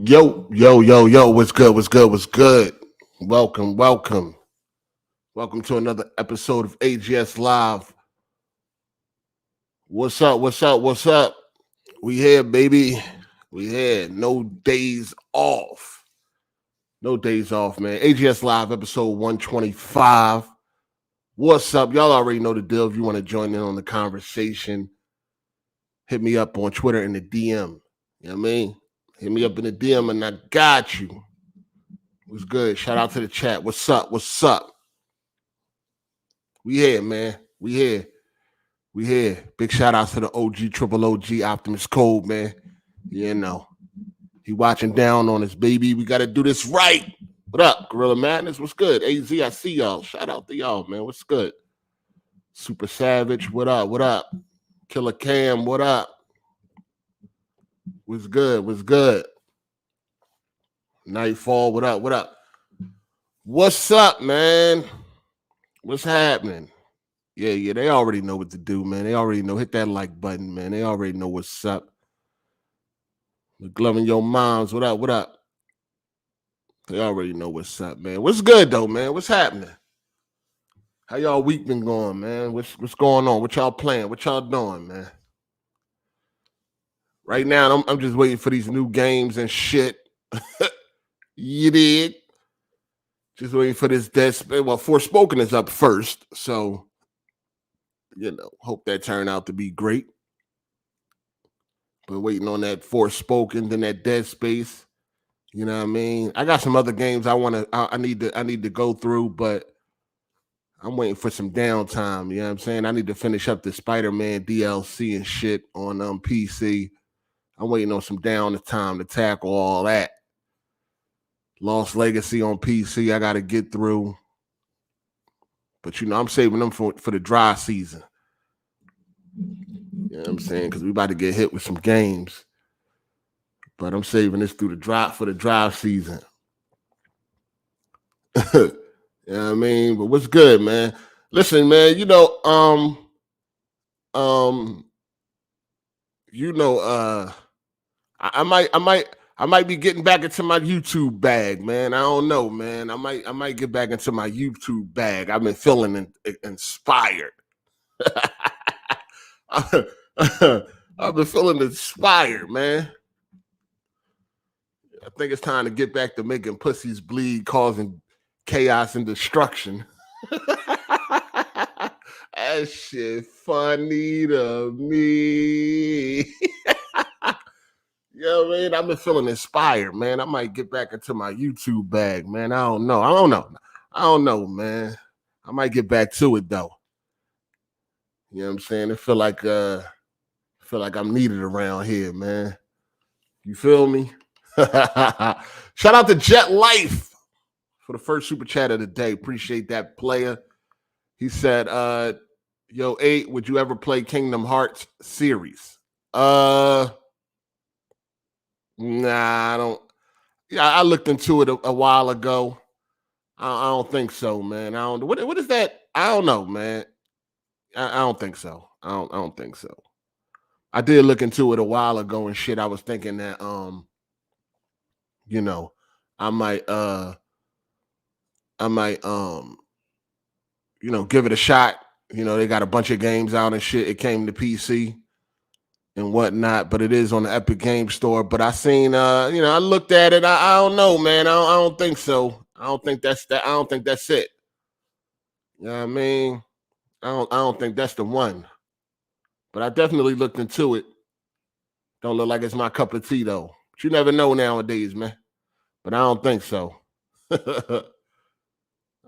Yo, what's good? Welcome to another episode of AGSLIVE. What's up? We here, baby. We here. No days off, man. AGSLIVE episode 125. What's up? Y'all already know the deal. If you want to join in on the conversation, hit me up on Twitter in the DM. You know what I mean? Hit me up in the DM and I got you. What's good? Shout out to the chat. What's up? We here, man. We here. Big shout out to the OG, triple OG, Optimus Code, man. You know, he watching down on us, baby. We got to do this right. What up, Gorilla Madness? What's good? AZ, I see y'all. Shout out to y'all, man. What's good? Super Savage, what up? Killer Cam, what up? What's good? Nightfall, what up? What's up, man? What's happening? Yeah, they already know what to do, man. They already know. Hit that like button, man. They already know what's up. McGlovin' your moms, what up? They already know what's up, man. What's good, though, man? What's happening? How y'all week been going, man? What's going on? What y'all playing? What y'all doing, man? Right now, I'm just waiting for these new games and shit. You did. Just waiting for this Dead Space. Well, Forspoken is up first, so hope that turned out to be great. But waiting on that Forspoken, then that Dead Space. You know what I mean? I got some other games I need to go through, but I'm waiting for some downtime. You know what I'm saying? I need to finish up the Spider-Man DLC and shit on PC. I'm waiting on some downtime to tackle all that. Lost Legacy on PC, I got to get through. But, I'm saving them for the dry season. You know what I'm saying? Because we about to get hit with some games. But I'm saving this through for the dry season. You know what I mean? But what's good, man? Listen, man, I might be getting back into my YouTube bag, man. I don't know, man. I might get back into my YouTube bag. I've been feeling inspired. I've been feeling inspired, man. I think it's time to get back to making pussies bleed, causing chaos and destruction. That shit funny to me. You know what I mean? I've been feeling inspired, man. I might get back into my YouTube bag, man. I don't know, man. I might get back to it, though. You know what I'm saying? I feel like I'm needed around here, man. You feel me? Shout out to Jet Life for the first super chat of the day. Appreciate that, player. He said, yo, 8, would you ever play Kingdom Hearts series? Nah, I don't. Yeah, I looked into it a while ago. I don't think so, man. What is that? I don't know, man. I don't think so. I don't think so. I did look into it a while ago and shit. I was thinking that I might give it a shot. They got a bunch of games out and shit. It came to PC and whatnot, but it is on the Epic Game Store. But I seen I looked at it. I don't know, man. I don't think so. I don't think that's it. You know what I mean? I don't think that's the one. But I definitely looked into it. Don't look like it's my cup of tea, though. But you never know nowadays, man. But I don't think so. I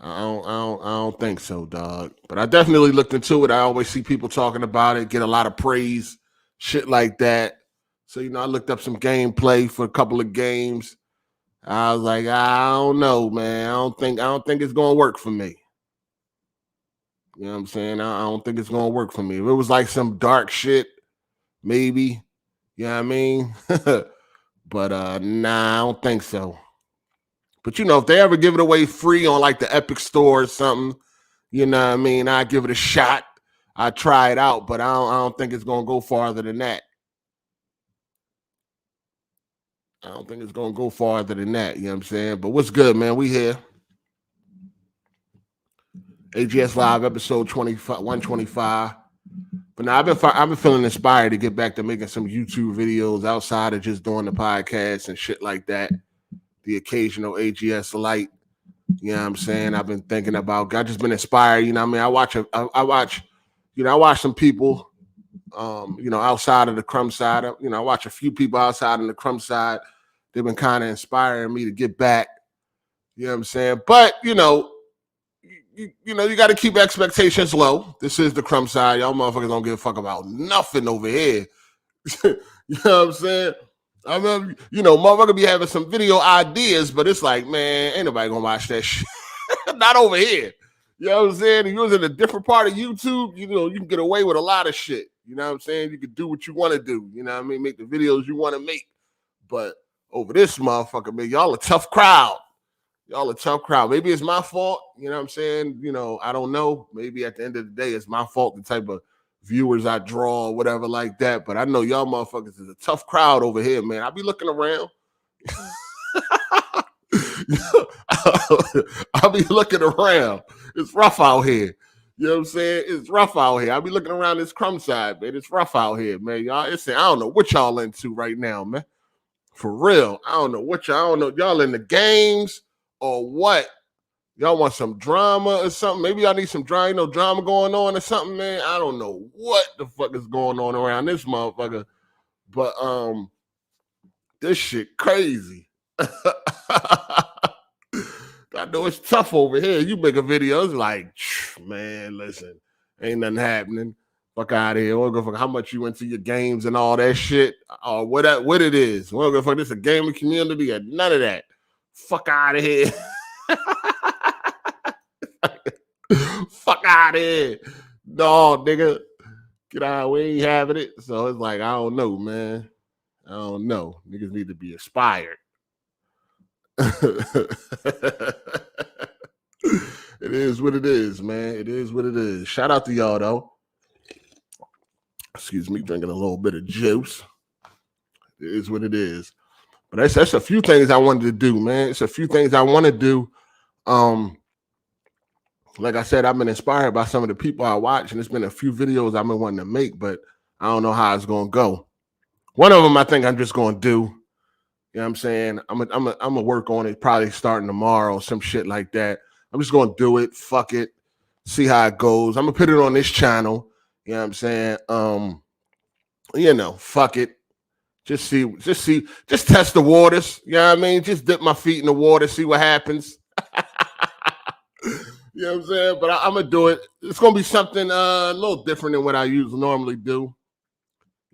don't think so, dog. But I definitely looked into it. I always see people talking about it, get a lot of praise, shit like that. So, I looked up some gameplay for a couple of games. I was like, I don't know, man. I don't think it's gonna work for me. You know what I'm saying? I don't think it's gonna work for me. If it was like some dark shit, maybe. You know what I mean? But nah, I don't think so. But if they ever give it away free on like the Epic Store or something, you know what I mean? I give it a shot. I try it out, but I don't think it's gonna go farther than that. I don't think it's gonna go farther than that. You know what I'm saying? But what's good, man? We here. AGSLIVE episode 125. But now I've been feeling inspired to get back to making some YouTube videos outside of just doing the podcast and shit like that. The occasional AGS light. You know what I'm saying? I've been thinking about. I just been inspired. You know what I mean? I watch some people. Outside of the crumb side. I watch a few people outside of the crumb side. They've been kind of inspiring me to get back. You know what I'm saying? But you got to keep expectations low. This is the crumb side. Y'all motherfuckers don't give a fuck about nothing over here. You know what I'm saying? I remember, motherfucker be having some video ideas, but it's like, man, ain't nobody gonna watch that shit. Not over here. You know what I'm saying? If you was in a different part of YouTube, you can get away with a lot of shit. You know what I'm saying? You can do what you want to do. You know what I mean? Make the videos you want to make. But over this motherfucker, man, y'all a tough crowd. Y'all a tough crowd. Maybe it's my fault. You know what I'm saying? I don't know. Maybe at the end of the day, it's my fault, the type of viewers I draw or whatever like that. But I know y'all motherfuckers is a tough crowd over here, man. I be looking around. I'll be looking around. It's rough out here. You know what I'm saying? It's rough out here. I'll be looking around this crumb side, man. It's rough out here, man. Y'all, I don't know what y'all into right now, man. For real. I don't know. Y'all in the games or what? Y'all want some drama or something? Maybe y'all need some drama going on or something, man. I don't know what the fuck is going on around this motherfucker. But this shit crazy. I know it's tough over here. You make a video, it's like, man, listen, ain't nothing happening. Fuck out of here. We'll go for how much you into your games and all that shit, or what it is. We'll go for this a gaming community and none of that. Fuck out of here. Fuck out of here. No, nigga. Get out. We ain't having it. So it's like, I don't know, man. I don't know. Niggas need to be inspired. It is what it is, man. It is what it is. Shout out to y'all, though. Excuse me, drinking a little bit of juice. It is what it is. But that's a few things I wanted to do, man. It's a few things I want to do. Like I said, I've been inspired by some of the people I watch, and there's been a few videos I've been wanting to make, but I don't know how it's going to go. One of them I think I'm just going to do. You know what I'm saying? I'm gonna work on it probably starting tomorrow, some shit like that. I'm just gonna do it. Fuck it. See how it goes. I'm gonna put it on this channel. You know what I'm saying? Fuck it. Just test the waters. You know what I mean? Just dip my feet in the water, see what happens. You know what I'm saying? But I'm gonna do it. It's gonna be something a little different than what I normally do.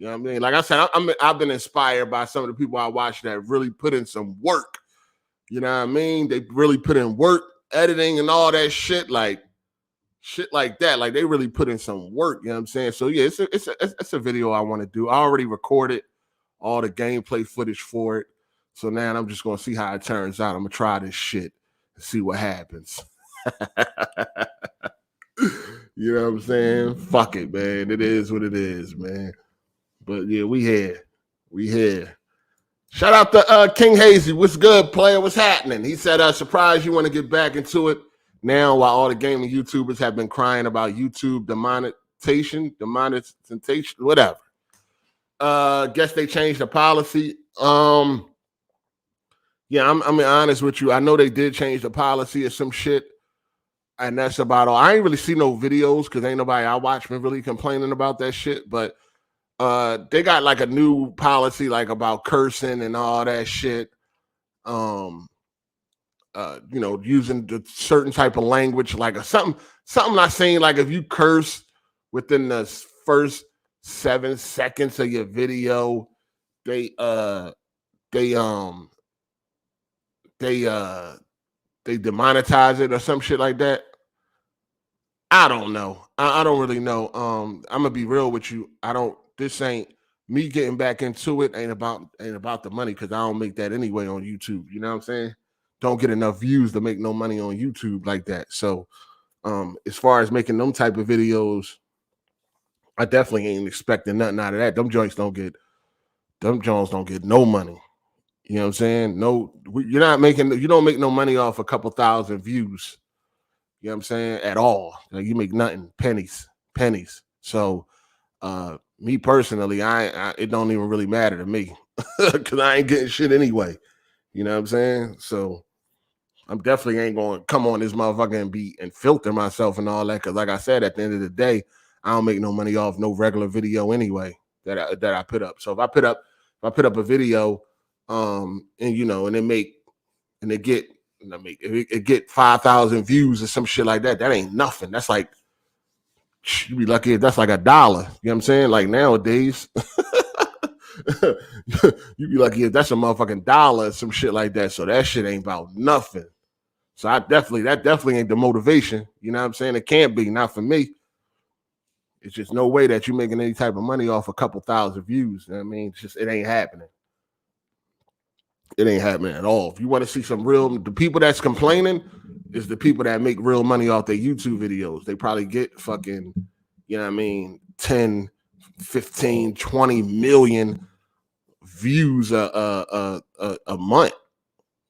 You know what I mean? Like I said, I've been inspired by some of the people I watch that really put in some work. You know what I mean? They really put in work, editing and all that shit, like that. Like they really put in some work. You know what I'm saying? So yeah, it's a video I want to do. I already recorded all the gameplay footage for it. So now I'm just gonna see how it turns out. I'm gonna try this shit and see what happens. You know what I'm saying? Fuck it, man. It is what it is, man. But yeah, we here. Shout out to King Hazy. What's good, player? What's happening? He said, surprised you want to get back into it now while all the gaming YouTubers have been crying about YouTube demonetization, whatever. Guess they changed the policy. Yeah, I'm honest with you. I know they did change the policy or some shit. And that's about all. I ain't really see no videos because ain't nobody I watch been really complaining about that shit. But they got like a new policy like about cursing and all that shit. Using the certain type of language, like something I seen, like if you curse within the first 7 seconds of your video, they demonetize it or some shit like that. I don't know. I don't really know. I'm gonna be real with you. This ain't me getting back into it. Ain't about the money because I don't make that anyway on YouTube. You know what I'm saying? Don't get enough views to make no money on YouTube like that. So, as far as making them type of videos, I definitely ain't expecting nothing out of that. Them joints don't get no money. You know what I'm saying? No, you don't make no money off a couple thousand views. You know what I'm saying? At all. Like, you make nothing, pennies. So me personally, it don't even really matter to me because I ain't getting shit anyway. You know what I'm saying? So I'm definitely ain't going to come on this motherfucker and filter myself and all that. Because like I said, at the end of the day, I don't make no money off no regular video anyway that I put up. So if I put up a video, and it get 5,000 views or some shit like that, that ain't nothing. That's like, you be lucky if that's like $1. You know what I'm saying? Like nowadays, you be lucky if that's a motherfucking dollar or some shit like that. So that shit ain't about nothing. So that definitely ain't the motivation. You know what I'm saying? It can't be, not for me. It's just no way that you're making any type of money off a couple thousand views. You know what I mean? It ain't happening. It ain't happening at all. If you want to see the people that's complaining is the people that make real money off their YouTube videos. They probably get fucking, you know what I mean, 10, 15, 20 million views a month.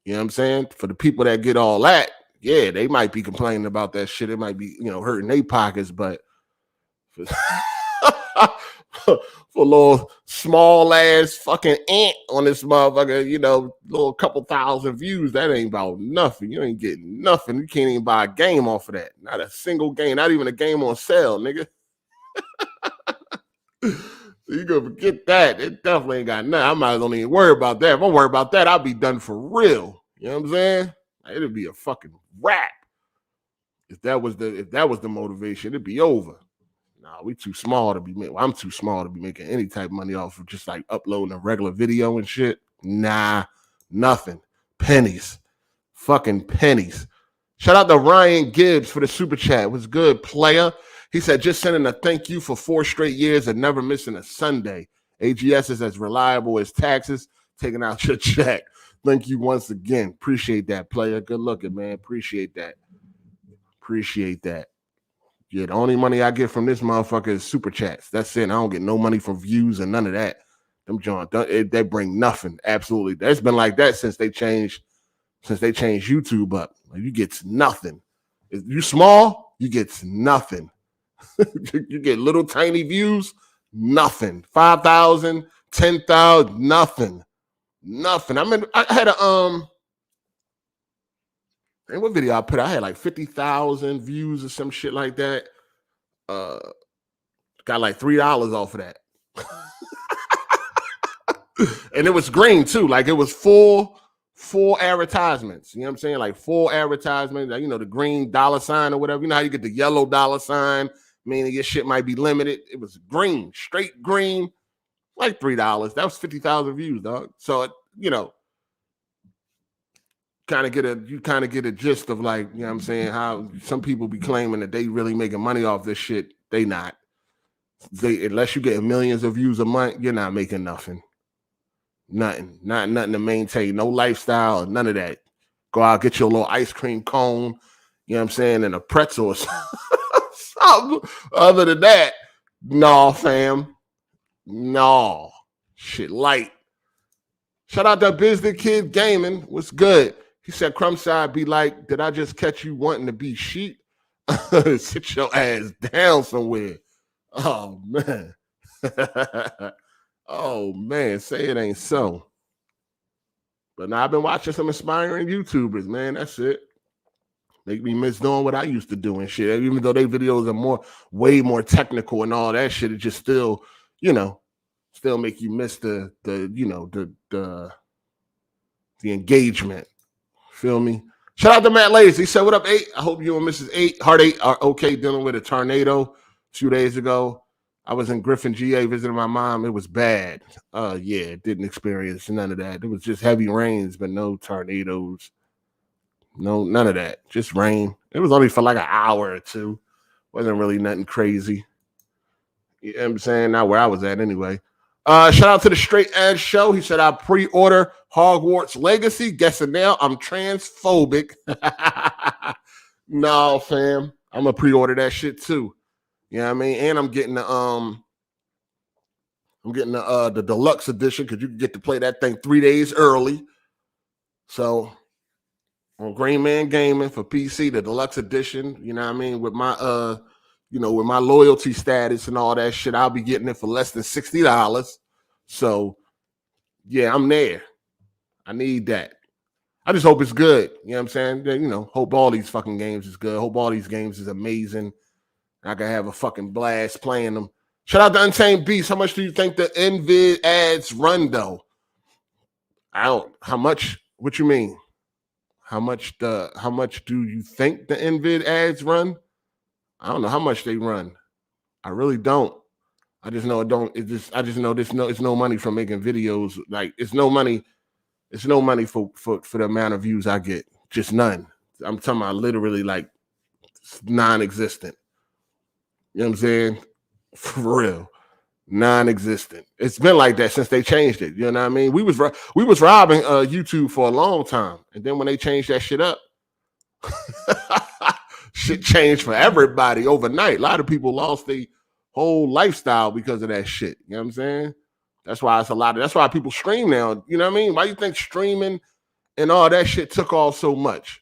You know what I'm saying? For the people that get all that, yeah, they might be complaining about that shit. It might be, hurting their pockets, but for a little small ass fucking ant on this motherfucker, little couple thousand views, that ain't about nothing. You ain't getting nothing. You can't even buy a game off of that. Not a single game, not even a game on sale, nigga. So you gonna forget that. It definitely ain't got nothing. I might as well even worry about that. If I worry about that, I'll be done for real. You know what I'm saying? It'd be a fucking wrap. If that was the motivation, it'd be over. Nah, we too small to be making. Well, I'm too small to be making any type of money off of just like uploading a regular video and shit. Nah, nothing. Pennies. Fucking pennies. Shout out to Ryan Gibbs for the super chat. What's good, player? He said, just sending a thank you for 4 straight years and never missing a Sunday. AGS is as reliable as taxes, taking out your check. Thank you once again. Appreciate that, player. Good looking, man. Appreciate that. Yeah, the only money I get from this motherfucker is super chats. That's it. I don't get no money from views and none of that. Them John, they bring nothing. Absolutely. That's been like that since they changed YouTube up. You get nothing. If you small, you get nothing. You get little tiny views, nothing. 5,000, 10,000, nothing. I had and what video I put? I had like 50,000 views or some shit like that. Got like $3 off of that. And it was green too. Like it was full advertisements. You know what I'm saying? Like full advertisements. Like, the green dollar sign or whatever. You know how you get the yellow dollar sign, meaning your shit might be limited. It was green, straight green, like $3. That was 50,000 views, dog. So, kind of get a gist of, like, you know what I'm saying, how some people be claiming that they really making money off this shit. They not. Unless you get millions of views a month, you're not making nothing. Nothing. Not nothing to maintain. No lifestyle, none of that. Go out, get your little ice cream cone, you know what I'm saying, and a pretzel or something. Other than that, no, fam. No. Shit light. Shout out to Business Kid Gaming. What's good? He said, Crumbside be like, did I just catch you wanting to be sheep? Sit your ass down somewhere. Oh, man. Oh, man. Say it ain't so. But now I've been watching some inspiring YouTubers, man. That's it. Make me miss doing what I used to do and shit. Even though their videos are way more technical and all that shit, it just still, still make you miss the engagement. Feel me? Shout out to Matt Lays. He said, what up, 8? I hope you and Mrs. 8, Heart 8 are okay dealing with a tornado a few days ago. I was in Griffin, GA, visiting my mom. It was bad. Yeah, didn't experience none of that. It was just heavy rains, but no tornadoes. No, none of that. Just rain. It was only for like an hour or two. Wasn't really nothing crazy. You know what I'm saying? Not where I was at anyway. Shout out to the Straight Edge Show. He said, I pre-order Hogwarts Legacy. Guessing now, I'm transphobic. No, fam. I'm going to pre-order that shit too. You know what I mean? And I'm getting the I'm getting the deluxe edition because you can get to play that thing 3 days early. So on Green Man Gaming for PC, the deluxe edition, you know what I mean, with my with my loyalty status and all that shit, I'll be getting it for less than $60. So yeah, I'm there. I need that. I just hope it's good. You know what I'm saying? You know, hope all these fucking games is good. Hope all these games is amazing. I can have a fucking blast playing them. Shout out to Untamed Beast. How much do you think the Nvid ads run though? I don't. How much? What you mean? How much do you think the Nvid ads run? I don't know how much they run. I really don't. I just know it don't. I just know it's no money from making videos. Like it's no money. It's no money for the amount of views I get. Just none. I'm talking about literally like non-existent. You know what I'm saying? For real. Non-existent. It's been like that since they changed it. You know what I mean? We was robbing YouTube for a long time. And then when they changed that shit up, shit changed for everybody overnight. A lot of people lost their whole lifestyle because of that shit. You know what I'm saying? That's why that's why people stream now. You know what I mean? Why do you think streaming and all that shit took off so much?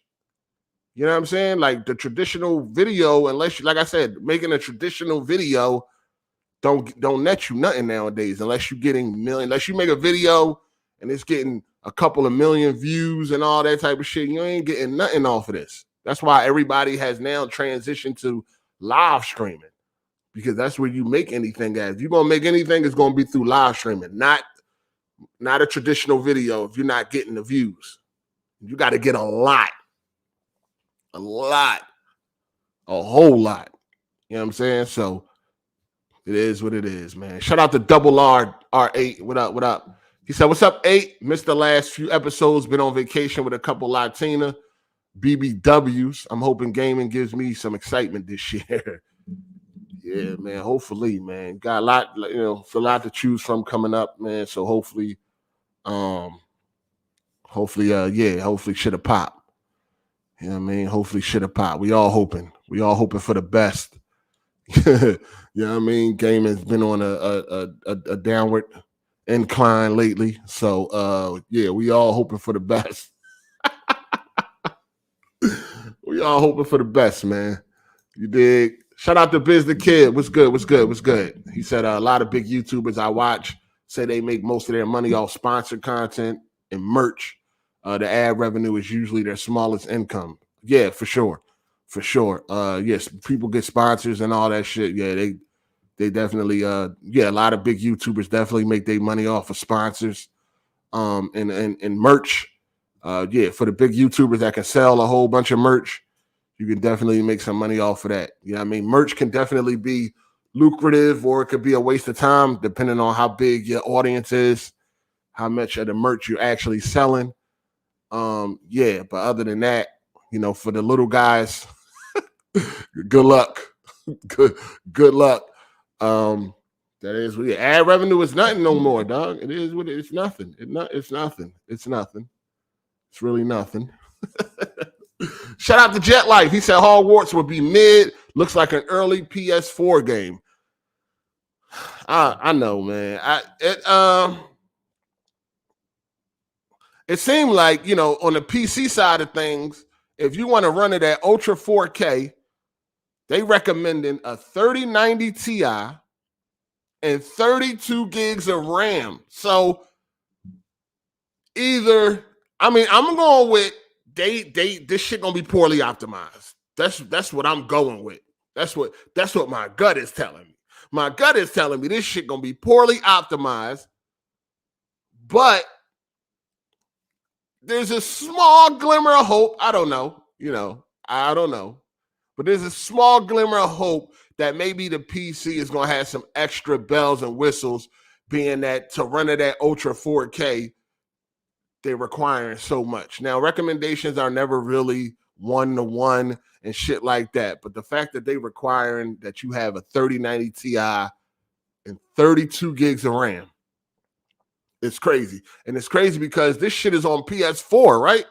You know what I'm saying? Like the traditional video, unless like I said, making a traditional video don't net you nothing nowadays unless you're getting unless you make a video and it's getting a couple of million views and all that type of shit, you ain't getting nothing off of this. That's why everybody has now transitioned to live streaming, because that's where you make anything at. If you're gonna make anything, it's gonna be through live streaming, not a traditional video. If you're not getting the views, you got to get a lot, a whole lot. You know what I'm saying? So it is what it is, man. Shout out to Double R8. What up? He said, what's up, 8? Missed the last few episodes. Been on vacation with a couple Latina BBWs. I'm hoping gaming gives me some excitement this year. Yeah, man. Hopefully, man. Got a lot, it's a lot to choose from coming up, man. So hopefully shit'll pop. You know what I mean? Hopefully shit'll pop. We all hoping for the best. You know what I mean? Gaming's been on a downward incline lately. So we all hoping for the best. We all hoping for the best, man. You dig? Shout out to Biz the Kid. What's good? He said a lot of big YouTubers I watch say they make most of their money off sponsored content and merch. The ad revenue is usually their smallest income. Yeah, for sure. Yes, people get sponsors and all that shit. Yeah, they definitely a lot of big YouTubers definitely make their money off of sponsors and merch. For the big YouTubers that can sell a whole bunch of merch, you can definitely make some money off of that. You know what I mean? Merch can definitely be lucrative, or it could be a waste of time depending on how big your audience is, how much of the merch you're actually selling. But other than that, for the little guys, good luck. Good luck. That is what ad revenue is nothing no more, dog. It is what it's nothing. It's nothing. It's nothing. It's really nothing. Shout out to Jet Life. He said Hogwarts would be mid. Looks like an early PS4 game. I know, man. It seemed like, on the PC side of things, if you want to run it at Ultra 4K, they recommending a 3090 Ti and 32 gigs of RAM. So either, I'm going with this shit gonna be poorly optimized. That's what I'm going with. That's what my gut is telling me. My gut is telling me this shit gonna be poorly optimized, but there's a small glimmer of hope. I don't know. I don't know. But there's a small glimmer of hope that maybe the PC is going to have some extra bells and whistles, being that to run it at Ultra 4K, they're requiring so much. Now, recommendations are never really one-to-one and shit like that. But the fact that they're requiring that you have a 3090 Ti and 32 gigs of RAM, it's crazy. And it's crazy because this shit is on PS4, right?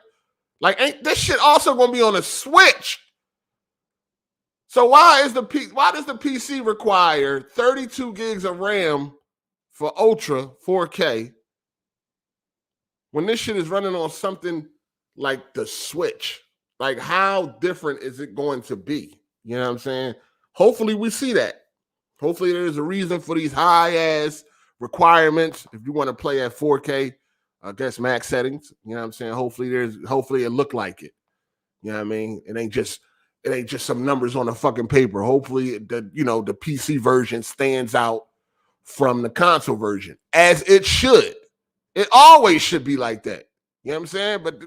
Like, ain't this shit also going to be on a Switch? So why does the PC require 32 gigs of RAM for Ultra 4K when this shit is running on something like the Switch? Like, how different is it going to be? You know what I'm saying? Hopefully we see that. Hopefully there's a reason for these high-ass requirements if you want to play at 4K, I guess max settings. You know what I'm saying? Hopefully it look like it. You know what I mean? It ain't just some numbers on a fucking paper. Hopefully the PC version stands out from the console version, as it should. It always should be like that. You know what I'm saying? But,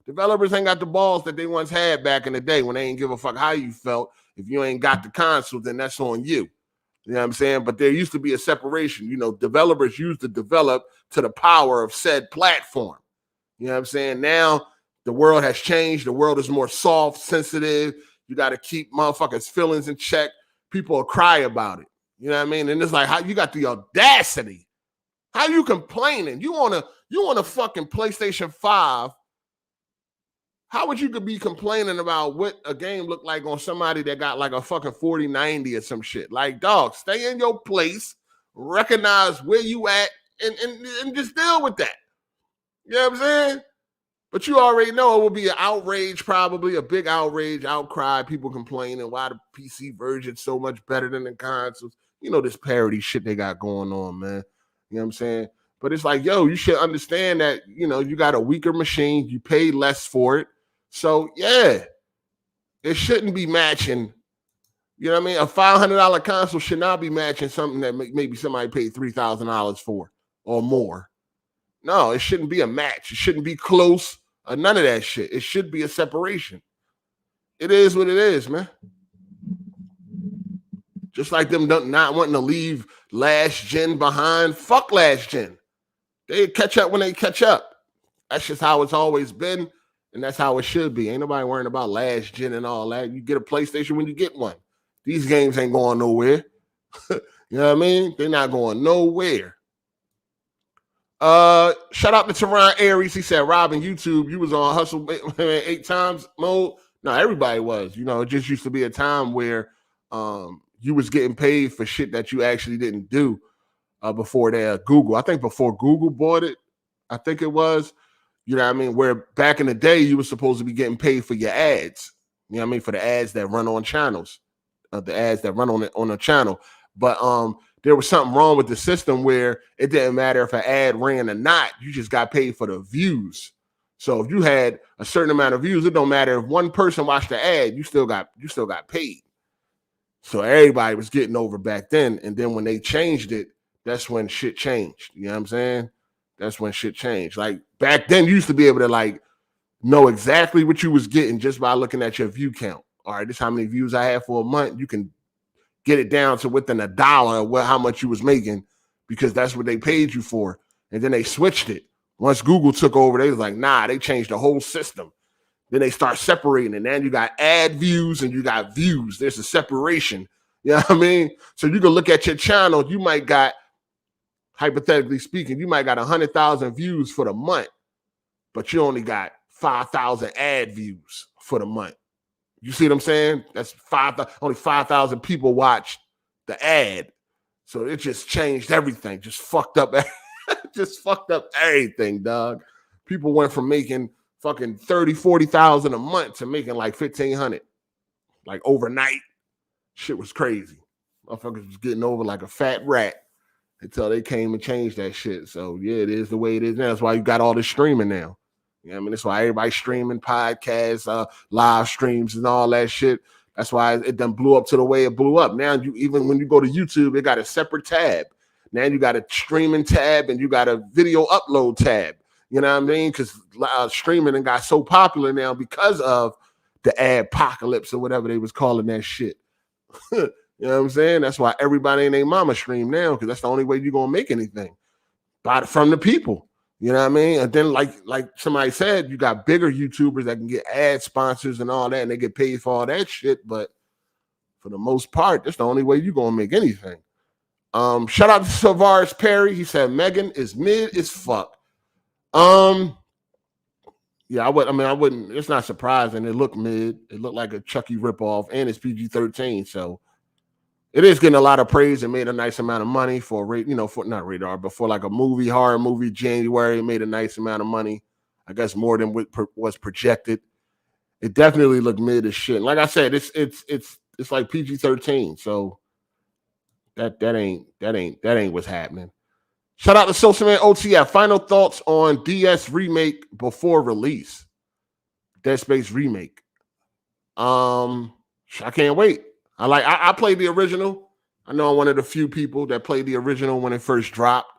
developers ain't got the balls that they once had back in the day when they ain't give a fuck how you felt. If you ain't got the console, then that's on you. You know what I'm saying? But there used to be a separation. Developers used to develop to the power of said platform. You know what I'm saying? Now the world has changed. The world is more soft, sensitive. You got to keep motherfuckers' feelings in check. People will cry about it. You know what I mean? And it's like, how you got the audacity? How you complaining? You on a fucking PlayStation 5. How would you could be complaining about what a game looked like on somebody that got like a fucking 4090 or some shit? Like, dog, stay in your place, recognize where you at, and just deal with that. You know what I'm saying? But you already know it will be an outrage, probably a big outrage, outcry, people complaining why the PC version's so much better than the consoles. This parody shit they got going on, man. You know what I'm saying? But it's like, yo, you should understand that, you got a weaker machine, you pay less for it. So, yeah, it shouldn't be matching. You know what I mean? A $500 console should not be matching something that maybe somebody paid $3,000 for or more. No, it shouldn't be a match. It shouldn't be close or none of that shit. It should be a separation. It is what it is, man. Just like them not wanting to leave last gen behind. Fuck last gen. They catch up when they catch up. That's just how it's always been. And that's how it should be. Ain't nobody worrying about last gen and all that. You get a PlayStation when you get one. These games ain't going nowhere. You know what I mean? They're not going nowhere. Shout out to Teron Aries. He said, Robin, YouTube, you was on Hustle 8 times mode. No, everybody was. It just used to be a time where you was getting paid for shit that you actually didn't do before Google. I think before Google bought it, I think it was. You know what I mean? Where back in the day, you were supposed to be getting paid for your ads. You know what I mean? For the ads that run on channels, the ads that run on a channel. But there was something wrong with the system where it didn't matter if an ad ran or not. You just got paid for the views. So if you had a certain amount of views, it don't matter if one person watched the ad, you still got paid. So everybody was getting over back then. And then when they changed it, that's when shit changed. You know what I'm saying? That's when shit changed. Like back then, you used to be able to like know exactly what you was getting just by looking at your view count. All right, this is how many views I had for a month. You can get it down to within $1 of how much you was making because that's what they paid you for. And then they switched it. Once Google took over, they was like, nah, they changed the whole system. Then they start separating, and then you got ad views and you got views. There's a separation. You know what I mean? So you can look at your channel. You might got, hypothetically speaking, you might got 100,000 views for the month, but you only got 5,000 ad views for the month. You see what I'm saying? That's only 5,000 people watched the ad. So it just changed everything. Just fucked up everything, dog. People went from making fucking 30, 40,000 a month to making like 1,500. Like overnight. Shit was crazy. Motherfuckers was getting over like a fat rat until they came and changed that shit. So yeah, it is the way it is now. That's why you got all this streaming now. You know what I mean? That's why everybody's streaming podcasts, live streams and all that shit. That's why it done blew up to the way it blew up. Now, even when you go to YouTube, it got a separate tab. Now you got a streaming tab and you got a video upload tab. You know what I mean? Because streaming and got so popular now because of the adpocalypse or whatever they was calling that shit. You know what I'm saying? That's why everybody and their mama stream now, because that's the only way you're going to make anything. From the people. You know what I mean? And then like somebody said, you got bigger YouTubers that can get ad sponsors and all that, and they get paid for all that shit. But for the most part, that's the only way you're going to make anything. Shout out to Savaris Perry. He said Megan is mid as fuck. Yeah, I wouldn't. It's not surprising. It looked mid. It looked like a Chucky ripoff, and it's PG-13. So it is getting a lot of praise and made a nice amount of money for for not radar, but for like a horror movie. January, it made a nice amount of money. I guess more than what was projected. It definitely looked mid as shit. Like I said, it's like PG-13. So that ain't what's happening. Shout out to Social Man OTF. Final thoughts on DS remake before release. Dead Space remake. I can't wait. I played the original. I know I'm one of the few people that played the original when it first dropped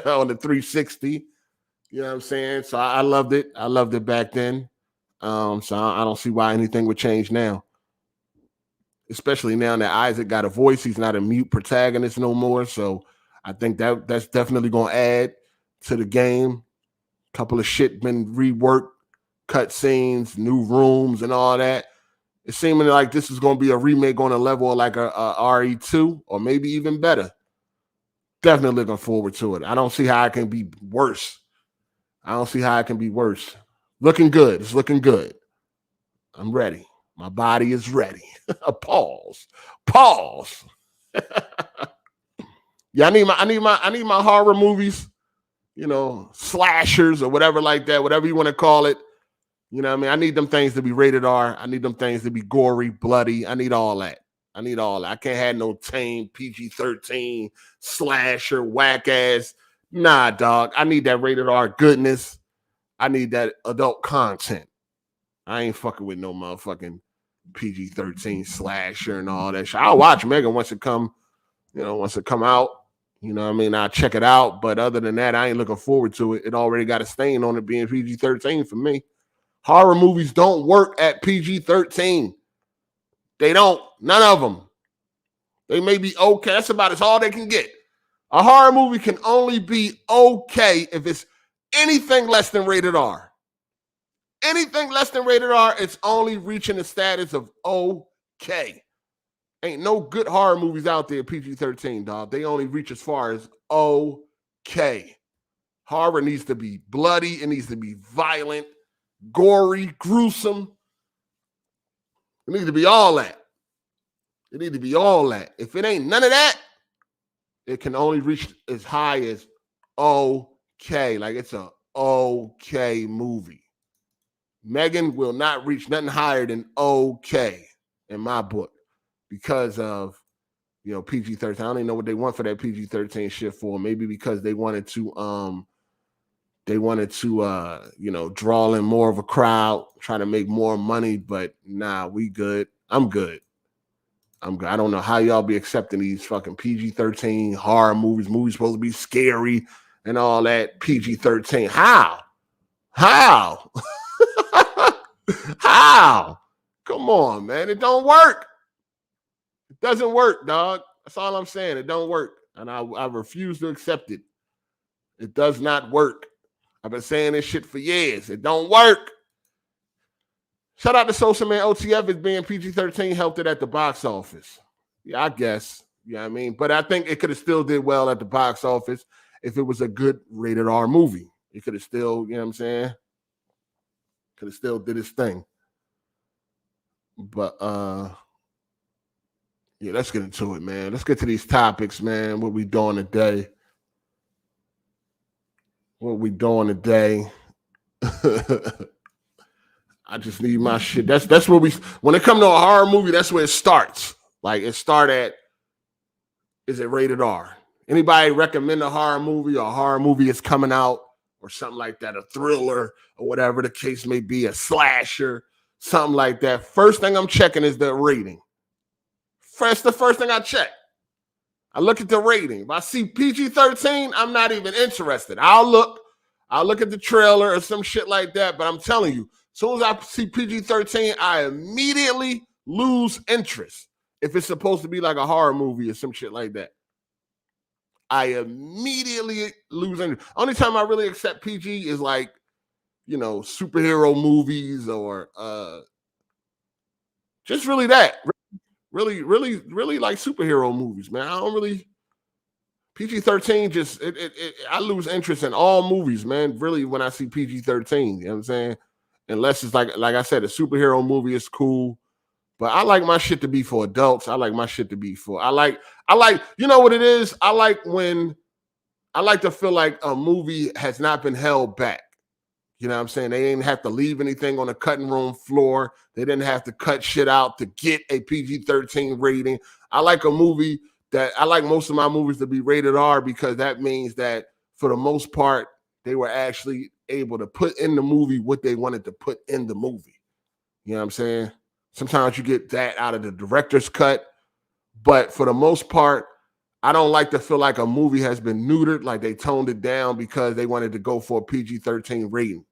on the 360. You know what I'm saying? So I loved it. I loved it back then. So I don't see why anything would change now. Especially now that Isaac got a voice. He's not a mute protagonist no more. So I think that's definitely going to add to the game. A couple of shit been reworked, cut scenes, new rooms, and all that. It's seeming like this is going to be a remake on a level of like a RE2 or maybe even better. Definitely looking forward to it. I don't see how it can be worse. Looking good. It's looking good. I'm ready. My body is ready. Pause. Yeah, I need my horror movies, slashers or whatever like that, whatever you want to call it. You know what I mean? I need them things to be rated R. I need them things to be gory, bloody. I need all that. I can't have no tame PG-13 slasher, whack ass. Nah, dog. I need that rated R goodness. I need that adult content. I ain't fucking with no motherfucking PG-13 slasher and all that shit. I'll watch Megan once it come out. You know what I mean? I'll check it out. But other than that, I ain't looking forward to it. It already got a stain on it being PG-13 for me. Horror movies don't work at PG-13. They don't. None of them. They may be okay. That's about all they can get. A horror movie can only be okay if it's anything less than rated R. Anything less than rated R, it's only reaching the status of okay. Ain't no good horror movies out there PG-13, dog. They only reach as far as okay. Horror needs to be bloody. It needs to be violent, gory, gruesome. It needs to be all that. If it ain't none of that, it can only reach as high as okay. Like it's a okay movie. Megan will not reach nothing higher than okay in my book because of PG-13. I don't even know what they want for that PG-13 shit for. Maybe because they wanted to draw in more of a crowd, try to make more money, but nah, we good. I'm good. I don't know how y'all be accepting these fucking PG-13 horror movies. Movies supposed to be scary and all that. PG-13. How? How? Come on, man. It don't work. It doesn't work, dog. That's all I'm saying. It don't work. And I refuse to accept it. It does not work. I've been saying this shit for years. It don't work. Shout out to Social Man OTF as being PG-13 helped it at the box office. Yeah, I guess. You know what I mean? But I think it could have still did well at the box office if it was a good rated R movie. It could have still, you know what I'm saying? Could have still did its thing. But yeah, let's get into it, man. Let's get to these topics, man. What we doing today? I just need my shit. That's where when it comes to a horror movie, that's where it starts. Like it start at, is it rated R? Anybody recommend a horror movie or a horror movie is coming out or something like that, a thriller or whatever the case may be, a slasher, something like that. First thing I'm checking is the rating. The first thing I check. I look at the rating. If I see PG-13, I'm not even interested. I'll look at the trailer or some shit like that, but I'm telling you, as soon as I see PG-13, I immediately lose interest. If it's supposed to be like a horror movie or some shit like that, I immediately lose interest. Only time I really accept PG is like, superhero movies or just really that. Really like superhero movies, man. I don't really PG-13 just I lose interest in all movies, man. Really, when I see PG-13, you know what I'm saying? Unless it's like I said, a superhero movie is cool. But I like my shit to be for adults. I like my shit to be for. I like. You know what it is? I like to feel like a movie has not been held back. You know what I'm saying? They didn't have to leave anything on the cutting room floor. They didn't have to cut shit out to get a PG-13 rating. I like most of my movies to be rated R because that means that for the most part, they were actually able to put in the movie what they wanted to put in the movie. You know what I'm saying? Sometimes you get that out of the director's cut, but for the most part, I don't like to feel like a movie has been neutered, like they toned it down because they wanted to go for a PG-13 rating.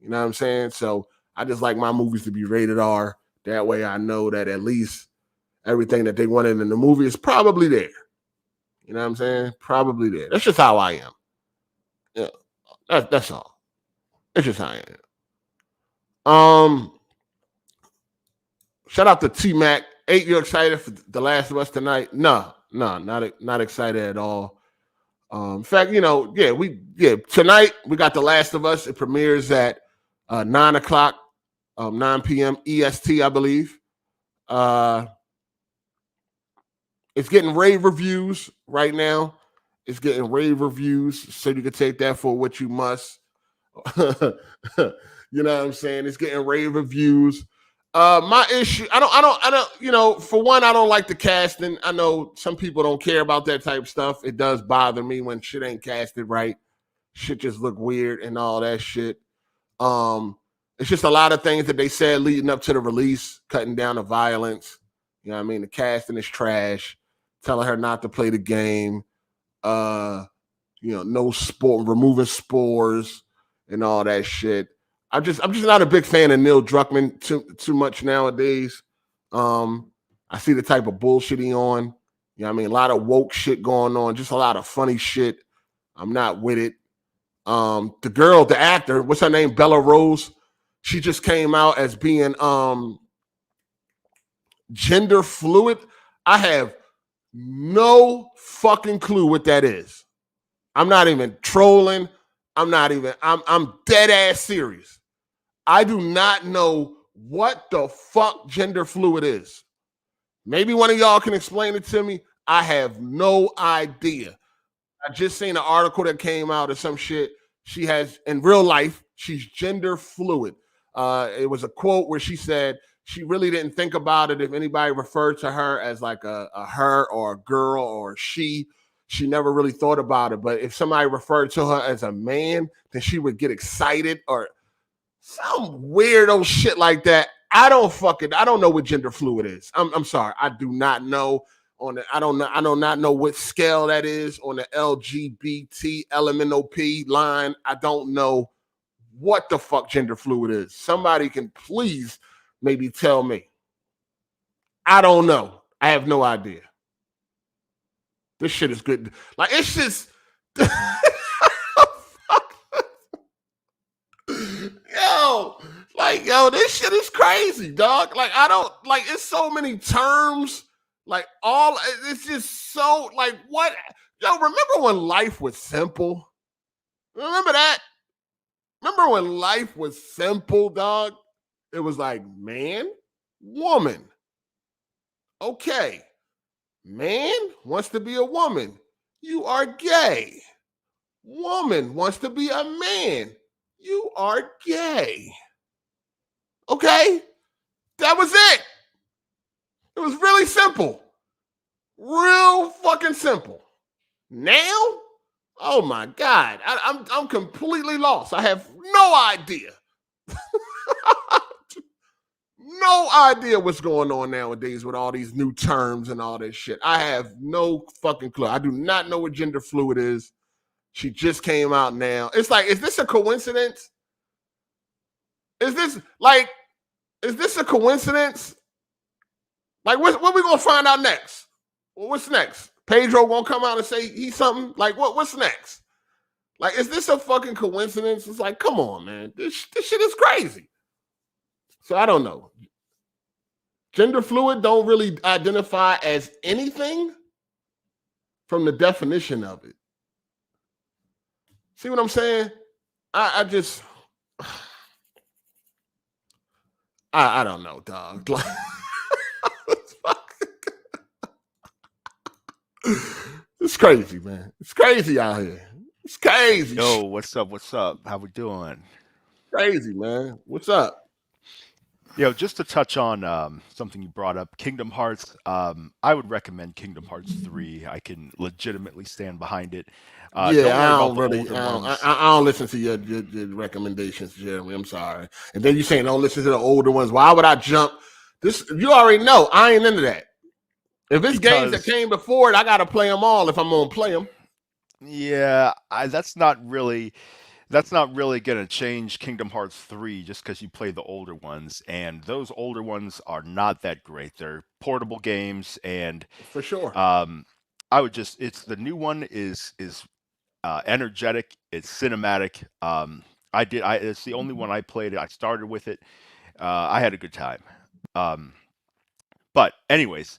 You know what I'm saying? So I just like my movies to be rated R. That way I know that at least everything that they wanted in the movie is probably there. You know what I'm saying? Probably there. That's just how I am. Yeah, that's all. That's just how I am. Shout out to T-Mac. Ain't you excited for The Last of Us tonight? No, not excited at all. In fact, tonight we got The Last of Us. It premieres at 9 o'clock, 9 p.m. EST, I believe. It's getting rave reviews right now. It's getting rave reviews, so you can take that for what you must. You know what I'm saying? It's getting rave reviews. My issue, I don't, for one, I don't like the casting. I know some people don't care about that type of stuff. It does bother me when shit ain't casted right. Shit just look weird and all that shit. It's just a lot of things that they said leading up to the release, cutting down the violence. You know what I mean? The casting is trash, telling her not to play the game. No sport, removing spores and all that shit. I'm just not a big fan of Neil Druckmann too much nowadays. I see the type of bullshit he on. You know what I mean? A lot of woke shit going on, just a lot of funny shit. I'm not with it. The girl, the actor, what's her name? Bella Rose. She just came out as being gender fluid. I have no fucking clue what that is. I'm not even trolling. I'm dead ass serious. I do not know what the fuck gender fluid is. Maybe one of y'all can explain it to me. I have no idea. I just seen an article that came out of some shit. She has, in real life, she's gender fluid. It was a quote where she said she really didn't think about it if anybody referred to her as like a her or a girl or a she. She never really thought about it. But if somebody referred to her as a man, then she would get excited or some weirdo shit like that. I don't know what gender fluid is. I'm sorry. I do not know. I do not know what scale that is on the LGBT LMNOP line. I don't know what the fuck gender fluid is. Somebody can please maybe tell me. I don't know. I have no idea. This shit is good. Like, it's just yo, this shit is crazy, dog. Like, I don't like, it's so many terms. Like, it's just so, like, what? Yo, remember when life was simple? Remember that? Remember when life was simple, dog? It was like man, woman. Okay. Man wants to be a woman. You are gay. Woman wants to be a man. You are gay. Okay? That was it. It was really simple. Real fucking simple. Now, oh my God, I'm completely lost. I have no idea. No idea what's going on nowadays with all these new terms and all this shit. I have no fucking clue. I do not know what gender fluid is. She just came out now. It's like, is this a coincidence? Is this a coincidence? Like, what we gonna find out next? Well, what's next? Pedro gonna come out and say he's something? Like, what's next? Like, is this a fucking coincidence? It's like, come on, man. This shit is crazy. So I don't know. Gender fluid don't really identify as anything from the definition of it. See what I'm saying? I don't know, dog. It's crazy, man. It's crazy out here. It's crazy. Yo, what's up? What's up? How we doing? Crazy, man. What's up? Yo, just to touch on something you brought up, Kingdom Hearts. I would recommend Kingdom Hearts 3. I can legitimately stand behind it. Don't Yeah, worry I about don't the really, older ones. I don't listen to your recommendations, Jeremy. I'm sorry. And then you saying don't listen to the older ones. Why would I jump? This you already know. I ain't into that. If it's games that Because came before it, I gotta play them all if I'm gonna play them. yeah, that's not really gonna change Kingdom Hearts 3 just because you play the older ones, and those older ones are not that great. They're portable games, and For sure. um, I would just it's the new one is energetic. It's cinematic. It's the only one I played. I started with it. I had a good time. Um, but anyways,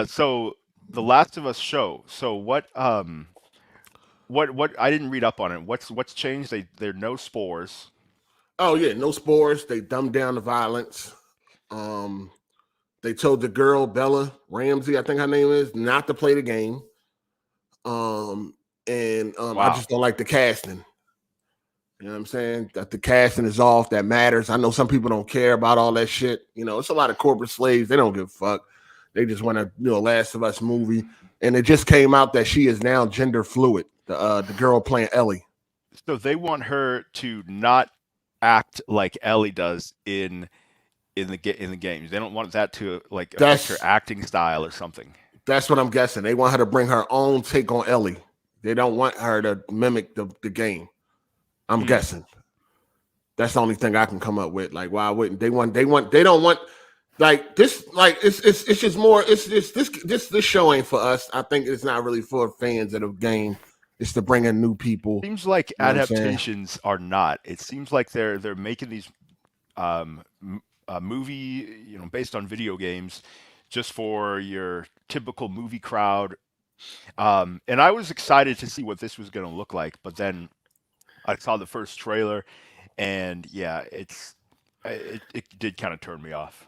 so the Last of Us show. So what I didn't read up on it. What's changed? There are no spores. Oh yeah, no spores. They dumbed down the violence. Um, they told the girl Bella Ramsey, I think her name is, not to play the game. And I Wow. just don't like the casting. You know what I'm saying? That the casting is off. That matters. I know some people don't care about all that shit. You know, it's a lot of corporate slaves. They don't give a fuck. They just want to, Last of Us movie. And it just came out that she is now gender fluid. The girl playing Ellie. So they want her to not act like Ellie does in the games. They don't want that to like affect her That's acting style or something. that's what I'm guessing. They want her to bring her own take on Ellie. They don't want her to mimic the game. I'm Hmm. guessing. That's the only thing I can come up with. Like, why wouldn't they don't want like this, like it's just more, it's just this show ain't for us. I think it's not really for fans of the game. It's to bring in new people. Seems like You know what I'm saying? adaptations are not. It seems like they're making these movie, based on video games, just for your typical movie crowd. And I was excited to see what this was going to look like, but then I saw the first trailer, and yeah, it did kind of turn me off.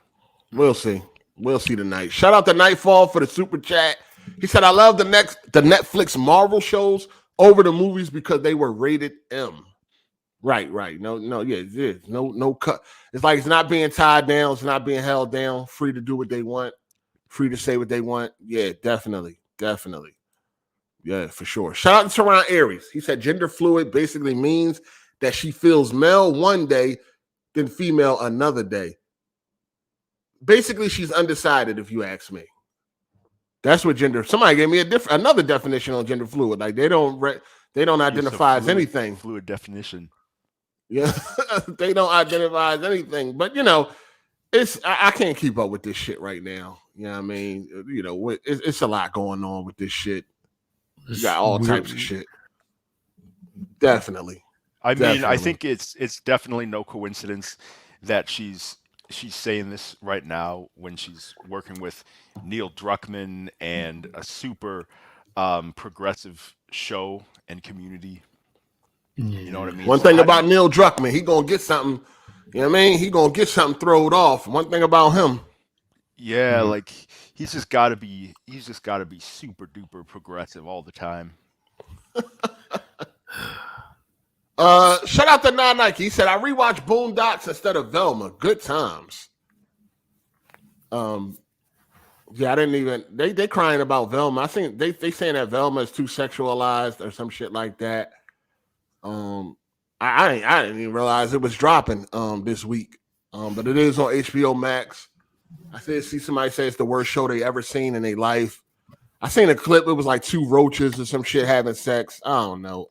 We'll see. We'll see tonight. Shout out to Nightfall for the super chat. He said, I love the Netflix Marvel shows over the movies because they were rated M. Right. No, yeah. No cut. It's like it's not being tied down. It's not being held down. Free to do what they want. Free to say what they want. Yeah, definitely. Yeah, for sure. Shout out to Teron Aries. He said gender fluid basically means that she feels male one day, then female another day. Basically, she's undecided, if you ask me. That's what gender. Somebody gave me another definition on gender fluid. Like they don't Use of identify as anything. fluid definition. Yeah, they don't identify as anything. But I can't keep up with this shit right now. You know what I mean? It's a lot going on with this shit. You got all types of shit. Definitely. I mean, I think it's definitely no coincidence that she's saying this right now when she's working with Neil Druckmann and a super progressive show and community. You know what I mean? One So thing how do about you? Neil Druckmann, he gonna get something. You know what I mean? He gonna get something thrown off. One thing about him. Yeah, like he's just got to be super duper progressive all the time. Shout out to Non Nike. He said I rewatched Boondocks instead of Velma. Good times. Um, yeah, I didn't even they crying about Velma. I think they saying that Velma is too sexualized or some shit like that. Um, I didn't even realize it was dropping this week. But it is on HBO Max. I see somebody say it's the worst show they ever seen in their life. I seen a clip. It was like two roaches or some shit having sex. I don't know.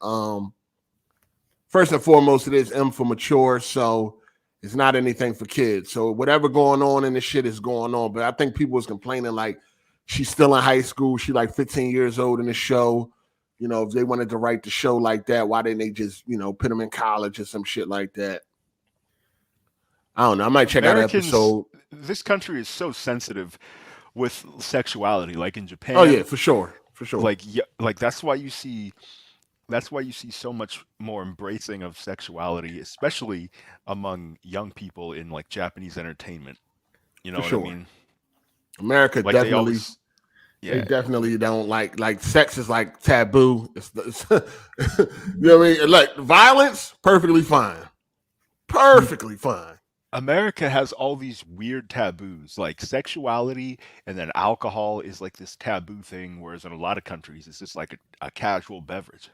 First and foremost, it is M for mature, so it's not anything for kids. So whatever going on in this shit is going on. But I think people was complaining like she's still in high school. She like 15 years old in the show. If they wanted to write the show like that, why didn't they just, put them in college or some shit like that? I don't know. I might check out an Americans, episode. this country is so sensitive with sexuality. Like in Oh yeah, Japan, for sure. For sure. like yeah, like that's why you see so much more embracing of sexuality, especially among young people in like Japanese entertainment. You know For what I sure. mean? America Like they definitely. always They definitely don't like sex is like taboo. It's you know what I mean? Like violence, perfectly fine. Perfectly fine. America has all these weird taboos, like sexuality, and then alcohol is like this taboo thing, whereas in a lot of countries it's just like a casual beverage.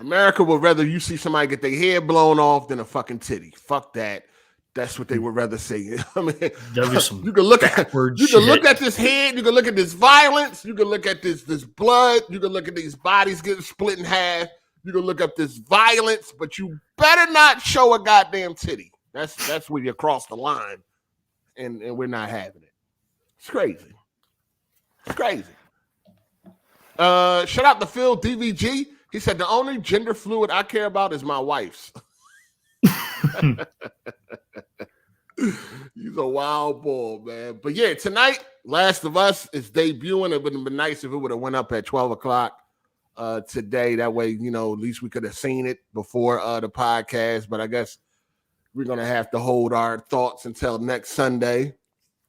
America would rather you see somebody get their head blown off than a fucking titty. Fuck that. That's what they would rather see. I mean, you can look at this head. You can look at this violence. You can look at this blood. You can look at these bodies getting split in half. You can look up this violence, but you better not show a goddamn titty. That's where you cross the line, and we're not having it. It's crazy. It's crazy. Shout out to Phil DVG. He said the only gender fluid I care about is my wife's. He's a wild boy, man. But yeah, tonight, Last of Us is debuting. It would have been nice if it would have went up at 12 o'clock today. That way, you know, at least we could have seen it before the podcast. But I guess we're going to have to hold our thoughts until next Sunday.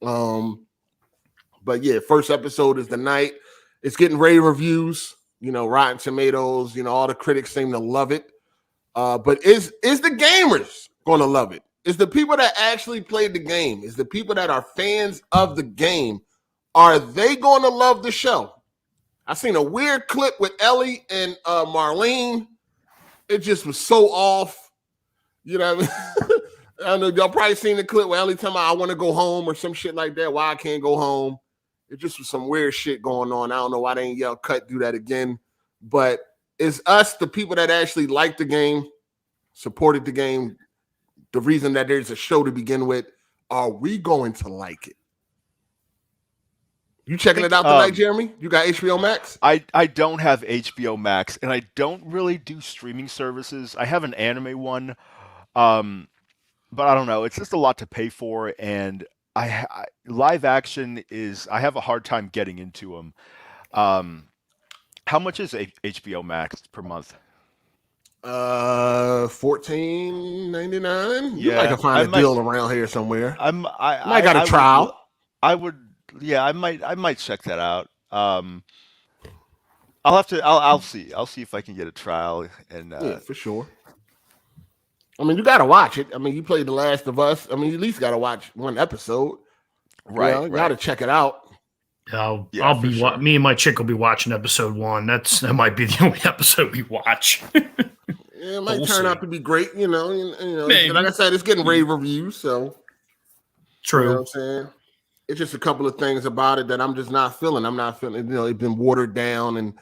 But yeah, first episode is the night. It's getting rave reviews. You know, Rotten Tomatoes, you know, all the critics seem to love it. But is the gamers going to love it? Is the people that actually played the game, is the people that are fans of the game, are they going to love the show? I seen a weird clip with Ellie and Marlene. It just was so off. You know what I mean? I don't know, y'all probably seen the clip where Ellie telling me I want to go home or some shit like that. Why I can't go home. It just was some weird shit going on. I don't know why they ain't yell cut, do that again. But it's us, the people that actually like the game, supported the game, the reason that there's a show to begin with, are we going to like it? You checking it out tonight, Jeremy? You got HBO Max? I don't have HBO Max, and I don't really do streaming services. I have an anime one, but I don't know. It's just a lot to pay for, and live action is, I have a hard time getting into them. How much is HBO Max per month? $14.99. You might find a deal around here somewhere. I got a trial. I might check that out. I'll see if I can get a trial, and yeah, for sure. I mean, you got to watch it. I mean, you played The Last of Us. I mean, you at least got to watch one episode. Right. You got to check it out. I'll be sure. Me and my chick will be watching episode 1. That might be the only episode we watch. It might turn out to be great, you know. Like I said, it's getting rave reviews, so true. You know what I'm saying? It's just a couple of things about it that I'm just not feeling. I'm not feeling, you know, it's been watered down, and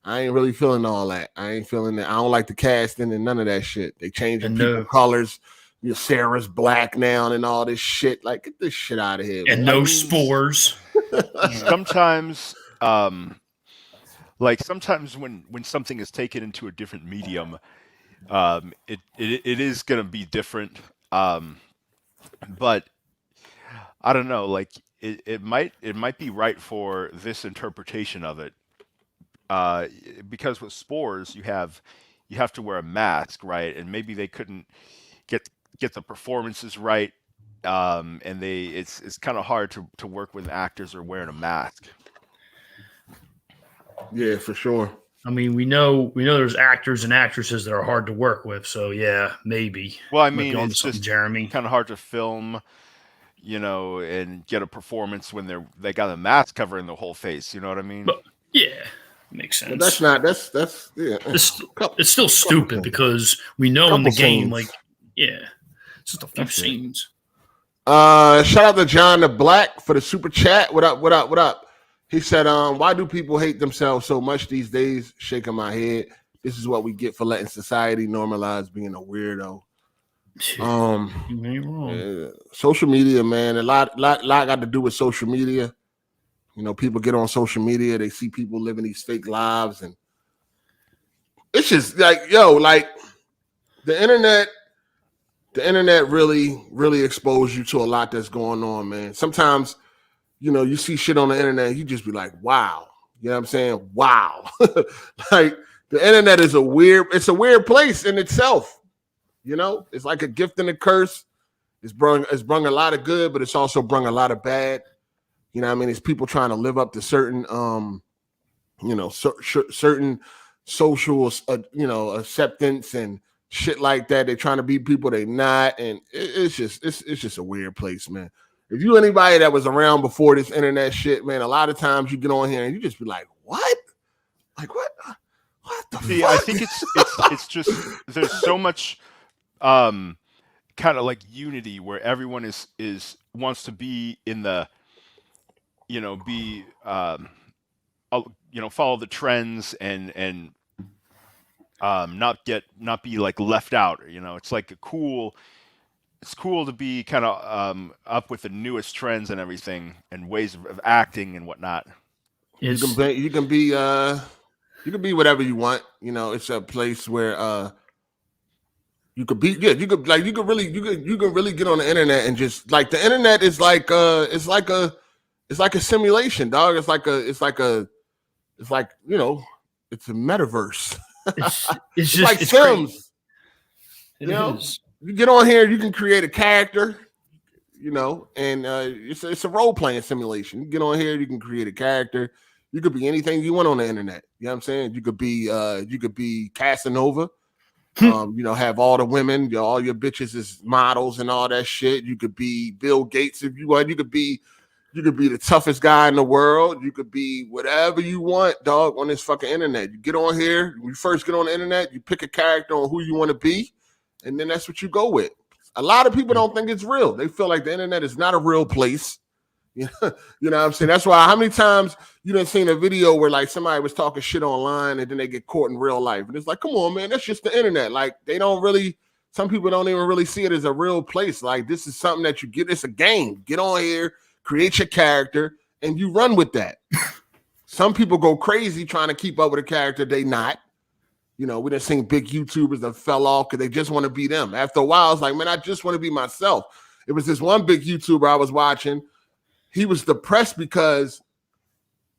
I ain't really feeling all that. I ain't feeling that. I don't like the casting and none of that shit. They changing people colors. You know, Sarah's black now and all this shit. Like, get this shit out of here. And man. No spores. Sometimes, sometimes when something is taken into a different medium, it is gonna be different. But I don't know. Like, it might be right for this interpretation of it. Because with spores, you have to wear a mask, right? And maybe they couldn't get the performances right, and it's kind of hard to work when actors are wearing a mask. Yeah, for sure. I mean, we know there's actors and actresses that are hard to work with, so yeah, maybe. Well, I mean, it's just Jeremy, kind of hard to film, you know, and get a performance when they got a mask covering the whole face. You know what I mean? But, yeah. Makes sense. But that's yeah. It's still stupid because we know in the game, like, yeah, it's just a few scenes. Shout out to John the Black for the super chat. What up? He said, why do people hate themselves so much these days? Shaking my head. This is what we get for letting society normalize being a weirdo. You ain't wrong. Social media, man. A lot got to do with social media. You know, people get on social media, they see people living these fake lives, and it's just like, like the internet really, really exposed you to a lot that's going on, man. Sometimes, you know, you see shit on the internet, you just be like, wow. You know what I'm saying? Wow. Like, the internet is a weird place in itself. You know, it's like a gift and a curse. It's brung a lot of good, but it's also brung a lot of bad. You know what I mean? It's people trying to live up to certain, certain social, acceptance and shit like that. They're trying to be people they not, and it's just a weird place, man. If you anybody that was around before this internet shit, man, a lot of times you get on here and you just be like, what? Like what? What the fuck? I think it's just there's so much kind of like unity where everyone is wants to be in the follow the trends and not be like left out. It's like it's cool to be kind of up with the newest trends and everything and ways of acting and whatnot. You can be whatever you want. It's a place where you could be you can really get on the internet and just like the internet is like it's like a simulation, dog. It's like it's a metaverse. It's just like Sims. You get on here, you can create a character, and it's a role playing simulation. You get on here, you can create a character. You could be anything you want on the internet. You know what I'm saying? You could be Casanova. Have all the women, all your bitches as models and all that shit. You could be Bill Gates if you want. You could be the toughest guy in the world. You could be whatever you want, dog, on this fucking internet. You get on here, when you first get on the internet, you pick a character on who you want to be, and then that's what you go with. A lot of people don't think it's real. They feel like the internet is not a real place. You know what I'm saying? That's why how many times you done seen a video where like somebody was talking shit online and then they get caught in real life. And it's like, come on, man, that's just the internet. Like some people don't even really see it as a real place. Like this is something that you get, it's a game. Get on here, create your character, and you run with that. Some people go crazy trying to keep up with a character they not. We done seen big YouTubers that fell off because they just want to be them. After a while, it's like, man, I just want to be myself. It was this one big YouTuber I was watching. He was depressed because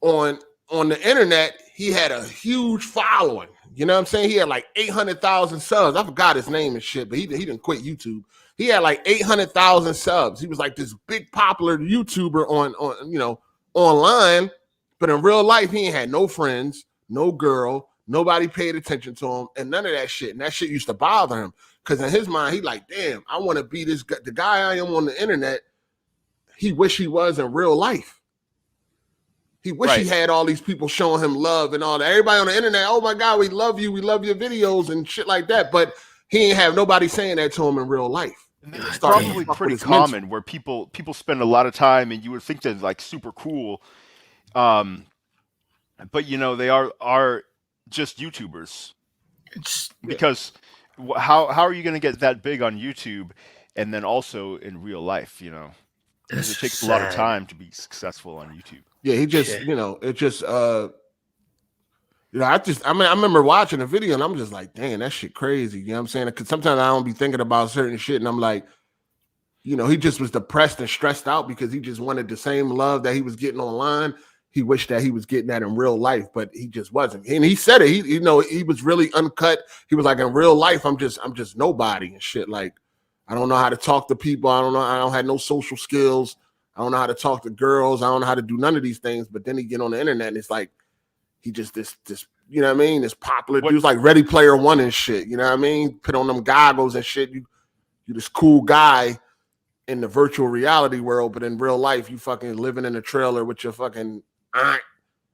on the internet, he had a huge following. You know what I'm saying? He had like 800,000 subs. I forgot his name and shit, but he didn't quit YouTube. He had like 800,000 subs. He was like this big popular YouTuber on online, but in real life, he ain't had no friends, no girl, nobody paid attention to him, and none of that shit. And that shit used to bother him because in his mind, he like, damn, I want to be the guy I am on the internet. He wish he was in real life. He wish he had all these people showing him love and all that. Everybody on the internet, oh my God, we love you. We love your videos and shit like that. But he ain't have nobody saying that to him in real life. It's probably pretty common where people spend a lot of time and you would think they're like super cool. But they are just YouTubers. Because how are you going to get that big on YouTube and then also in real life, Because it takes a lot of time to be successful on YouTube. Yeah, he just, I remember watching a video and I'm just like, dang, that shit crazy. You know what I'm saying? Because sometimes I don't be thinking about certain shit and I'm like, he just was depressed and stressed out because he just wanted the same love that he was getting online. He wished that he was getting that in real life, but he just wasn't. And he said it. He was really uncut. He was like, in real life, I'm just nobody and shit. Like, I don't know how to talk to people. I don't have no social skills. I don't know how to talk to girls. I don't know how to do none of these things. But then he get on the internet and it's like, he just this, you know what I mean? This popular dude's like Ready Player One and shit. You know what I mean? Put on them goggles and shit. You this cool guy in the virtual reality world, but in real life, you fucking living in a trailer with your fucking aunt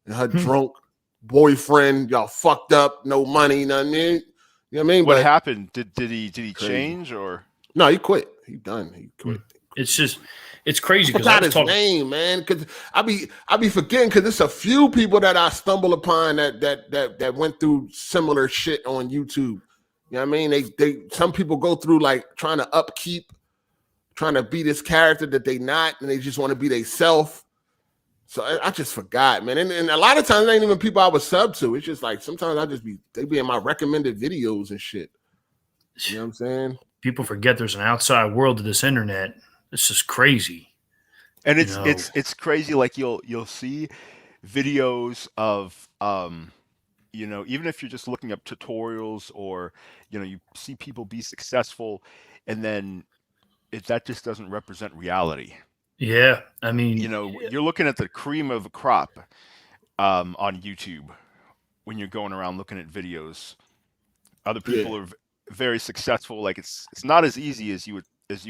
and her drunk boyfriend. Y'all fucked up, no money, you know what I mean? You know what I mean? What happened? Did he change or? No, he quit. He done. He quit. It's crazy because I forgot his name, man. Because I be forgetting because it's a few people that I stumble upon that went through similar shit on YouTube. You know what I mean? They some people go through like trying to upkeep, trying to be this character that they not, and they just want to be they self. So I just forgot, man. And a lot of times it ain't even people I was sub to. It's just like sometimes they be in my recommended videos and shit. You know what I'm saying? People forget there's an outside world to this internet. It's just crazy. And it's crazy. Like you'll see videos of even if you're just looking up tutorials or you see people be successful, and then that just doesn't represent reality. Yeah, I mean, you're looking at the cream of a crop on YouTube when you're going around looking at videos. Other people are very successful. Like it's not as easy as you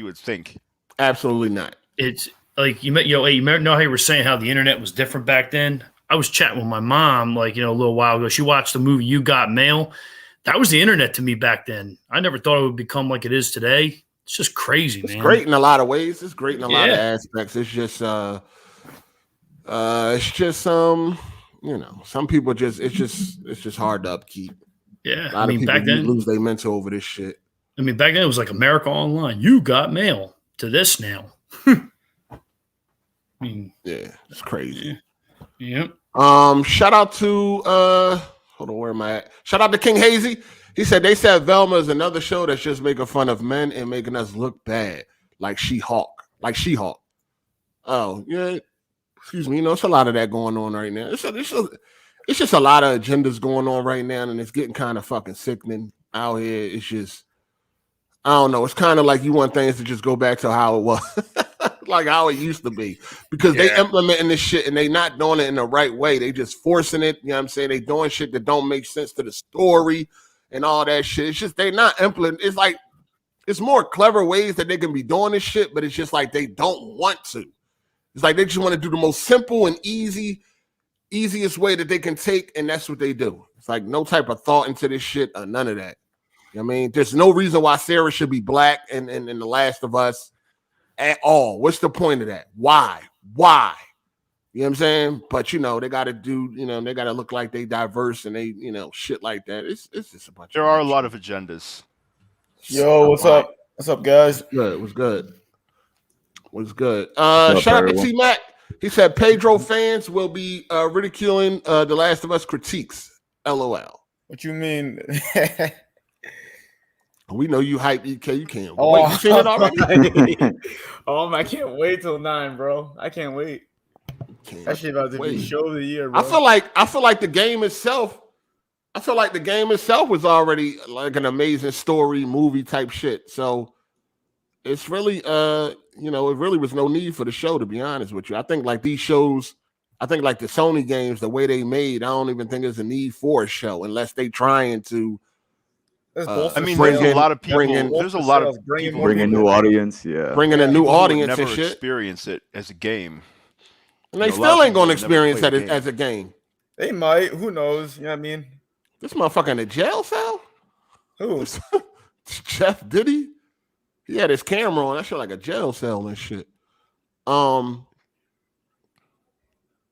would think. Absolutely not. It's like you know how you were saying how the internet was different back then. I was chatting with my mom, like, a little while ago. She watched the movie You Got Mail. That was the internet to me back then. I never thought it would become like it is today. It's just crazy, man. It's great in a lot of ways. It's great in a lot of aspects. It's just some people it's just hard to upkeep. Yeah. A lot of people back then lose their mental over this shit. Back then it was like America Online. You got mail to this now. It's crazy. Yeah. Shout out to hold on, where am I at? Shout out to King Hazy. He said they said Velma is another show that's just making fun of men and making us look bad, like She-Hulk. Oh, yeah. Excuse me. It's a lot of that going on right now. It's just a lot of agendas going on right now, and it's getting kind of fucking sickening out here. It's just, I don't know. It's kind of like you want things to just go back to how it was, like how it used to be, because they implementing this shit and they not doing it in the right way. They just forcing it. You know what I'm saying? They doing shit that don't make sense to the story and all that shit. It's just they not implementing. It's like it's more clever ways that they can be doing this shit, but it's just like they don't want to. It's like they just want to do the most simple and easiest way that they can take, and that's what they do. It's like no type of thought into this shit or none of that. You know what I mean? There's no reason why Sarah should be black in The Last of Us at all. What's the point of that? Why? You know what I'm saying? But they got to do, they got to look like they diverse and they, shit like that. It's just a bunch. There are a lot of agendas. Yo, what's up? What's up, guys? What's good? Shout out to T-Mac. He said Pedro fans will be ridiculing The Last of Us critiques. LOL. What you mean? We know you hype, EK. You can't wait. You seen it already? I can't wait till 9, bro. I can't wait. That shit about to be show of the year, bro. I feel like the game itself. I feel like the game itself was already like an amazing story, movie type shit. So it's really, it really was no need for the show, to be honest with you. I think like these shows, like the Sony games, the way they made, I don't even think there's a need for a show unless they trying to. There's a lot of people. There's a lot of people bring a new audience. Bringing a new audience and shit. Experience it as a game, and they still ain't gonna experience that as a game. They might. Who knows? You know what I mean? This motherfucker in a jail cell. Who? Jeff Diddy. He had his camera on. That shit like a jail cell and shit.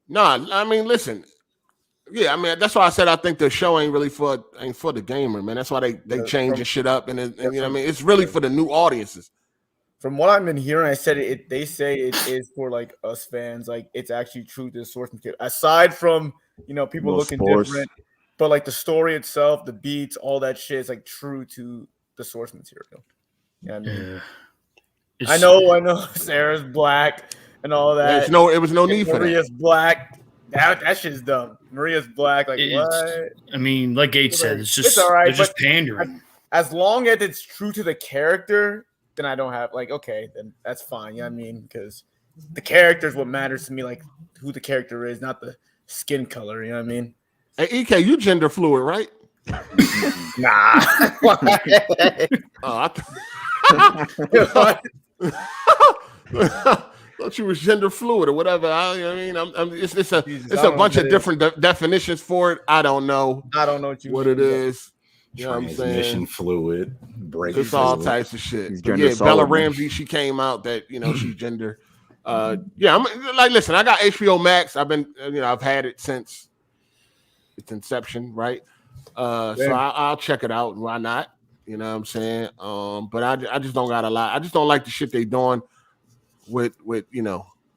Listen. Yeah, that's why I said I think the show ain't really for the gamer, man. That's why they changing shit up, and you know what I mean. It's really for the new audiences. From what I've been hearing, I said it. They say it is for like us fans. Like it's actually true to the source material. Aside from people looking different, but like the story itself, the beats, all that shit is like true to the source material. Yeah, I know. Sarah's black and all that. It was no need for that. Maria's black. That shit's dumb. Maria's black. Like what? Like Gage said, it's all right. They're just pandering. As long as it's true to the character, then I don't have okay, then that's fine. You know what I mean? Because the character is what matters to me. Like who the character is, not the skin color. You know what I mean? Hey, EK, you gender fluid, right? Nah. Thought you was gender fluid or whatever. It's a bunch of different definitions for it. I don't know what it is. You know what I'm saying? Transmission fluid, brain. It's all types of shit. Yeah, Bella Ramsey, she came out that she's gender. Listen, I got HBO Max. I've been I've had it since its inception, right? So I'll check it out. Why not? You know what I'm saying? But I just don't got a lot. I just don't like the shit they doing with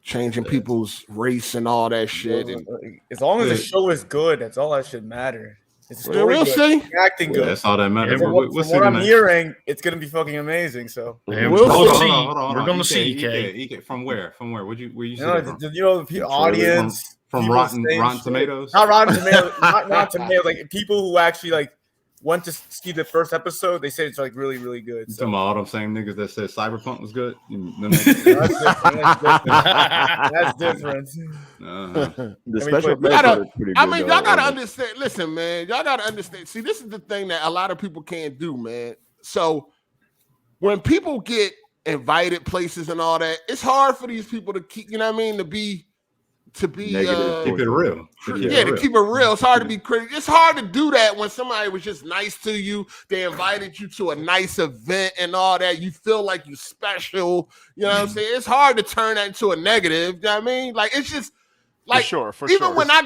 changing people's race and all that shit. And, as long as the show is good, that's all that should matter. We'll see. Acting good. That's all that matters. From what I'm hearing, it's gonna be fucking amazing. So we'll see. We're gonna see. EK. From where? Were you? The audience from Rotten Tomatoes. Not Rotten Tomatoes. Not Rotten Tomatoes. Like people who actually like went to see the first episode. They said it's like really, really good. You So. talking about all them same niggas that said Cyberpunk was good? That's different. The special play- effects are pretty good. I mean, y'all gotta though. understand. Listen, man, y'all gotta understand. See, this is the thing that a lot of people can't do, man. So when people get invited places and all that, it's hard for these people to keep, you know what I mean, to be Negative. keep it real. to keep it real. It's hard to be critical. It's hard to do that when somebody was just nice to you. They invited you to a nice event and all that. You feel like you're special. You know what I'm saying? It's hard to turn that into a negative. You know what I mean? Like, it's just like for even sure. when I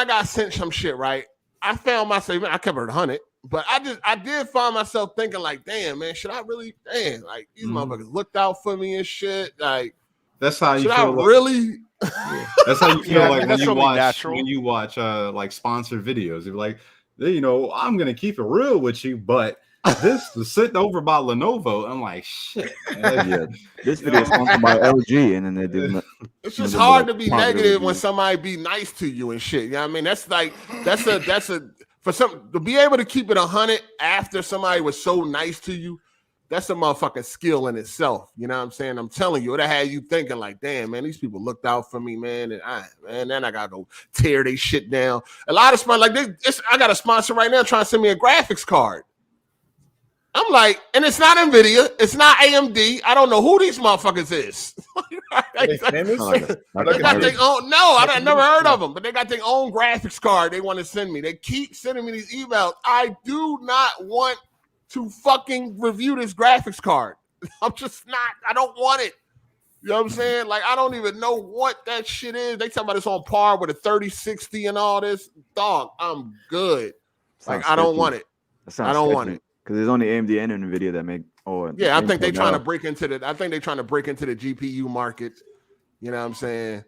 got sent some shit, right? I found myself, I kept it 100, but I did find myself thinking like, damn, man, should I really, like these motherfuckers looked out for me and shit. Like, that's how you should feel. I really? That's how you feel like that's when you watch like sponsored videos. You're like, you know, I'm gonna keep it real with you, but this was sitting over by Lenovo. I'm like, shit. Yeah, this video is sponsored by LG, and then they do. It's just hard to be negative when somebody be nice to you and shit. You know what I mean? That's for some to be able to keep it 100 after somebody was so nice to you. That's a motherfucking skill in itself. You know what I'm saying? I'm telling you, it had you thinking like, damn, man, these people looked out for me, man. And then I gotta go tear they shit down. A lot of sponsors, I got a sponsor right now trying to send me a graphics card. I'm like, and it's not Nvidia, it's not AMD. I don't know who these motherfuckers is. They got their own, I never heard of them, but they got their own graphics card they want to send me. They keep sending me these emails. I do not want to fucking review this graphics card. I'm just not. I don't want it. You know what I'm saying? Like, I don't even know what that shit is. They talking about it's on par with a 3060 and all this. Dog, I'm good. Like, I don't want it. I don't want it. Because there's only AMD and Nvidia that make. I think they're trying to break into the GPU market. You know what I'm saying?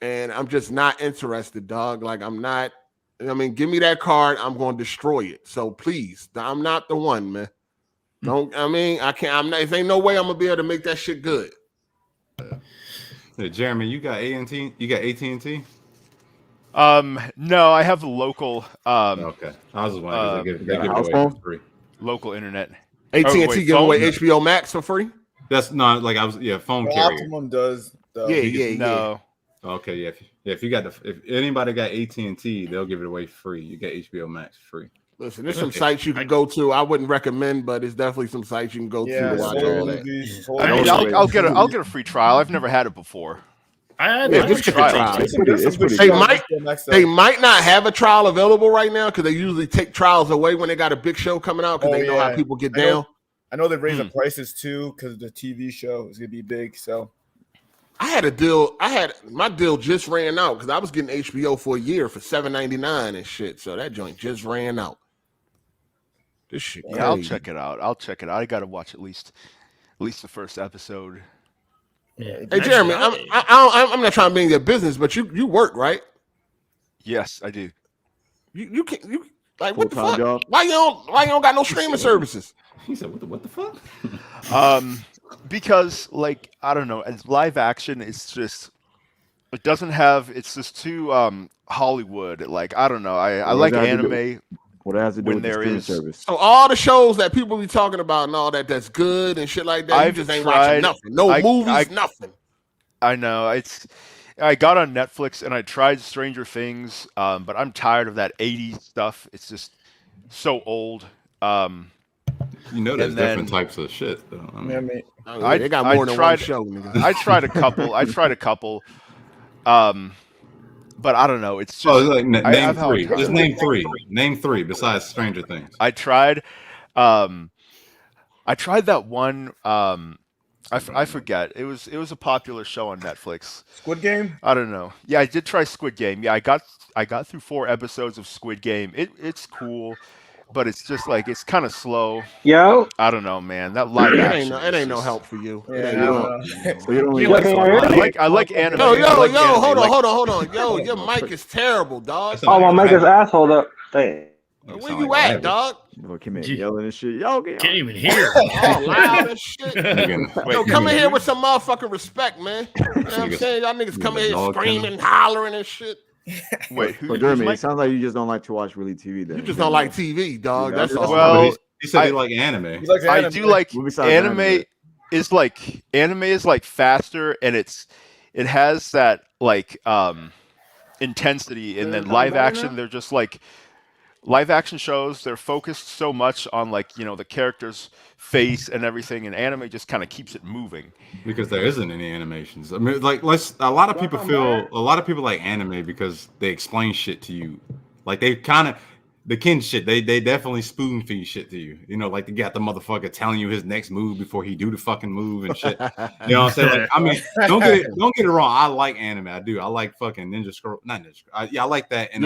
And I'm just not interested, dog. Like, I'm not. I mean, give me that card. I'm going to destroy it. So please, I'm not the one, man. I can't. I'm not. There ain't no way I'm gonna be able to make that shit good. Hey, Jeremy, you got AT&T? You got AT&T? No, I have local. Okay, I was just wondering. They give it away for free. Local internet. AT&T give away HBO Max for free. That's not like phone carrier. Optimum does. No. Okay, yeah. If anybody got AT&T, they'll give it away free. You get HBO Max free. Listen, there's some sites you can go to. I wouldn't recommend, but it's definitely some sites you can go to watch all that. I mean, I'll get a free trial. I've never had it before. Just get the trial. They might not have a trial available right now because they usually take trials away when they got a big show coming out because they know how people get down. I know they've raised the prices too because the TV show is gonna be big. So I had a deal. My deal just ran out because I was getting HBO for a year for $7.99 and shit. So that joint just ran out. This shit. Yeah, I'll check it out. I gotta watch at least the first episode. Yeah. Hey Jeremy, I'm not trying to be in your business, but you work, right? Yes, I do. You like what the fuck? Job. Why you don't got no streaming services? He said, "What the fuck?" Because like I don't know, as live action, it's just too Hollywood. Like I don't know. I like anime. What it has to do with the streaming service. So all the shows that people be talking about and all that's good and shit like that, you just ain't watching nothing. No movies, nothing. I know. I got on Netflix and I tried Stranger Things, but I'm tired of that 80s stuff. It's just so old. There's different types of shit, though. They got more than one show. I tried a couple. But I don't know. It's just name three. Just name three. Name three besides Stranger Things. I tried that one. I forget. It was a popular show on Netflix. Squid Game? I don't know. Yeah, I did try Squid Game. Yeah, I got through 4 episodes of Squid Game. It's cool, but it's just like it's kind of slow. Yo, I don't know, man. That live action. It ain't no help for you. I like anime. Yo, hold on. Yo, your mic is terrible, dog. my mic is asshole up. Dang. Where you at, dog? Came in yelling and shit. Yo, Can't even hear. All loud and shit. Yo, come in here with some motherfucking respect, man. You know what I'm saying? Y'all niggas come in here screaming, hollering and shit. Wait, So who's Jeremy, Mike? it sounds like you just don't like to watch really TV. Then You just don't like TV, dog. Yeah, That's all. Well, he said he liked anime. He likes I anime. do like Besides anime. Is like faster, and it has that like intensity, and then live action. They're just like live action shows. They're focused so much on like the character's face and everything, and anime just kind of keeps it moving. Because there isn't any animations. I mean, like a lot of people like anime because they explain shit to you. Like they kind of the kin shit. They definitely spoon feed shit to you. Like they got the motherfucker telling you his next move before he do the fucking move and shit. You know what I'm saying? Like, I mean, don't get it wrong. I like anime. I do. I like fucking Ninja Scroll. Not Ninja Scroll. I like that. And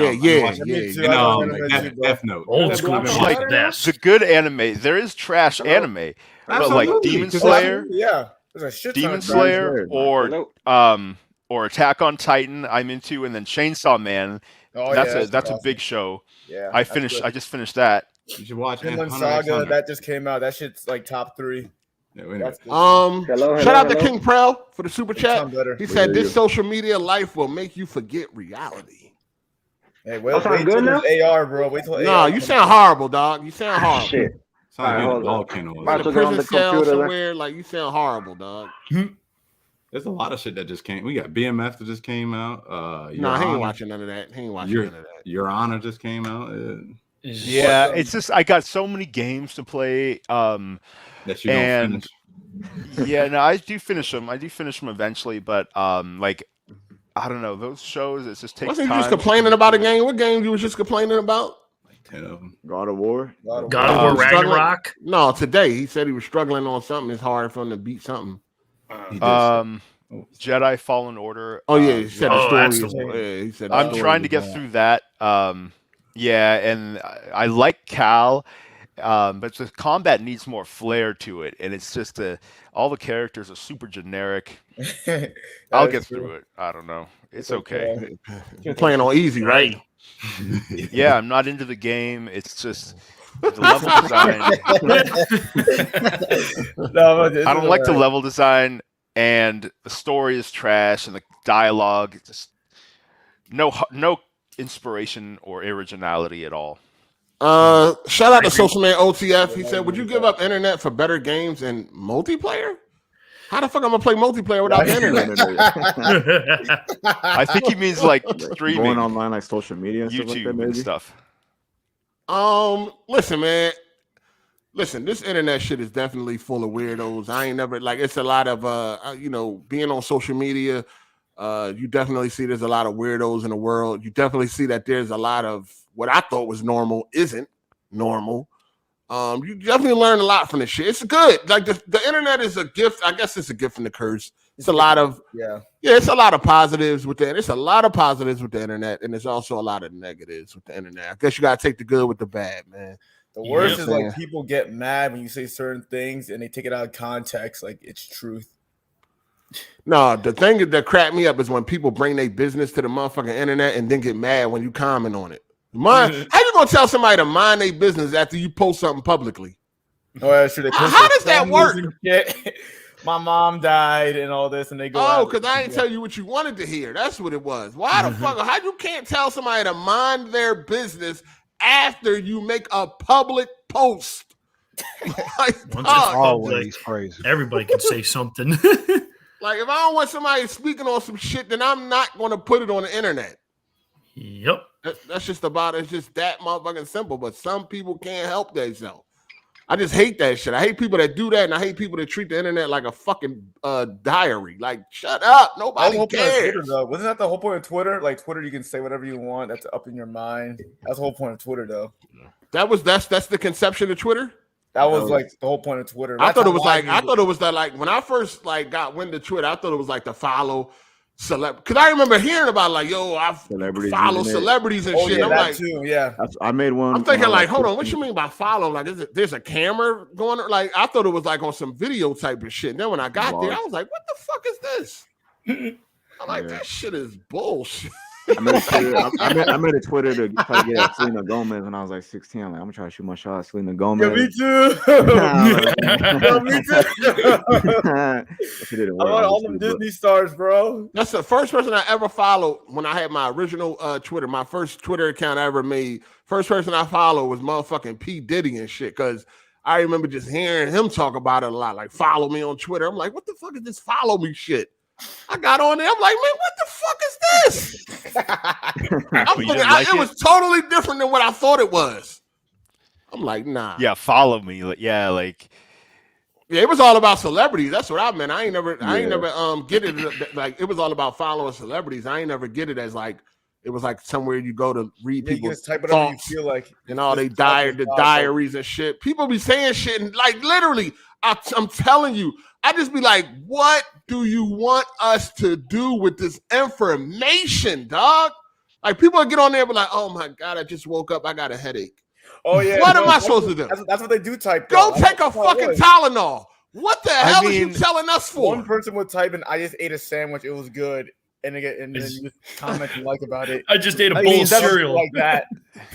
Death Note. Old school shit like best. The good anime. There is trash anime, but like Demon Slayer. Yeah. There's a shit ton Demon of Slayer or Attack on Titan I'm into, and then Chainsaw Man. Oh, that's awesome. a big show. Yeah, I just finished that. You should watch Vinland Saga. That just came out. That shit's like top 3. Yeah, anyway. Shout out to King Prel for the super chat. He said this social media life will make you forget reality. Hey, wait till now? AR, bro. Wait till AR. No, you sound horrible, dog. You sound horrible. Shit. The prison cell somewhere, like you sound horrible, dog. There's a lot of shit that just came. We got BMF that just came out. No, he ain't watching none of that. Your Honor just came out. Yeah, it's just I got so many games to play. That you don't finish. Yeah, no, I do finish them. Eventually, but like I don't know, those shows. It just takes Wasn't time. you just complaining about a game? What game you was just complaining about? Like 10 of them. God of War. God of War Ragnarok. No, today he said he was struggling on something. It's hard for him to beat something. Jedi Fallen Order. Oh yeah, he said the story. He said I'm trying to get through that. Yeah, and I like Cal, but the combat needs more flair to it, and it's just all the characters are super generic. I'll get through it. I don't know. It's okay. You're playing on easy, right? Yeah, I'm not into the game. It's just the level design. I don't like the level design, and the story is trash, and the dialogue just no inspiration or originality at all. Shout out to Social Man OTF. He said, "Would you give up internet for better games and multiplayer?" How the fuck I'm gonna play multiplayer without the internet? I think he means like streaming, going online, like social media, and YouTube stuff like that, Listen, man. Listen, this internet shit is definitely full of weirdos. I ain't never it's a lot of being on social media. You definitely see there's a lot of weirdos in the world. You definitely see that there's a lot of what I thought was normal isn't normal. You definitely learn a lot from this shit. It's good. Like the internet is a gift. I guess it's a gift and a curse. It's a lot of it's a lot of positives with that. It's a lot of positives with the internet, and there's also a lot of negatives with the internet. I guess you gotta take the good with the bad, man. The worst is like people get mad when you say certain things and they take it out of context, like it's truth. No, the thing that cracked me up is when people bring their business to the motherfucking internet and then get mad when you comment on it. How you gonna tell somebody to mind their business after you post something publicly? Oh, that's true. How does that work? My mom died and all this, and they go. Because I didn't tell you what you wanted to hear. That's what it was. Why the fuck? How you can't tell somebody to mind their business after you make a public post? Always crazy. Everybody can say something. Like if I don't want somebody speaking on some shit, then I'm not going to put it on the internet. Yep. That's just about it. It's just that motherfucking simple. But some people can't help themselves. I just hate that shit. I hate people that do that, and I hate people that treat the internet like a fucking diary. Like, shut up. Nobody cares. Twitter, though. Wasn't that the whole point of Twitter? Like Twitter, you can say whatever you want. That's up in your mind. That's the whole point of Twitter, though. That's the conception of Twitter. That was like the whole point of Twitter. I thought it was that when I first got wind of Twitter, I thought it was like to follow because I remember hearing about like, yo, I follow celebrities and shit. Yeah, I'm like, too, yeah. I made one. I'm thinking like, hold on, what you mean by follow? Like, there's a camera going? Like, I thought it was like on some video type of shit. And then when I got there, I was like, what the fuck is this? I'm like, that shit is bullshit. I made a Twitter to try to get at Selena Gomez when I was like 16. I'm like, I'm gonna try to shoot my shot at Selena Gomez. Yeah, me too. Yo, me too. She didn't I work, want all them Disney stars, bro. That's the first person I ever followed when I had my original Twitter. My first Twitter account I ever made. First person I followed was motherfucking P. Diddy and shit. Because I remember just hearing him talk about it a lot. Like, follow me on Twitter. I'm like, what the fuck is this follow me shit? I got on there. I'm like, man, what the fuck is this? It was totally different than what I thought it was. I'm like, nah. Yeah, follow me. Yeah, it was all about celebrities. That's what I meant. I ain't never get it like it was all about following celebrities. I ain't never get it as like it was like somewhere you go to read people's thoughts you feel like and all they diaries and shit. People be saying shit and like literally, I'm telling you, I just be like, what do you want us to do with this information, dog? Like people get on there and be like, oh my God, I just woke up. I got a headache. Oh yeah. What am I supposed to do? That's what they do type. Go take a fucking Tylenol. What the hell are you telling us for? One person would type in, I just ate a sandwich. It was good. And then you comment you like about it. I just ate a bowl of cereal. Like that.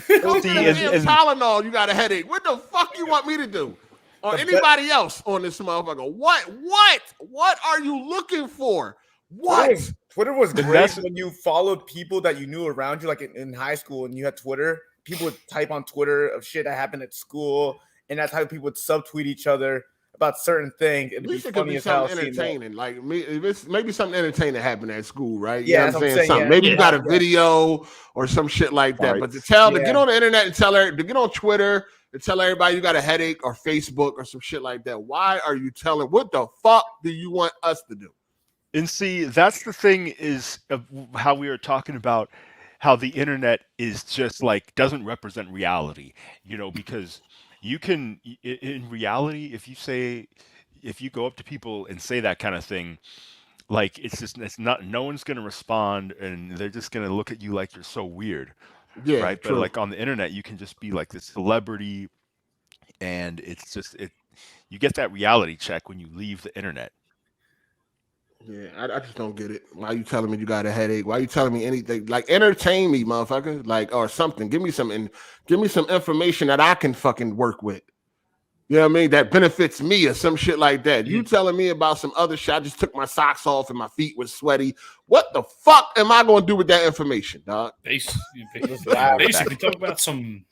Go take Tylenol. You got a headache. What the fuck you want me to do? Or anybody else on this motherfucker? What are you looking for? What? Twitter was great when you followed people that you knew around you, like in high school, and you had Twitter. People would type on Twitter of shit that happened at school, and that's how people would subtweet each other about certain things. It'd be funny as hell. Entertaining, like maybe something entertaining happened at school, right? Yeah, you know what I'm saying something. Yeah. Maybe you got a video or some shit like that. Right. But to get on the internet and to get on Twitter and tell everybody you got a headache or Facebook or some shit like that. Why are you telling? What the fuck do you want us to do? And see, that's the thing is how we were talking about how the internet is just like doesn't represent reality, because you can in reality, if you go up to people and say that kind of thing, like it's not, no one's going to respond and they're just going to look at you like you're so weird. Yeah. Right. True. But like on the internet, you can just be like this celebrity and it's just, you get that reality check when you leave the internet. Yeah, I just don't get it. Why are you telling me you got a headache? Why are you telling me anything? Like, entertain me, motherfucker. Like, or something. Give me some information that I can fucking work with. You know what I mean? That benefits me or some shit like that. You telling me about some other shit. I just took my socks off and my feet was sweaty. What the fuck am I going to do with that information, dog? Basically, talk about some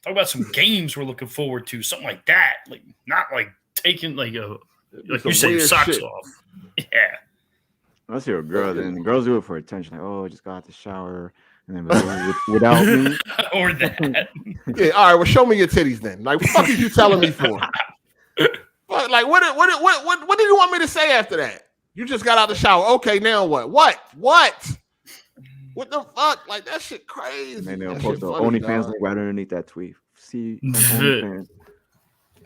games we're looking forward to, something like that. Like, not like taking like you say socks shit off. Yeah. Unless you're a girl, then girls do it for attention. Like, oh, I just got out the shower, and then without me, or that. Yeah, all right. Well, show me your titties then. Like, what the fuck are you telling me for? Like, what did you want me to say after that? You just got out the shower. Okay, now what? What the fuck? Like, that shit crazy. And they'll post the OnlyFans link right underneath that tweet. See, OnlyFans.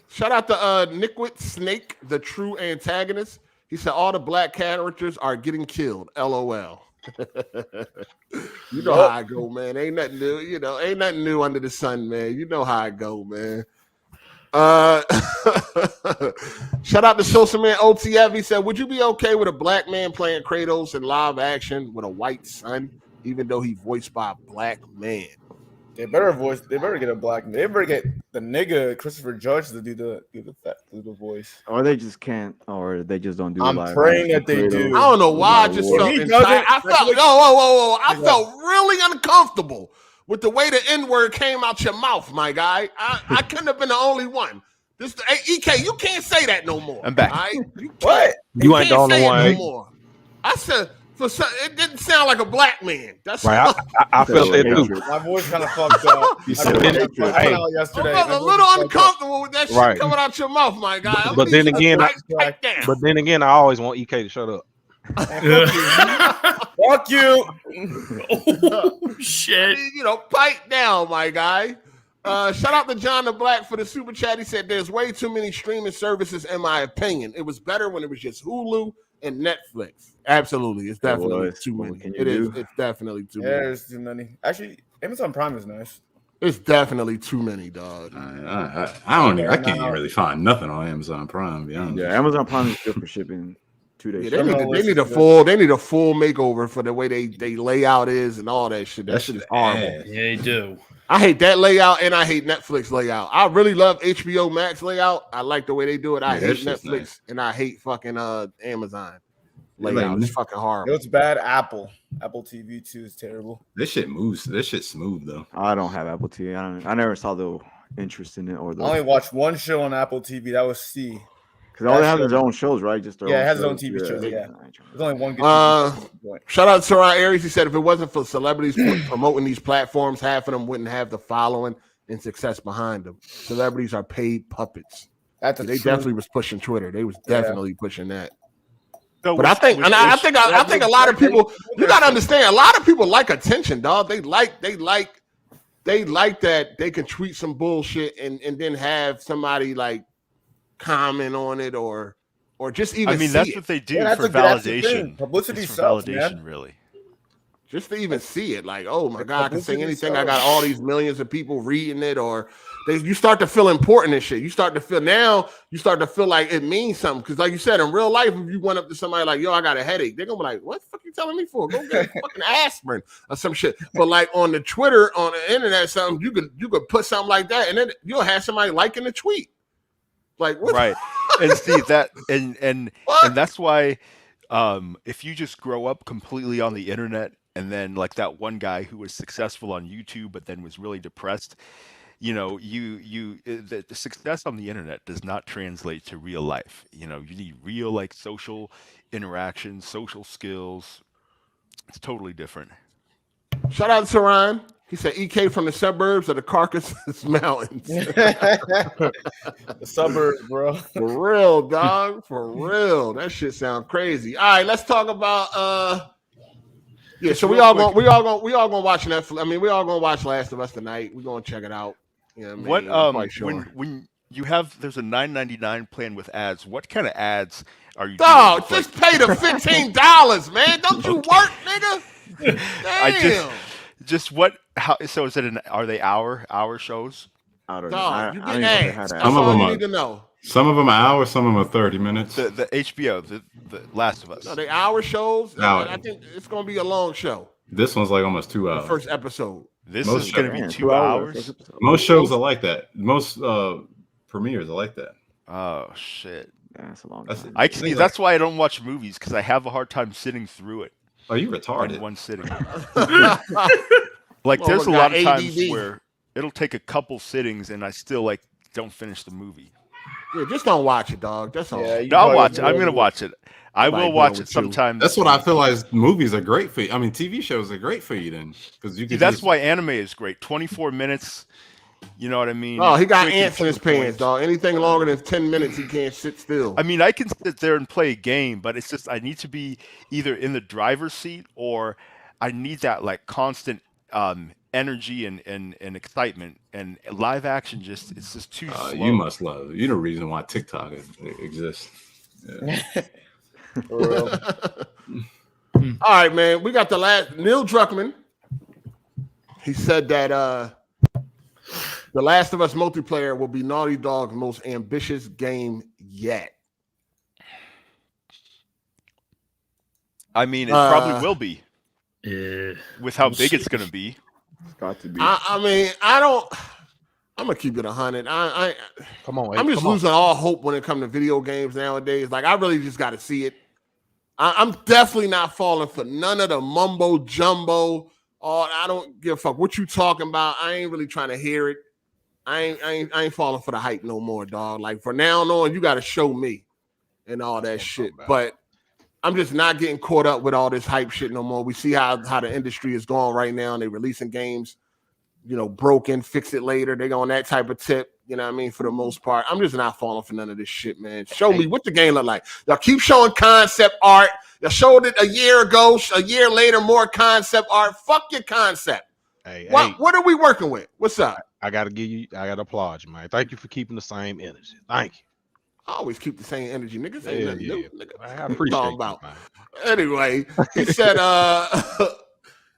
Shout out to Nickwit Snake, the true antagonist. He said all the black characters are getting killed. LOL. You know how I go, man. Ain't nothing new. Ain't nothing new under the sun, man. You know how I go, man. Shout out to Social Man OTF. He said, would you be okay with a black man playing Kratos in live action with a white son, even though he voiced by a black man? They better get a black man. They better get the nigga Christopher Judge to do the voice. Or they just can't, or they just don't do. I'm praying that they do. I don't know why. I just felt inside. I felt I felt really uncomfortable with the way the N-word came out your mouth, my guy. I couldn't have been the only one. EK, you can't say that no more. I'm back. Right? What? You ain't the only one. No I said. It didn't sound like a black man. That's right. I felt that too. My voice kind of fucked up. I felt a little uncomfortable with that shit coming out your mouth, my guy. But then again, I always want EK to shut up. Fuck you. Oh, shit. Pipe down, my guy. Shout out to John the Black for the super chat. He said, there's way too many streaming services, in my opinion. It was better when it was just Hulu and Netflix. Absolutely. It's definitely too many. It's definitely too many. There's too many. Actually, Amazon Prime is nice. It's definitely too many, dog. I can't even really find nothing on Amazon Prime, to be honest. Yeah, Amazon Prime is good for shipping. 2 days. Yeah, they need a full makeover for the way they layout is and all that shit. That shit is horrible. Yeah, they do. I hate that layout and I hate Netflix layout. I really love HBO Max layout. I like the way they do it. I hate Netflix and I hate fucking Amazon layout. It's fucking horrible. It's bad. Apple TV 2 is terrible. This shit moves. This shit's smooth though. I don't have Apple TV. I never saw the interest in it or the. I only watched one show on Apple TV. That was C. Because all they have is their own shows, right? Just it has its own TV shows. Yeah, there's only one good TV show. Shout out to Ron Aries. He said if it wasn't for celebrities promoting these platforms, half of them wouldn't have the following and success behind them. Celebrities are paid puppets. They definitely was pushing Twitter. They was definitely pushing that. So but I think a lot of people. You gotta understand. A lot of people like attention, dog. They like that they can tweet some bullshit and then have somebody like comment on it or just even. I mean, that's what they do for validation. Publicity for validation, man. Really. Just to even see it, like, oh my God, I can say anything. I got all these millions of people reading it, or you start to feel important and shit. You start to feel like it means something. Because like you said, in real life, if you went up to somebody like, yo, I got a headache, they're gonna be like, what the fuck you telling me for? Go get fucking aspirin or some shit. But like on the Twitter, on the internet, something you could put something like that, and then you'll have somebody liking the tweet. Like what? Right. And see that and that's why if you just grow up completely on the internet, and then like that one guy who was successful on YouTube but then was really depressed, you know, the success on the internet does not translate to real life. You know, you need real like social interaction, social skills. It's totally different. Shout out to Ryan. He said EK from the suburbs of the Caucasus Mountains. The suburbs, bro. For real, dog. For real. That shit sounds crazy. All right, let's talk about yeah, so we all gonna watch Netflix. I mean, we all gonna watch Last of Us tonight. We're gonna check it out. You know what I mean? Sure. when you have there's a $9.99 plan with ads, what kind of ads are you doing? Just pay the $15, man. Don't you work, nigga? Damn. So is it are they hour shows? I don't know. You get ads. Some of them you need to know. Some of them are hours, some of them are 30 minutes. The HBO, the Last of Us. No, they hour shows. I think it's gonna be a long show. This one's like almost 2 hours. The first episode. This is gonna be 2 hours. Most shows are like that. Most premieres are like that. Oh shit. That's a long time. That's why I don't watch movies, because I have a hard time sitting through it. Oh, you retarded. In one sitting. Like there's a lot of times where it'll take a couple sittings and I still like don't finish the movie. Yeah, just don't watch it, dog. That's all. Yeah, I'll watch it. I'm gonna watch it. I will watch it sometime. That's what I feel like movies are great for you. I mean, TV shows are great for you then, because you can. That's why anime is great. 24 minutes. You know what I mean? Oh, he got ants in his pants, dog. Anything longer than 10 minutes, he can't sit still. I mean, I can sit there and play a game, but it's just I need to be either in the driver's seat or I need that like constant energy and excitement, and live action it's just too slow. You must love it. You're the reason why TikTok exists. Yeah. All right, man. We got the last Neil Druckmann. He said that The Last of Us multiplayer will be Naughty Dog's most ambitious game yet. I mean, it probably will be. With how big it's going to be. It's got to be. I'm gonna keep it 100. Come on, I'm just losing all hope when it comes to video games nowadays. Like I really just got to see it. I'm definitely not falling for none of the mumbo jumbo. I don't give a fuck what you talking about. I ain't really trying to hear it. I ain't falling for the hype no more, dog. Like for now on, you got to show me and all that shit. But I'm just not getting caught up with all this hype shit no more. We see how the industry is going right now, and they're releasing games, you know, broken, fix it later. They go on that type of tip, you know what I mean, for the most part. I'm just not falling for none of this shit, man. Show me what the game look like. Y'all keep showing concept art. Y'all showed it a year ago, a year later, more concept art. Fuck your concept. What are we working with? What's up? I gotta applaud you, man. Thank you for keeping the same energy. Thank you. I always keep the same energy, niggas. Ain't nothing new, nigga. I appreciate it. Anyway, he said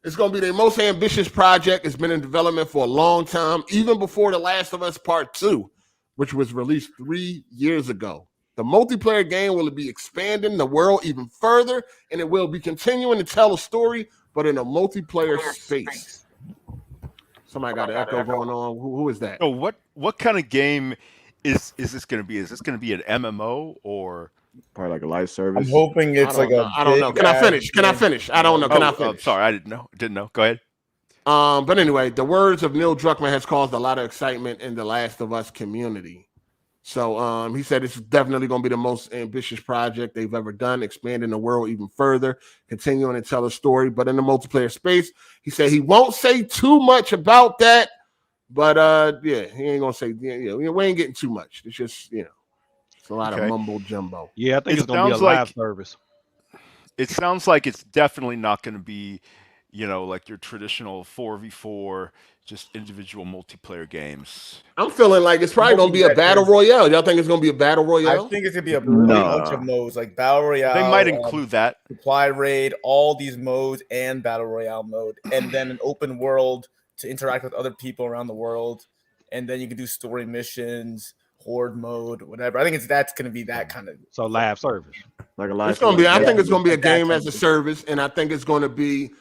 it's going to be their most ambitious project. It's been in development for a long time, even before The Last of Us Part 2, which was released 3 years ago. The multiplayer game will be expanding the world even further, and it will be continuing to tell a story, but in a multiplayer space. Somebody got an echo going on. Who is that? So what kind of game is this going to be? Is this going to be an MMO or probably like a live service? I'm hoping it's like I don't know. Can I finish? I don't know. Can I finish? Sorry, I didn't know. Go ahead. But anyway, the words of Neil Druckmann has caused a lot of excitement in the Last of Us community. So he said it's definitely going to be the most ambitious project they've ever done, expanding the world even further, continuing to tell a story, but in the multiplayer space. He said he won't say too much about that, but yeah, he ain't going to say, we ain't getting too much. It's just, it's a lot of mumbo jumbo. Yeah, I think it's going to be a live service. It sounds like it's definitely not going to be, like your traditional 4v4, just individual multiplayer games. I'm feeling like it's probably going to be a battle royale. Y'all think it's going to be a battle royale? I think it's going to be a bunch of modes, like battle royale. They might include that. Supply raid, all these modes, and battle royale mode, and then an open world to interact with other people around the world, and then you can do story missions, horde mode, whatever. I think that's going to be that kind of live service, like a live. It's going to be. I think it's going to be a game as a service, and I think it's going to be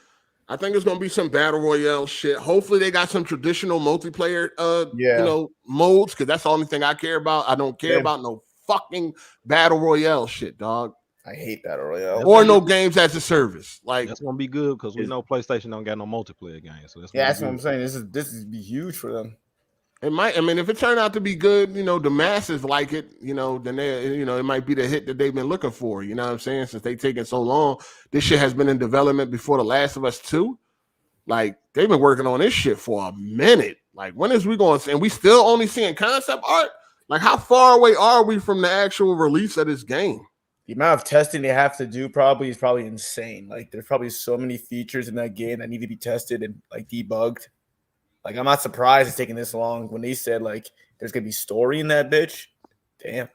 some battle royale shit. Hopefully, they got some traditional multiplayer, modes, because that's the only thing I care about. I don't care about no fucking battle royale shit, dog. I hate battle royale. Or no games as a service. Like that's gonna be good because we know PlayStation don't got no multiplayer games. So that's what I'm saying. This is be huge for them. It might. I mean, if it turned out to be good, the masses like it. Then they, it might be the hit that they've been looking for. You know what I'm saying? Since they taking so long, this shit has been in development before The Last of Us 2. Like they've been working on this shit for a minute. Like when is we going? And we still only seeing concept art. Like how far away are we from the actual release of this game? The amount of testing they have to do is probably insane. Like there's probably so many features in that game that need to be tested and like debugged. Like I'm not surprised it's taking this long. When they said like there's gonna be story in that bitch, damn.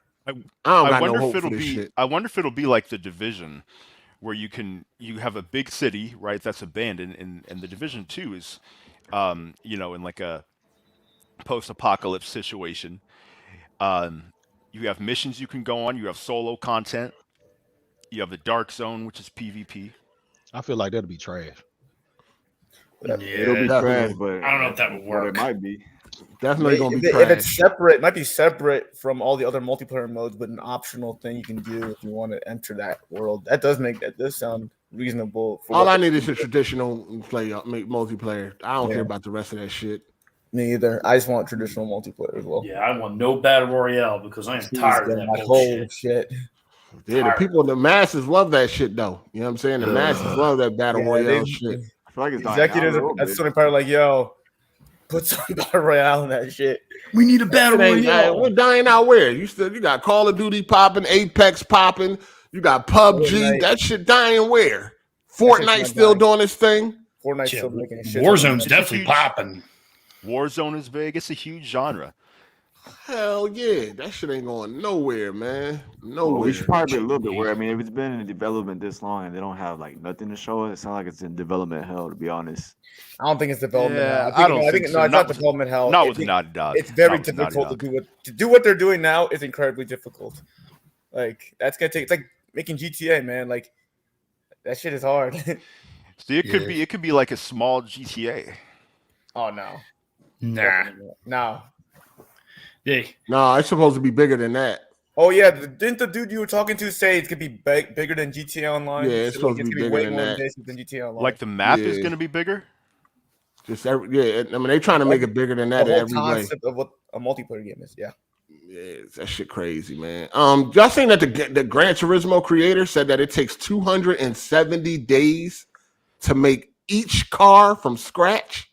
I wonder if it'll be like The Division, where you have a big city, right? That's abandoned, and The Division 2 is, in like a post-apocalypse situation. You have missions you can go on. You have solo content. You have the Dark Zone, which is PvP. I feel like that'll be trash. Yeah, it'll be trash, but I don't know if that would work. It might be. Definitely gonna be trash. If it's separate, it might be separate from all the other multiplayer modes, but an optional thing you can do if you want to enter that world. That does sound reasonable. All I need is a traditional multiplayer. I don't care about the rest of that shit. Me either. I just want traditional multiplayer as well. Yeah, I want no battle royale because I am tired of that whole shit. Yeah, the masses love that shit though. You know what I'm saying? The masses love that battle royale shit. I feel like it's executives. That's sort of part like, yo, put some battle royale in that shit. We need a battle royale. We're dying out where? You got Call of Duty popping, Apex popping. You got PUBG. Fortnite. That shit dying where? Fortnite still doing its thing. Fortnite still making shit. Warzone's definitely popping. Warzone is big. It's a huge genre. Hell yeah, that shit ain't going nowhere, man. Nowhere. We should probably be a little bit where. I mean, if it's been in development this long and they don't have like nothing to show it sounds like it's in development hell. To be honest, I don't think it's development. Yeah, hell. I think it's not development hell. Not with Naughty Dog. It's very difficult to do what they're doing now. Is incredibly difficult. Like that's gonna take. It's like making GTA, man. Like that shit is hard. See, it could be like a small GTA. Oh no, no. Yeah. No, it's supposed to be bigger than that. Oh yeah, didn't the dude you were talking to say it's gonna be bigger than GTA Online? Yeah, it's supposed to be bigger than that. Than GTA Online. Like the map is gonna be bigger. I mean, they're trying to make it bigger than that in every way. Concept of what a multiplayer game is, yeah. Yeah, that shit crazy, man. Y'all seen that the Gran Turismo creator said that it takes 270 days to make each car from scratch.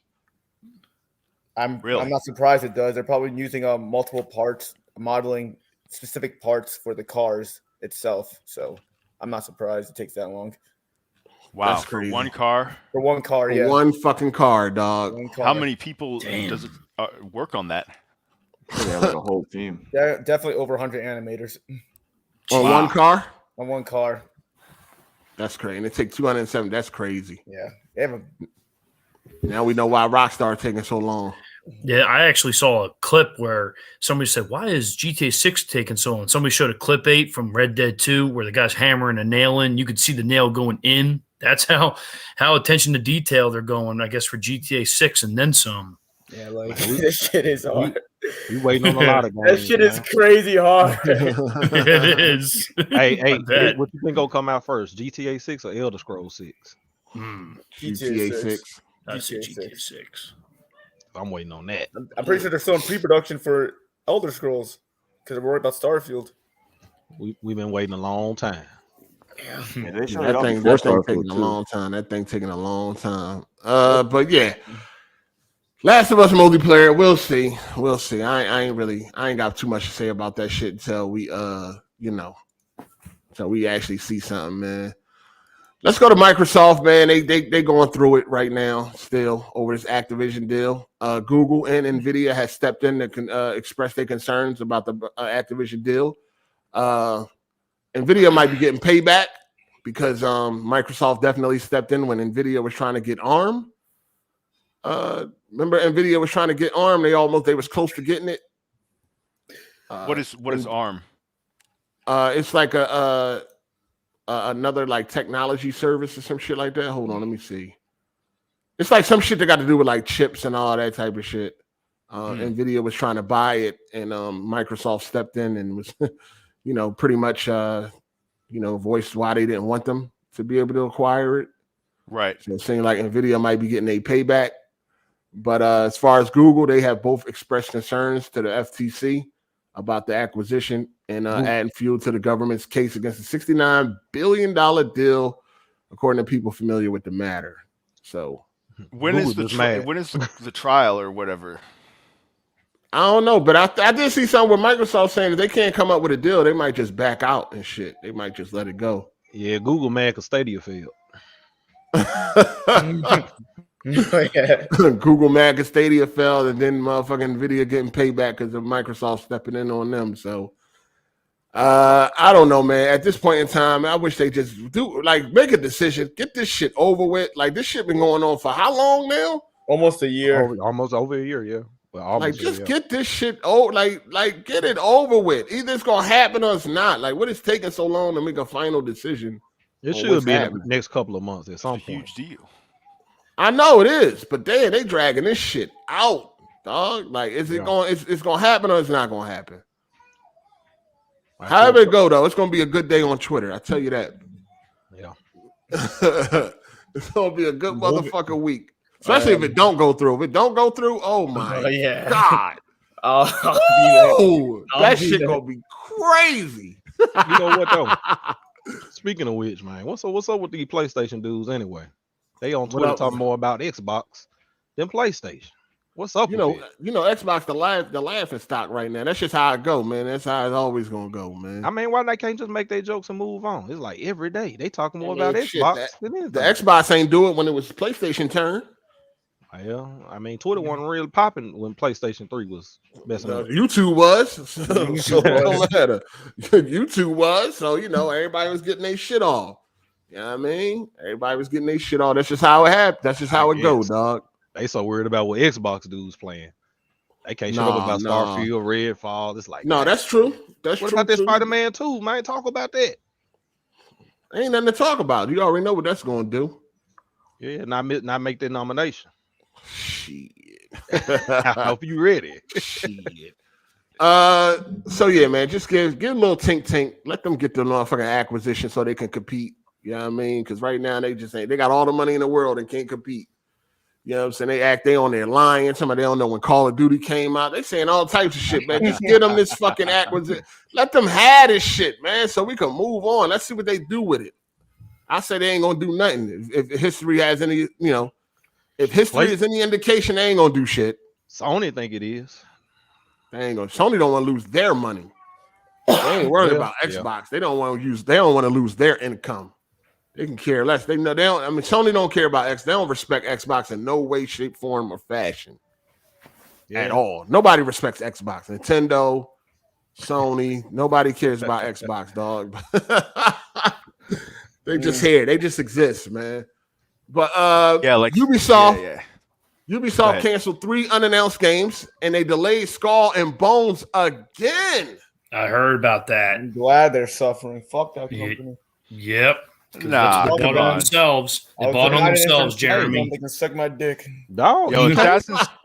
I'm not surprised it does. They're probably using multiple parts, modeling specific parts for the cars itself. So I'm not surprised it takes that long. Wow, for one car? For one car, yeah. One fucking car, dog. How many people does it work on that? Yeah, like a whole team. Yeah, definitely over 100 animators. On one car? On one car. That's crazy. And it takes 270. That's crazy. Yeah. They have Now we know why Rockstar taking so long. Yeah, I actually saw a clip where somebody said, "Why is GTA 6 taking so long?" Somebody showed a clip 8 from Red Dead 2 where the guy's hammering a nail in. You could see the nail going in. That's how attention to detail they're going, I guess, for GTA 6 and then some. Yeah, like this shit is hard. We waiting on a lot of games. That shit is crazy hard. It is. Hey, what you think gonna come out first, GTA 6 or Elder Scrolls 6? GTA 6. I say GTA 6. I'm waiting on that. I'm pretty sure they're still in pre-production for Elder Scrolls because they're worried about Starfield. We've been waiting a long time. Yeah, that thing taking a long time. That thing taking a long time. But yeah, Last of Us multiplayer. We'll see. We'll see. I ain't got too much to say about that shit until we until we actually see something, man. Let's go to Microsoft, man. They going through it right now, still over this Activision deal. Google and Nvidia has stepped in to express their concerns about the Activision deal. Nvidia might be getting payback because Microsoft definitely stepped in when Nvidia was trying to get ARM. Remember, Nvidia was trying to get ARM. They was close to getting it. What is ARM? It's like another like technology service or some shit like that. Hold on, let me see. It's like some shit that got to do with like chips and all that type of shit. Nvidia was trying to buy it, and Microsoft stepped in and was, pretty much, voiced why they didn't want them to be able to acquire it. Right. So it seemed like Nvidia might be getting a payback. But as far as Google, they have both expressed concerns to the FTC about the acquisition and adding fuel to the government's case against a $69 billion deal, according to people familiar with the matter. So when is the trial or whatever? I don't know, but I did see something with Microsoft saying if they can't come up with a deal, they might just back out and shit. They might just let it go. Yeah, Google mad because Stadia failed. Google mad because Stadia fell, and then motherfucking Nvidia getting payback because of Microsoft stepping in on them. So I don't know, man. At this point in time, I wish they just make a decision, get this shit over with. Like this shit been going on for how long now? Almost a year. Almost over a year, yeah. Well, get this shit like get it over with. Either it's gonna happen or it's not. Like what is taking so long to make a final decision? It should be in the next couple of months at some point. Huge deal. I know it is, but damn, they dragging this shit out, dog. Like, is it going? It's gonna happen or it's not gonna happen. However it go, though, it's gonna be a good day on Twitter. I tell you that. Yeah, it's gonna be a good motherfucking week, especially if it don't go through. If it don't go through, oh my god, that shit gonna be crazy. You know what though? Speaking of which, man, what's up with these PlayStation dudes anyway? They on Twitter talking more about Xbox than PlayStation. What's up? Xbox the laughing stock right now. That's just how it go, man. That's how it's always gonna go, man. I mean, why they can't just make their jokes and move on? It's like every day they talking more about Xbox than anything. The Xbox ain't do it when it was PlayStation turn. Well, I mean, Twitter wasn't really popping when PlayStation 3 was messing up. YouTube was. YouTube was. So everybody was getting their shit off. You know what I mean? Everybody was getting their shit off. That's just how it happened. That's just how it goes, dog. They so worried about what Xbox dudes playing. They can't shut up about Starfield, Redfall. It's like that's true. What about this Spider-Man 2, man? Talk about that. Ain't nothing to talk about. You already know what that's gonna do. Yeah, not make that nomination. Shit. I hope you ready. Shit. So yeah, man, just give a little tink. Let them get the motherfucking acquisition so they can compete. You know what I mean? Because right now they got all the money in the world and can't compete. You know what I'm saying? They on their lying. Somebody they don't know when Call of Duty came out. They saying all types of shit, man. Just give them this fucking acquisition. Let them have this shit, man, so we can move on. Let's see what they do with it. I say they ain't gonna do nothing. If history has any, if history is any indication, they ain't gonna do shit. Sony think it is. They ain't gonna. Sony don't want to lose their money. They ain't worried about Xbox. Yeah. They don't want to lose their income. They can care less. They know they don't. I mean, Sony don't care about X. They don't respect Xbox in no way, shape, form, or fashion at all. Nobody respects Xbox. Nintendo, Sony. Nobody cares about Xbox, dog. They just here. They just exist, man. But like Ubisoft. Ubisoft canceled 3 unannounced games, and they delayed Skull and Bones again. I heard about that. I'm glad they're suffering. Fuck that company. Yep. Nah, they bought on themselves. They bought on themselves, Jeremy. They can suck my dick. No, Yo,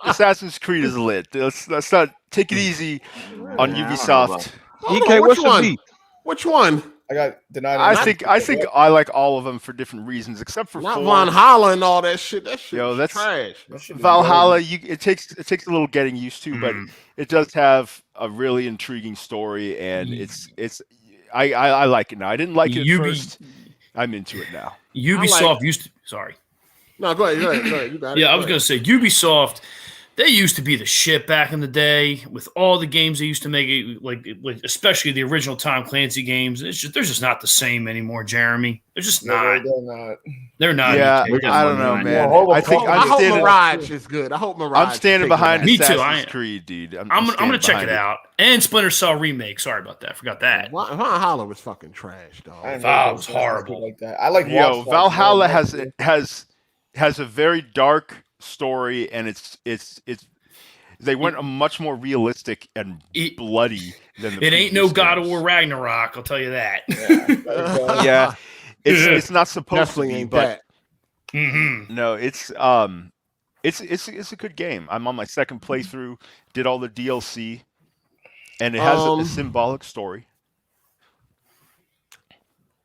Assassin's Creed is lit. Let's not take it easy on Ubisoft. EK, what's your beat? Which one? I got denied. I think I like all of them for different reasons, except for not 4. Valhalla and all that shit. That shit that's trash. Valhalla, it takes a little getting used to, but it does have a really intriguing story, and I like it now. I didn't like it at first. I'm into it now. Ubisoft used to. Sorry. No, go ahead. You got it. Yeah, I was going to say Ubisoft. They used to be the shit back in the day with all the games they used to make, like especially the original Tom Clancy games. They're just not the same anymore, Jeremy. They're just not. They're not. Yeah, I don't know, man. I hope Mirage is good. I hope Mirage. I'm standing behind Me too. Assassin's Creed, dude. I'm going to check it out. And Splinter Cell remake. Sorry about that. Forgot that. Valhalla was fucking trash, dog. Valhalla was horrible. Like that. I like. Valhalla has a very dark story, and it's they went a much more realistic and bloody than the it ain't no God of games. War Ragnarok, I'll tell you that. Yeah, it's not supposed to be, but no, it's a good game. I'm on my second playthrough, did all the DLC, and it has a symbolic story.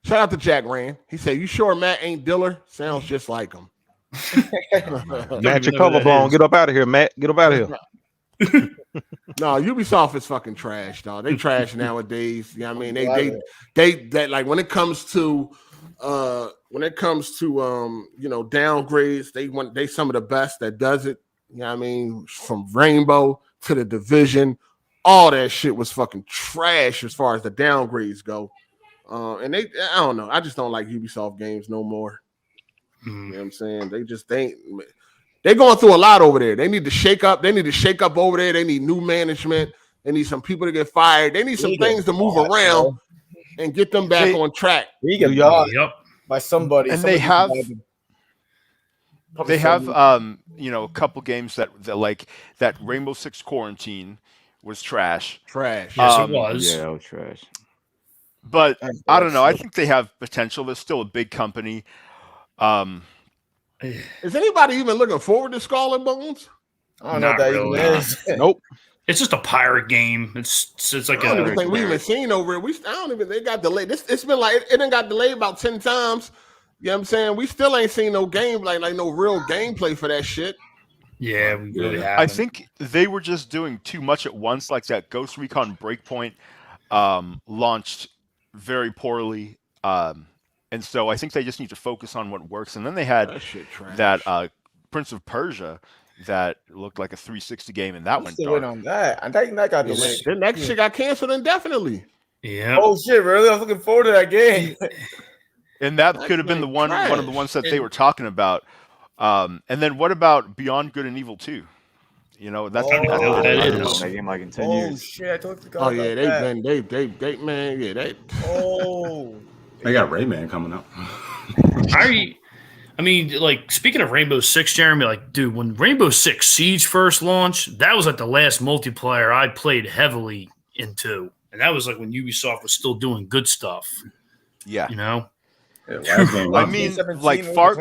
Shout out to Jack Rand. He said, "You sure Matt ain't Diller? Sounds just like him." Matt, your cover blown. Get up out of here, Matt. Get up out of here. No, Ubisoft is fucking trash, dog. They trash nowadays. You know what I mean? They like when it comes to downgrades, they some of the best that does it. You know what I mean? From Rainbow to the Division, all that shit was fucking trash as far as the downgrades go. And I don't know. I just don't like Ubisoft games no more. You know what I'm saying? They're going through a lot over there. They need to shake up. They need to shake up over there. They need new management. They need some people to get fired. They need some things to move around and get them back on track. By somebody. And they have a couple games that like that Rainbow Six Quarantine was trash. Yes, it was. Yeah, it was trash. But I don't know. I think they have potential. They're still a big company. Is anybody even looking forward to Skull and Bones? I don't know what that even is. Nope. It's just a pirate game. It's like I don't even think we even seen over it. They got delayed. It's been like it done got delayed about 10 times. You know what I'm saying? We still ain't seen no game like no real gameplay for that shit. Yeah, we really haven't. I think they were just doing too much at once, like that Ghost Recon Breakpoint launched very poorly. And so I think they just need to focus on what works. And then they had that Prince of Persia that looked like a 360 game, and that went dark. On that. I think that got delayed. The next shit got canceled indefinitely. Yeah. Oh shit! Really? I was looking forward to that game. And that could have been the one of the ones that they were talking about. And then what about Beyond Good and Evil 2? You know, that's that game like in 10 years. Oh shit! I totally forgot. Oh yeah, they man, yeah, they. Oh. They got Rayman coming out. I mean, like, speaking of Rainbow Six, Jeremy, like, dude, when Rainbow Six Siege first launched, that was like the last multiplayer I played heavily into. And that was like when Ubisoft was still doing good stuff. Yeah. You know? I mean, like, Far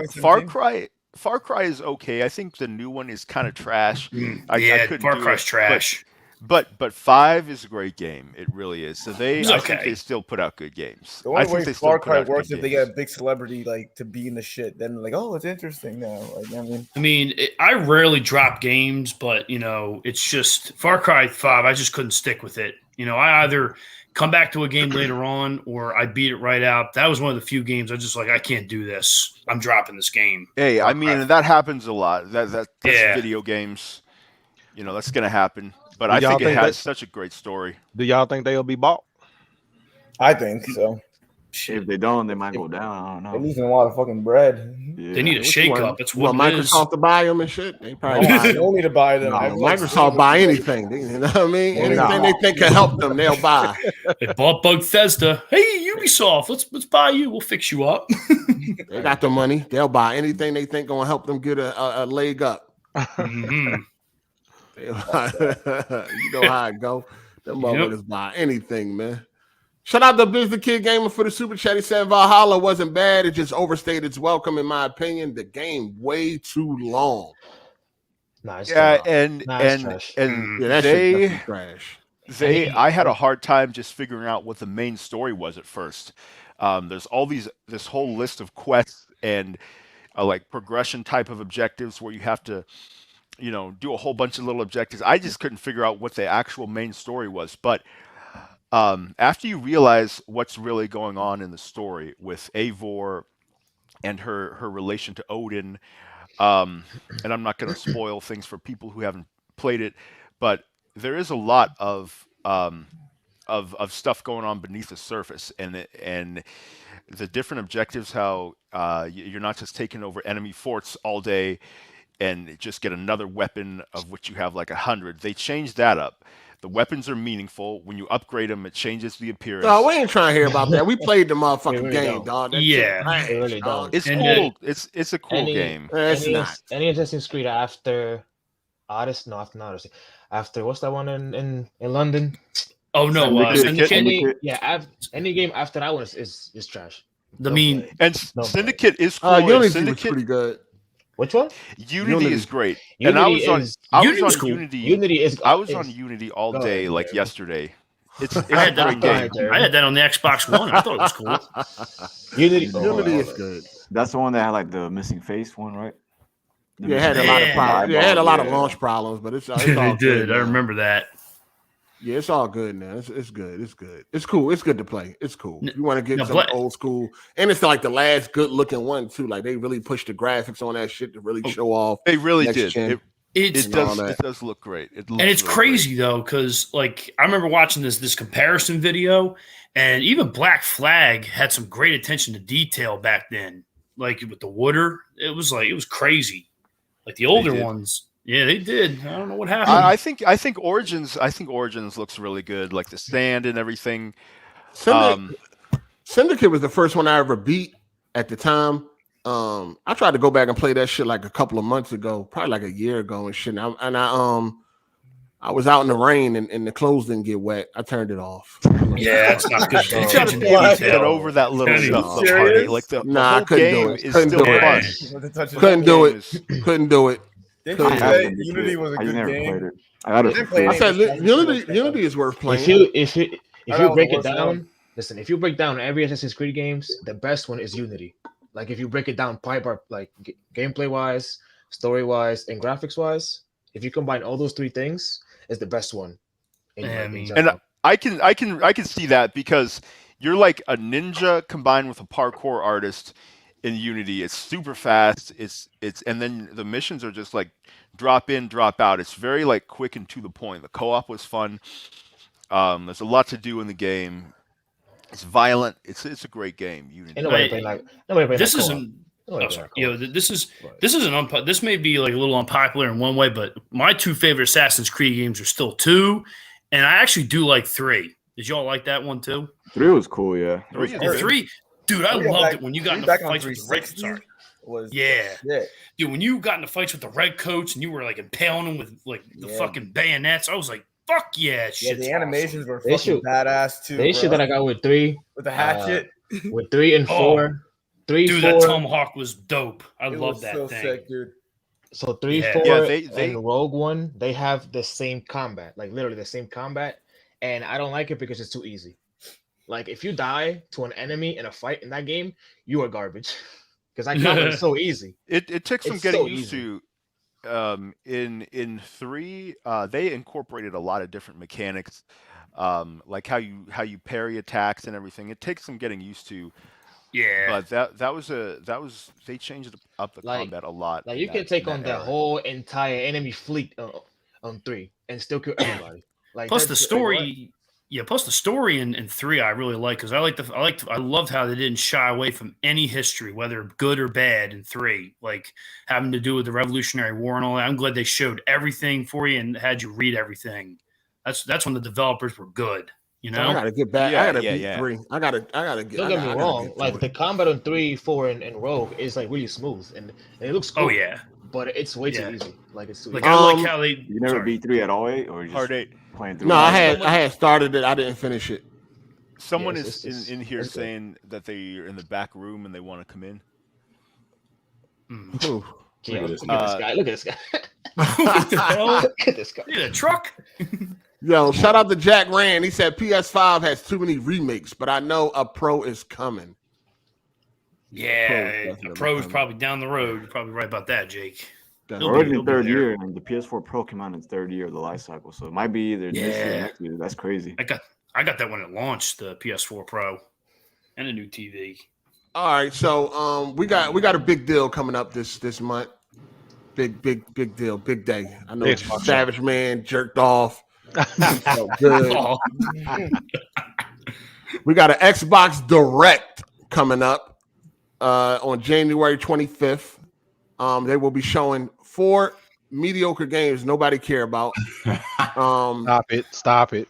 Cry is okay. I think the new one is kind of trash. Far Cry's trash. But 5 is a great game. It really is. So I think they still put out good games. The only way Far Cry works if they get a big celebrity like to be in the shit. Then like, oh, it's interesting now. Like, I rarely drop games, but you know, it's just Far Cry 5. I just couldn't stick with it. You know, I either come back to a game later on or I beat it right out. That was one of the few games I just like. I can't do this. I'm dropping this game. Hey, I mean, that happens a lot. That's video games. You know, that's gonna happen. But I think it has such a great story. Do y'all think they'll be bought? I think so. If they don't, they might go down. I don't know. They're losing a lot of fucking bread. Yeah. They need a shake up. It's what Microsoft to buy them and shit. They probably don't need to buy them. Microsoft buy anything. You know what I mean? Anything they think can help them, they'll buy. They bought Bethesda. Hey, Ubisoft, let's buy you. We'll fix you up. They got the money. They'll buy anything they think gonna help them get a leg up. Mhm. You know how it go. Them motherfuckers buy anything, man. Shout out to Biz the Kid Gamer for the super chat. He said Valhalla wasn't bad. It just overstayed its welcome, in my opinion. The game way too long. Nice. Yeah, and that shit definitely trash. I had a hard time just figuring out what the main story was at first. There's this whole list of quests and like progression type of objectives where you have to, do a whole bunch of little objectives. I just couldn't figure out what the actual main story was. But after you realize what's really going on in the story with Eivor and her relation to Odin, and I'm not going to spoil things for people who haven't played it, but there is a lot of stuff going on beneath the surface, and the different objectives. How you're not just taking over enemy forts all day and just get another weapon of which you have like 100. They changed that up. The weapons are meaningful. When you upgrade them, it changes the appearance. No, we ain't trying to hear about that. We played the motherfucking game, dog. That really don't. It's cool. It's a cool game. Any Assassin's Creed after Odyssey? No, after Odyssey. After what's that one in London? Oh no, Syndicate. Any game after that one is trash. Syndicate is cool. Unity was pretty good. Which one? Unity is great. Unity and I was on cool. Unity. I was on Unity all day, like yesterday. It's a great game. I had that on the Xbox One. I thought it was cool. Unity is good. That's the one that had like the missing face one, right? Yeah, it had a lot of problems. Yeah, it had a lot of launch problems, but it's all it did. good. I remember that. Yeah, it's all good now. It's good. It's good. It's cool. It's good to play. It's cool. You want to get some old school, and it's like the last good looking one too. Like they really pushed the graphics on that shit to really show off. They really did. It does look great. And it's really crazy though, because like I remember watching this comparison video, and even Black Flag had some great attention to detail back then. Like with the water, it was crazy. Like the older ones. Yeah, they did. I don't know what happened. I think Origins looks really good, like the sand and everything. Syndicate was the first one I ever beat at the time. I tried to go back and play that shit like a couple of months ago, probably like a year ago and shit. I was out in the rain and the clothes didn't get wet. I turned it off. Yeah, it's not good. Get over that little stuff. Like the whole game is still fun. Couldn't do it. Couldn't do it. Unity was a good game. I said Unity is worth playing. If you break it down, listen. If you break down every Assassin's Creed games, the best one is Unity. Like if you break it down like gameplay wise, story wise, and graphics wise, if you combine all those three things, it's the best one. And I can see that because you're like a ninja combined with a parkour artist. In Unity, it's super fast. It's and then the missions are just like drop in, drop out. It's very like quick and to the point. The co-op was fun. There's a lot to do in the game. It's violent. It's a great game. Unity. This isn't. This may be like a little unpopular in one way, but my two favorite Assassin's Creed games are still 2, and I actually do like 3. Did y'all like that one too? 3 was cool, yeah. 3. Dude, I loved it when you got in the fights with the red coats. Dude, when you got in the fights with the red coats and you were like impaling them with like the fucking bayonets, I was like, fuck yeah. Yeah, the animations were fucking badass too. The issue that I got with 3. With the hatchet. With 3 and 4. 3, dude, 4. That Tomahawk was dope. I love that thing. Sick, dude. So 3, 4, and Rogue One, they have the same combat. Like literally the same combat. And I don't like it because it's too easy. Like if you die to an enemy in a fight in that game, you are garbage. Because I know it's so easy. It took some getting used to. In 3, they incorporated a lot of different mechanics, like how you parry attacks and everything. It takes some getting used to. Yeah, but that was they changed up the combat a lot. Like you can take on the whole entire enemy fleet on 3 and still kill everybody. Like plus the story. Yeah, plus the story in 3 I really like because I loved how they didn't shy away from any history, whether good or bad in 3, like having to do with the Revolutionary War and all that. I'm glad they showed everything for you and had you read everything. That's when the developers were good, you know. I gotta get back. I gotta beat 3. I gotta get. Don't get me wrong. Like the combat on 3, 4, and Rogue is like really smooth and it looks cool. Oh yeah. but it's way too easy. Like it's too like easy. I like how they. You never beat 3 at all, or just Hard 8. playing through? No, I had started it. I didn't finish it. Someone is in here saying that they're in the back room and they want to come in. Yeah, look at this guy. Look at this guy. What the hell? Look at this guy. You in a truck? Yo, shout out to Jack Rand. He said PS5 has too many remakes, but I know a Pro is coming. Yeah, a Pro is probably down the road. You're probably right about that, Jake. We're already in third year, and the PS4 Pro came out in its third year of the life cycle, so it might be either this year or next year. That's crazy. I got that when it launched, the PS4 Pro, and a new TV. All right, so we got a big deal coming up this month. Big deal, big day. I know Savage Man jerked off. So good. We got an Xbox Direct coming up on January 25th. They will be showing 4 mediocre games nobody care about. Stop it.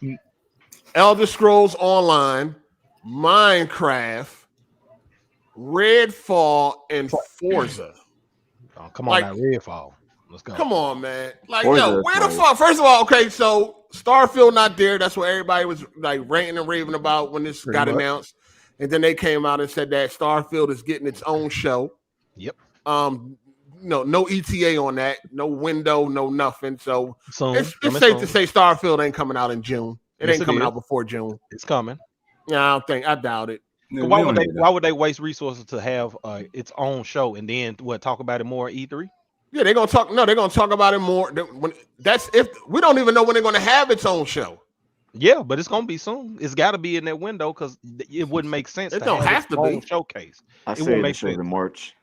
Elder Scrolls Online, Minecraft, Redfall, and Forza. Oh, come on, now, Redfall. Let's go. Come on, man. Like, Forza, yo, where the fuck? First of all, okay, so Starfield not there. That's what everybody was like ranting and raving about when this got announced. And then they came out and said that Starfield is getting its own show. Yep. No ETA on that, no window, no nothing. So it's safe to say Starfield ain't coming out in June. It ain't coming out before June. It's coming. Yeah, I doubt it. Why would they waste resources to have its own show and then talk about it more at E3? Yeah, they're gonna talk. No, they're gonna talk about it more. That's if we don't even know when they're gonna have its own show. Yeah, but it's gonna be soon. It's got to be in that window because it wouldn't make sense. It don't have to be showcase. I say it make sense in March.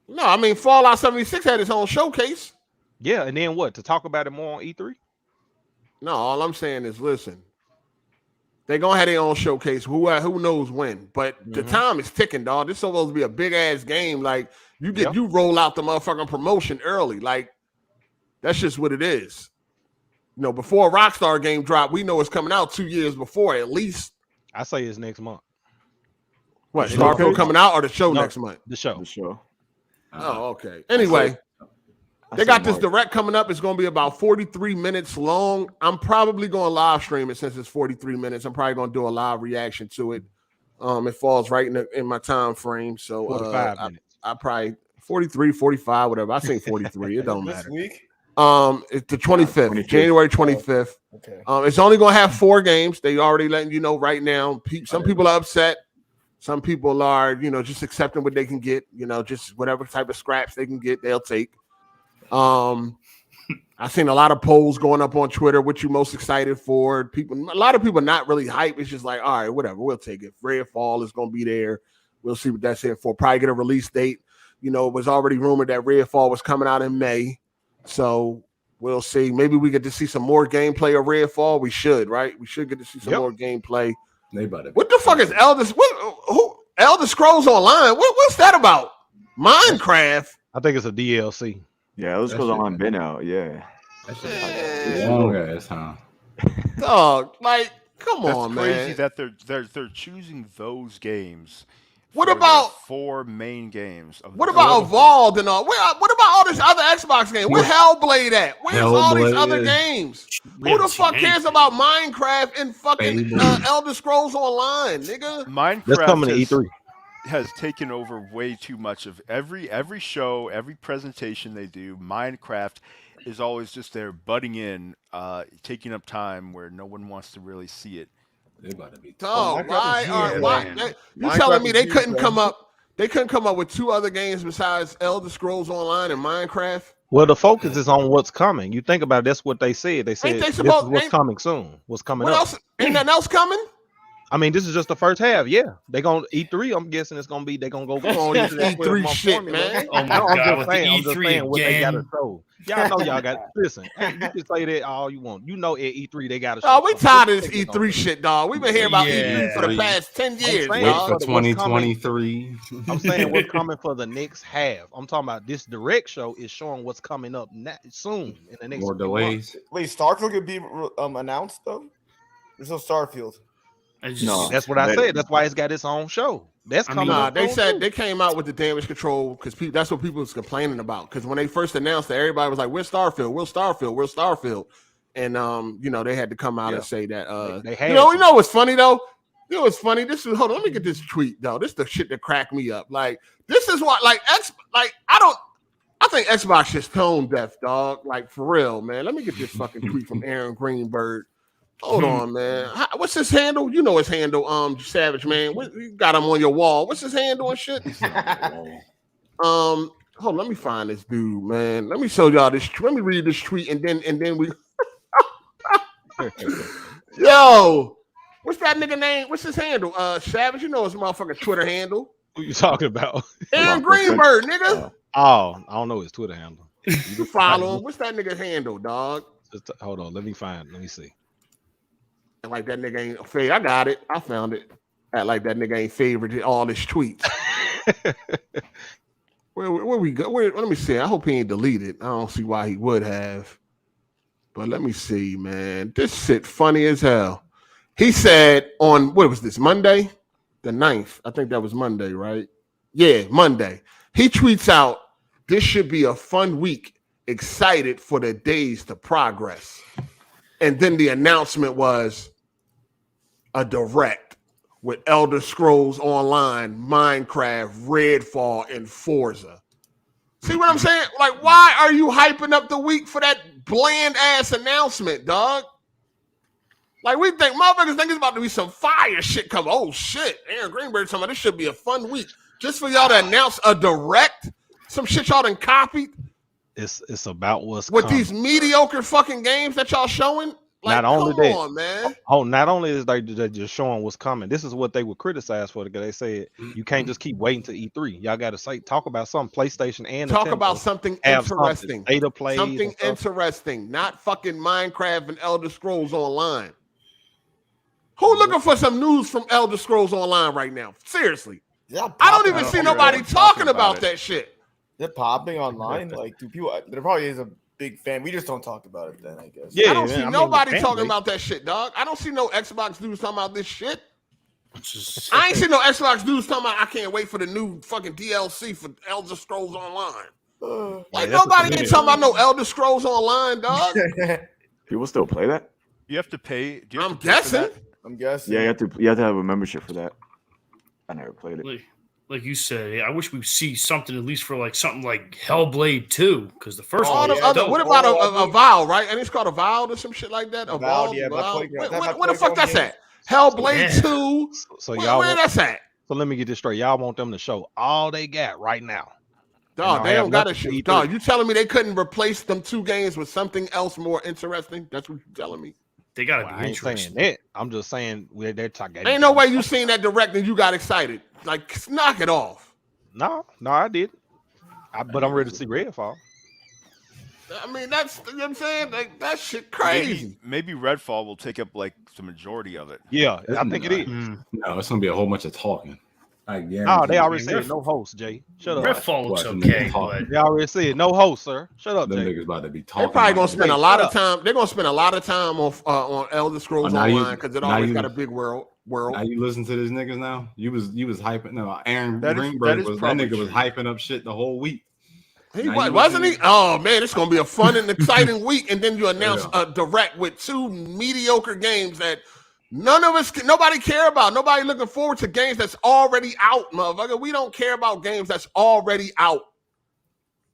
No, I mean Fallout 76 had its own showcase. Yeah, and then what? To talk about it more on E3? No, all I'm saying is, listen, they're gonna have their own showcase. Who knows when? But the time is ticking, dog. This is supposed to be a big ass game. Like you roll out the motherfucking promotion early. Like that's just what it is. You know, before a Rockstar game drop, we know it's coming out 2 years before at least. I say it's next month. What, Starfield coming out or the show next month? The show. The show. Oh, okay. Anyway, they got this Direct coming up. It's going to be about 43 minutes long. I'm probably going to live stream it since it's 43 minutes. I'm probably going to do a live reaction to it. It falls right in my time frame. So 45 minutes. I probably 43, 45, whatever. I say 43. It don't matter. This week? It's the 25th, January 25th. Okay. It's only going to have 4 games. They already letting you know right now. Some people are upset. Some people are, just accepting what they can get. Just whatever type of scraps they can get, they'll take. I've seen a lot of polls going up on Twitter. What you most excited for? A lot of people not really hype. It's just like, all right, whatever, we'll take it. Redfall is going to be there. We'll see what that's here for. Probably get a release date. It was already rumored that Redfall was coming out in May. So we'll see. Maybe we get to see some more gameplay of Redfall. We should, right? We should get to see some more gameplay. What the fuck is Elder Scrolls Online? What's that about? Minecraft? I think it's a DLC. Yeah, Elder Scrolls Online been out. Yeah. Long ass, huh? Dog, like, come That's on, crazy man. that they're choosing those games. What about 4 main games? What about Evolved and all? What about all this other Xbox games? Where Hellblade at? Where's all these other games? Who the fuck cares about Minecraft and fucking Elder Scrolls Online, nigga? Minecraft That's coming to E3. Has taken over way too much of every show, every presentation they do. Minecraft is always just there butting in, taking up time where no one wants to really see it. They about to be why? You telling me they couldn't come up with 2 other games besides Elder Scrolls Online and Minecraft? Well, the focus is on what's coming. You think about it, that's what they said. They said this is what's coming soon. What's coming up? Else? Ain't nothing else coming? I mean, this is just the first half. Yeah, they're gonna E3. I'm guessing it's gonna be they're gonna go on E3 shit, man. Oh my God, I'm just saying what they got to show. Y'all know y'all got. Listen, you can say that all you want. At E3 they got to show. Oh, we tired of this E3 shit, dog. We've been hearing about E3 for the past 10 years. Wait for 2023. I'm saying what's coming for the next half. I'm talking about this Direct show is showing what's coming up soon in the next more delays. Wait, Starfield could be announced though. There's no Starfield. No, that's what I said. That's why it's got its own show. That's coming. Nah, they said they came out with the damage control because that's what people was complaining about. Because when they first announced it, everybody was like, "Where's Starfield? Where's Starfield? Where's Starfield?" And they had to come out and say that. They had you know what's funny though? You know what's funny? Hold on, let me get this tweet though. This is the shit that cracked me up. Like, this is what I think Xbox is tone deaf, dog. Like, for real, man. Let me get this fucking tweet from Aaron Greenberg. Hold on, man. What's his handle? You know his handle, Savage Man. You got him on your wall. What's his handle and shit? Hold on, let me find this dude, man. Let me show y'all this. Let me read this tweet and then we. Yo, what's that nigga name? What's his handle? Savage. You know his motherfucking Twitter handle. Who you talking about? Aaron Greenberg, nigga. Oh, I don't know his Twitter handle. You follow him. What's that nigga handle, dog? Hold on, let me see. And like that nigga ain't fake. I got it. I found it. Act like that nigga ain't favorited all his tweets. Where we go? Let me see. I hope he ain't deleted. I don't see why he would have. But let me see, man. This shit funny as hell. He said on, what was this, Monday? The 9th. I think that was Monday, right? Yeah, Monday. He tweets out, "This should be a fun week. Excited for the days to progress." And then the announcement was a direct with Elder Scrolls Online, Minecraft, Redfall, and Forza. See what I'm saying? Like, why are you hyping up the week for that bland ass announcement, dog? Like, we think motherfuckers think it's about to be some fire shit coming. Oh shit, Aaron Greenberg talking about this should be a fun week just for y'all to announce a direct, some shit y'all done copied. It's about what's with coming. These mediocre fucking games that y'all showing. Like, not only come that, on, man. Not only is they just showing what's coming. This is what they were criticized for because they said you can't just keep waiting to E3. Y'all got to talk about something. PlayStation and talk Nintendo about something interesting. Data plays, something interesting, not fucking Minecraft and Elder Scrolls Online. Who looking for some news from Elder Scrolls Online right now? Seriously, I don't even see nobody talking about that shit. They're popping online. Like, do people? There probably is a big fan. We just don't talk about it then, I guess. Yeah, I don't see nobody talking about that shit, dog. I don't see no Xbox dudes talking about this shit. I ain't see no Xbox dudes talking about I can't wait for the new fucking DLC for Elder Scrolls Online. Like, nobody ain't talking about no Elder Scrolls Online, dog. People still play that? You have to pay. I'm guessing. Yeah, you have to have a membership for that. I never played it. Like you said, I wish we'd see something at least for like something like Hellblade 2, because the first one. What about a Vow, right? And it's called a Vow or some shit like that. A Vow, yeah. Where the fuck that's at? Hellblade 2. So y'all where that's at? So let me get this straight. Y'all want them to show all they got right now. Dog, they don't got to show. Dog, you telling me they couldn't replace them 2 games with something else more interesting? That's what you're telling me. They gotta be I ain't saying that. I'm just saying they're talking. Ain't no way you seen that direct and you got excited. Like, knock it off. No, I did. But I'm ready to see Redfall. I mean, that's, you know what I'm saying? Like, that shit crazy. Maybe Redfall will take up like the majority of it. Yeah, I think it is. No, it's gonna be a whole bunch of talking. Oh, they already said no host, Jay. Shut up. Redfall looks okay, but they already said no host, sir. Shut up, Them Jay. niggas about to be talking. They're probably gonna spend a lot of time. They're gonna spend a lot of time on Elder Scrolls Online because it always got a big world. Now you listen to these niggas now. You was hyping. No, Aaron Greenberg was that nigga was hyping up shit the whole week. He wasn't he? Oh man, it's gonna be a fun and exciting week, and then you announce a direct with 2 mediocre games that nobody care about. Nobody looking forward to games that's already out, motherfucker. We don't care about games that's already out.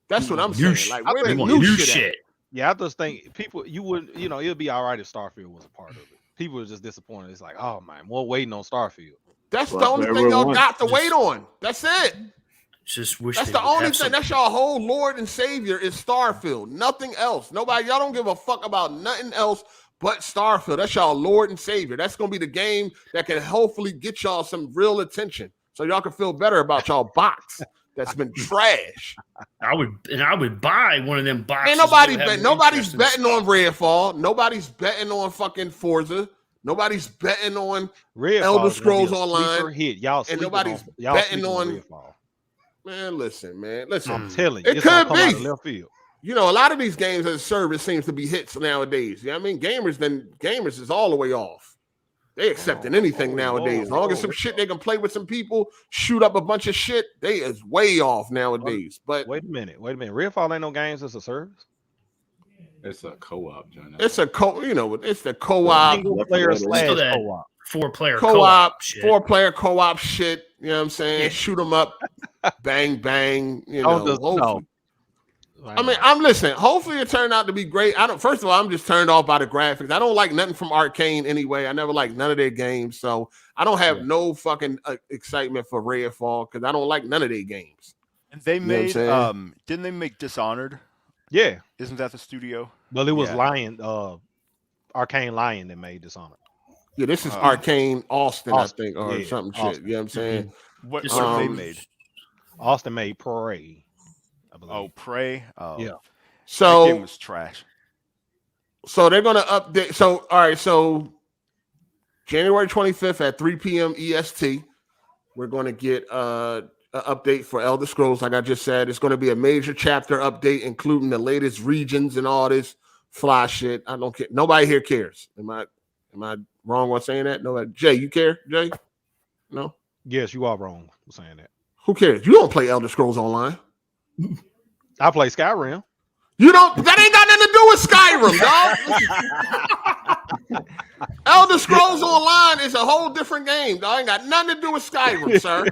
That's what I'm saying. Like, where the new shit? Yeah, I just think people, it'll be all right if Starfield was a part of it. People are just disappointed. It's like, oh man, we're waiting on Starfield. That's the only thing y'all got to wait on. That's it. Just wish that's the only thing. That's your whole Lord and Savior is Starfield. Nothing else. Y'all don't give a fuck about nothing else but Starfield. That's y'all Lord and Savior. That's gonna be the game that can hopefully get y'all some real attention, so y'all can feel better about y'all box that's been trash. I would buy one of them boxes. Ain't nobody nobody's betting on Redfall. Nobody's betting on fucking Forza. Nobody's betting on Elder Scrolls Online. Hit. Y'all and nobody's betting on Redfall. Man, listen. I'm telling you, it could be. Out of left field. You know, a lot of these games as a service seems to be hits nowadays. You know what I mean? Gamers is all the way off. They accepting anything nowadays. As long as some shit they can play with some people, shoot up a bunch of shit, they is way off nowadays. But wait a minute. Redfall ain't no games, it's a service. It's a co-op, John. It's a it's the co-op. Single player / co-op. 4-player co-op shit. 4-player co-op shit. You know what I'm saying? Yeah. Shoot them up, bang bang. You Oh, know. I mean, I'm listening. Hopefully, it turned out to be great. First of all, I'm just turned off by the graphics. I don't like nothing from Arcane anyway. I never liked none of their games, so I don't have no fucking excitement for Redfall because I don't like none of their games. And they made, didn't they make Dishonored? Yeah, isn't that the studio? Well, it was Arcane Lion that made Dishonored. Yeah, this is Arcane Austin, I think, or something Austin. shit. You know what I'm saying? What they made? Austin made Prey. Oh, Prey. Oh, yeah. So that game was trash. So they're gonna update. So all right. So January 25th at 3 p.m. EST, we're going to get an update for Elder Scrolls. Like I just said, it's going to be a major chapter update, including the latest regions and all this fly shit. I don't care. Nobody here cares. Am I wrong on saying that? No. Jay, you care? Jay? No. Yes, you are wrong for saying that. Who cares? You don't play Elder Scrolls Online. I play Skyrim. You don't. That ain't got nothing to do with Skyrim, dog. Elder Scrolls Online is a whole different game, dog. Ain't got nothing to do with Skyrim, sir.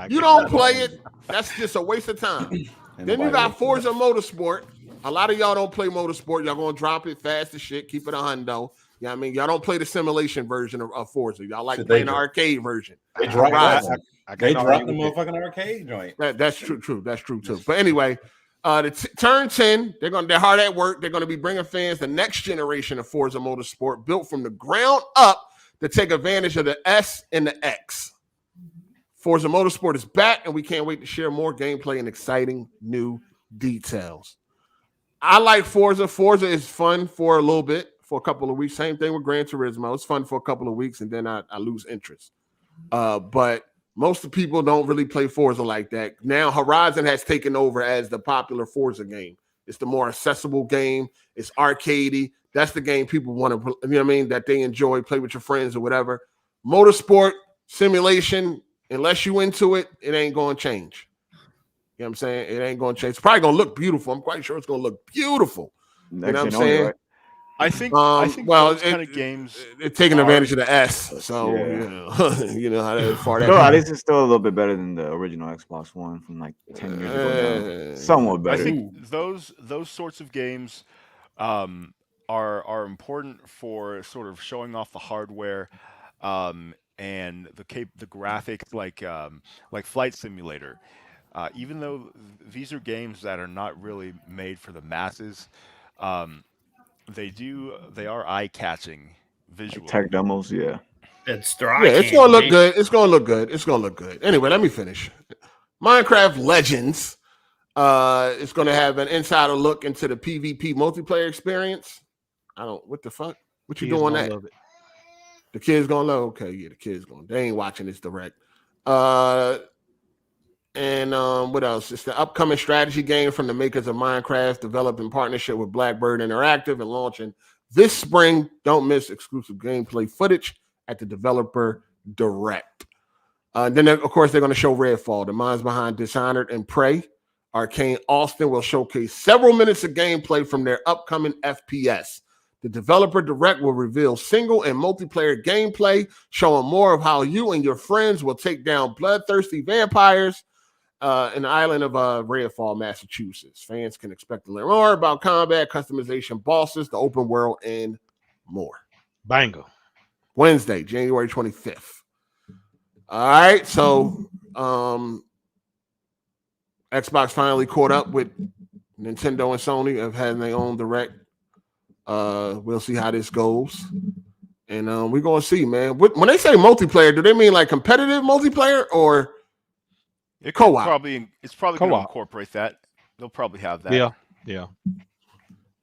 You don't play it. That's just a waste of time. Then you got Forza Motorsport. A lot of y'all don't play Motorsport. Y'all gonna drop it fast as shit. Keep it a hundo. You know what I mean? Y'all don't play the simulation version of Forza. Y'all like playing the arcade version. They dropped the motherfucking arcade joint. That's true. That's true too. But anyway, turn 10, they're hard at work. They're going to be bringing fans the next generation of Forza Motorsport, built from the ground up to take advantage of the S and the X. Forza Motorsport is back, and we can't wait to share more gameplay and exciting new details. I like Forza. Forza is fun for a little bit, for a couple of weeks. Same thing with Gran Turismo. It's fun for a couple of weeks, and then I lose interest. But most of the people don't really play Forza like that. Now Horizon has taken over as the popular Forza game. It's the more accessible game. It's arcadey. That's the game people want to, you know what I mean, that they enjoy, play with your friends or whatever. Motorsport, simulation, unless you into it, it ain't going to change. You know what I'm saying? It ain't going to change. It's probably going to look beautiful. I'm quite sure it's going to look beautiful. You know what I'm saying? Right? I think those kind of games it's taking advantage of the S. So you know how far that. No, at least it's still a little bit better than the original Xbox One from like 10 years ago. Now. Somewhat better. I think those sorts of games are important for sort of showing off the hardware and the graphics, like Flight Simulator. Even though these are games that are not really made for the masses. They are eye-catching visually. Like tech demos, yeah. It's dry. Yeah, it's gonna look good. It's gonna look good. It's gonna look good. Anyway, let me finish. Minecraft Legends is gonna have an insider look into the PvP multiplayer experience. What the fuck? What you doing that? The kids gonna love. Okay, yeah, the kids gonna. They ain't watching this direct. And what else? It's the upcoming strategy game from the makers of Minecraft, developed in partnership with Blackbird Interactive and launching this spring. Don't miss exclusive gameplay footage at the Developer Direct. Then, of course, they're going to show Redfall, the minds behind Dishonored and Prey. Arcane Austin will showcase several minutes of gameplay from their upcoming FPS. The Developer Direct will reveal single and multiplayer gameplay, showing more of how you and your friends will take down bloodthirsty vampires in the island of Redfall, Massachusetts. Fans can expect to learn more about combat, customization, bosses, the open world, and more. Banger. Wednesday, January 25th. All right, so Xbox finally caught up with Nintendo and Sony of having their own direct. We'll see how this goes. And we're going to see, man. When they say multiplayer, do they mean like competitive multiplayer or it co-op? It's probably going to incorporate that. They'll probably have that. Yeah.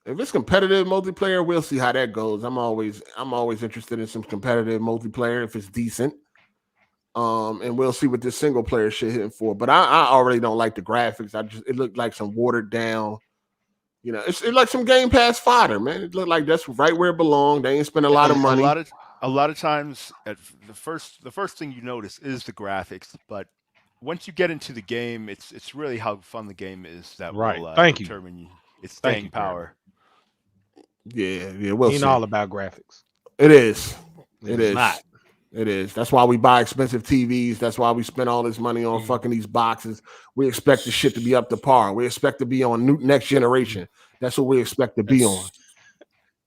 If it's competitive multiplayer, we'll see how that goes. I'm always interested in some competitive multiplayer if it's decent. And we'll see what this single player shit hitting for. But I already don't like the graphics. It looked like some watered down. You know, it's like some Game Pass fodder, man. It looked like that's right where it belonged. They ain't spend a lot of money. a lot of times, at the first thing you notice is the graphics, but once you get into the game, it's really how fun the game is that will determine its staying power. Yeah, we'll ain't see. all about graphics. It is. It is. Not. It is. That's why we buy expensive TVs. That's why we spend all this money on fucking these boxes. We expect the shit to be up to par. We expect to be on next generation. That's what we expect to be on.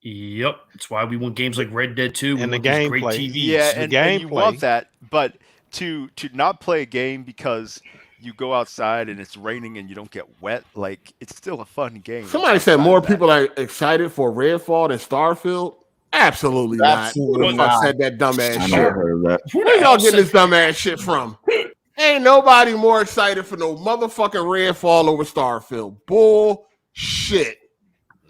Yep. That's why we want games like Red Dead 2 and the gameplay. great TVs. Yeah, and you want that, but to not play a game because you go outside and it's raining and you don't get wet, like it's still a fun game. Somebody said more people are excited for Redfall than Starfield. Absolutely not. Who the fuck said that dumbass shit? Heard of that. Where y'all getting this dumbass shit from? Ain't nobody more excited for no motherfucking Redfall over Starfield. Bullshit.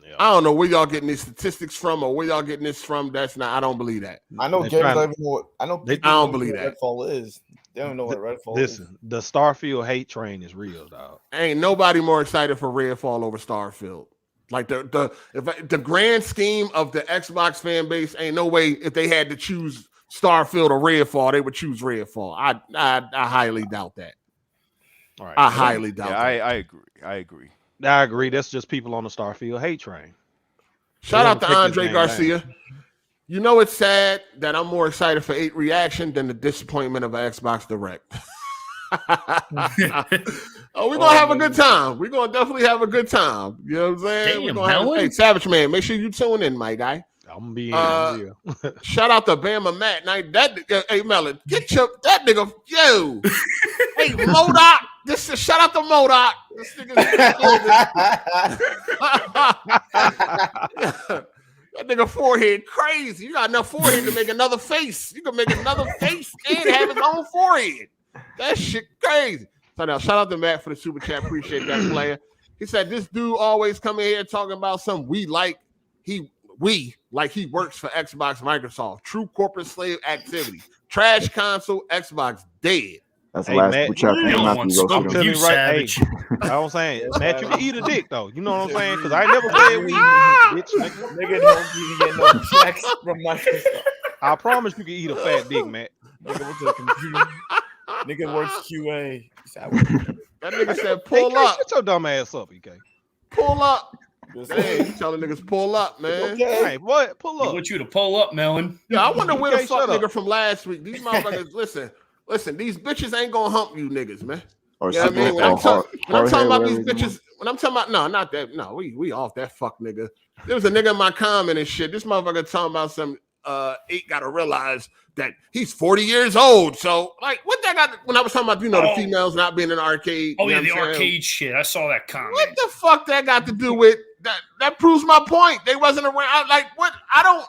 Yeah. I don't know where y'all getting these statistics from or where y'all getting this from. That's not. I don't believe that. I know games don't even know. I don't believe that. Redfall is. They don't know what Redfall is. Listen, the Starfield hate train is real, dog. Ain't nobody more excited for Redfall over Starfield. Like the grand scheme of the Xbox fan base, ain't no way if they had to choose Starfield or Redfall, they would choose Redfall. I highly doubt that. All right. I highly doubt that. I agree. I agree. That's just people on the Starfield hate train. Shout out to Andre Garcia. You know it's sad that I'm more excited for 8 Reaction than the disappointment of an Xbox Direct. Oh, we're gonna have a good time. We're gonna definitely have a good time. You know what I'm saying? We're gonna hey, Savage Man, make sure you tune in, my guy. I'm gonna be in. Shout out to Bama Matt. Now hey Melon, get that nigga. Yo, hey Modoc. Shout out to Modoc. This nigga. That nigga forehead crazy. You got enough forehead to make another face. You can make another face and have his own forehead. That shit crazy. So now, shout out to Matt for the super chat. Appreciate that, player. He said this dude always come in here talking about something he works for Xbox, Microsoft. True corporate slave activity. Trash console, Xbox dead. That's the last super chat. I'm telling you right, I was saying, Matt, you can eat a dick though. You know what I'm saying? Because I never played weed, bitch. Nigga don't even get no checks from Microsoft. I promise you can eat a fat dick, Matt. Nigga went to the computer. Nigga works QA. That nigga said, "Pull up." Shut your dumb ass up, EK. Pull up. Hey, you telling niggas pull up, man. Okay. Hey, what? Pull up. I want you to pull up, Melon. Yeah, I wonder where the fuck nigga from last week. These motherfuckers, listen. These bitches ain't gonna hump you niggas, man. Or you know what I mean? When I'm talking about these bitches, when I'm talking about not that. No, we off that fuck nigga. There was a nigga in my comment and shit. This motherfucker talking about some 8 gotta realize that he's 40 years old. So, like, what that got when I was talking about, the females not being in the arcade. Oh, yeah, the arcade shit. I saw that comment. What the fuck that got to do with that? That proves my point. They wasn't around. What? I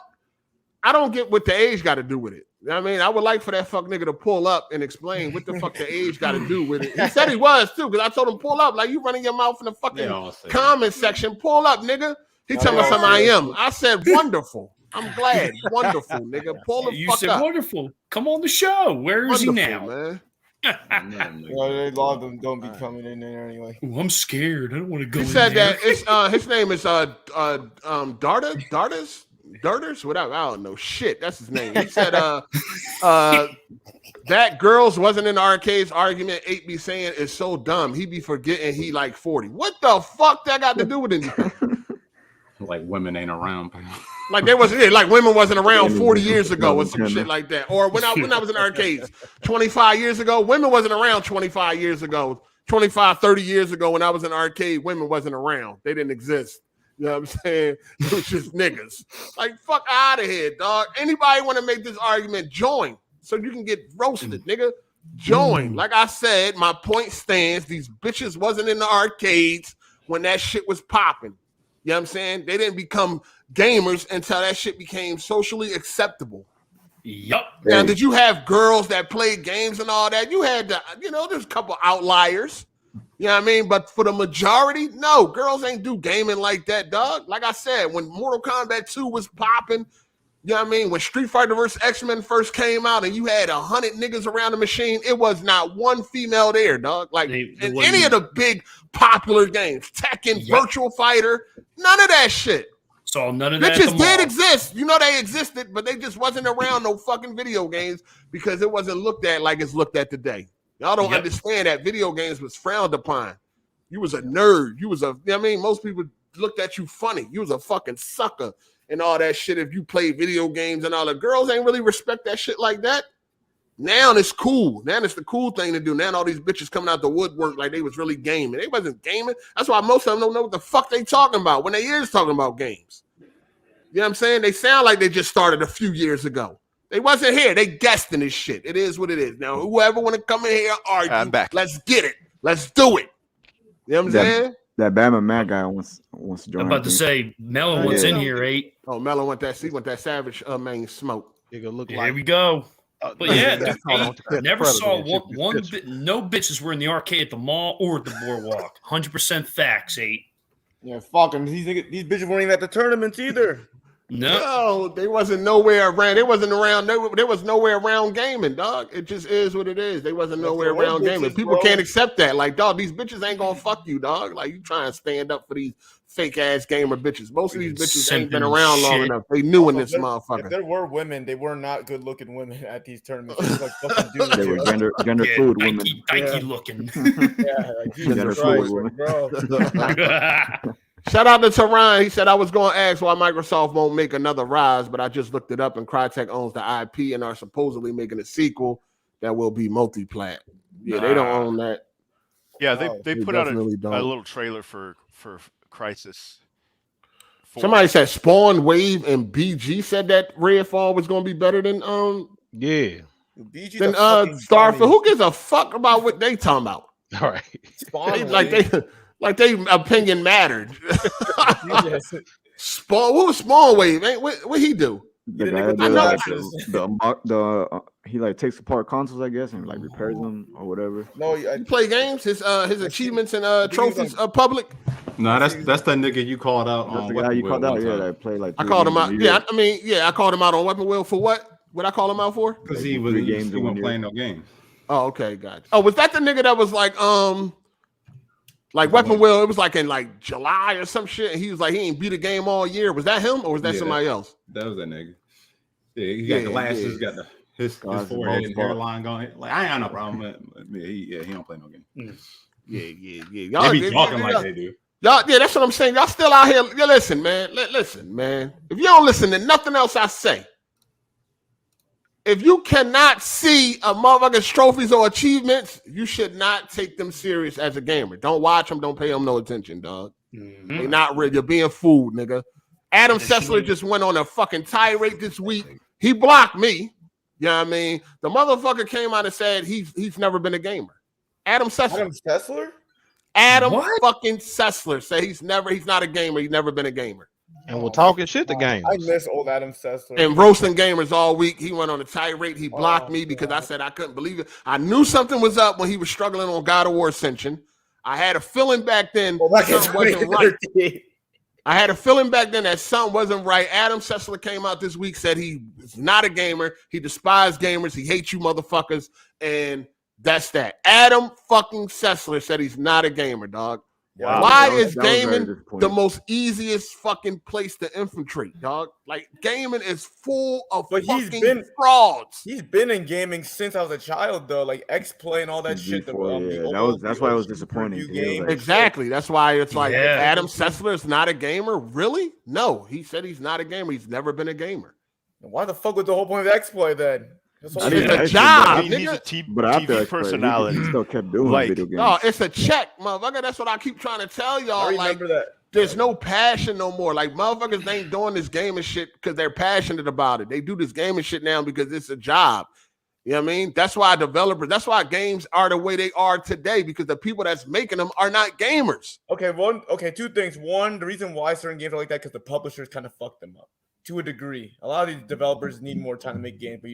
don't get what the age got to do with it. You know what I mean? I would like for that fuck nigga to pull up and explain what the fuck the age got to do with it. He said he was too, because I told him pull up. Like, you running your mouth in the fucking comment section. Pull up, nigga. He told me something I am. I said wonderful. I'm glad. Wonderful, nigga. Pull the fuck up. You said wonderful. Come on the show. Where is he now? Man. A lot of them don't be coming in there anyway. Ooh, I'm scared. I don't want to go. He said that it's his name is Darters, whatever. I don't know. Shit, that's his name. He said that girls wasn't in the arcades argument 8 be saying is so dumb. He be forgetting he like 40. What the fuck that got to do with anything? Like women ain't around. Like they wasn't like women wasn't around 40 years ago or some shit like that. Or when I was in arcades 25 years ago, women wasn't around 25 years ago, 25, 30 years ago when I was in arcade, women wasn't around. They didn't exist. You know what I'm saying? It was just niggas. Like, fuck out of here, dog. Anybody want to make this argument, join. So you can get roasted, nigga. Join. Like I said, my point stands. These bitches wasn't in the arcades when that shit was popping. You know what I'm saying? They didn't become gamers until that shit became socially acceptable. Yup. Now, did you have girls that played games and all that? You had, there's a couple outliers. You know what I mean? But for the majority, no, girls ain't do gaming like that, dog. Like I said, when Mortal Kombat 2 was popping, you know what I mean? When Street Fighter vs. X-Men first came out and you had 100 niggas around the machine, it was not one female there, dog. Like in any of the big popular games, Tekken, Virtual Fighter, none of that shit. Saw none of that. Bitches did exist. You know they existed, but they just wasn't around no fucking video games because it wasn't looked at like it's looked at today. Y'all don't understand that video games was frowned upon. You was a nerd. You was a, you know what I mean? Most people looked at you funny. You was a fucking sucker and all that shit if you played video games and all. The girls ain't really respect that shit like that. Now it's cool. Now it's the cool thing to do. Now all these bitches coming out the woodwork like they was really gaming. They wasn't gaming. That's why most of them don't know what the fuck they talking about when they is talking about games. You know what I'm saying? They sound like they just started a few years ago. They wasn't here. They guessed in this shit. It is what it is. Now, whoever want to come in here and argue, I'm back. Let's get it. Let's do it. You know what I'm saying? That Bama Matt guy wants to join. I'm about to say, Melon wants in here, 8. Oh, Melon want that. He want that savage main smoke. Here we go. But yeah, never saw one bit. No bitches were in the arcade at the mall or at the boardwalk. 100% facts, 8. Yeah, fucking these bitches weren't even at the tournaments either. No, they wasn't nowhere around. They wasn't around. There was nowhere around gaming, dog. It just is what it is. They wasn't nowhere around gaming. People can't accept that. Like, dog, these bitches ain't gonna fuck you, dog. Like, you trying to stand up for these fake ass gamer bitches. Most of these bitches ain't been around long enough. They new in this motherfucker. If there were women, they were not good looking women at these tournaments. They were like fucking dudes. They were gender fluid women. Dikey looking. Yeah, like Jesus Christ, bro. Shout out to Tehran. He said, I was going to ask why Microsoft won't make another Rise, but I just looked it up and Crytek owns the IP and are supposedly making a sequel that will be multi-plat. Yeah, they don't own that. Yeah, they put out a little trailer for Crysis. Somebody said Spawn, Wave, and BG said that Redfall was going to be better than BG than Starfield. Who gives a fuck about what they talking about? All right. Spawn, like they opinion mattered. Spawn, what was Spawn Wave? What he do? The guy he like takes apart consoles, I guess, and like repairs them or whatever. No, he play games. His achievements and trophies are public. No, that's that nigga you called out. That's the guy you called out. Yeah, that played like. I called him out. Yeah, I called him out on Weapon Wheel for what? What I call him out for? Because he wasn't playing no games. Oh, okay, gotcha. Oh, was that the nigga that was like Weapon Wheel? It was like in like July or some shit. And he was like he ain't beat a game all year. Was that him or was that somebody else? That was that nigga. Yeah, he got glasses, got his forehead and hairline going. Like I ain't got no problem. He don't play no game. Yeah. Y'all be talking like they do. Y'all, yeah, that's what I'm saying. Y'all still out here. Yeah, listen, man. Listen, man. If you don't listen to nothing else I say, if you cannot see a motherfucker's trophies or achievements, you should not take them serious as a gamer. Don't watch them. Don't pay them no attention, dog. Mm-hmm. They not real. You're being fooled, nigga. Adam Sessler just went on a fucking tirade this week. He blocked me. You know what I mean? The motherfucker came out and said he's never been a gamer. Adam Sessler? Adam fucking Sessler said he's not a gamer. He's never been a gamer. And we're talking shit to gamers. I miss old Adam Sessler. And roasting gamers all week. He went on a tirade. He blocked me because I said I couldn't believe it. I knew something was up when he was struggling on God of War Ascension. I had a feeling back then something wasn't right. I had a feeling back then that something wasn't right. Adam Sessler came out this week, said he was not a gamer. He despised gamers. He hates you motherfuckers. And that's that. Adam fucking Sessler said he's not a gamer, dog. Wow. Why is gaming the most easiest fucking place to infiltrate, dog? Like gaming is full of fucking frauds. He's been in gaming since I was a child, though. Like X-Play and all that shit. That's why I was disappointed. Exactly. That's why it's like Adam Sessler is not a gamer. Really? No, he said he's not a gamer. He's never been a gamer. Why the fuck was the whole point of X-Play then? It's a job. He's a TV personality. He still kept doing video games. No, it's a check, motherfucker. That's what I keep trying to tell y'all. Like, there's no passion no more. Like, motherfuckers ain't doing this gaming shit because they're passionate about it. They do this gaming shit now because it's a job. You know what I mean? That's why that's why games are the way they are today, because the people that's making them are not gamers. Okay, two things. One, the reason why certain games are like that because the publishers kind of fuck them up to a degree. A lot of these developers need more time to make games, but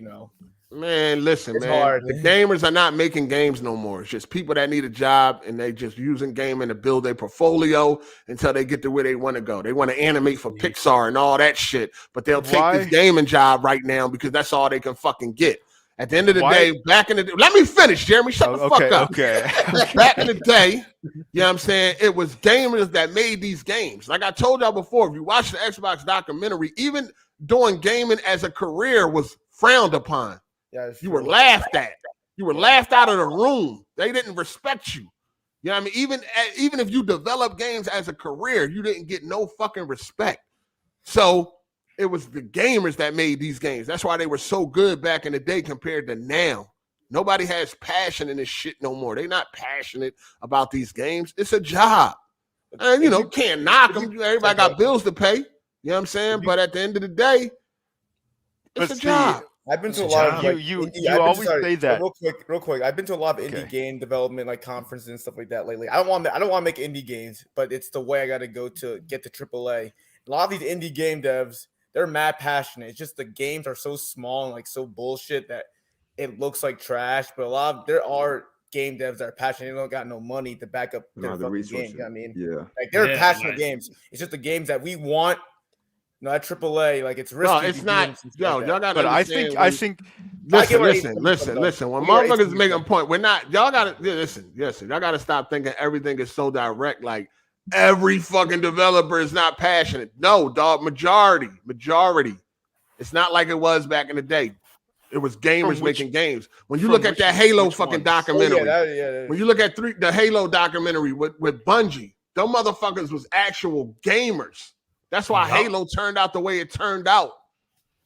Man, listen, it's man. hard. The gamers are not making games no more. It's just people that need a job and they just using gaming to build their portfolio until they get to where they want to go. They want to animate for Pixar and all that shit, but they'll take this gaming job right now because that's all they can fucking get. At the end of the day, back in the day, let me finish, Jeremy. Shut the fuck up. Okay. Back in the day, you know what I'm saying? It was gamers that made these games. Like I told y'all before, if you watch the Xbox documentary, even doing gaming as a career was frowned upon. Yeah, you were laughed at. You were laughed out of the room. They didn't respect you. You know what I mean? Even if you develop games as a career, you didn't get no fucking respect. So it was the gamers that made these games. That's why they were so good back in the day compared to now. Nobody has passion in this shit no more. They're not passionate about these games. It's a job. And, you know, can't knock them. Everybody got bills to pay. You know what I'm saying? But at the end of the day, it's a job. I've been to a lot of you always say that. Real quick. I've been to a lot of indie game development like conferences and stuff like that lately. I don't want to make indie games, but it's the way I got to go to get to AAA. A lot of these indie game devs, they're mad passionate. It's just the games are so small and like so bullshit that it looks like trash. But there are game devs that are passionate. They don't got no money to back up their fucking game. You know what I mean? Yeah. Like they're passionate games. It's just the games that we want. No, at AAA, like it's risky. No, it's not. Yo, y'all got to. But I think. Listen. When motherfuckers make a point, we're not. Y'all got to listen. Y'all got to stop thinking everything is so direct. Like every fucking developer is not passionate. No, dog. Majority. It's not like it was back in the day. It was gamers making games. When you look at that Halo fucking documentary, when you look at the Halo documentary with Bungie, those motherfuckers was actual gamers. That's why Halo turned out the way it turned out.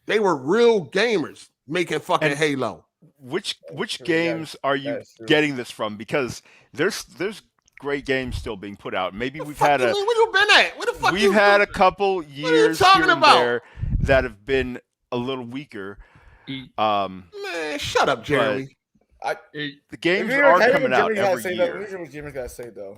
They were real gamers making fucking Halo. Which games are you getting this from? Because there's great games still being put out. Maybe we've had where you been at? Where the fuck we've had a couple years talking here and about? there that have been a little weaker. Man, shut up, Jeremy. The games are coming out every year. What Jeremy's got to say though.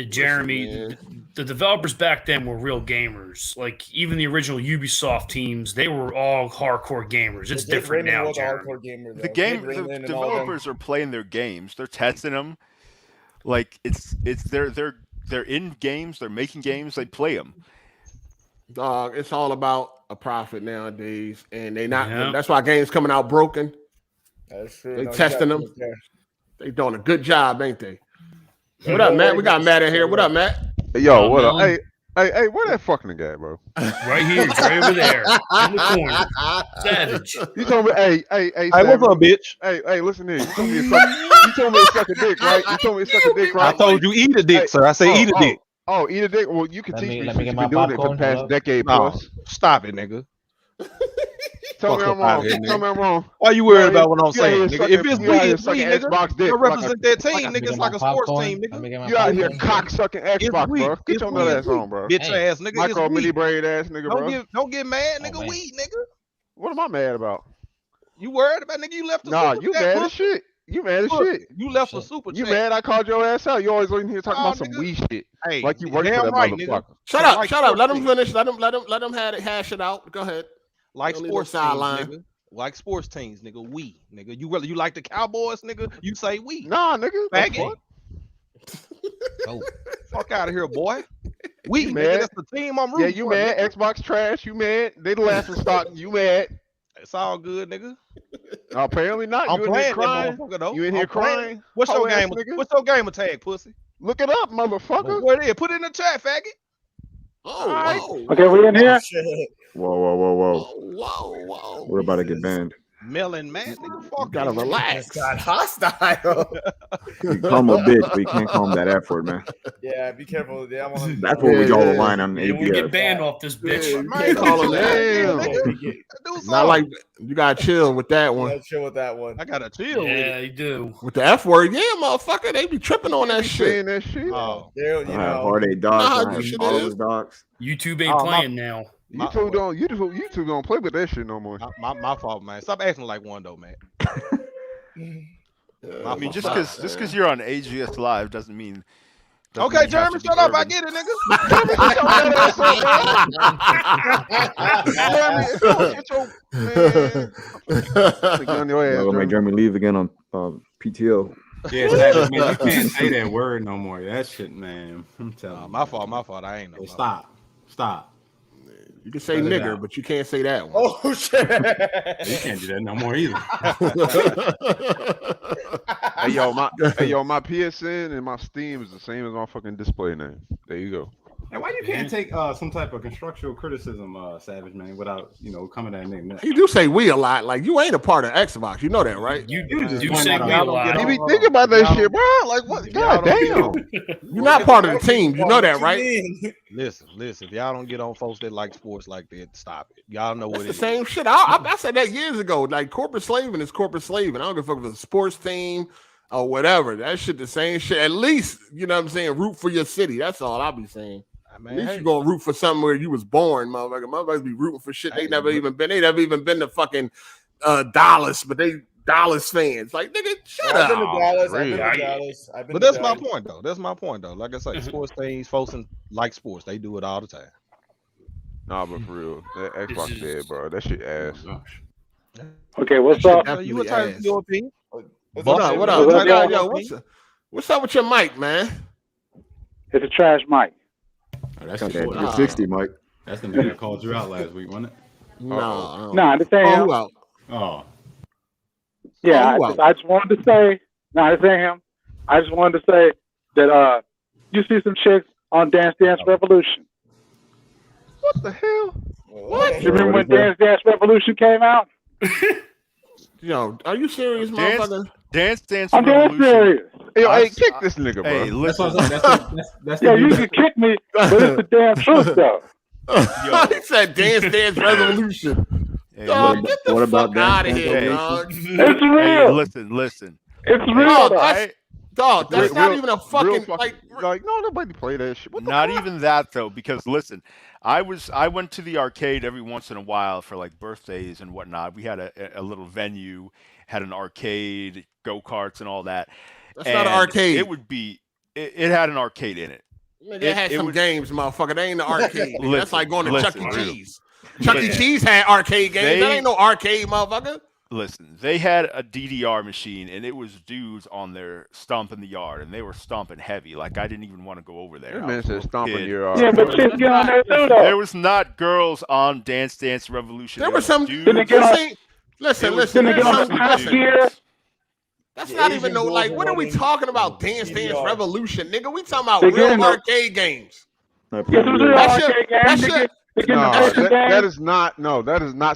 Jeremy, the developers back then were real gamers. Like even the original Ubisoft teams, they were all hardcore gamers. It's different now. The developers are playing their games. They're testing them. Like they're in games. They're making games. They play them. Dog, it's all about a profit nowadays, and they not. Yeah. That's why games coming out broken. That's true. They testing them. They doing a good job, ain't they? What up, Matt? We got Matt in here. What up, Matt? Hey, yo, what up? Hey, where that fucking guy, bro? Right here, it's right over there, in the corner. Savage. You told me, hey, what's up, bitch? Hey, listen here. You told me to suck a dick, right? You told me to suck a dick, right? I told you eat a dick, sir. I say eat a dick. Oh, eat a dick. Well, you can teach me. You've been doing it for the past decade plus. Stop it, nigga. Tell me I'm wrong. Tell me I'm wrong. Why you worried about what I'm saying, nigga? If it's me, it's me, nigga. Xbox dick. You represent that team, nigga. It's like a sports team, nigga. You out here cock sucking Xbox, bro. Get your nut ass on, bro. Bitch ass, nigga. Micro mini braid ass, nigga, bro. Don't get mad, nigga. We, nigga. What am I mad about? You worried about, nigga? You left the Nah, you mad as shit. You mad as shit. You left for super chat. You mad I called your ass out? You always in here talking about some weed shit. Hey, like you work for that motherfucker. Shut up. Let him finish. Let him hash it out. Go ahead. Like sports teams, nigga. Like sports teams, nigga. We, nigga. You like the Cowboys, nigga? You say we. Nah, nigga. Faggot. Oh, fuck out of here, boy. We, nigga. Mad? That's the team I'm rooting for. Yeah, you mad? Nigga. Xbox trash. You mad? They the last in stock. You mad? It's all good, nigga. Apparently not. I'm you playing in here crying. that motherfucker though. You in here crying? What's your game? What's your gamer tag, pussy? Look it up, motherfucker. Where it is? Put it in the chat, faggot. Oh, okay, we in here. Whoa. We're about to get banned. Melon man, nigga, fuck. You gotta relax. It's got hostile. You call him a bitch, but you can't call him that F word, man. Yeah, be careful. That's where we draw the line on ABS. We get banned off this bitch. Yeah, you can't call him that. Not like you gotta chill with that one. You gotta chill with that one. I gotta chill. Yeah, you do. With the F word, yeah, motherfucker, they be tripping on that shit. That shit. Oh, you know, Hard8 dogs. All those dogs. YouTube ain't playing now. YouTube don't play with that shit no more. My fault, man. Stop acting like one though, man. I mean, just because you're on AGSLIVE doesn't mean. Okay, Jeremy, shut up. I get it, nigga. Gonna make Jeremy leave again on PTO. Yeah, exactly, man. You can't say that word no more. That shit, man. I'm telling you. My fault. I ain't know. Stop. You can say nigger, but you can't say that one. Oh shit! You can't do that no more either. Hey yo, my PSN and my Steam is the same as my fucking display name. There you go. And why you can't take some type of constructive criticism, Savage Man, without coming at nigga? You do say we a lot. Like you ain't a part of Xbox. You know that, right? You do say we a lot. You be thinking about that shit, bro. Like what? God damn. You're not part of the team. You know that, right? Listen. If y'all don't get on folks that like sports like that, stop it. Y'all know what it's the same shit. I said that years ago. Like corporate slaving is corporate slaving. I don't give a fuck if it's a sports team or whatever. That shit the same shit. At least, you know what I'm saying, root for your city. That's all I'll be saying. Man, at least you gonna root for something where you was born, motherfucker. Motherfuckers be rooting for shit they never even been to fucking Dallas, but they Dallas fans. Like, nigga, shut up. I've been to Dallas. But that's my point though. That's my point though. Like I say, sports teams, folks like sports, they do it all the time. Nah, but for real, that Xbox dead, bro. That shit ass. Okay, what's up? You entitled to your opinion. What up? Yo, what's up with your mic, man? It's a trash mic. Oh, that's that 360, Mike. That's the nigga that called you out last week, wasn't it? No, this ain't him. Oh. Yeah, I just wanted to say, this ain't him. I just wanted to say that you see some chicks on Dance Dance Revolution. What the hell? What? You remember when Dance Dance Revolution came out? Yo, are you serious, motherfucker? Dance Dance I'm Revolution. dead serious. Hey, hey, kick this nigga, bro. Hey, listen. That's yeah, you can kick me, but it's the damn truth, though. He said Dance Dance Revolution. Hey, dog, get the fuck out of here, dog. It's real. Hey, listen. It's real. Dog, that's not even a fucking like no, nobody play that shit. Not even that though, because listen, I went to the arcade every once in a while for like birthdays and whatnot. We had a little venue, had an arcade, go-karts and all that. That's not an arcade. It had an arcade in it. They had some games, motherfucker. They ain't the arcade. That's like going to Chuck E. Cheese. Chuck E. Cheese had arcade games. That ain't no arcade, motherfucker. Listen, they had a DDR machine, and it was dudes on their stump in the yard, and they were stomping heavy. Like, I didn't even want to go over there. That man said stomping your yard. Yeah, but chicks get on there too, though. There was not girls on Dance Dance Revolution. There were some dudes. Listen. That's not even no, like, what are we talking about? Dance Dance Revolution, nigga. We talking about real arcade games. That is not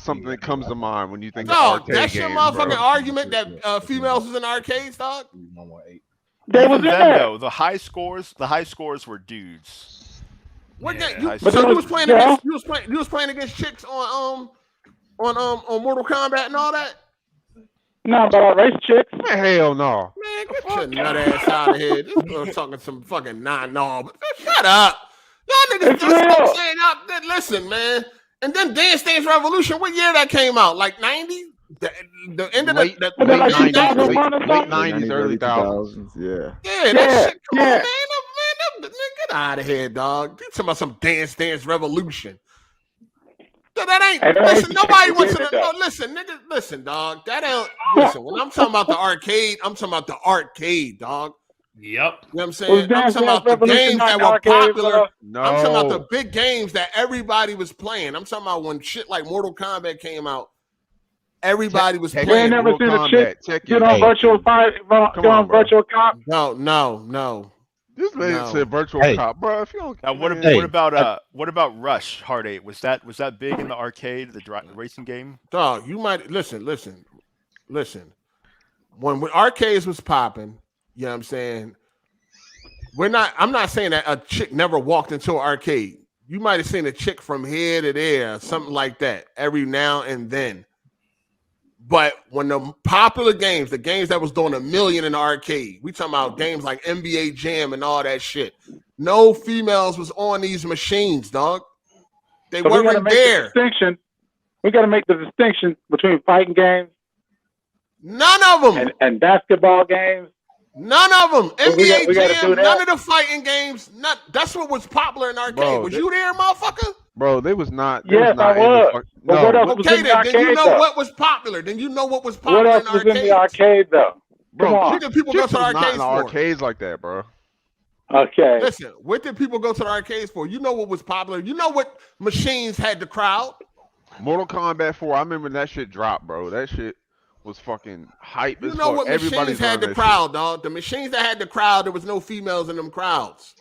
something that comes to mind when you think of arcade that's games, your motherfucking bro. argument that females was in arcades, dog. Even then, though, the high scores were dudes. What so you was playing against you was playing against chicks on Mortal Kombat and all that? No, but I race chicks. Man, hell no. Man, get your nut ass out of here. This girl's talking some fucking but shut up. Y'all niggas just saying listen, man. And then Dance Dance Revolution, what year that came out? Like 90? The end of late 90s, early 2000s. Yeah, that shit. Come on, man. Get out of here, dog. You talking about some Dance Dance Revolution? That ain't. Listen, nobody wants to. No, listen, nigga. Listen, dog. That ain't. Listen, when I'm talking about the arcade, I'm talking about the arcade, dog. Yep. You know what I'm saying? I'm talking about the games that were popular. No. I'm talking about the big games that everybody was playing. I'm talking about when shit like Mortal Kombat came out. Everybody was playing. You ain't never seen a chick get on virtual virtual cop? No. This man said virtual cop, bro. If you don't, now, what about Rush Hard 8? Was that big in the arcade, the racing game? Dog, you might listen. When arcades was popping, you know what I'm saying? I'm not saying that a chick never walked into an arcade. You might have seen a chick from here to there, something like that, every now and then. But when the popular games, the games that was doing $1 million in the arcade, we talking about games like NBA Jam and all that shit. No females was on these machines, dog. They weren't there. We got to make the distinction between fighting games. None of them. And basketball games. None of them. NBA Jam, none of the fighting games. That's what was popular in arcade. Bro, was you there, motherfucker? Bro, they was not. Yes, I was. No. Okay, then you know what was popular. What else was in the arcade, though? Bro, people go to arcades not in the arcades like that, bro. Okay. Listen, what did people go to the arcades for? You know what was popular? You know what machines had the crowd? Mortal Kombat 4. I remember that shit dropped, bro. That shit was fucking hype as fuck. You know what Everybody's machines had the crowd, dog? The machines that had the crowd, there was no females in them crowds.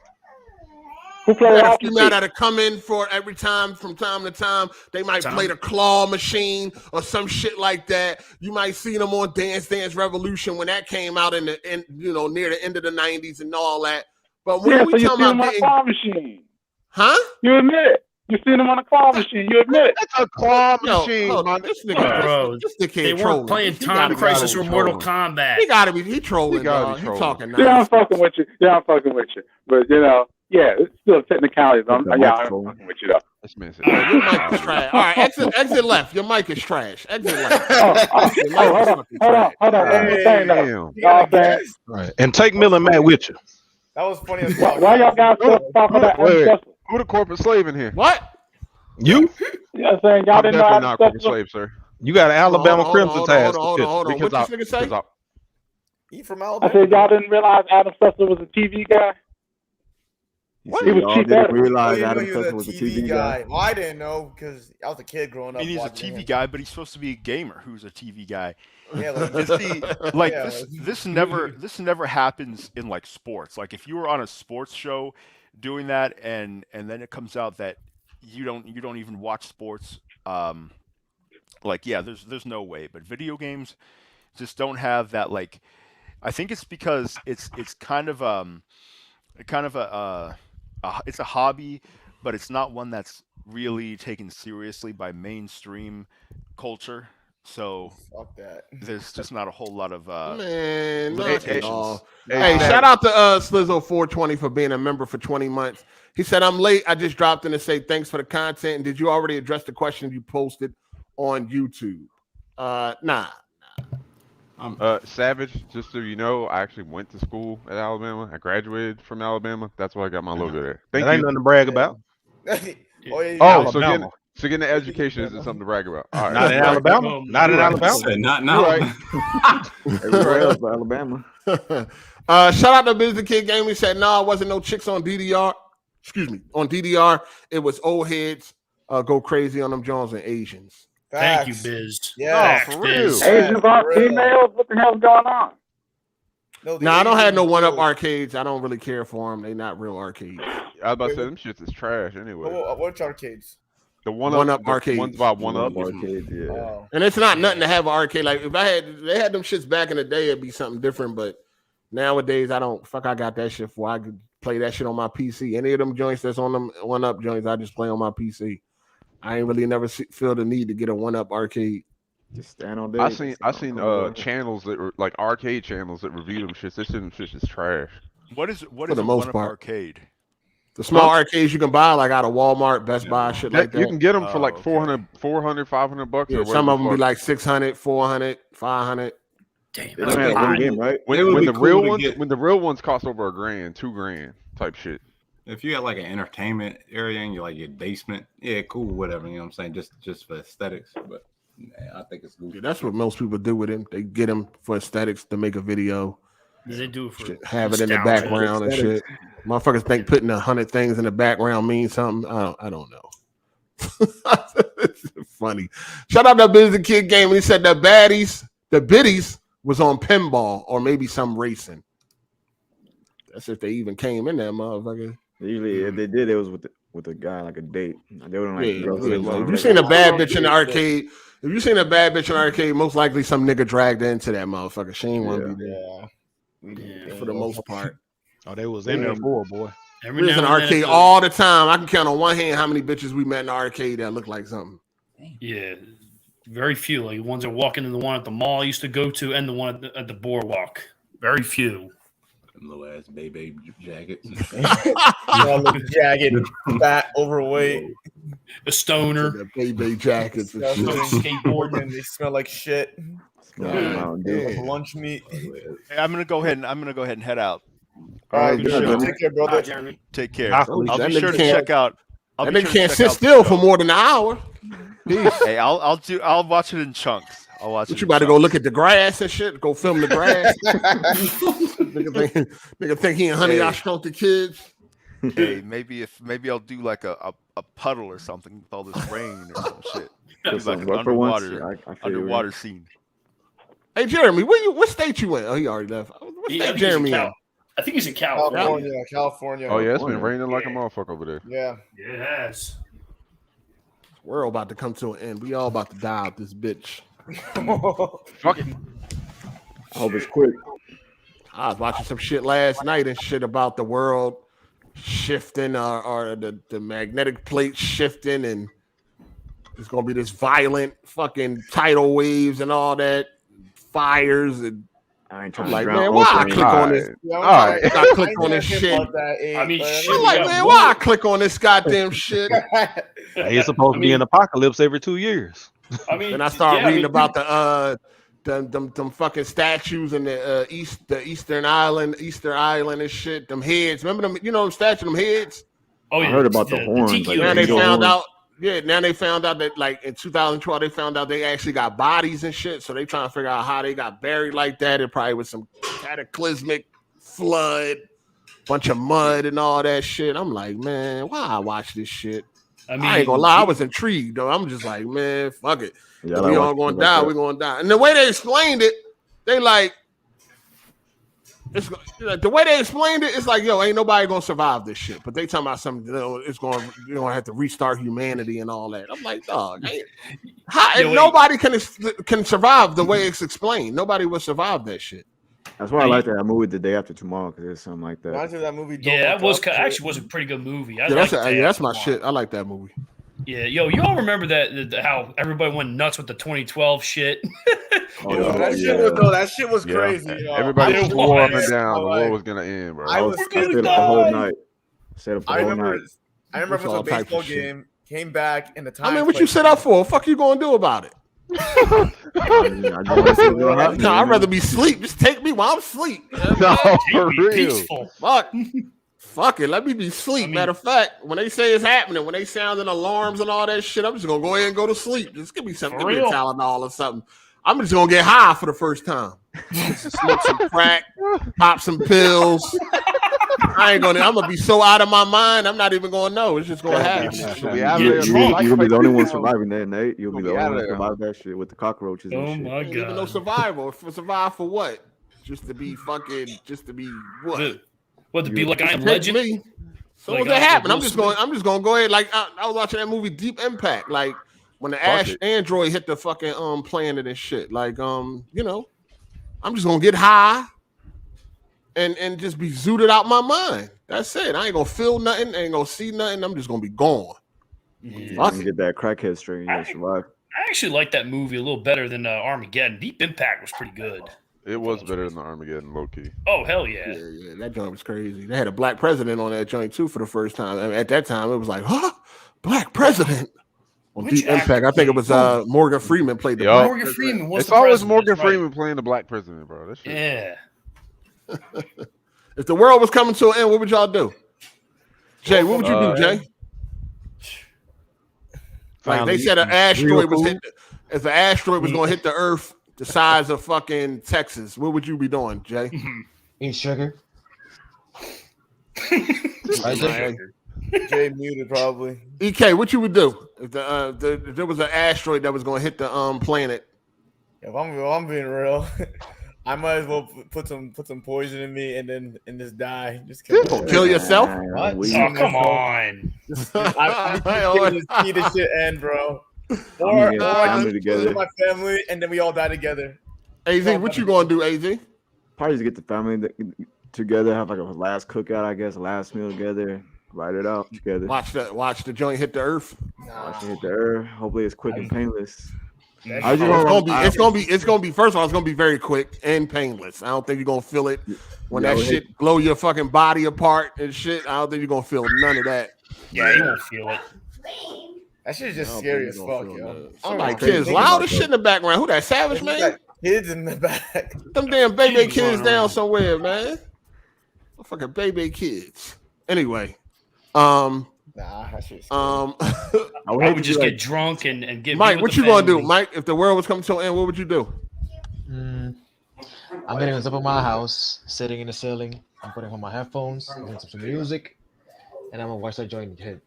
Who played a hockey? female that'll come in for every time, from time to time. They might play the claw machine or some shit like that. You might see them on Dance Dance Revolution when that came out near the end of the 90s and all that. But when we talking about getting, claw machine, huh? You admit it. You seen them on a claw machine. You admit it. That's a claw machine, This nigga, bro. They weren't playing Time Crisis or Mortal Kombat. He trolling, dog. He talking nice. Yeah, I'm fucking with you. But it's still technicalities. I'm fucking with you though. Your mic is trash. All right, exit left. Your mic is trash. Exit left. Hold on. Right, and take Miller and Matt with you. That was funny as fuck. Why y'all guys talking about Sessler? Who the corporate slave in here? What? You? Yeah, I'm saying y'all didn't know definitely not corporate slave, sir. You got an Alabama Crimson task. Hold on. What this nigga say? He from Alabama. I said y'all didn't realize Adam Sessler was a TV guy. What? He was cheap. Didn't realize Adam Sessler was a TV guy. Well, I didn't know because I was a kid growing up. I mean, he's a TV guy, but he's supposed to be a gamer who's a TV guy. Yeah, this never happens in like sports. Like if you were on a sports show doing that, and then it comes out that you don't even watch sports. There's no way. But video games just don't have that. Like, I think it's because it's kind of it's a hobby, but it's not one that's really taken seriously by mainstream culture. So fuck that. There's just not a whole lot of limitations. Hey, shout out to Slizzo420 for being a member for 20 months. He said, I'm late. I just dropped in to say thanks for the content. And did you already address the question you posted on YouTube? Nah. Savage, just so you know, I actually went to school at Alabama. I graduated from Alabama. That's why I got my logo there. Thank you. Ain't nothing to brag about. So getting an education isn't something to brag about. All right. Not in Alabama. Not in Alabama. Not now. Everywhere else but Alabama. Shout out to Business Kid Game. He said, no, it wasn't no chicks on DDR. Excuse me. On DDR, it was old heads go crazy on them Jones and Asians. Thank you, Biz. Yeah, for real. Asians are females. What the hell's going on? No, I don't have no one-up arcades. I don't really care for them. They not real arcades. I was about to say them shits is trash anyway. Which arcades? The one-up arcades. Ones by one-up arcades, yeah. Oh. And it's not nothing to have an arcade. Like if they had them shits back in the day, it'd be something different. But nowadays, I got that shit for. I could play that shit on my PC. Any of them joints that's on them one-up joints, I just play on my PC. I ain't really never feel the need to get a one-up arcade. Just stand on there. I seen channels that were like arcade channels that review them shits. This shit is trash. What is For a the most one-up part. arcade? The small arcades you can buy like out of Walmart, Best Buy, shit like that. You can get them for like $400, $500. Yeah, or some of them be fuck. like 600, 400, 500. Damn, They don't have one game, right? When the real ones cost over $1,000, $2,000 type shit. If you have like an entertainment area and you like your basement, yeah, cool, whatever. You know what I'm saying? Just for aesthetics, but I think it's goofy. Yeah, that's what most people do with them. They get them for aesthetics to make a video. They do it for have it in the background and shit. Motherfuckers think putting 100 things in the background means something. I don't know. It's funny. Shout out to Business Kid Game. He said the biddies was on pinball or maybe some racing. That's if they even came in there, motherfucker. Usually, if they did, it was with a guy like a date. They wouldn't like. If you seen a bad bitch in the arcade, most likely some nigga dragged her into that motherfucker. She ain't want to be there. Yeah, for the most part. Oh, they was in there for boy. We was in the arcade all the time. I can count on one hand how many bitches we met in the arcade that looked like something. Yeah, very few. Like the ones that walk into the one at the mall I used to go to, and the one at the boardwalk. Very few. Them little ass baby jackets. Jagged, fat, overweight. A stoner. The baby jackets. And shit. Skateboarding. They smell like shit. Lunch meat. Hey, I'm gonna go ahead and head out. All right, take care, brother. Take care. I'll be sure to check out. That nigga can't sit still for more than an hour. Hey, I'll watch it in chunks. I'll watch it. You about to go look at the grass and shit? Go film the grass? Nigga think he and Honey I Shrunk the Kids. Hey, maybe I'll do like a puddle or something with all this rain or some shit. Do like an underwater scene. Hey Jeremy, what state you in? Oh, he already left. What state Jeremy in? I think he's in California. California. Oh yeah, it's been raining like a motherfucker over there. Yeah. It has. We're all about to come to an end. We all about to die out this bitch. Fuck it. I hope it's quick. I was watching some shit last night and shit about the world shifting or the magnetic plate shifting, and there's gonna be this violent fucking tidal waves and all that, fires, and I ain't trying like, to man, why I click on this? I click on this shit. I mean, I'm like, man, why I click on this goddamn shit? It's supposed to be an apocalypse every 2 years. I mean, and I start reading about the them fucking statues in the Easter Island and shit. Them heads, remember them? You know them statues, them heads. Oh yeah, I heard about the horns. Like, now they found out. Yeah, now they found out that like in 2012 they found out they actually got bodies and shit. So they trying to figure out how they got buried like that. It probably was some cataclysmic flood, bunch of mud and all that shit. I'm like, man, why I watch this shit? I mean, I ain't gonna lie, I was intrigued though. I'm just like, man, fuck it. Yeah, we all gonna die. We're gonna die. And the way they explained it, they like, it's the way they explained it. It's like, yo, ain't nobody gonna survive this shit. But they talking about something. It's going. You're gonna have to restart humanity and all that. I'm like, dog. Nobody can survive the way it's explained. Nobody will survive that shit. That's why I like that movie The Day After Tomorrow, because it's something like that. That movie. Yeah, that actually was a pretty good movie. That's my shit. I like that movie. Yeah, yo, you all remember that how everybody went nuts with the 2012 shit? That shit was crazy. Yo. Everybody swore up and down the war was gonna end, bro. I stayed up the whole night. I remember it was a baseball game. Came back in the time. I mean, what you set up for? What the fuck you gonna do about it? I'd rather be asleep. Just take me while I'm asleep. No, for real. Peaceful. Fuck it. Let me be asleep. Matter of fact, when they say it's happening, when they sounding alarms and all that shit, I'm just gonna go ahead and go to sleep. Just give me something. Give me a Tylenol or something. I'm just gonna get high for the first time. Smoke some crack, pop some pills. I'm gonna be so out of my mind. I'm not even gonna know. It's just gonna happen. You'll be the only one surviving that, Nate. You'll be the only one surviving that shit with the cockroaches. Oh and shit. my god! Even no survival. Survive for what? Just to be what? What to be like I Am Legend? Me. So like, what that happened? I'm just gonna go ahead. Like I was watching that movie Deep Impact. Like when the android hit the fucking planet and shit. Like I'm just gonna get high and just be zooted out my mind. That's it. I ain't gonna feel nothing. I ain't gonna see nothing. I'm just gonna be gone. You can get that crackhead strain. You survive. I actually like that movie a little better than Armageddon. Deep Impact was pretty good. It was better than the Armageddon, low key. Oh hell yeah! Yeah, that joint was crazy. They had a black president on that joint too for the first time. I mean, at that time, it was like, huh, black president on Deep Impact. I think it was Morgan Freeman played the black Morgan Freeman. It's always Morgan Freeman playing the black president, bro. That shit. Yeah. If the world was coming to an end, what would y'all do? Jay, what would you do, Jay? Like they said, an asteroid was hit. If an asteroid was going to hit the Earth the size of fucking Texas, what would you be doing, Jay? Eat sugar. Jay muted probably. EK, what you would do if there was an asteroid that was going to hit the planet? If I'm being real, I might as well put some poison in me and just die. Just kill yourself? What? Oh, come on! I see this shit end, bro. Or I together with my family and then we all die together. AZ, what you gonna do, AZ? Probably just get the family together, have like a last cookout, I guess, last meal together, write it out together. Watch the joint hit the Earth. Watch it hit the Earth. Hopefully it's quick and painless. It's gonna be first of all, it's gonna be very quick and painless. I don't think you're gonna feel it when that shit blow your fucking body apart and shit. I don't think you're gonna feel none of that. Yeah, you won't feel it. That shit is just scary as fuck, yo. Like kids loud as shit in the background. Who that Savage man? Kids in the back. Them damn baby kids down somewhere, man. Fucking baby kids. Anyway, that shit's I would just get drunk and get. Mike, what you gonna do, Mike? If the world was coming to an end, what would you do? I'm getting on top of my house, sitting in the ceiling. I'm putting on my headphones, listening to some music, and I'm gonna watch that joint hit.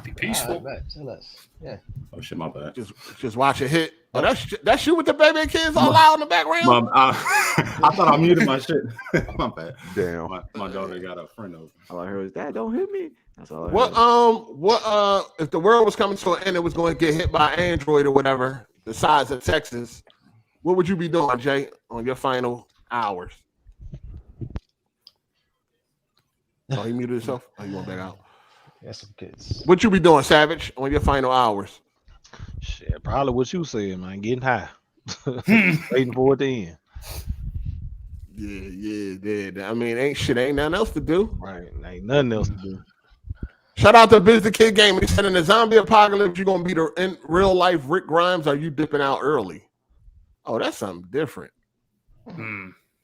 Be peaceful. Say less. Yeah. Oh shit, my bad. Just watch it hit. Oh, that's you with the baby kids all loud in the background. I thought I muted my shit. My bad. Damn. My daughter got a friend over. All I heard was, "Dad, don't hit me." That's all I heard. What if the world was coming to an end, it was going to get hit by Android or whatever, the size of Texas? What would you be doing, Jay, on your final hours? Oh, he muted himself. Oh, you went back out. Yeah, some kids. What you be doing, Savage, on your final hours? Shit, probably what you said, man. Getting high, waiting for it to end. Yeah. I mean, ain't nothing else to do. Right, ain't nothing else to do. Shout out to Biz the Kid Game. He said in the zombie apocalypse, you're gonna be the in real life Rick Grimes. Or are you dipping out early? Oh, that's something different.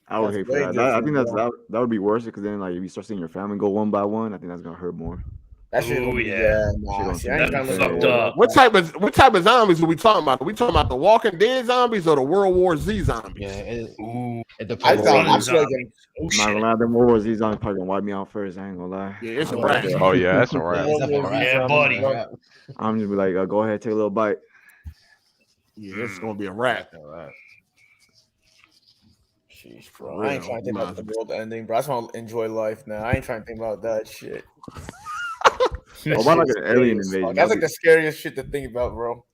I would hate for that. I think that would be worse because then, like, if you start seeing your family go one by one, I think that's gonna hurt more. That shit gonna be fucked up. What type of zombies are we talking about? Are we talking about the Walking Dead zombies or the World War Z zombies? Yeah, it depends. I'm not gonna lie, them World War Z zombies probably gonna wipe me out first. I ain't gonna lie. Yeah, it's a wrap. Oh yeah, that's a wrap. Yeah, buddy. I'm just be like, go ahead, take a little bite. Yeah, it's gonna be a wrap. Jeez, bro. I ain't trying to think about the world ending, bro. I just want to enjoy life now. I ain't trying to think about that shit. Why not an alien invasion? That's like the scariest shit to think about, bro.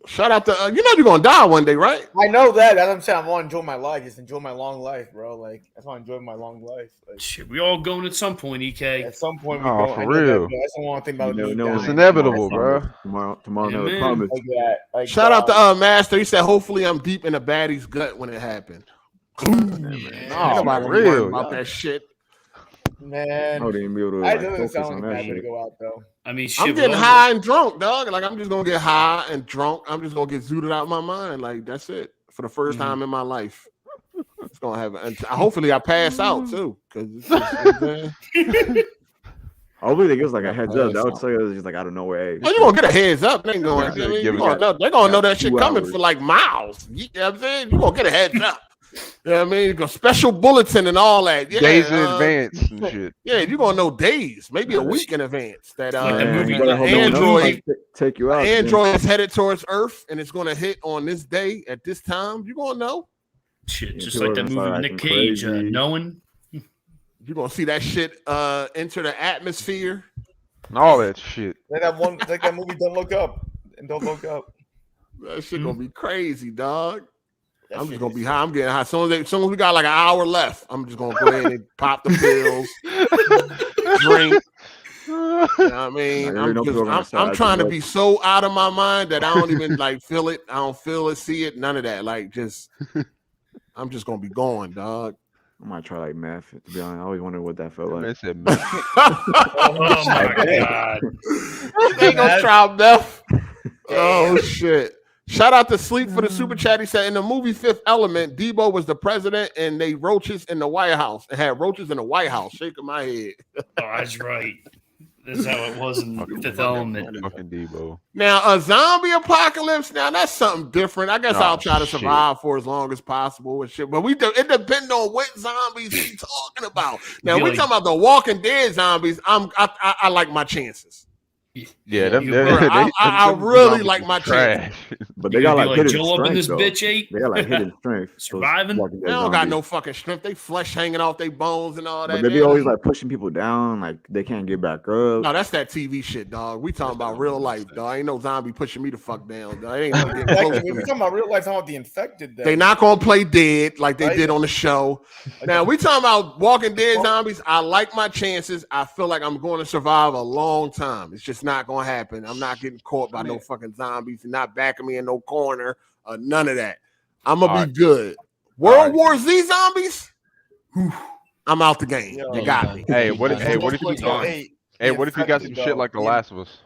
Shout out to you're gonna die one day, right? I know that. That's what I'm saying. I want to enjoy my life. Just enjoy my long life, bro. Like I just want to enjoy my long life. Like, shit, we all going at some point, EK. At some point, we oh, go. For real. I just don't want to think about it. It's inevitable, bro. Tomorrow never promised. Like shout out to Master. He said, "Hopefully, I'm deep in a baddie's gut when it happened." Nobody real about that shit. Man, I wouldn't even be able to. I Like, doesn't focus sound on like that bad way to shit. go out though. I mean, shit, I'm getting high and drunk, dog. Like I'm just gonna get high and drunk. I'm just gonna get zooted out of my mind. Like that's it for the first time in my life. It's gonna have. And hopefully, I pass out too. Because hopefully they give us like a heads up. That would say it was just like out of nowhere. you gonna get a heads up. They ain't going. They're gonna know that shit coming for like miles. You know what I'm saying? You gonna get a heads up. You know what I mean? You got special bulletin and all that. Yeah, days in advance and shit. Yeah, you're gonna know days, maybe a week in advance. That Android take you out. Android is headed towards Earth and it's gonna hit on this day at this time. You're gonna know. Shit, just like that movie with Nick Cage, knowing. You're gonna see that shit enter the atmosphere. And all that shit. Like that movie Don't Look Up. And Don't Look Up. That shit gonna be crazy, dog. I'm just gonna be high. I'm getting high. As soon as we got like an hour left, I'm just gonna go ahead and pop the pills, drink. You know what I mean? I'm trying to be so out of my mind that I don't even like feel it. I don't feel it, see it, none of that. Like I'm just gonna be going, dog. I might try like meth. To be honest, I always wondered what that felt like. I said meth. Oh my god! You ain't gonna try meth. Oh shit. Shout out to Sleep for the super chat. He said in the movie Fifth Element, Debo was the president and they roaches in the White House. It had roaches in the White House. Shaking my head. Oh, that's right. That's how it was in Fifth Element. Fucking Debo. Now a zombie apocalypse. Now that's something different. I guess I'll try to survive for as long as possible and shit. But it depends on what zombies we talking about. Now we talking about the Walking Dead zombies. I like my chances. Yeah, I really like my trash. But they got like hidden Joel up in this strength. bitch, eight. They got like hidden strength. Surviving. They don't got no fucking strength. They flesh hanging off their bones and all that. But they be always like pushing people down, like they can't get back up. No, that's that TV shit, dog. We talking about real life, dog. Ain't no zombie pushing me the fuck down, dog. Ain't no getting close to we me. talking about real life, talking about the infected. They not gonna play dead like they did on the show. Now we talking about Walking Dead zombies. I like my chances. I feel like I'm going to survive a long time. It's just not gonna happen. I'm not getting caught by no fucking zombies and not backing me in no corner. None of that. I'm gonna be good. World War Z zombies. Whew, I'm out the game. You got me. Hey, what if you got some shit like The Last of Us?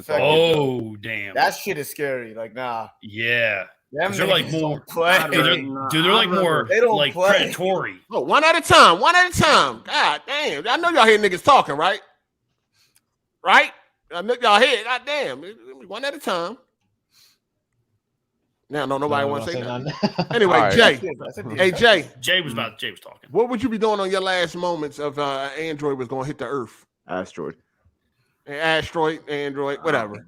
Oh damn. That shit is scary. Like nah. Yeah. They're like more. They're like more like predatory. Oh, one at a time. One at a time. God damn. I know y'all hear niggas talking, right? Right? I know y'all hear. God damn. One at a time. Now, no, nobody No, wants to say I'm nothing. not saying Anyway, All right. Jay. Hey, Jay. Jay was talking. What would you be doing on your last moments of Android was going to hit the Earth? Asteroid. Asteroid, Android, whatever.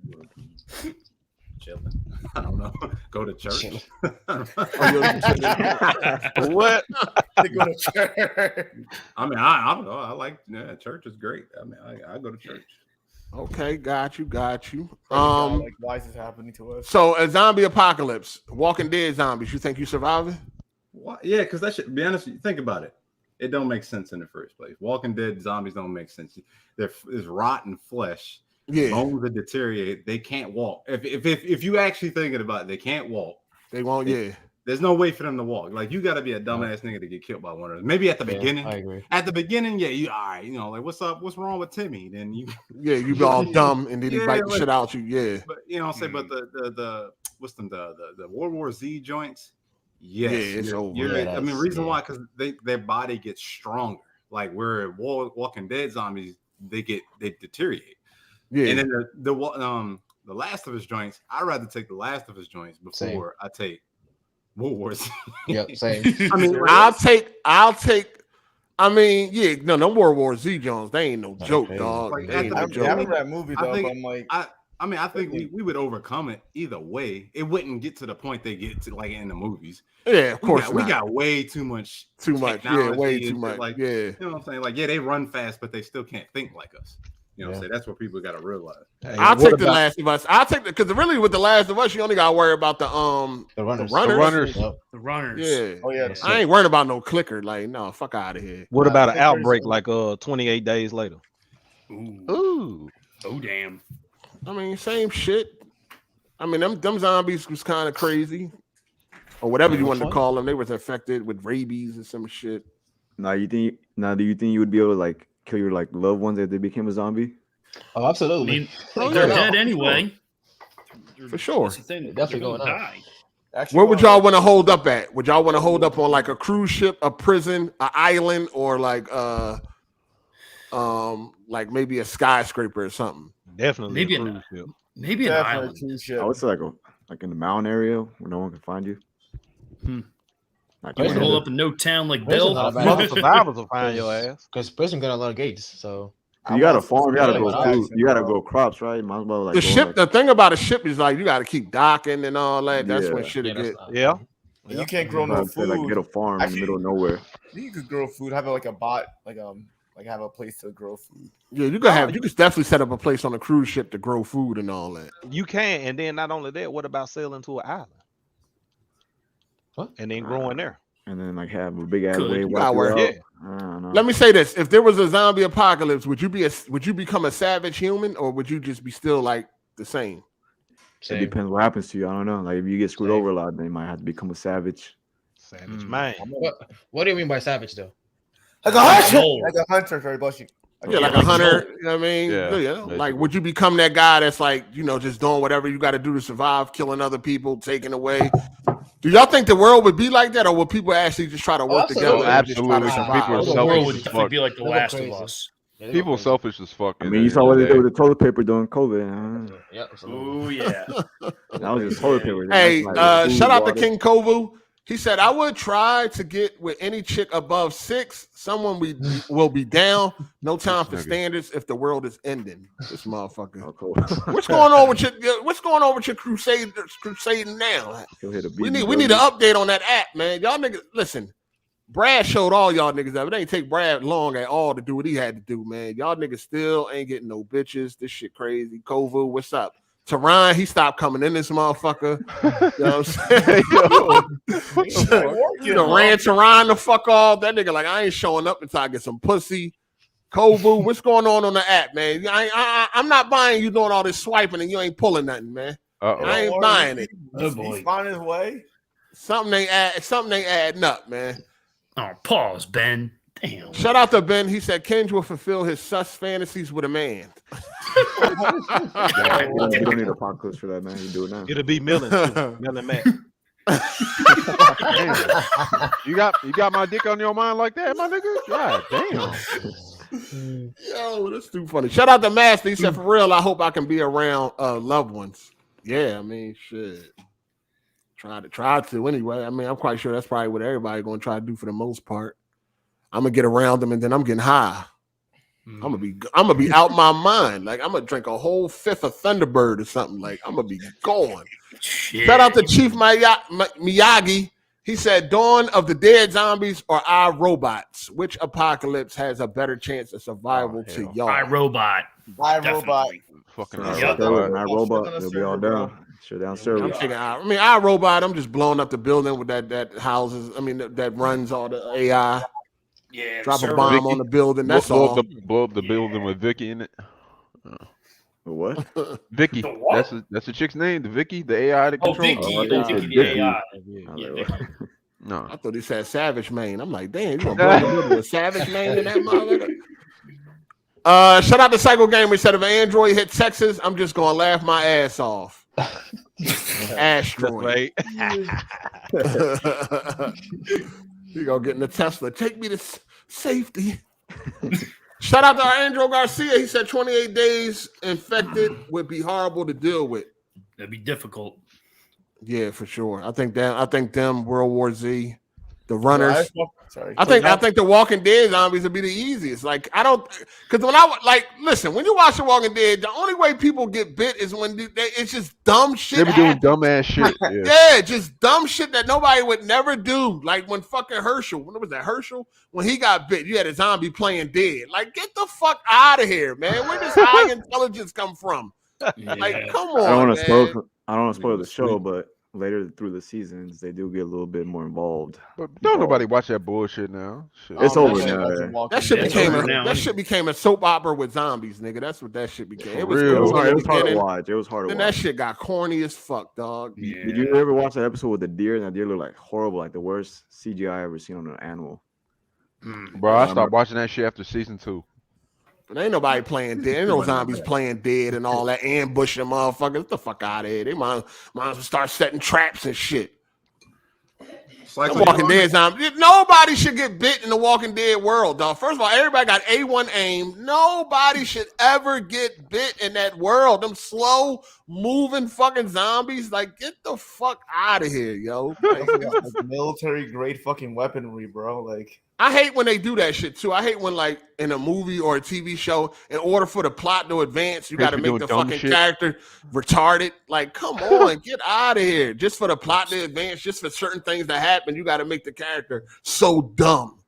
I don't know. Go to church. What? To go to church. I mean, I don't know. I like church is great. I mean, I go to church. Okay, got you. Like, why is this happening to us? So a zombie apocalypse, Walking Dead zombies. You think you surviving? What? Yeah, because that should be honest. Think about it. It don't make sense in the first place. Walking Dead zombies don't make sense. There's rotten flesh. Yeah, bones that deteriorate. They can't walk. If you actually thinking about it, they can't walk. They won't. Yeah. There's no way for them to walk. Like, you got to be a dumbass nigga to get killed by one of them. Maybe at the beginning. I agree. At the beginning, yeah, you all right. You know, like, what's up? What's wrong with Timmy? Then you be all dumb and then he bite the shit out you. Yeah. But you know what I'm saying? But the what's them the World War Z joints? Yes. Yeah, it's over. I mean, reason why, because their body gets stronger. Like, where Walking Dead zombies, they deteriorate. Yeah. And then the Last of Us joints, I'd rather take the Last of Us joints before I take World War Z. Yep, same. I mean, I'll take. I mean, yeah, no World War Z Jones. They ain't no joke, dog. Like, they ain't no joke. I remember that movie though. I'm like, I think we would overcome it either way. It wouldn't get to the point they get to, like, in the movies. Yeah, of course. We got way too much. Yeah, way too much. Like, yeah, you know what I'm saying? Like, yeah, they run fast, but they still can't think like us. You know what I'm saying? That's what people got to realize. Hey, I'll take The Last of Us. I'll take because really with The Last of Us, you only got to worry about the runners. The runners. Yeah. oh yeah. I ain't worried about no clicker. Like, no, fuck out of here. What about an outbreak like 28 days later? Ooh. Oh damn. I mean, same shit. I mean, them zombies was kind of crazy, or whatever you wanted to call them. They was infected with rabies and some shit. Do you think you would be able to, like, kill your, like, loved ones if they became a zombie? Oh, absolutely. I mean, they're dead anyway. For sure. Definitely going on. Where would y'all want to hold up at? Would y'all want to hold up on like a cruise ship, a prison, an island, or like maybe a skyscraper or something? Definitely maybe a cruise ship. Maybe an island. I would say like in the mountain area where no one can find you. Like, hold up in no town like Bill. Survivors will find your ass. Because prison got a lot of gates, so you got to farm, you got to grow food, you got to grow crops, right? Might as well, like, the thing about a ship is like you got to keep docking and all that. That's when shit get. Yeah. You can't grow no food. Like, get a farm in the middle of nowhere. You could grow food. Have like a bot, like have a place to grow food. Yeah, you could definitely set up a place on a cruise ship to grow food and all that. You can, and then not only that, what about sailing to an island? What? And then growing there. And then, like, have a big ass wave. Let me say this: if there was a zombie apocalypse, would you become a savage human, or would you just be still like the same? It depends what happens to you. I don't know. Like, if you get screwed over a lot, then you might have to become a savage. Savage man. What do you mean by savage though? Like a hunter. Like a hunter. Sorry, bless you. Yeah, like a hunter. You know what I mean? Yeah. Like, would you become that guy that's like, just doing whatever you got to do to survive, killing other people, taking away? Do y'all think the world would be like that, or would people actually just try to work together? Absolutely. People are selfish as fuck. Be like The Last of Us. People are selfish as fuck. I mean, you saw what they did with the toilet paper during COVID. Yeah. Oh yeah. That was just toilet paper. Hey, shout out to King Kovu. He said, I would try to get with any chick above 6. Someone will be down. No time for standards if the world is ending. This motherfucker. Oh, cool. What's going on with your crusading now? We need an update on that app, man. Y'all niggas, listen. Brad showed all y'all niggas that. It ain't take Brad long at all to do what he had to do, man. Y'all niggas still ain't getting no bitches. This shit crazy. Kovu, what's up? Teron, he stopped coming in this motherfucker. You know what I'm saying? Ran Teron the fuck off. That nigga like, I ain't showing up until I get some pussy. Kovu, what's going on the app, man? I'm not buying you doing all this swiping and you ain't pulling nothing, man. I ain't buying it. He's finding his way. Something ain't adding up, man. Oh, pause, Ben. Damn. Shout out to Ben. He said Kenj will fulfill his sus fantasies with a man. You don't need a podcast for that, man. You do it now. It'll be Millen, Millen Matt. You got my dick on your mind like that, my nigga? God damn. Yo, that's too funny. Shout out to Master. He said, for real, I hope I can be around loved ones. Yeah, I mean, shit. Try to anyway. I mean, I'm quite sure that's probably what everybody gonna try to do for the most part. I'm gonna get around them and then I'm getting high. I'm gonna be out my mind. Like I'm gonna drink a whole fifth of Thunderbird or something. Like I'm gonna be going. Shout out to Chief Miyagi. He said, "Dawn of the Dead Zombies or iRobots? Which apocalypse has a better chance of survival to y'all?" iRobot. iRobot. Fucking iRobot. They'll be all down. Sure down server. I'm thinking, I mean, iRobot. I'm just blowing up the building with that houses. I mean, that runs all the AI. Yeah, drop a bomb on the building. That's all. Blow up the building with Vicky in it. What? Vicky. That's the chick's name. The Vicky, the AI that controls. Vicky, the AI. No, I thought he said Savage Main. I'm like, damn, you gonna blow the building with Savage Main in that motherfucker? Shout out to Psycho Gamer. He said, if an Android hit Texas, I'm just gonna laugh my ass off. Asteroid. You gonna get in the Tesla. Take me to safety. Shout out to our Andrew Garcia. He said 28 days infected would be horrible to deal with. That'd be difficult. Yeah, for sure. I think them World War Z, the runners. Sorry. I think the Walking Dead zombies would be the easiest. Like because when listen, when you watch The Walking Dead, the only way people get bit is when it's just dumb shit. They be doing dumbass shit. Yeah, just dumb shit that nobody would never do. Like when fucking Herschel, when was that Herschel? When he got bit, you had a zombie playing dead. Like, get the fuck out of here, man. Where does high intelligence come from? Yeah. Like, come on. I don't want to spoil the show, but later through the seasons, they do get a little bit more involved. But don't nobody watch that bullshit now. Shit. It's over now. That shit became a soap opera with zombies, nigga. That's what that shit became. It was hard to watch. It was hard to watch. Then that shit got corny as fuck, dog. Yeah. Did you ever watch that episode with the deer? And that deer looked like horrible, like the worst CGI I ever seen on an animal. Bro, I stopped watching that shit after season 2. But ain't nobody playing dead. Ain't no zombies playing dead and all that, ambushing motherfuckers. Get the fuck out of here. They might as well start setting traps and shit. Like Walking Dead zombies. Nobody should get bit in the Walking Dead world, dog. First of all, everybody got A1 aim. Nobody should ever get bit in that world. Them slow moving fucking zombies. Like, get the fuck out of here, yo. Like military grade fucking weaponry, bro. Like, I hate when they do that shit too. I hate when, like, in a movie or a TV show, in order for the plot to advance, you got to make the fucking character retarded. Like, come on, get out of here. Just for the plot to advance, just for certain things to happen, you got to make the character so dumb.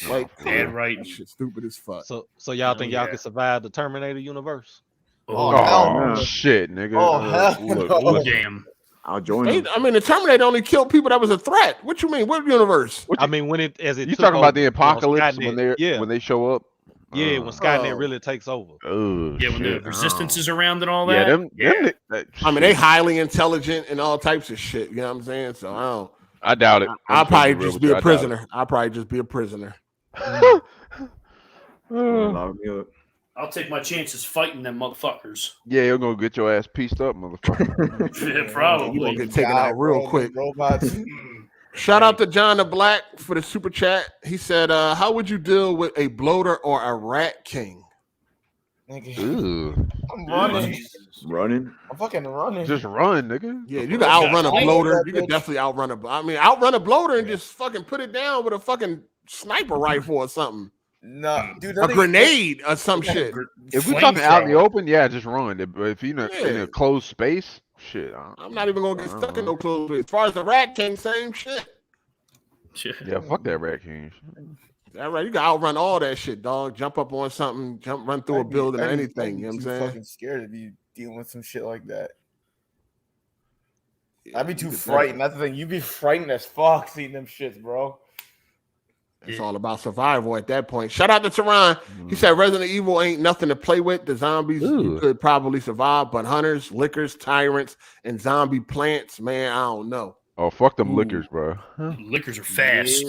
Like, right. That shit stupid as fuck. So y'all think y'all can survive the Terminator universe? Oh shit, nigga. Oh, damn. I'll join you. I mean, the Terminator only killed people that was a threat. What you mean? What universe? I mean, when it you talking about the apocalypse when they show up? Yeah, when Skynet really takes over. Oh, yeah, when the resistance is around and all that. I mean, they highly intelligent and all types of shit. You know what I'm saying? So I doubt it. I'll probably just be a prisoner. I'll probably just be a prisoner. I'll take my chances fighting them motherfuckers. Yeah, you're gonna get your ass pieced up, motherfucker. Yeah, probably. You gonna get taken out real quick. Robots. Shout out to John the Black for the super chat. He said, how would you deal with a bloater or a rat king? Ooh. I'm running. Running? I'm fucking running. Just run, nigga. Yeah, you can outrun a bloater. You can definitely outrun outrun a bloater and just fucking put it down with a fucking sniper rifle or something. No, dude, a grenade or some shit. If we're talking out in the open, yeah, just run. But if you're in a closed space, shit. I'm not even gonna get stuck in no closed space. As far as the Rat King, same shit. Yeah, fuck that Rat King. That right, you can outrun all that shit, dog. Jump up on something, run through a building or anything. You know what I'm saying? Fucking scared to be dealing with some shit like that. I'd be too frightened. That's the thing. You'd be frightened as fuck seeing them shits, bro. It's all about survival at that point. Shout out to Tehran. He said Resident Evil ain't nothing to play with. The zombies you could probably survive, but hunters, lickers, tyrants, and zombie plants, man, I don't know. Oh, fuck them lickers, bro. Lickers are fast.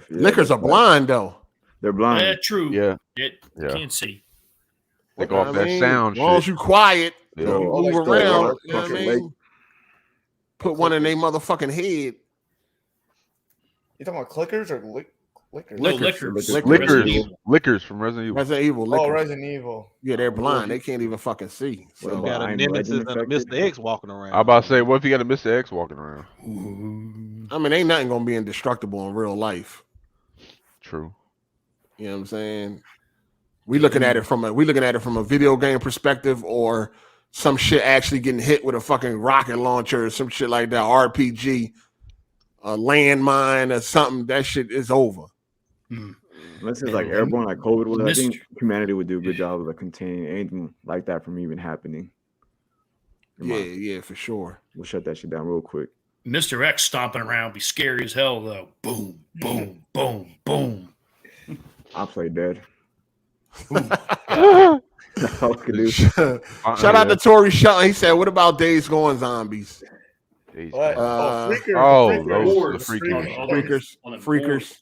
Lickers are blind though. They're blind. Yeah, true. Yeah. Can't see. They go off that sound shit. As long as you quiet, you move around. You know what I mean? Like, put one in their motherfucking head. You talking about clickers or Liquors from Resident Evil. Resident Evil. Oh, Resident Evil. Yeah, they're blind. They can't even fucking see. So So. got a Nemesis and a Mr. X walking around. I'm about to say, what if you got a Mr. X walking around? I mean, ain't nothing gonna be indestructible in real life. True. You know what I'm saying? We looking at it from a video game perspective, or some shit actually getting hit with a fucking rocket launcher or some shit like that, RPG, a landmine or something. That shit is over. Unless it's like airborne, like COVID was, I think humanity would do a good job of like containing anything like that from even happening. Yeah, for sure. We'll shut that shit down real quick. Mr. X stomping around be scary as hell though. Boom, boom, boom, boom. I play dead. Shout out to Tori Shelton. He said, "What about Days Gone zombies?" What? Freakers.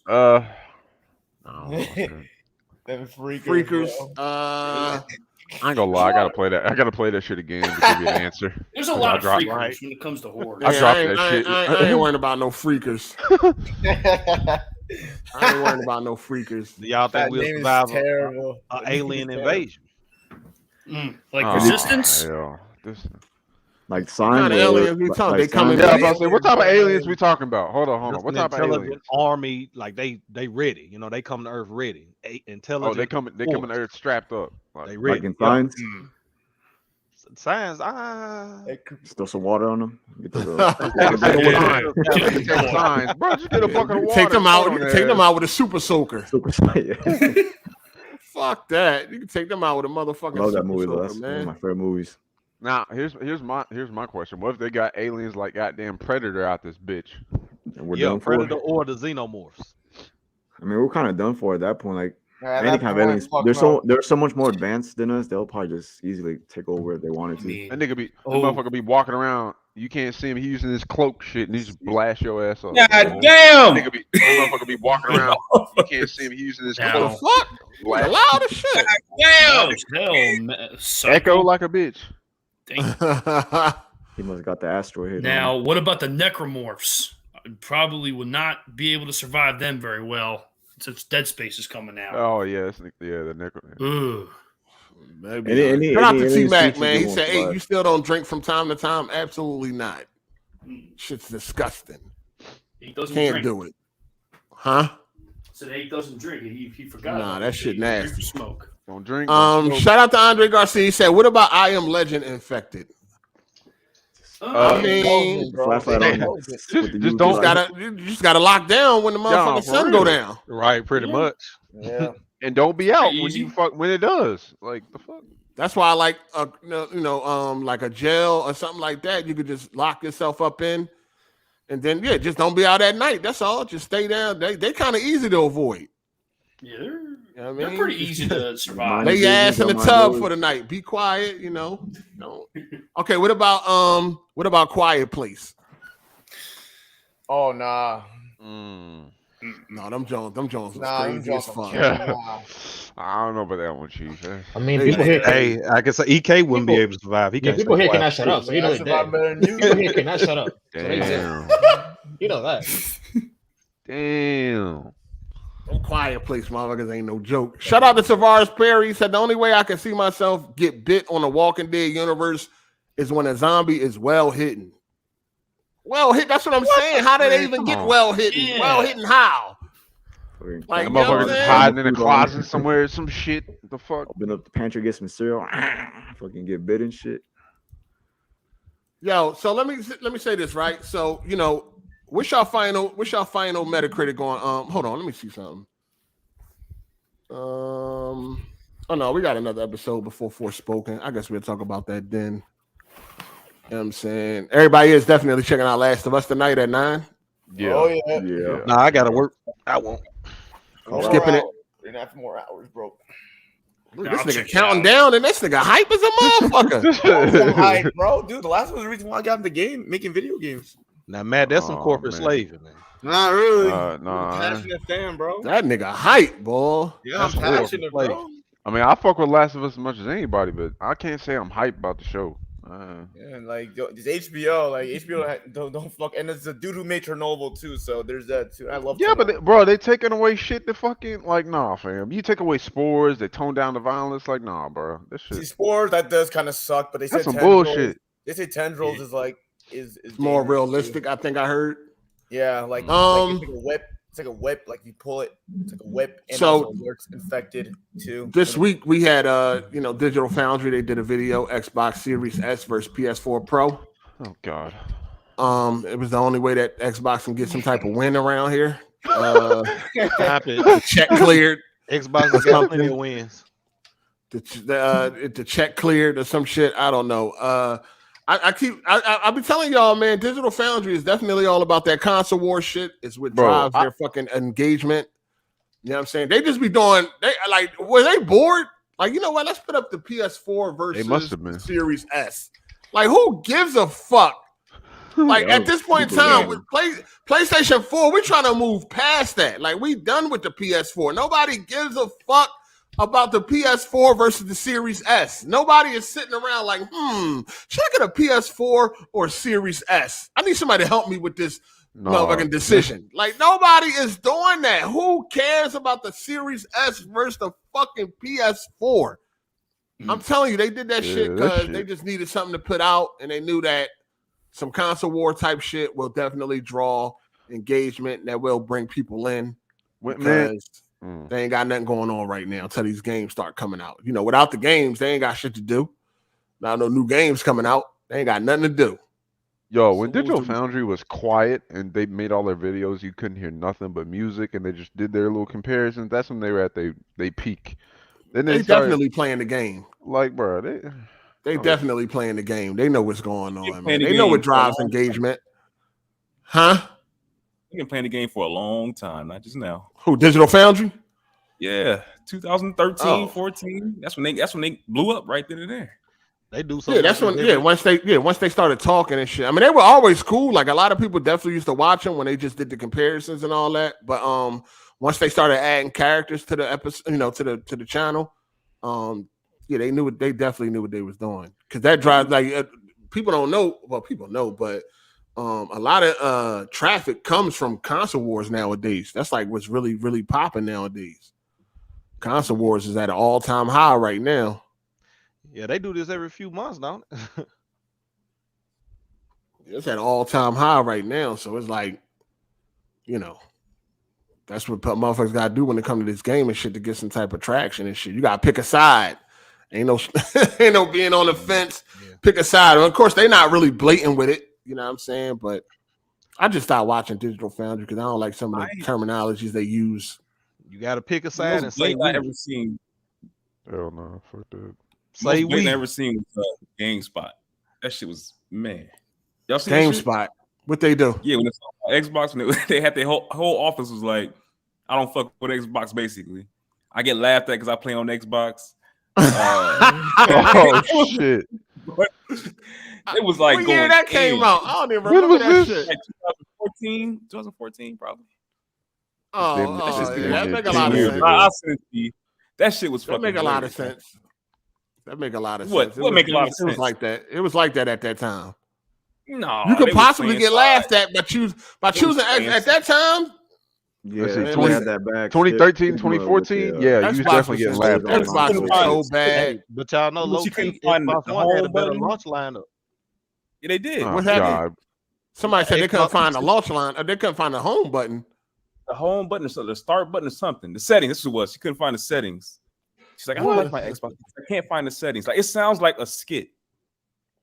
Them freakers. I ain't gonna lie, I gotta play that. I gotta play that shit again to give you an answer. There's a lot of freakers when it comes to horror. I dropped that shit. I ain't worrying about no freakers. I ain't worrying about no freakers. Do y'all think we'll survive an alien invasion? Like Resistance? Like signs. Aliens we talking? They coming. Yeah, I'm about to say, what type of aliens we talking about? Hold on. What type of aliens? Army, like they ready. You know, they come to Earth ready. Intelligent. Oh, they coming to Earth strapped up. They ready. Like in signs. Signs. Still some water on them. Get signs, bro. Just get a bucket of water. Take them out with a super soaker. Fuck that. You can take them out with a motherfucking. Love that super movie soaker, though. That's one of my favorite movies. Now, here's my question. What if they got aliens like goddamn Predator out this bitch? Predator or the Xenomorphs. I mean, we're kind of done for at that point. Like, any kind of aliens, they're so much more advanced than us. They'll probably just easily take over if they wanted to. And the motherfucker be walking around. You can't see him. He using his cloak shit, and he just blast your ass up. God damn! Motherfucker be walking around. You can't see him. He using his cloak. Fuck! Loud as shit. Damn! Echo like a bitch. He must have got the asteroid hit. Now, what about the necromorphs? I probably would not be able to survive them very well since Dead Space is coming out. Oh yeah, the necro. Shout out to T-Mac, man. He said, "Hey, you still don't drink from time to time?" Absolutely not. Shit's disgusting. He doesn't Can't do it. Huh? Said he doesn't drink. He forgot. Nah, that shit nasty. Smoke. Don't drink. Shout out to Andre Garcia. He said, "What about I Am Legend Infected?" I mean, just gotta lock down when the motherfucking sun go down. Right, pretty much. Yeah. And don't be out when it does. Like the fuck. That's why I like like a gel or something like that. You could just lock yourself up in, and then just don't be out at night. That's all. Just stay down. They kind of easy to avoid. Yeah, they're pretty easy to survive. Lay your ass in the tub for the night. Be quiet. Don't. Okay. What about Quiet Place? Oh nah. No, them Jones was crazy as fuck. I don't know about that one, Chief. I mean, people here. Hey, I guess EK wouldn't be able to survive. People here cannot shut up, so you know he's dead. People here cannot shut up. Damn. You know that. Damn. No Quiet Place, motherfuckers ain't no joke. Shout out to Tavares Perry. He said the only way I can see myself get bit on the Walking Dead universe is when a zombie is well hidden. Well hit. That's what I'm saying. How did they even get well hidden? Yeah. Well hidden how? Like the motherfucker just hiding in a closet somewhere, some shit. The fuck? Open up the pantry, get some cereal. Fucking get bit and shit. Yo, so let me say this, right? So what's your final Metacritic on? Hold on, let me see something. Oh no, we got another episode before Forspoken. I guess we'll talk about that then. You know what I'm saying? Everybody is definitely checking out Last of Us tonight at 9. Yeah. Oh yeah. Nah, I gotta work. I won't. I'm skipping it. 3.5 more hours, bro. Look, this nigga counting down, and this nigga hype as a motherfucker. Hype, bro. Dude, the last one was the reason why I got in the game, making video games. Now, Matt, that's some corporate slaving, man. Not really. Nah. I'm a passionate fan, bro. That nigga hype, boy. Yeah, I'm passionate, bro. I mean, I fuck with Last of Us as much as anybody, but I can't say I'm hyped about the show. Yeah, like this HBO, like HBO don't fuck, and it's a dude who made Chernobyl too. So there's that too. I love. Yeah, but bro, they taking away shit. To fucking like, nah, fam. You take away spores, they tone down the violence. Like, nah, bro. This shit. See, spores that does kind of suck, but they That's said some tendrils, bullshit. They say tendrils is like is more realistic. Too. I think I heard. Yeah, like it's like a whip. It's like a whip. Like you pull it. It's like a whip, and also works infected too. This week we had Digital Foundry. They did a video Xbox Series S versus PS4 Pro. Oh God. It was the only way that Xbox can get some type of win around here. Stop it. The check cleared. Xbox has got plenty of wins. The check cleared or some shit. I don't know. I've been telling y'all, man, Digital Foundry is definitely all about that console war shit. It's what drives their fucking engagement. You know what I'm saying? They just be doing, were they bored? Like, you know what? Let's put up the PS4 versus Series S. Like, who gives a fuck? Like, at this point in time, with PlayStation 4, we're trying to move past that. Like, we done with the PS4. Nobody gives a fuck about the PS4 versus the Series S. Nobody is sitting around like, should I get a PS4 or Series S? I need somebody to help me with this motherfucking decision. Like, nobody is doing that. Who cares about the Series S versus the fucking PS4? I'm telling you, they did that shit because they just needed something to put out, and they knew that some console war type shit will definitely draw engagement and that will bring people in because they ain't got nothing going on right now until these games start coming out. You know, without the games, they ain't got shit to do. Now, no new games coming out. They ain't got nothing to do. Yo, when Digital Foundry was quiet and they made all their videos, you couldn't hear nothing but music, and they just did their little comparisons. That's when they were at they peak. Then they definitely playing the game. Like, bro, they definitely playing the game. They know what's going on, man. They know what drives engagement. Huh? You've been playing the game for a long time, not just now. Who, Digital Foundry? Yeah, 2013, 14. That's when they blew up right then and there. They do something. Yeah, that's when. Once they started talking and shit. I mean, they were always cool. Like, a lot of people definitely used to watch them when they just did the comparisons and all that. But once they started adding characters to the episode, to the channel, they knew they definitely knew what they was doing, because that drives people don't know. Well, people know, but a lot of traffic comes from console wars nowadays. That's like what's really, really popping nowadays. Console wars is at an all-time high right now. Yeah, they do this every few months, don't it? It's at an all-time high right now, so it's like, that's what motherfuckers gotta do when it comes to this game and shit to get some type of traction and shit. You gotta pick a side. Ain't no being on the fence. Yeah. Pick a side. Of course, they're not really blatant with it. You know what I'm saying? But I just stopped watching Digital Foundry because I don't like some of the terminologies they use. You got to pick a side and say I ever seen. Hell no, fuck that. Say we never seen GameSpot. That shit was, man. Y'all seen GameSpot? What they do? Yeah, when it's on Xbox, when they had their whole office was like, I don't fuck with Xbox. Basically, I get laughed at because I play on Xbox. Oh shit! It was like what year that came out? I don't even remember that shit. Like 2014, probably. That make a lot of sense. I'll send it to you. That shit was fucking. That make a lot of sense. That make a lot of sense. What make a lot of sense? It was like that. It was like that at that time. No, you could possibly get laughed at by choosing at that time. Yeah, they had that back 2013, 2014. Yeah, you was definitely getting laughed at. Xbox was so bad. But y'all know, Xbox One had a better launch lineup. Yeah, they did. What happened? Somebody said they couldn't find the launch line, or they couldn't find the home button. The home button, or the start button, or something. The settings. This is what she couldn't find the settings. She's like, I don't like my Xbox. I can't find the settings. Like, it sounds like a skit.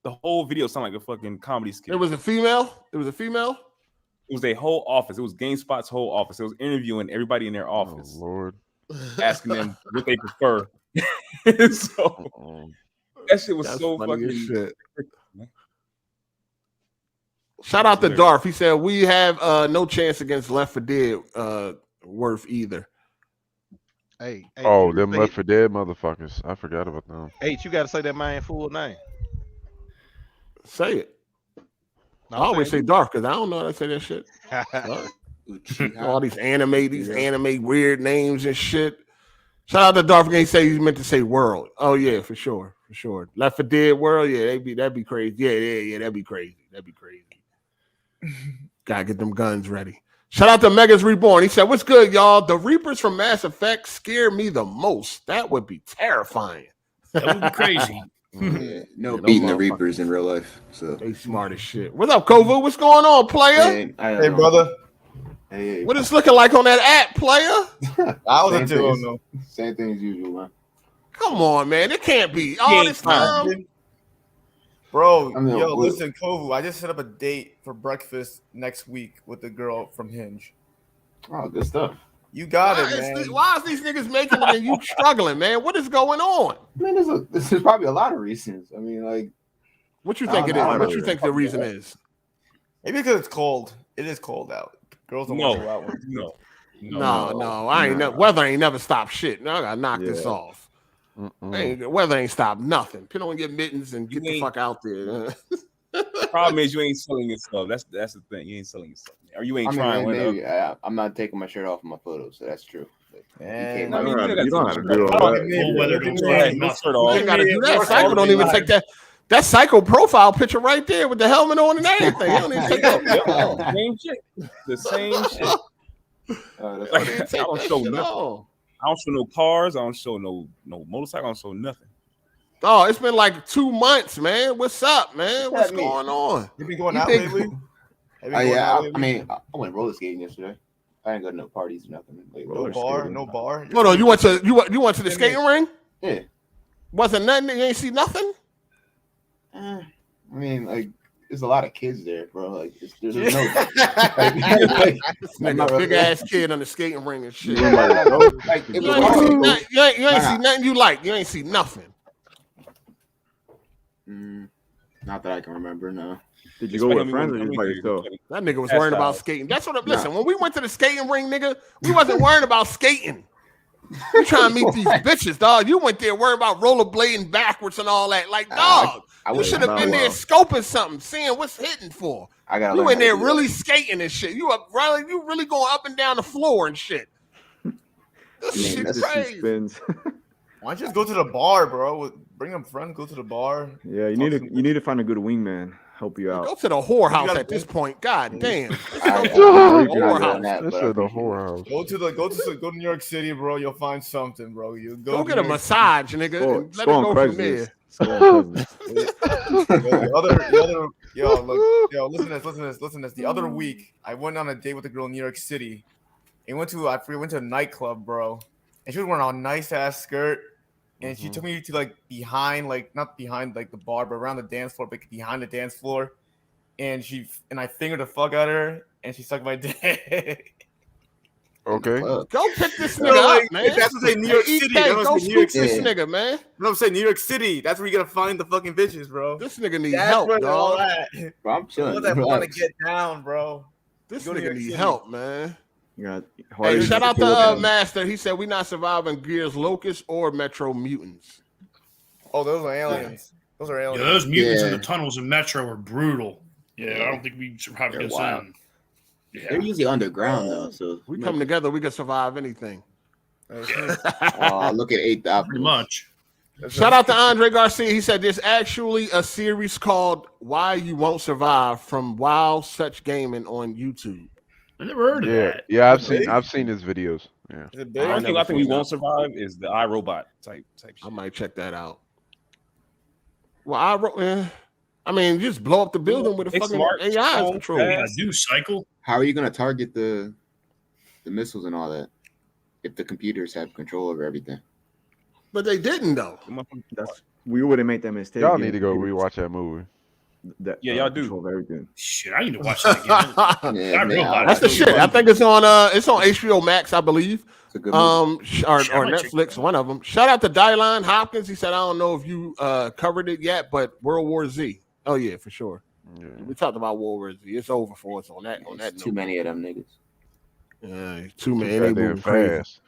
The whole video sounded like a fucking comedy skit. It was a female. It was a female. It was a whole office. It was GameSpot's whole office. It was interviewing everybody in their office. Oh, Lord. Asking them what they prefer. So that shit was so fucking shit. Shout out to Darth. He said we have no chance against Left 4 Dead worth either. Hey, them Left 4 Dead motherfuckers. I forgot about them. Hey, you gotta say that man full name. Say it. I always say Darth because I don't know how to say that shit. All these anime weird names and shit. Shout out to Darth again. He said he meant to say world. Oh yeah, for sure. for sure. Left 4 Dead world, yeah, that'd be crazy. Yeah, that'd be crazy. Gotta get them guns ready. Shout out to Megas Reborn. He said, "What's good, y'all? The Reapers from Mass Effect scare me the most. That would be terrifying. That would be crazy." No beating the Reapers in real life. So they smart as shit. What's up, Kovu? What's going on, player? Hey, brother. Hey. What is looking like on that app, player? I was a two. Same thing as usual, man. Come on, man. It can't be all this time. Bro, listen, Kovu, I just set up a date for breakfast next week with the girl from Hinge. Oh, good stuff. You got it, man. Why is these niggas making it and you struggling, man? What is going on? I mean, there's probably a lot of reasons. I mean, like, what you think it is? What you think the reason is? Maybe because it's cold. It is cold out. Girls don't want to go out. No. I ain't. Weather ain't never stopped shit. Now I gotta knock this off. Weather ain't stopped nothing. People don't get mittens and get the fuck out there. The problem is you ain't selling yourself. That's the thing. You ain't selling yourself. Or you ain't trying. Maybe I'm not taking my shirt off in my photos, so that's true. You don't have to do all that. You gotta do that. Psycho don't even take that. That Psycho profile picture right there with the helmet on and everything. You don't even take that. Same shit. The same shit. I don't show nothing. I don't show no cars. I don't show no motorcycle. I don't show nothing. Oh, it's been like 2 months, man. What's up, man? What's going on? You been going out lately? I mean, I went roller skating yesterday. I ain't got no parties or nothing. Like, no bar. Hold on, you went to the skating ring? Yeah. Wasn't nothing? You ain't see nothing? I mean, like, there's a lot of kids there, bro. Like, there's no big ass kid on the skating ring and shit. Like, you ain't see nothing you like. You ain't see nothing. Not that I can remember. No. Did you go with friends or just by yourself? That nigga was worried about skating. That's what. Listen, when we went to the skating ring, nigga, we wasn't worrying about skating. We trying to meet these bitches, dog. You went there worried about rollerblading backwards and all that. Like, dog, you should have been there scoping something, seeing what's hitting for. You in there really skating and shit. You really going up and down the floor and shit. This shit's crazy. Why don't you just go to the bar, bro? Bring them friends, go to the bar. Yeah, you need to find a good wingman. Help you out. Go to the whorehouse at this point. God damn. This is the whorehouse. Go to New York City, bro. You'll find something, bro. You go get a massage, nigga. And let it go from there. Listen to this. The other week, I went on a date with a girl in New York City. We went to a nightclub, bro. And she was wearing a nice ass skirt. And she took me to not behind the bar, but around the dance floor, but behind the dance floor. And I fingered the fuck out of her, and she sucked my dick. Okay. Go pick this nigga up, man. That's what I'm saying, New York City. Go scoop this nigga, man. No, I'm saying New York City. That's where you gotta find the fucking bitches, bro. This nigga need help, dog. Bro, I'm chilling. That want to get down, bro. This nigga need help, man. Hey, shout out to Master. He said we not surviving Gears Locust or Metro Mutants. Oh, those are aliens. Those are aliens. Yeah, those mutants in the tunnels in Metro are brutal. Yeah, I don't think we survive against them. Yeah. They're usually underground though, so we come together, we can survive anything. Look at 8,000. Pretty much. Shout out to Andre Garcia. He said there's actually a series called "Why You Won't Survive" from Wow Such Gaming on YouTube. I never heard of that. Yeah, I've seen his videos. Yeah. I think we won't survive is the iRobot type shit. I might check that out. Well, I mean, just blow up the building with a fucking AI control. I do cycle. How are you gonna target the missiles and all that if the computers have control over everything? But they didn't though. We wouldn't make that mistake. Y'all need to go rewatch that movie. Y'all do. Everything. Shit, I need to watch that again. That's the shit. I think it's on HBO Max, I believe. Or Netflix, one of them. Shout out to Dylan Hopkins. He said, I don't know if you covered it yet, but World War Z. Oh yeah, for sure. Yeah. We talked about World War Z. It's over for us on that. Too many of them niggas. Yeah, too many. They moving fast.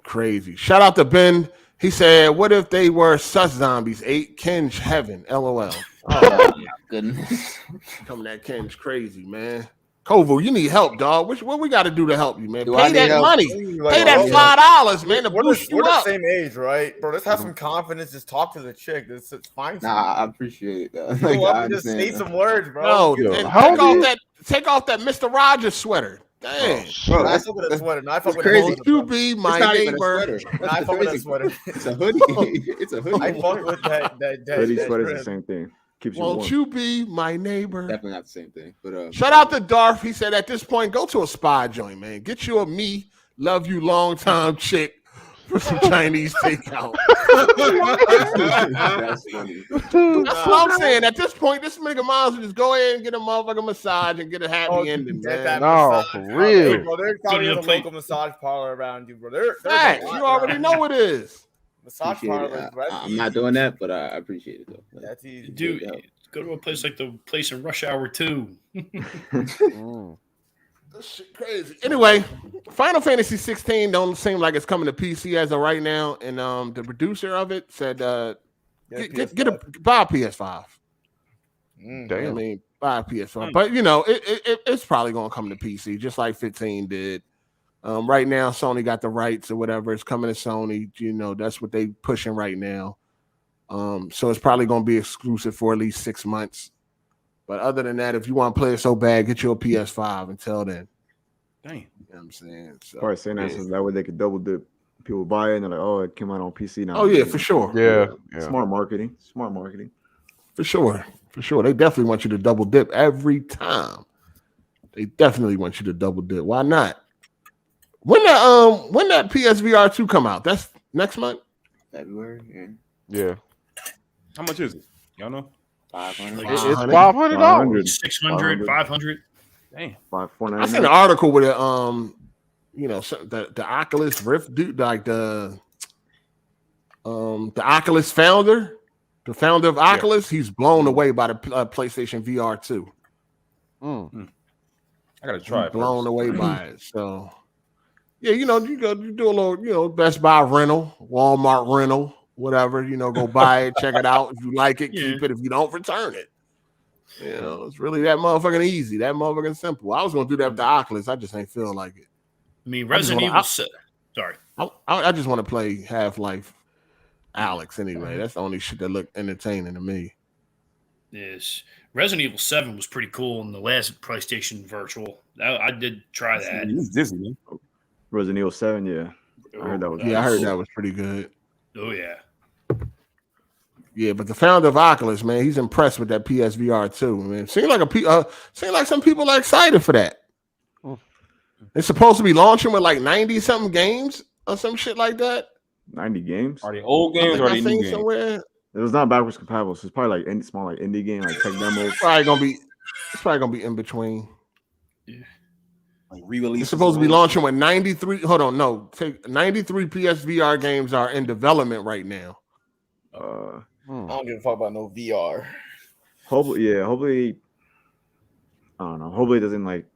Crazy. Shout out to Ben. He said, "What if they were sus zombies? 8 Kenj heaven. LOL." Oh my goodness. Coming at Ken's crazy, man. Kovu, you need help, dog. What we got to do to help you, man? Do I Pay need that help? money. Like, Pay that $5, man, to boost you we're up. the same age, right, bro? Let's have some confidence. Just talk to the chick. It's fine. Nah, I appreciate that. Go Like, up I and just say understand. some words, bro. No, Yo, and how take off that Mr. Rogers sweater. Dang. Bro, I that's fuck with that sweater. No, I fuck with crazy. that You be It's my not even a neighbor. sweater. No, I That's fuck the with that crazy. sweater. It's a hoodie. It's a hoodie. I fuck with that Hoodie that sweater's the trend. same thing. Keeps you warm. Won't you be my neighbor? Definitely not the same thing. But Shout out to Darth. He said at this point, go to a spa joint, man. Get you a me, love you long time chick for some Chinese takeout. that's funny. That's what I'm saying. At this point, this nigga might as well just go ahead and get a motherfucking massage and get a happy ending, man. No, for real. Bro, there's probably a local massage parlor around you, bro. Facts. You already know it is. Massage parlor. I'm not doing that, but I appreciate it though. Like, that's easy. Dude, go to a place like the place in Rush Hour 2. This shit crazy. Anyway, Final Fantasy 16 don't seem like it's coming to PC as of right now, and the producer of it said, buy a PS5. Damn. I mean, buy a PS5, but you know, it's probably gonna come to PC just like 15 did. Right now, Sony got the rights or whatever. It's coming to Sony. You know, that's what they pushing right now. So it's probably gonna be exclusive for at least 6 months. But other than that, if you want to play it so bad, get you a PS5 until then. Damn. You know what I'm saying? So, Probably saying that so that way they could double dip. People buy it and they're like, oh, it came out on PC now. Oh, yeah, for sure. Yeah. Smart marketing. Smart marketing. For sure. For sure. They definitely want you to double dip every time. They definitely want you to double dip. Why not? When that PSVR 2 come out? That's next month? February. Yeah. How much is it? Y'all know? 500. It's $500. 600, 500. Damn. I seen an article with the Oculus Rift dude, like the Oculus founder, the founder of Oculus, he's blown away by the PlayStation VR 2. I gotta try it. Blown away by it. So yeah, you do a little, Best Buy rental, Walmart rental, whatever, go buy it, check it out. If you like it, keep it. If you don't, return it. It's really that motherfucking easy, that motherfucking simple. I was gonna do that with the Oculus. I just ain't feel like it. I mean, Resident Evil. Sorry, I just want to play Half-Life Alex anyway. That's the only shit that looked entertaining to me. Yes, Resident Evil 7 was pretty cool in the last PlayStation Virtual. I did try that. It's Disney. Resident Evil 7, yeah. I heard that was I heard that was pretty good. Oh yeah. Yeah, but the founder of Oculus, man, he's impressed with that PSVR too. Man, seems like some people are excited for that. It's supposed to be launching with like 90 something games or some shit like that. 90 games? Are they old games or are they new games? Somewhere. It was not backwards compatible, so it's probably like any small like indie game, like tech demos. It's probably gonna be in between. Yeah. Like re-release. It's supposed to be launching with 93. Hold on, no, 93 PSVR games are in development right now. I don't give a fuck about no VR. Hopefully, I don't know. Hopefully, it doesn't like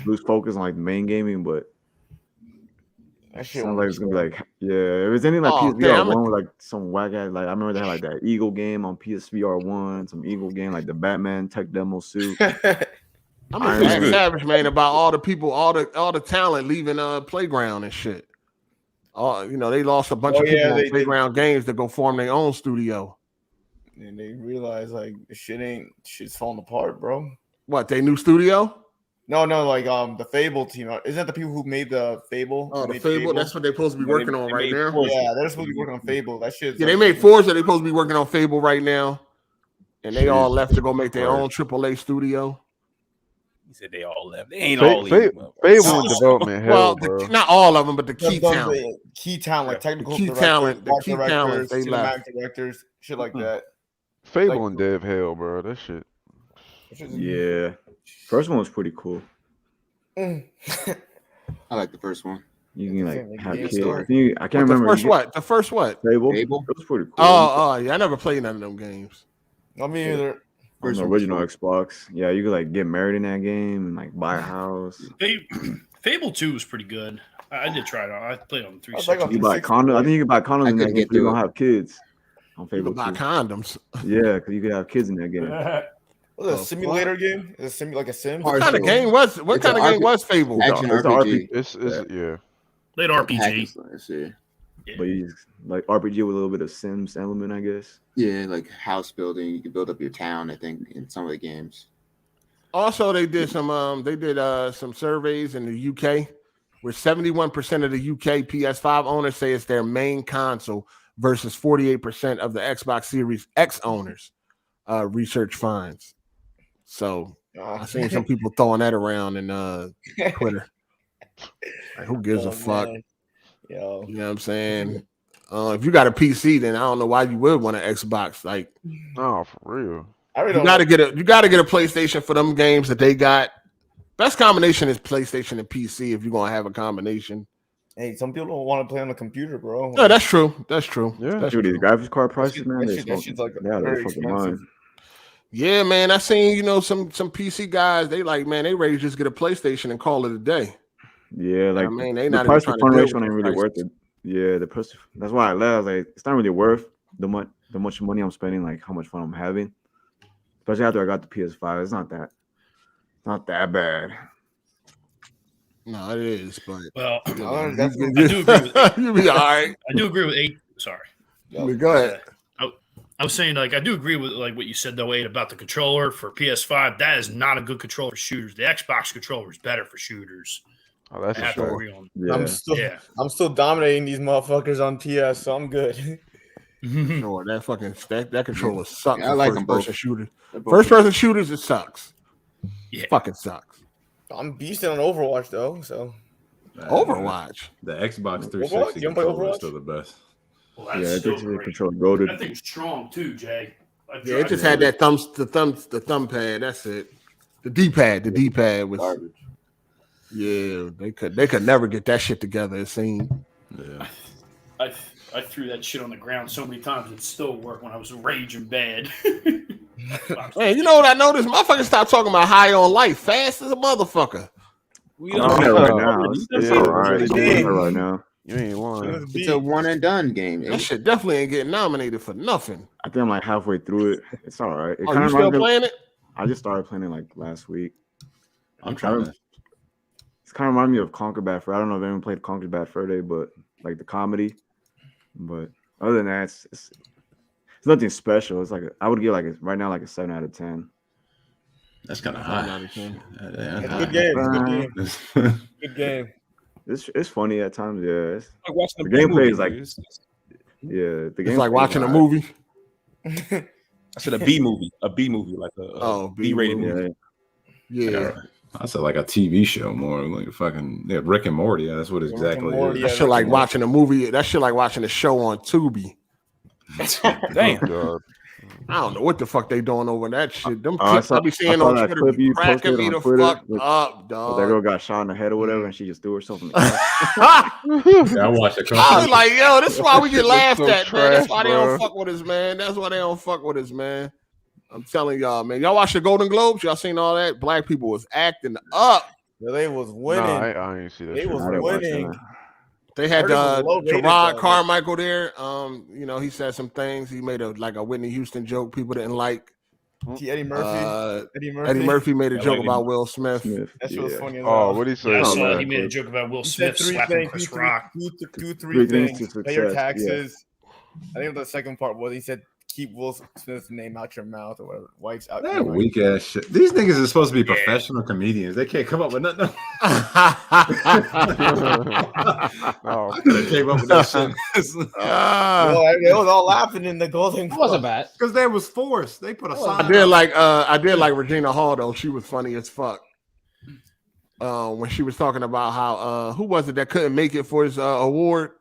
lose focus on like the main gaming, but that shit sounds like it's gonna be like, if it's anything like PSVR damn, 1 with like some whack ass, like I remember they had like that Eagle game on PSVR 1, some Eagle game like the Batman tech demo suit. I'm a savage, man, about all the people, all the talent leaving Playground and shit. They lost a bunch of people on Playground Games to go form their own studio. And they realize like shit's falling apart, bro. What, they new studio? No, like the Fable team. Isn't that the people who made the Fable? Oh, the Fable. That's what they're supposed to be working on right now. Yeah, they're supposed to be working on Fable. That shit. Yeah, they made Forza. They're supposed to be working on Fable right now, and they all left to go make their own AAA studio. He said they all left. They ain't all Fable in development hell, bro. Not all of them, but the key talent. Key talent, like technical key talent, the key talent, they cinematic left. directors, shit like that. Fable in dev hell, bro. That shit. Yeah, first one was pretty cool. I like the first one. You can like have kids. I can't The remember. The first what? Fable. Fable? It was pretty cool. Oh, yeah. I never played none of them games. Not me either. On the original Xbox. Yeah, you could like get married in that game and like buy a house. Fable 2 was pretty good. I did try it out. I played on 360. You buy condoms. I think you can buy condoms in that game. You don't have kids on Fable. You can buy condoms. Yeah, because you could have kids in that game. Was it a simulator game? Is it like a sim? What kind of game was? What kind of game was Fable? Action RPG. It's yeah. Late RPG. But he's like RPG with a little bit of Sims element, I guess. Yeah, like house building. You can build up your town. I think in some of the games. Also, they did some surveys in the UK where 71% of the UK PS5 owners say it's their main console versus 48% of the Xbox Series X owners. Research finds. So I've seen some people throwing that around in Twitter. Like, who gives a fuck? Yo. You know what I'm saying? If you got a PC, then I don't know why you would want an Xbox. Like, no, for real. You gotta get a PlayStation for them games that they got. Best combination is PlayStation and PC if you're gonna have a combination. Hey, some people don't want to play on the computer, bro. No, that's true. That's true. Yeah, that's dude, true. these graphics card prices, man. That shit's like they're very fucking expensive. mind. Yeah, man. I seen some PC guys. They like, man, they ready to just get a PlayStation and call it a day. Yeah, like I mean, they the not price even per trying to ratio deal ain't with really the worth it. Yeah, the price. That's why I left. Like, it's not really worth the much money I'm spending. Like, how much fun I'm having. Especially after I got the PS5, it's not that bad. No, it is, but I do agree with you be all right. I do agree with 8. Sorry. Go ahead. I was saying, like, I do agree with like what you said though, 8, about the controller for PS5. That is not a good controller for shooters. The Xbox controller is better for shooters. Oh, that's I for sure. Yeah. I'm still dominating these motherfuckers on PS, so I'm good. Sure, that controller sucks. Yeah, I like them both. Shooters. First person shooters, it sucks. Yeah, fucking sucks. I'm beasting on Overwatch though, so Overwatch. The Xbox 360 You play controller Overwatch? is still the best. Well, Yeah, that's it still takes the great. controller goated. That thing's strong too, Jay. Yeah, it just had that the thumb pad. That's it. The D-pad was garbage. Yeah, they could never get that shit together. It seemed. Yeah. I threw that shit on the ground so many times it still worked when I was raging bad. Man, you know what I noticed? Motherfuckers stop talking about high on life fast as a motherfucker. We I'm don't on it know. right now. It's all right. I'm on it right now. You ain't lying. It's a one and done game. That shit definitely ain't getting nominated for nothing. I think I'm like halfway through it. It's all right. It Oh, kinda you still reminds me- playing it? I just started playing it like last week. I'm trying to. It's kind of reminding me of Conquer Bad Fur. I don't know if anyone played Conquer Bad Fur Day, but like the comedy. But other than that, it's nothing special. It's like I would give right now like a 7 out of 10. That's kind of 9 high. out of 10. Good game. Good game. Good game. It's funny at times. Yeah, Like watching the a gameplay movie, is like dude. the It's gameplay like is watching a alright. movie. I said a B movie, like a B-rated movie. Yeah. I said like a TV show more like a fucking Rick and Morty. Yeah, that's what it exactly Morty, is. That shit like watching a movie. That shit like watching a show on Tubi. Damn. God. I don't know what the fuck they doing over that shit. Them I clips I be seeing on that Twitter clip be you cracking posted me on the Twitter fuck with- up, That dog. girl got shot in the head or whatever, and she just threw herself in the Yeah, I watched a couple. I was like, yo, this is why we get laughed so at, man. That's trash, why they bro. don't fuck with us, man. That's why they don't fuck with us, man. I'm telling y'all, man. Y'all watch the Golden Globes? Y'all seen all that? Black people was acting up. Yeah, they was winning. Nah, I ain't see that. They shit. was I didn't watch winning. that. They had Heard it was low-rated, Gerard though. Carmichael there. You know, he said some things. He made a Whitney Houston joke people didn't like. Eddie Murphy. Eddie Murphy made a I joke like about Eddie Will Smith. That shit was funny as Oh, hell. what he say? Yeah, I Oh, saw man. he made a joke about Will He said Smith three slapping things. Chris Rock. Three Three things things. to Pay your success, yeah. taxes. I think the second part was he said keep Will Smith's name out your mouth or whatever. White's out. That your mouth. weak ass shit. These niggas are supposed to be professional comedians. They can't come up with nothing. Oh, I could have came up with that shit. Well, they was all laughing in the Golden That wasn't bad. Because they was forced. They put a sign. I did like Regina Hall though. She was funny as fuck. When she was talking about how who was it that couldn't make it for his award,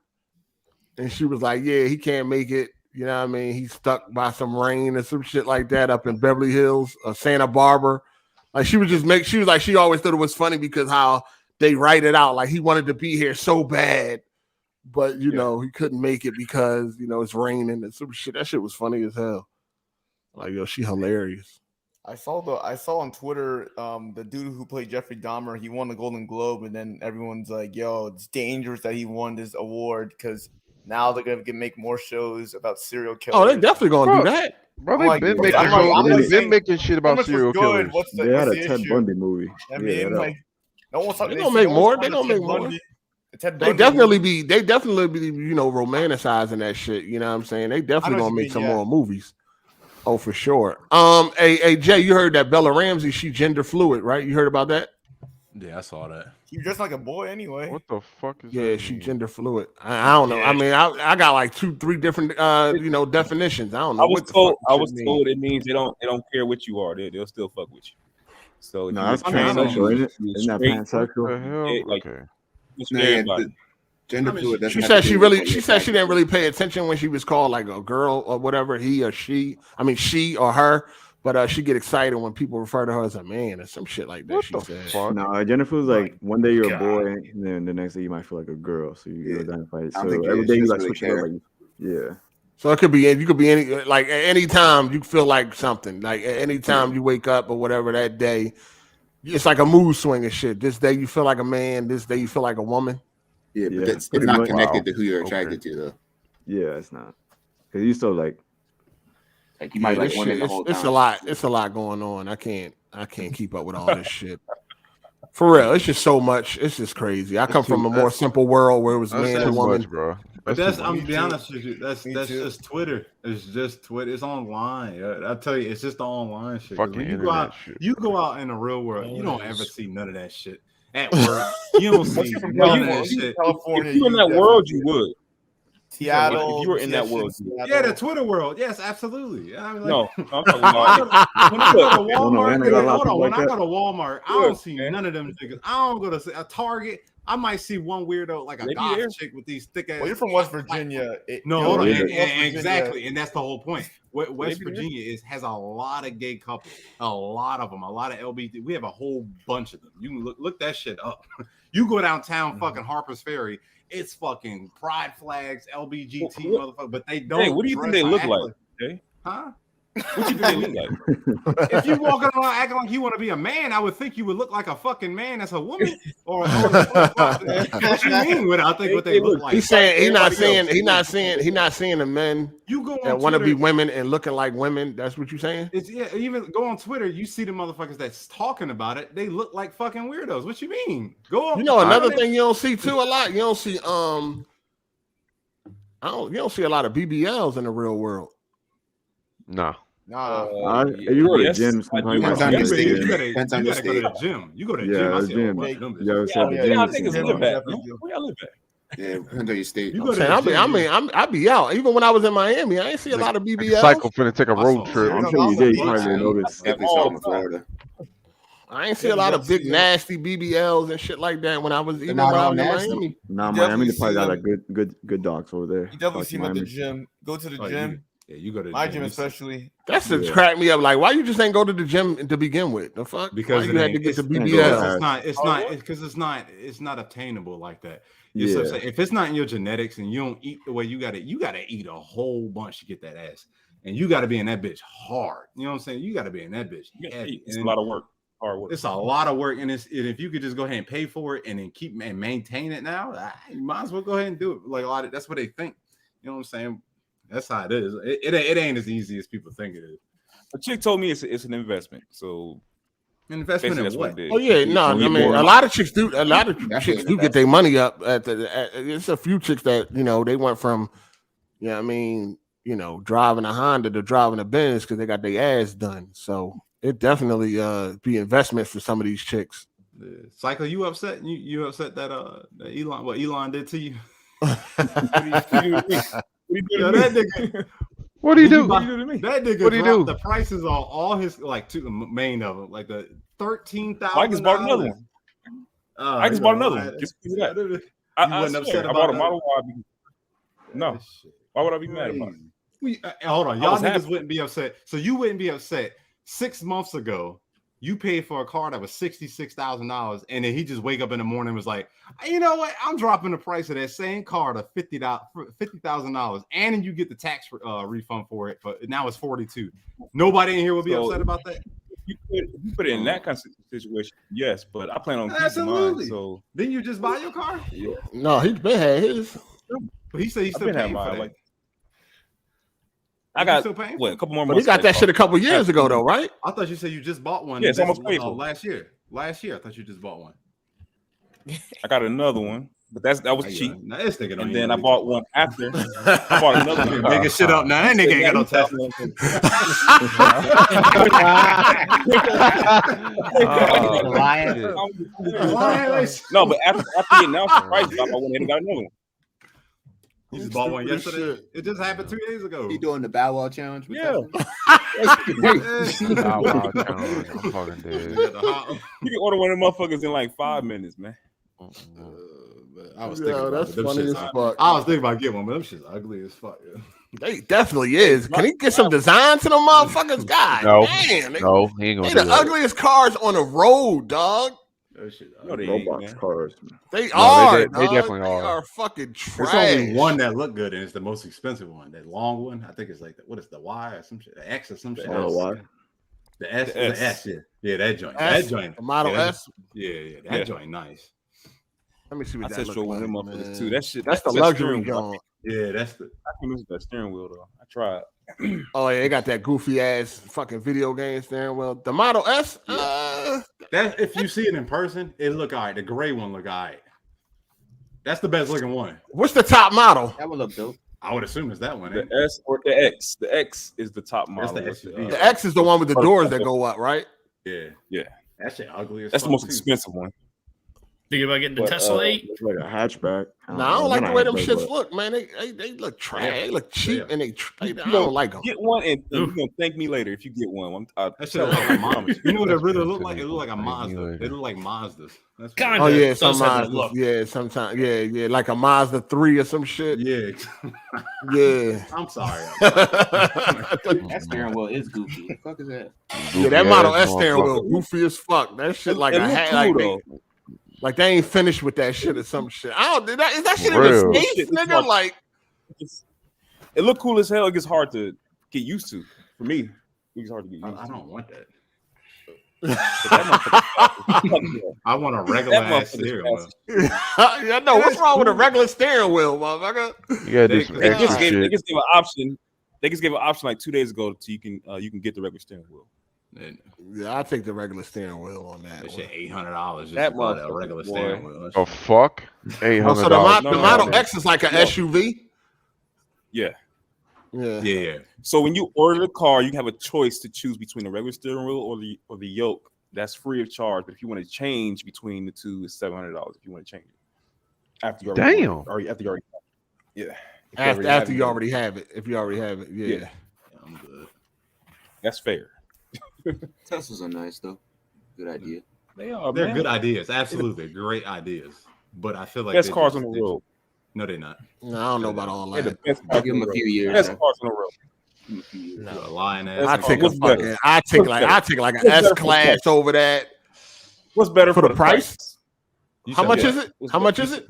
and she was like, "Yeah, he can't make it. You know what I mean? He's stuck by some rain or some shit like that up in Beverly Hills, Santa Barbara." Like she was like she always thought it was funny because how they write it out like he wanted to be here so bad, but you know he couldn't make it because it's raining and some shit. That shit was funny as hell. Like yo, she hilarious. I saw on Twitter the dude who played Jeffrey Dahmer, he won the Golden Globe, and then everyone's like, yo, it's dangerous that he won this award because now they're gonna make more shows about serial killers. Oh, they definitely gonna do that. Bro, they've been making shit about serial killers. They had a Ted Bundy movie. I mean, like, no one's they don't make more. They don't make more. They definitely be, you know, romanticizing that shit. You know what I'm saying? They definitely gonna make some more movies. Oh, for sure. Hey, Jay, you heard that Bella Ramsey, she gender fluid, right? You heard about that? Yeah, I saw that. You're just like a boy anyway. What the fuck is that? Yeah, she gender fluid. I don't know. I mean, I got like 2-3 different you know, definitions. I don't know. I was told it means they don't care what you are. They'll still fuck with you. So no, that's pansexual, isn't it? Isn't that pansexual? Okay. Gender fluid. She said she didn't really pay attention when she was called like a girl or whatever, he or she. I mean, she or her. But she get excited when people refer to her as a man or some shit like that. What she said. Fuck? No, gender fluid is like one day you're a boy, and then the next day you might feel like a girl. So you identify. So every day you like switch it up, like, yeah. So it could be any like at any time you feel like something. Like at any time you wake up or whatever that day, it's like a mood swing and shit. This day you feel like a man. This day you feel like a woman. Yeah, but it's not connected to who you're attracted to, though. Yeah, it's not. Because you still like you might like women the whole time. It's a lot. It's a lot going on. I can't keep up with all this shit. For real, it's just so much. It's just crazy. I come from a more simple world where it was man and woman, bro. But I'm gonna be honest with you. That's just Twitter. It's just Twitter. It's online. I tell you, it's just the online shit. Fucking when you go out in the real world, you don't ever see none of that shit. At work, you don't see none of that shit. If you in that world, you would. Seattle. If you were in that world, yeah, the Twitter world. Yes, absolutely. I mean, like, no, I'm talking about when I go to Walmart. When I go to Walmart, I don't see none of them niggas. I don't go to a Target. I might see one weirdo like a goth chick with these thick ass. Well, you're from West Virginia. Hold on. Exactly, and that's the whole point. West Virginia has a lot of gay couples, a lot of them, a lot of LGBT. We have a whole bunch of them. You can look that shit up. You go downtown, fucking Harper's Ferry. It's fucking pride flags, LBGT, motherfucker. But they don't. Hey, what do you think they look like? Okay? Huh? What you think they look like? If you walking around acting like you want to be a man, I would think you would look like a fucking man that's a woman. Or what you mean? I think what they look like. He's saying he's not saying the men that want to be women and looking like women. That's what you're saying? Even go on Twitter, you see the motherfuckers that's talking about it. They look like fucking weirdos. What you mean? Go on. You know another thing you don't see too a lot. You don't see you don't see a lot of BBLs in the real world. No. You go to gym. You gotta go to the gym. You go to the gym. I think it's a live back. Where y'all live at? Yeah, depends on your state. I be out. Even when I was in Miami, I ain't see a lot of BBLs. Cycle finna take a road trip. I'm sure you did. You probably didn't notice. Florida. I ain't see a lot of big nasty BBLs and shit like that when I was in Miami. Nah, Miami probably got like good dogs over there. You definitely see them at the gym. Go to the gym. Yeah, you go to my gym especially. That's to crack me up. Like, why you just ain't go to the gym to begin with? The fuck? Because you had to get the BBL. It's not obtainable like that. If it's not in your genetics and you don't eat the way you gotta eat a whole bunch to get that ass, and you gotta be in that bitch hard. You know what I'm saying? You gotta be in that bitch. It's a lot of work. Hard work. It's a lot of work, and if you could just go ahead and pay for it and then keep and maintain it now, you might as well go ahead and do it. Like that's what they think. You know what I'm saying? That's how it is. It ain't as easy as people think it is. A chick told me it's an investment. So an investment in what? Oh yeah, no. I mean, a lot of chicks do. A lot of chicks do get their money up. It's a few chicks that they went from, I mean, driving a Honda to driving a Benz because they got their ass done. So it definitely be investments for some of these chicks. Cycle, you upset? You upset that Elon? What Elon did to you? What do you do? That nigga dropped the prices on all his two main of them, like the $13,000. I just bought another one. I just bought another one. I bought a Model Y. No, why would I be mad about it? Hold on, y'all niggas wouldn't be upset. So you wouldn't be upset 6 months ago. You paid for a car that was $66,000, and then he just wake up in the morning and was like, you know what? I'm dropping the price of that same car to $50,000, and then you get the tax refund for it. But now it's $42,000. Nobody in here will be upset about that. You put it in that kind of situation, yes. But I plan on keeping mine. So then you just buy your car? Yeah. No, he's been had his. But he said he still paying for that. I got still paying what, a couple more But months. he got that shit a couple years ago, though, right? I thought you said you just bought one. Yeah, it's almost paid for. Last year. Last year, I thought you just bought one. I got another one, but that was cheap. Now this nigga don't And even then know I bought one after. I bought another one. Making shit up now. That nigga ain't got no Tesla. No, but after he announced the price drop, I went ahead and got another one. You just bought one yesterday. It just happened 2 days ago. He doing the Bow Wow challenge? Yeah. Bow Wow challenge. I'm fucking dead. You can order one of them motherfuckers in like 5 minutes, man. I was thinking that's funny as fuck. I was thinking about getting one, but them shit's ugly as fuck. Yeah. They definitely is. Can he get some design to them motherfuckers? God damn. No, he ain't gonna They do the that. ugliest cars on the road, dog. No, they Roblox ain't, cars. They No, are. they dog. definitely They are. are fucking trash. There's only one that looked good, and it's the most expensive one. That long one, I think it's like what is the Y or some shit, the X or some shit. Y. The S, The the S, yeah, that joint, S, that joint, the Model yeah, S. Yeah, that joint, nice. Let me see what I that said looks show one of like, them motherfuckers man. too. That shit. That's the that luxury steering wheel. joint. Yeah, that's the. I can use that steering wheel though. I tried. Oh yeah, they got that goofy ass fucking video game steering wheel. The Model S. That if you see it in person, it look all right. The gray one look all right. That's the best looking one. What's the top model? That would look dope. I would assume it's that one. The ain't it? S or the X. The X is the top model. That's the SUV. The X is the one with the doors that go up, right? Yeah. That shit ugly as That's the fuck, most too. expensive one. Thinking about getting the But, Tesla 8? It's like a hatchback. No, I don't like the way them shits look. look, man. They look trash. Yeah. They look cheap, Yeah. and I don't like them. Get one and you're gonna thank me later if you get one. That shit look like a Mazda. You know what it really look like? It look like a Mazda. They look like Mazdas. That's what Kinda. Oh yeah, does some have that Mazdas. look. Yeah, sometimes. Yeah, like a Mazda 3 or some shit. Yeah. Yeah. I'm sorry. That steering wheel is goofy. What the fuck is that? Yeah, that Model S steering wheel goofy as fuck. That shit like It a look hat. cool, Like they ain't finished with that shit or some shit. I don't. Is that shit Real. in the space, nigga? Like It look cool as hell. It gets hard to get used to. For me, it gets hard to get used to. I don't want that. That I want a regular That ass motherfucker's steering wheel. yeah, no. What's wrong with a regular steering wheel, motherfucker? You gotta do some They extra just gave shit. an option. They just gave an option like 2 days ago so you can get the regular steering wheel. And Yeah, I take the regular steering wheel on that. that one. shit $800 just That to buy that motherfucker, regular boy. steering wheel. Oh fuck! Oh, $800. so the No, Model no. X is like an SUV. Yeah. Yeah. Yeah. So when you order the car, you have a choice to choose between the regular steering wheel or the yoke. That's free of charge. But if you want to change between the two, it's $700 if you want to change it. After you already Damn. or after you already yeah. If After you have it, already have it. If you already have it. Yeah. Yeah. I'm good. that's fair. Teslas are nice though. Good idea. They are. They're man. good ideas. Absolutely. Great ideas. But I feel like Best they cars just- on the road. No, they're not. No, I don't know about all They're that. the best I'll cars give on them the a few road. years. Best man. cars on the road. You're a lying ass. I take a What's better? fucking. I take like an S class over that. What's better For the price? You How said, much yeah. is it? What's How better? much is it?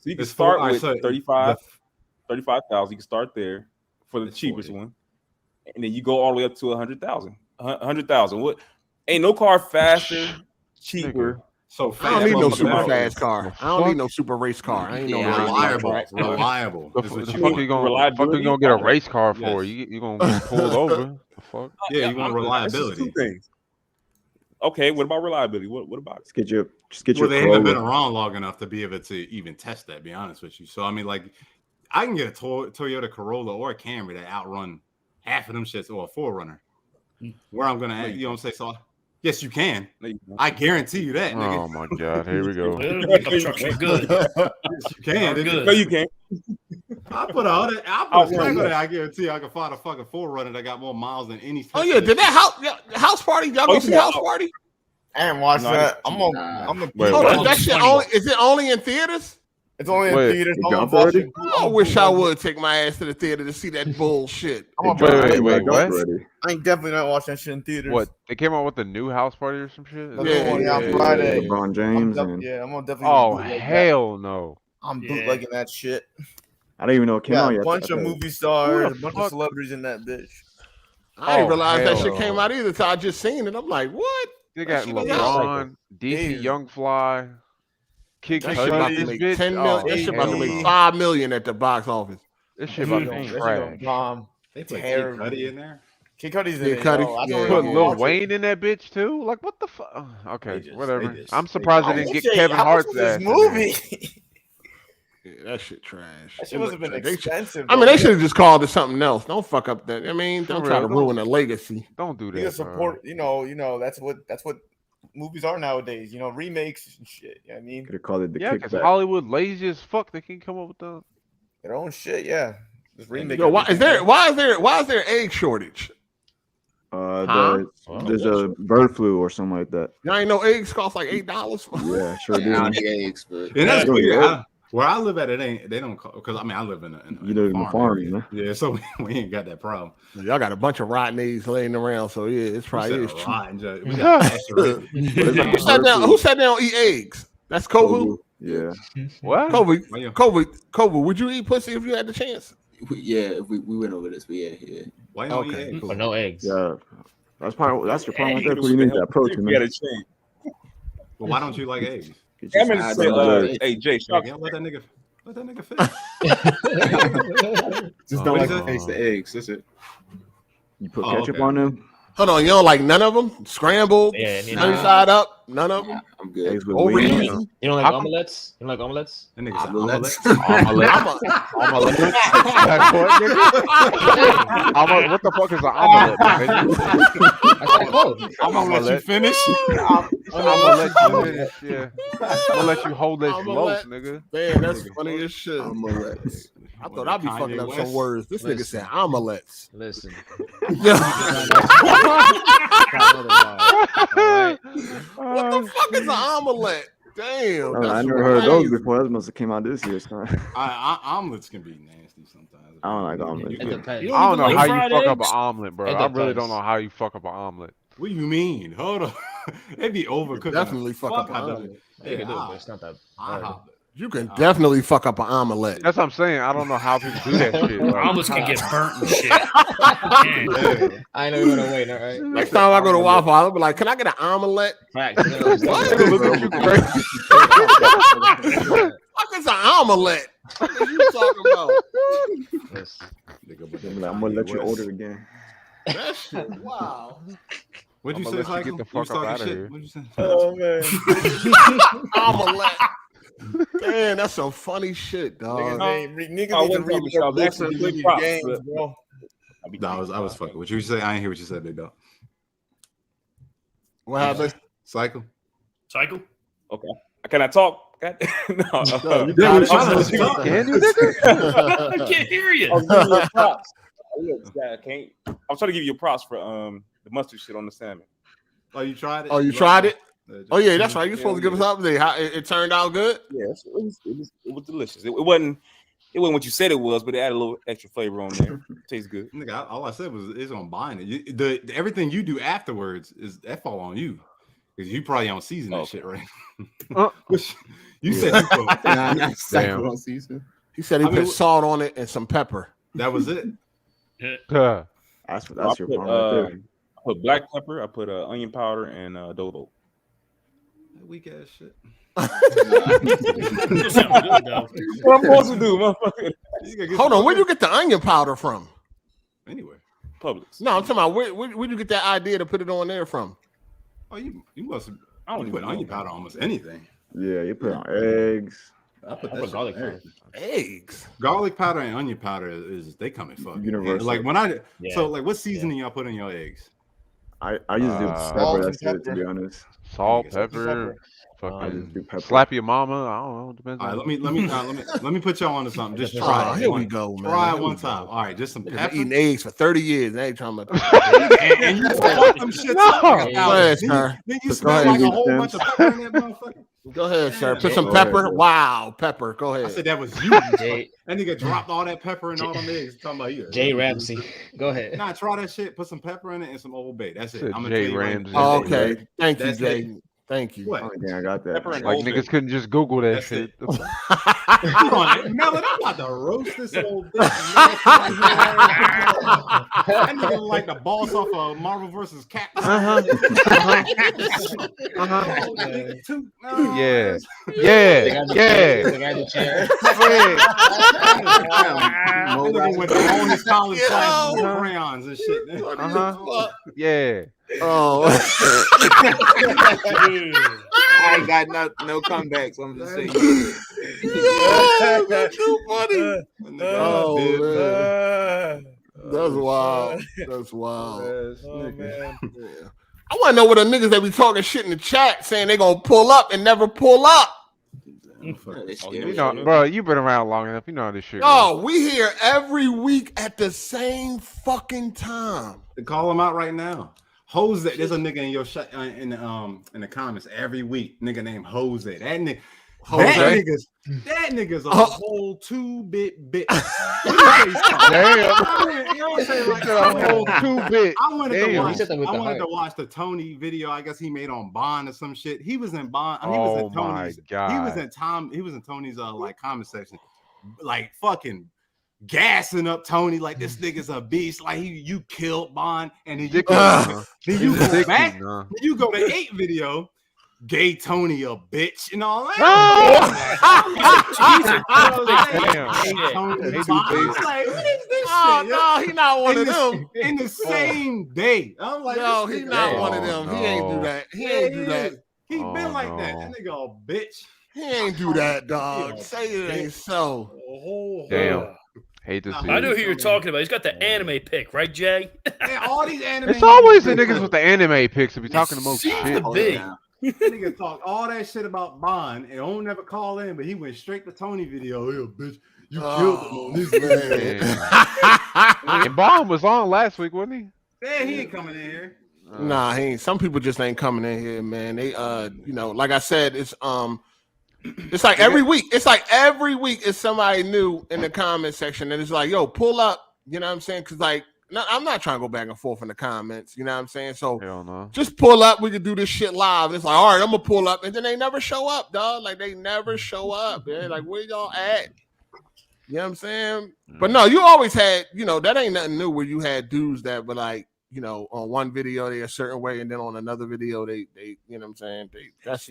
So you can It's start for- with so 35,000. You can start there for the It's cheapest 40. one, and then you go all the way up to 100,000. 100,000. What? Ain't no car faster, cheaper. So I don't need no motherfucker super matters. fast car. I don't need no super race car. I ain't no Yeah, race car. reliable. Right? Reliable. The is what fuck you you want. gonna fuck Reliability? you gonna get a race car for? Yes. You gonna pull over? The fuck? Yeah, you want That's just reliability. two things. Okay, what about reliability? What about it? Just get your Well, they haven't been Corolla. around long enough to be able to even test that. Be honest with you. So I mean, like, I can get a Toyota Corolla or a Camry that outrun half of them shits, or a 4Runner. Where I'm gonna, you know what I'm saying? So yes, you can. No, you don't. I guarantee you that, Oh nigga. my god! Here we go. Pickup trucks are good. Yes, you can. They're good. No, you can't. I put all that. I put a flag on that. I guarantee you, I can find a fucking 4Runner that got more miles than any. Oh yeah, did that house party? Y'all go you see know- House Party? I ain't watched No, that. I I'm didn't- gonna. Wait, Hold what? on, that shit only is it only in theaters? It's only in Wait, theaters. it I'm jumped gonna already? watch it. I wish I would take my ass to the theater to see that bullshit. I'm Wait, gonna wait, what? I ain't definitely not watching that shit in theaters. What? They came out with a new house party or some shit? That's Yeah, the one yeah, on yeah, Friday. LeBron I'm James def- and yeah, I'm gonna definitely. Oh bootleg that. hell no! I'm Yeah. bootlegging that shit. I didn't even know it came Yeah, out a yet. bunch of I thought- movie stars, a Who the bunch fuck? of celebrities in that bitch. I didn't Oh, realize that hell shit no. came out either. So I just seen it. I'm like, what? They That got shit is out. LeBron, DC Dave. Young Fly, Kid That shit about to Cudi, make bitch. 10 million. That shit about to hell make no. 5 million at the box office. This shit about to That be shit gonna trash. bomb. They put Kid Terrible. Cudi in there. Kid Cudi's in Yeah, it. Cudi. yo. Put Lil Wayne in that bitch too. Like what the fuck? Okay, whatever. I'm surprised they didn't get Kevin Hart's ass. This movie. Yeah, that shit trash. That shit must have been expensive. I mean, they should have just called it something else. Don't fuck up that. I mean, don't try to ruin the legacy. Don't do that. You support. You know. That's what movies are nowadays. You know, remakes and shit. You know what I mean? Could have called it the because kickback. Hollywood lazy as fuck. They can't come up with their own shit. Yeah. Just remake. Yo, why is there egg shortage? There's a bird flu or something like that. Y'all ain't know eggs cost like $8. Yeah, sure do. I don't need eggs, but And that's weird. Where I live at, they don't because I mean I live in a farm, area. you know? Yeah, so we ain't got that problem. Y'all got a bunch of rotten eggs laying around, so yeah, it's probably is cheap. We got Who sat down to eat eggs? That's Kovu. Yeah. What? Kovu, would you eat pussy if you had the chance? Yeah, we went over this, but yeah. Why don't eat eggs? Or no eggs? Yeah, that's your problem right there. You need that protein. You got to change. Well, why don't you like eggs? I'm gonna say, hey Jay, let that nigga finish. Just don't like to taste the eggs. That's it. You put ketchup on them. Hold on, you don't like none of them? Scrambled, sunny side up, none of them. I'm good. You don't like omelets? You don't like omelets? That nigga said omelets. Omelette. What the fuck is an omelet, nigga? I'm gonna let you finish. I'm gonna let you finish. Yeah, I'm gonna let you hold this loaf, nigga. Man, that's funny as shit. Omelets. I thought I'd be fucking up some words. This nigga said omelets. Listen. What the fuck is an omelet? Damn. I never heard of those before. That must have came out this year. Omelets can be nasty sometimes. I don't like omelets. I don't know how you fuck up an omelet, bro. I really don't know how you fuck up an omelet. What do you mean? Hold on. It'd be overcooked. Definitely fuck up an omelet. It's not that hard. You can definitely fuck up an omelet. That's what I'm saying. I don't know how people do that shit. Omelets can get burnt and shit. I know you're gonna wait, all right? Next time I go to Waffle, I'll be like, "Can I get an omelet?" What? What is an omelet? What are you talking about? I'm gonna let you order again. That shit, wow. What'd you say, Cycle? Get the fuck up out of here. What'd you say? Oh man. Omelet. Man, that's some funny shit, dog. Niggas need to read more books and play these games, bro. No, I was fucking. What you say? I ain't hear what you said, big dog. What happened? Cycle. Cycle. Okay. Can I talk? No. I can't hear you. I'm trying to give you props for the mustard shit on the salmon. Oh, you tried it? Oh, you tried it? Oh yeah, that's right. You're supposed to give us an update. How it turned out good? Yeah, it was delicious. It wasn't what you said it was, but it added a little extra flavor on there. Tastes good. Nigga, all I said was it's on buying it. Everything you do afterwards is that fall on you because you probably don't season that shit, right? You said you put not on season. He said he put salt on it and some pepper. That was it. That's your problem right there. I put black pepper. I put onion powder and adobo. Weak ass shit. What I'm supposed to do, motherfucker? Hold on, where'd you get the onion powder from? Anywhere. Publix. No, I'm talking about where'd you get that idea to put it on there from? Oh, you must have. I don't even put onion powder on almost anything. Yeah, you put on eggs. I put that garlic powder. Eggs. Garlic powder and onion powder is they come in fucking universal. Like when so like what seasoning y'all put in your eggs? I just do pepper. That's it, to be honest. Salt, pepper. I just do pepper. Slap your mama. I don't know. Depends. All right, let me put y'all onto something. Just try it. Here we go, man. Try it one time. All right, just some pepper. Eating eggs for 30 years. They ain't talking about and you fuck them shit up. Then you smell like a whole bunch of pepper in that motherfucker. Go ahead, sir. Put some pepper. Wow, pepper. Go ahead. I said that was you. Jay. That nigga dropped all that pepper and all them eggs. Talking about you. Jay Ramsey. Go ahead. Nah, try that shit. Put some pepper in it and some Old Bay. That's it. I'm gonna Jay tell you Ramsey. Oh, okay. Thank you, That's Jay. it. Thank you. I got that. Like niggas couldn't just Google that shit. Come on, Melon, I'm about to roast this old bitch. That nigga like the boss off of Marvel vs. Capcom. Yeah. Nigga with all his college classes with crayons and shit. Yeah. Oh. I ain't got no comebacks. I'm just saying. That's too funny. Oh, man. That's wild. That's wild. Oh, man. Yeah. I want to know what the niggas that be talking shit in the chat saying they gonna pull up and never pull up. You know, bro, you've been around long enough. You know how this shit. Oh, we here every week at the same fucking time. To call him out right now. Jose, there's a nigga in your in the comments every week. Nigga named Jose. That nigga's a whole 2-bit bitch. Damn. You know what I'm saying? Like, a whole 2-bit. I wanted to watch the Tony video. I guess he made on Bond or some shit. He was in Bond. I mean, he was in Tony's. God. He was in Tony's like comment section, like fucking gassing up Tony like this nigga's a beast. Like you killed Bond, and then you go back. Then you go to 8 video. Gay Tony a bitch and all that. Like, what is this shit? No, he not one of them. In the same day. I'm like, no, he not one of them. He ain't do that. He ain't do that. He been like that. That nigga a bitch. He ain't do that, dog. Say it ain't so. Damn. Hate to see. I know who you're talking about. He's got the anime pick, right, Jay? Yeah, all these anime. It's always the niggas with the anime picks to be talking the most shit. That nigga talk all that shit about Bond and don't never call in, but he went straight to Tony video. Yeah, bitch, you killed him on this man. And Bond was on last week, wasn't he? Yeah, he ain't coming in here. Nah, he ain't. Some people just ain't coming in here, man. They you know, like I said, it's like every week. It's like every week is somebody new in the comment section, and it's like, yo, pull up. You know what I'm saying? Because like, I'm not trying to go back and forth in the comments. You know what I'm saying? So just pull up. We can do this shit live. It's like, all right, I'm gonna pull up, and then they never show up, dog. Like they never show up, man. Like where y'all at? You know what I'm saying? But no, you always had, you know, that ain't nothing new where you had dudes that were like, you know, on one video they a certain way, and then on another video they you know what I'm saying?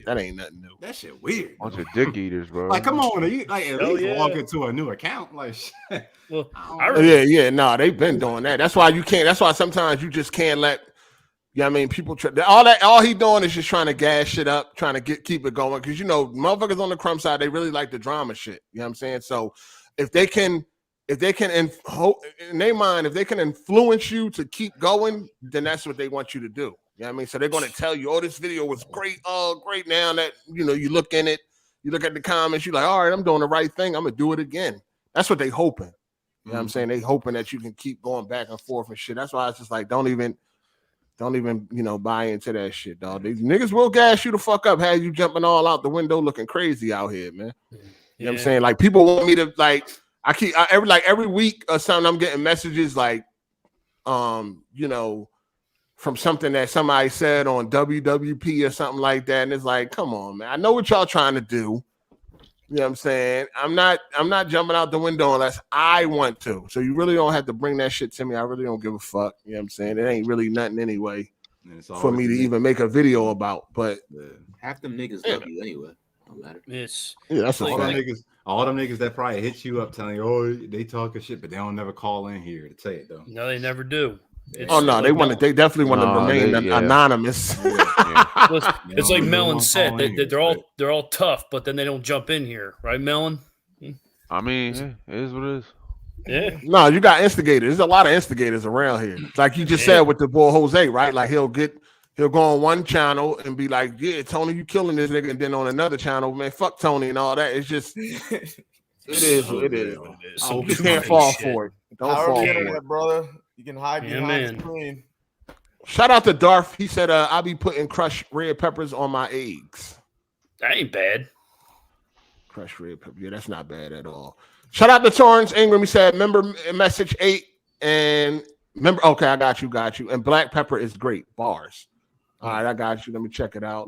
That ain't nothing new. That shit weird. Bunch of dick eaters, bro. Like, come on, you like at least walk into a new account, like shit. Well, no, they've been doing that. That's why you can't. That's why sometimes you just can't let. You know what I mean? People all he doing is just trying to gas shit up, trying to keep it going, because you know motherfuckers on the crumb side, they really like the drama shit. You know what I'm saying? So if they can in their mind, if they can influence you to keep going, then that's what they want you to do. You know what I mean? So they're going to tell you, oh, this video was great. Oh, great. Now that, you know, you look in it, you look at the comments, you're like, all right, I'm doing the right thing. I'm going to do it again. That's what they hoping. You know what I'm saying? They hoping that you can keep going back and forth and shit. That's why it's just like, don't even, you know, buy into that shit, dog. These niggas will gas you the fuck up, have you jumping all out the window looking crazy out here, man. You know what I'm saying? Like, people want me to, like, every week or something, I'm getting messages like, you know, from something that somebody said on WWP or something like that, and it's like, come on, man. I know what y'all trying to do. You know what I'm saying? I'm not jumping out the window unless I want to. So you really don't have to bring that shit to me. I really don't give a fuck. You know what I'm saying? It ain't really nothing anyway for me to even make a video about. But half them niggas love you anyway. Don't matter. Yes. Yeah, that's all them niggas that probably hit you up telling you, oh, they talking shit, but they don't never call in here to say it though. No, they never do. They definitely want to remain anonymous. It's like Melon said, they're all tough, but then they don't jump in here, right, Melon? I mean, it is what it is. Yeah. No, you got instigators. There's a lot of instigators around here. Like you just said with the boy Jose, right? Like he'll go on one channel and be like, yeah, Tony, you killing this nigga, and then on another channel, man, fuck Tony and all that. It's just it is what it is. You just can't fall for it. Don't fall for it, brother. You can hide behind the screen. Shout out to Darth. He said, I'll be putting crushed red peppers on my eggs. That ain't bad. Crushed red pepper. Yeah, that's not bad at all. Shout out to Torrance Ingram. He said, member message 8 and member. Okay, I got you. And black pepper is great. Bars. All right, I got you. Let me check it out.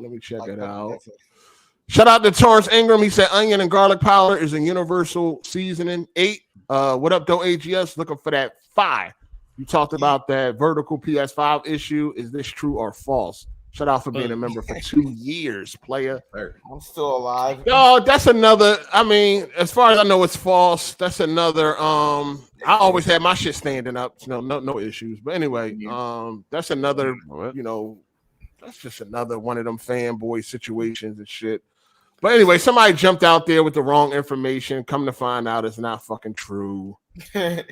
Shout out to Torrance Ingram. He said onion and garlic powder is a universal seasoning. 8. What up, though, AGS? Looking for that 5. You talked about that vertical PS5 issue. Is this true or false? Shout out for being a member for 2 years, player. I'm still alive. Yo, that's another. I mean, as far as I know, it's false. That's another. I always had my shit standing up. No issues. But anyway, that's another. You know, that's just another one of them fanboy situations and shit. But anyway, somebody jumped out there with the wrong information. Come to find out, it's not fucking true. You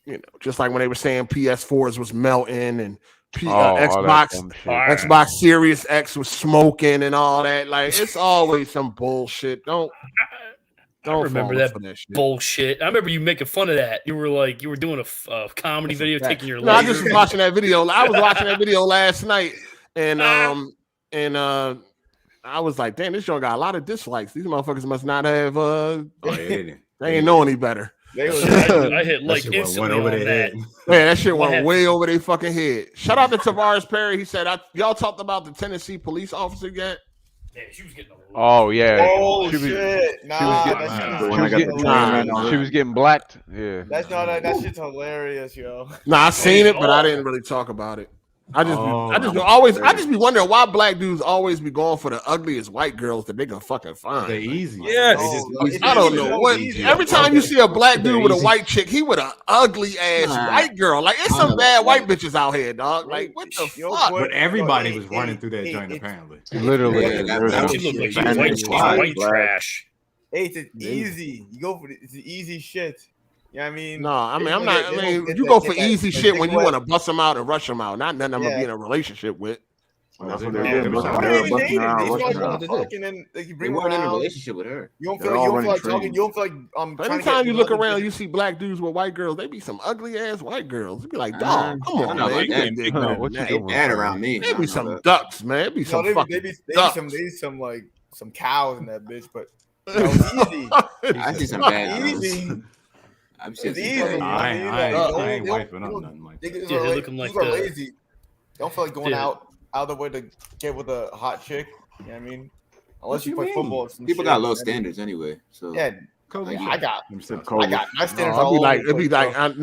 know, just like when they were saying PS4s was melting and Xbox Series X was smoking and all that. Like, it's always some bullshit. Don't remember that bullshit. I remember you making fun of that. You were like, you were doing a comedy video, taking your. No, I just was watching that video. I was watching that video last night, and I was like, damn, this show got a lot of dislikes. These motherfuckers must not have. They ain't know any better. I hit like instantly on that. Man, that shit went way over their fucking head. Shout out to Tavares Perry. He said, y'all talked about the Tennessee police officer yet? Yeah, she was getting. Oh yeah. Oh shit! She was getting blacked. Yeah. That's not that shit's hilarious, yo. Nah, I seen it, but I didn't really talk about it. I just be wondering why black dudes always be going for the ugliest white girls that they can fucking find. They're easy. Yes. I don't know what. Every time you see a black dude with a white chick, he with an ugly ass white girl. Like, it's some bad white bitches out here, dog. Like, what the fuck? But everybody was running through that joint apparently. Literally. White trash. Hey, it's easy. You go for it's easy shit. Yeah, I mean, no, I mean, I'm not. I mean, you go for easy shit when you want to bust them out and rush them out. Not nothing I'm gonna be in a relationship with. They weren't in a relationship with her. You don't feel like talking. You don't feel like anytime you look around, you see black dudes with white girls. They be some ugly ass white girls. You be like, dog, come on, man. They bad around me. They be some ducks, man. It be some fucking ducks. Some cows in that bitch, but easy. I see some bad easy. It's easy. I ain't wiping up nothing like that. They're looking like are lazy. Don't feel like going out of the way to get with a hot chick. You know what I mean? Unless you play football. People got low standards anyway. So yeah, I got my standards.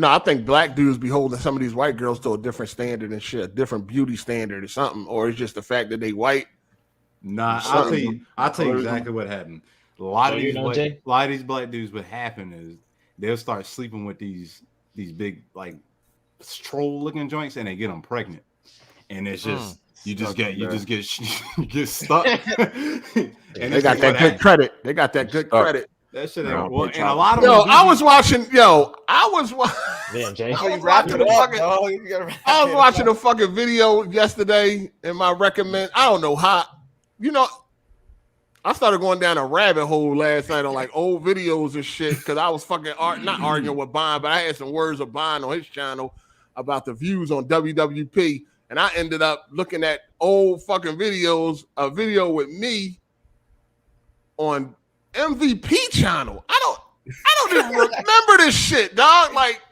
I think black dudes be holding some of these white girls to a different standard and shit, a different beauty standard or something, or it's just the fact that they white. Nah, I'll tell you exactly what happened. A lot of these black dudes, what happened is they'll start sleeping with these big like troll looking joints, and they get them pregnant, and it's just you just get stuck. And they got that good credit. They got that good credit. That shit ain't and a lot of I was watching. Damn, Jay. I was watching a fucking video yesterday in my recommend. I don't know how. I started going down a rabbit hole last night on like old videos and shit because I was fucking not arguing with Bond, but I had some words of Bond on his channel about the views on WWP, and I ended up looking at old fucking videos, a video with me on MVP channel. I don't even remember this shit, dog. Like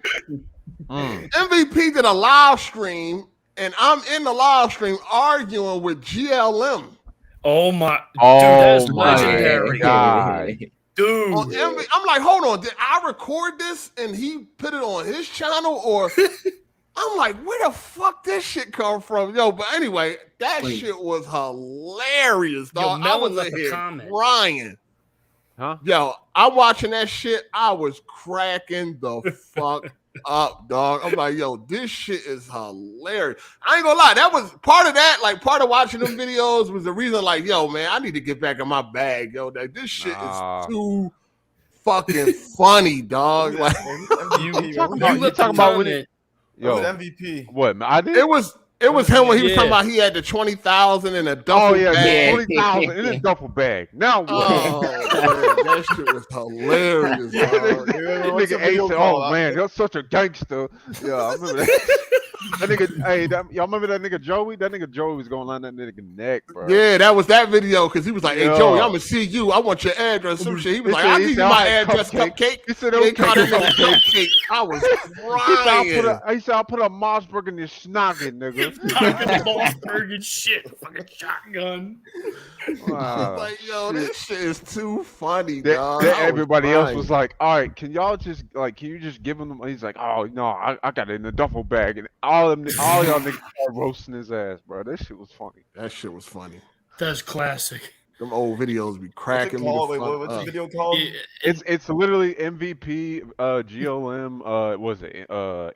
MVP did a live stream, and I'm in the live stream arguing with GLM. Oh my! That's legendary, God. Dude. I'm like, hold on, did I record this and he put it on his channel, or I'm like, where the fuck this shit come from, yo? But anyway, that shit was hilarious, dog. I was in here crying. Yo, I'm watching that shit. I was cracking the fuck up, dog. I'm like, yo, this shit is hilarious. I ain't gonna lie, that was part of that. Like, part of watching them videos was the reason. Like, yo, man, I need to get back in my bag, yo. Like, this shit is too fucking funny, dog. Like, you talking about when it? Yo, MVP. What? I did. It was him when he was talking about he had the 20,000 in a duffel bag. 20,000 in a duffel bag. Now what? Oh, man, that shit was hilarious. Nigga Ace said, "Oh man, you're such a gangster." Yeah, I remember that. That nigga, hey, y'all remember that nigga Joey? That nigga Joey was going on that nigga neck, bro. Yeah, that was that video because he was like, "Hey, Yo. Joey, I'm gonna see you. I want your address." Some shit. He was like, "I'll give you my address, cupcake." He said, They called it cupcake. I was crying. He said, "I'll put a Mossberg in your snoggin, nigga." Mossberg and shit, fucking shotgun. Wow. Like, yo, this shit is too funny, That dog. everybody else was like, "All right, can y'all just like, can you just give him the money?" He's like, "Oh no, I got it in the duffel bag," and all y'all niggas are roasting his ass, bro. That shit was funny. That shit was funny. That's classic. Them old videos be cracking me. What's the video called? It's literally MVP, GLM, was it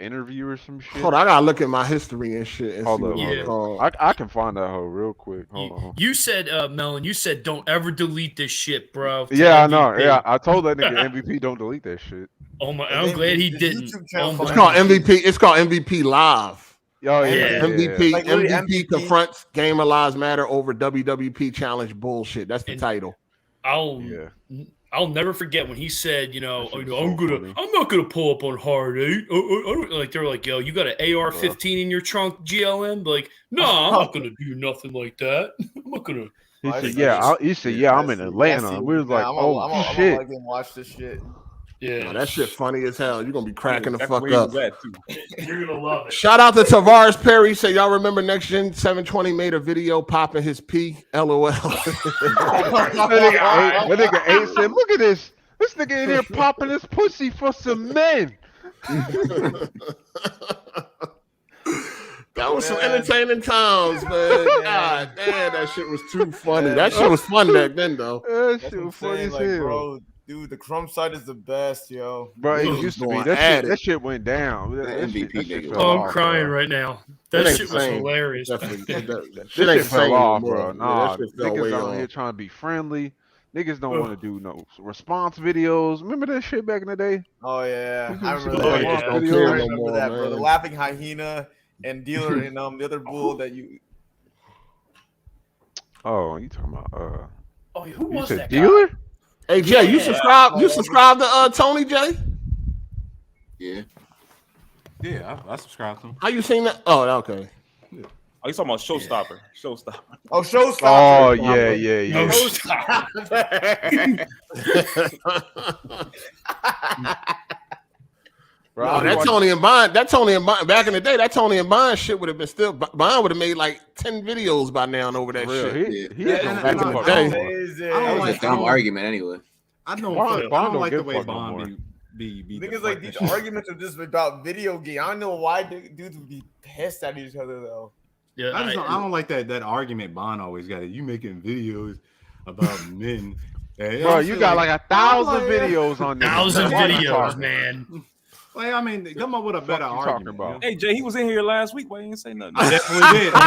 interview or some shit? Hold on, I gotta look at my history and shit. And Hold see up, what it's called. I can find that hoe real quick. Hold on. You said, Melon, you said don't ever delete this shit, bro. Yeah, I know. Yeah, I told that nigga MVP don't delete that shit. Oh my, I'm glad he didn't. It's called MVP. It's called MVP Live. Oh yeah, MVP. Like, MVP confronts Gamer Lives Matter over WWP challenge bullshit. That's the title. I'll never forget when he said, I'm not gonna pull up on Hard 8. Like they're like, yo, you got an AR-15 in your trunk, GLM? Like, no, I'm not gonna do nothing like that. I'm not gonna. He said, I'm in Atlanta. We was like, I'm shit. gonna watch this shit. Yeah, that shit funny as hell. You're gonna be cracking the fuck up. You're gonna love it. Shout out to Tavares Perry. Say y'all remember Next Gen 720 made a video popping his pee. LOL. That nigga 8 said, look at this. This nigga in here popping his pussy for some men. That was some entertaining times, man. God damn, that shit was too funny. That shit was fun back then, though. That shit was funny as hell. Bro, dude, the crumb side is the best, yo. Bro, it used to be. That shit went down. I'm crying right now. That shit was hilarious. That shit fell off, bro. Nah, niggas out here trying to be friendly. Niggas don't want to do no response videos. Remember that shit back in the day? Oh yeah, I remember that. I remember that, bro. The laughing hyena and dealer and the other bull that you. Oh, you talking about? Oh, who was that dealer? Guy? Hey Jay, you subscribe? You subscribe to Tony Jay? Yeah. Yeah, I subscribe to him. How you seen that? Oh, okay. Yeah. Oh, you talking about Showstopper? Showstopper. Oh, Showstopper. Oh yeah. Bro, that Tony and Bond, back in the day, that Tony and Bond shit would have been still. Bond would have made like 10 videos by now over that shit. Back in the day. I don't like a dumb argument anyway. I don't like the way Bond be niggas like these arguments are just about video game. I don't know why dudes would be pissed at each other though. Yeah, I don't like that argument Bond always got. You making videos about men. Bro, you got like 1,000 videos on there. 1,000 videos, man. Like, I mean, come up with a better argument. About? Hey, Jay, he was in here last week. Why you didn't say nothing? I definitely did. I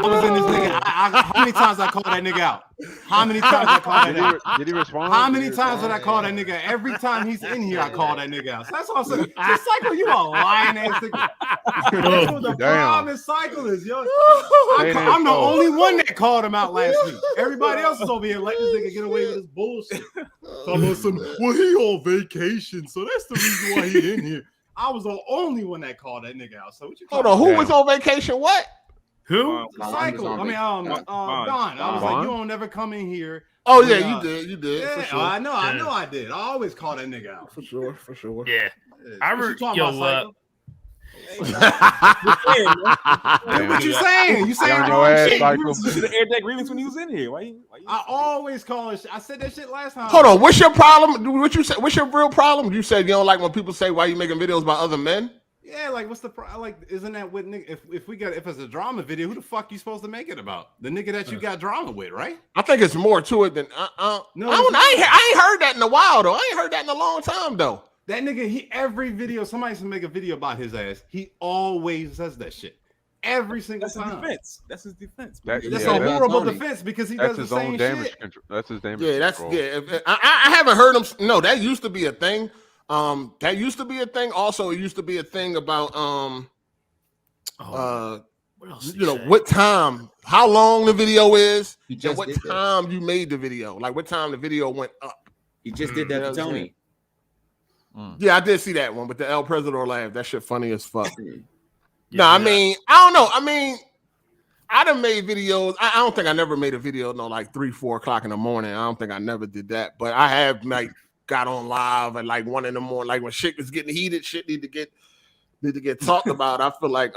was in this nigga. How many times I called that nigga out? How many times I called that nigga? Did he respond? How many times did I call that nigga? Every time he's in here, I call that nigga out. So that's all I'm saying. This cycle, you a lying ass nigga. That's what the problem is cycle is, yo. I'm the only one that called him out last week. Everybody else is over here letting this nigga get away with this bullshit. Well, he on vacation, so that's the reason why he in here. I was the only one that called that nigga out. So what you call? Hold on, who was on vacation? What? Who? Cycle. I mean, Don. I was like, you don't never come in here. Oh yeah, you did. Yeah, for sure. I know I did. I always call that nigga out. For sure. Yeah. I what you saying? You saying your ass, Cycle. The air deck remix when he was in here. Why you I always call it. I said that shit last time. Hold on, what's your problem? What you said? What's your real problem? You said you don't like when people say why you making videos about other men. Yeah, like what's the like? Isn't that what nigga? If it's a drama video, who the fuck you supposed to make it about? The nigga that you got drama with, right? I think it's more to it than I ain't heard that in a while though. I ain't heard that in a long time though. That nigga, every video, somebody's gonna make a video about his ass. He always says that shit. Every single time. That's his defense. That's a horrible defense because he does the same shit. That's his damage control. Yeah. I haven't heard him. No, that used to be a thing. That used to be a thing. Also, it used to be a thing about what else what time, how long the video is, and what time you made the video. Like what time the video went up. He just did that to Tony. Yeah, I did see that one with the El Presidor laugh. That shit funny as fuck. I mean, I don't know. I mean, I done made videos. I don't think I never made a video like 3-4 o'clock in the morning. I don't think I never did that. But I have like got on live at like 1 in the morning. Like when shit was getting heated, shit need to get talked about. I feel like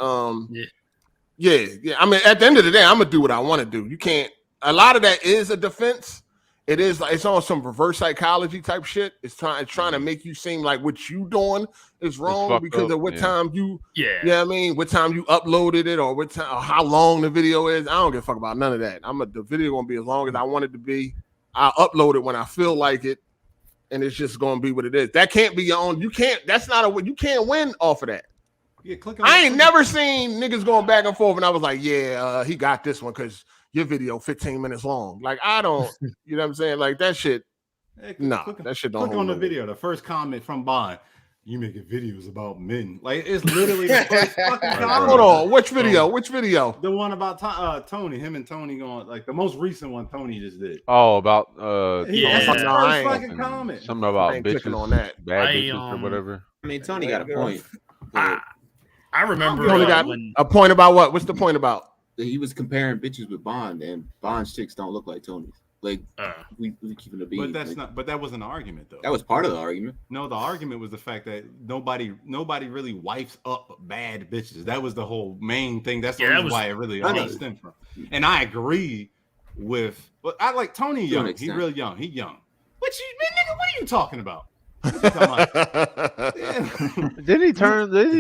yeah. I mean, at the end of the day, I'm gonna do what I want to do. You can't. A lot of that is a defense. It is like it's on some reverse psychology type shit. It's trying to make you seem like what you doing is wrong because of what time you I mean, what time you uploaded it or what time or how long the video is. I don't give a fuck about none of that. The video gonna be as long as I want it to be. I'll upload it when I feel like it, and it's just gonna be what it is. That can't be your own. You can't. That's not a. You can't win off of that. Yeah, I ain't never seen niggas going back and forth, and I was like, he got this one because your video 15 minutes long. Like, I don't, you know what I'm saying? Like, that shit, that shit don't click on the video. The first comment from Bond, you making videos about men. Like, it's literally the first fucking comment. Hold on, which video? Which video? The one about Tony, him and Tony going, like, the most recent one Tony just did. Oh, about, that's the first fucking comment. Something about bitches, on that. Bad bitches or whatever. I mean, Tony got a point. I remember. Tony got a point about what? What's the point about? He was comparing bitches with Bond, and Bond's chicks don't look like Tony's. Like we keeping the beat. But that's not. But that wasn't an argument, though. That was part of the argument. No, the argument was the fact that nobody really wipes up bad bitches. That was the whole main thing. That's the reason why it really all stemmed from. And I agree with. But I like Tony young. He real young. He young. What are you talking about? Did he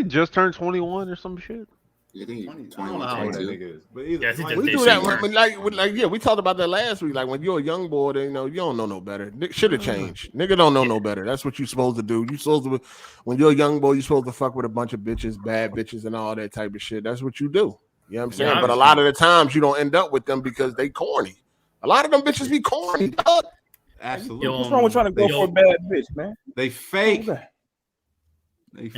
just turn 21 or some shit? Yeah, I think I don't know how old that nigga is, but either, we do that when, we talked about that last week. Like when you're a young boy, you don't know no better. Should have changed. Nigga don't know no better. That's what you supposed to do. You supposed to, when you're a young boy, you supposed to fuck with a bunch of bitches, bad bitches, and all that type of shit. That's what you do. You know what I'm saying? But a lot of the times you don't end up with them because they corny. A lot of them bitches be corny, dog. Absolutely. What's wrong with trying to go for a bad bitch, man? They fake. Ain't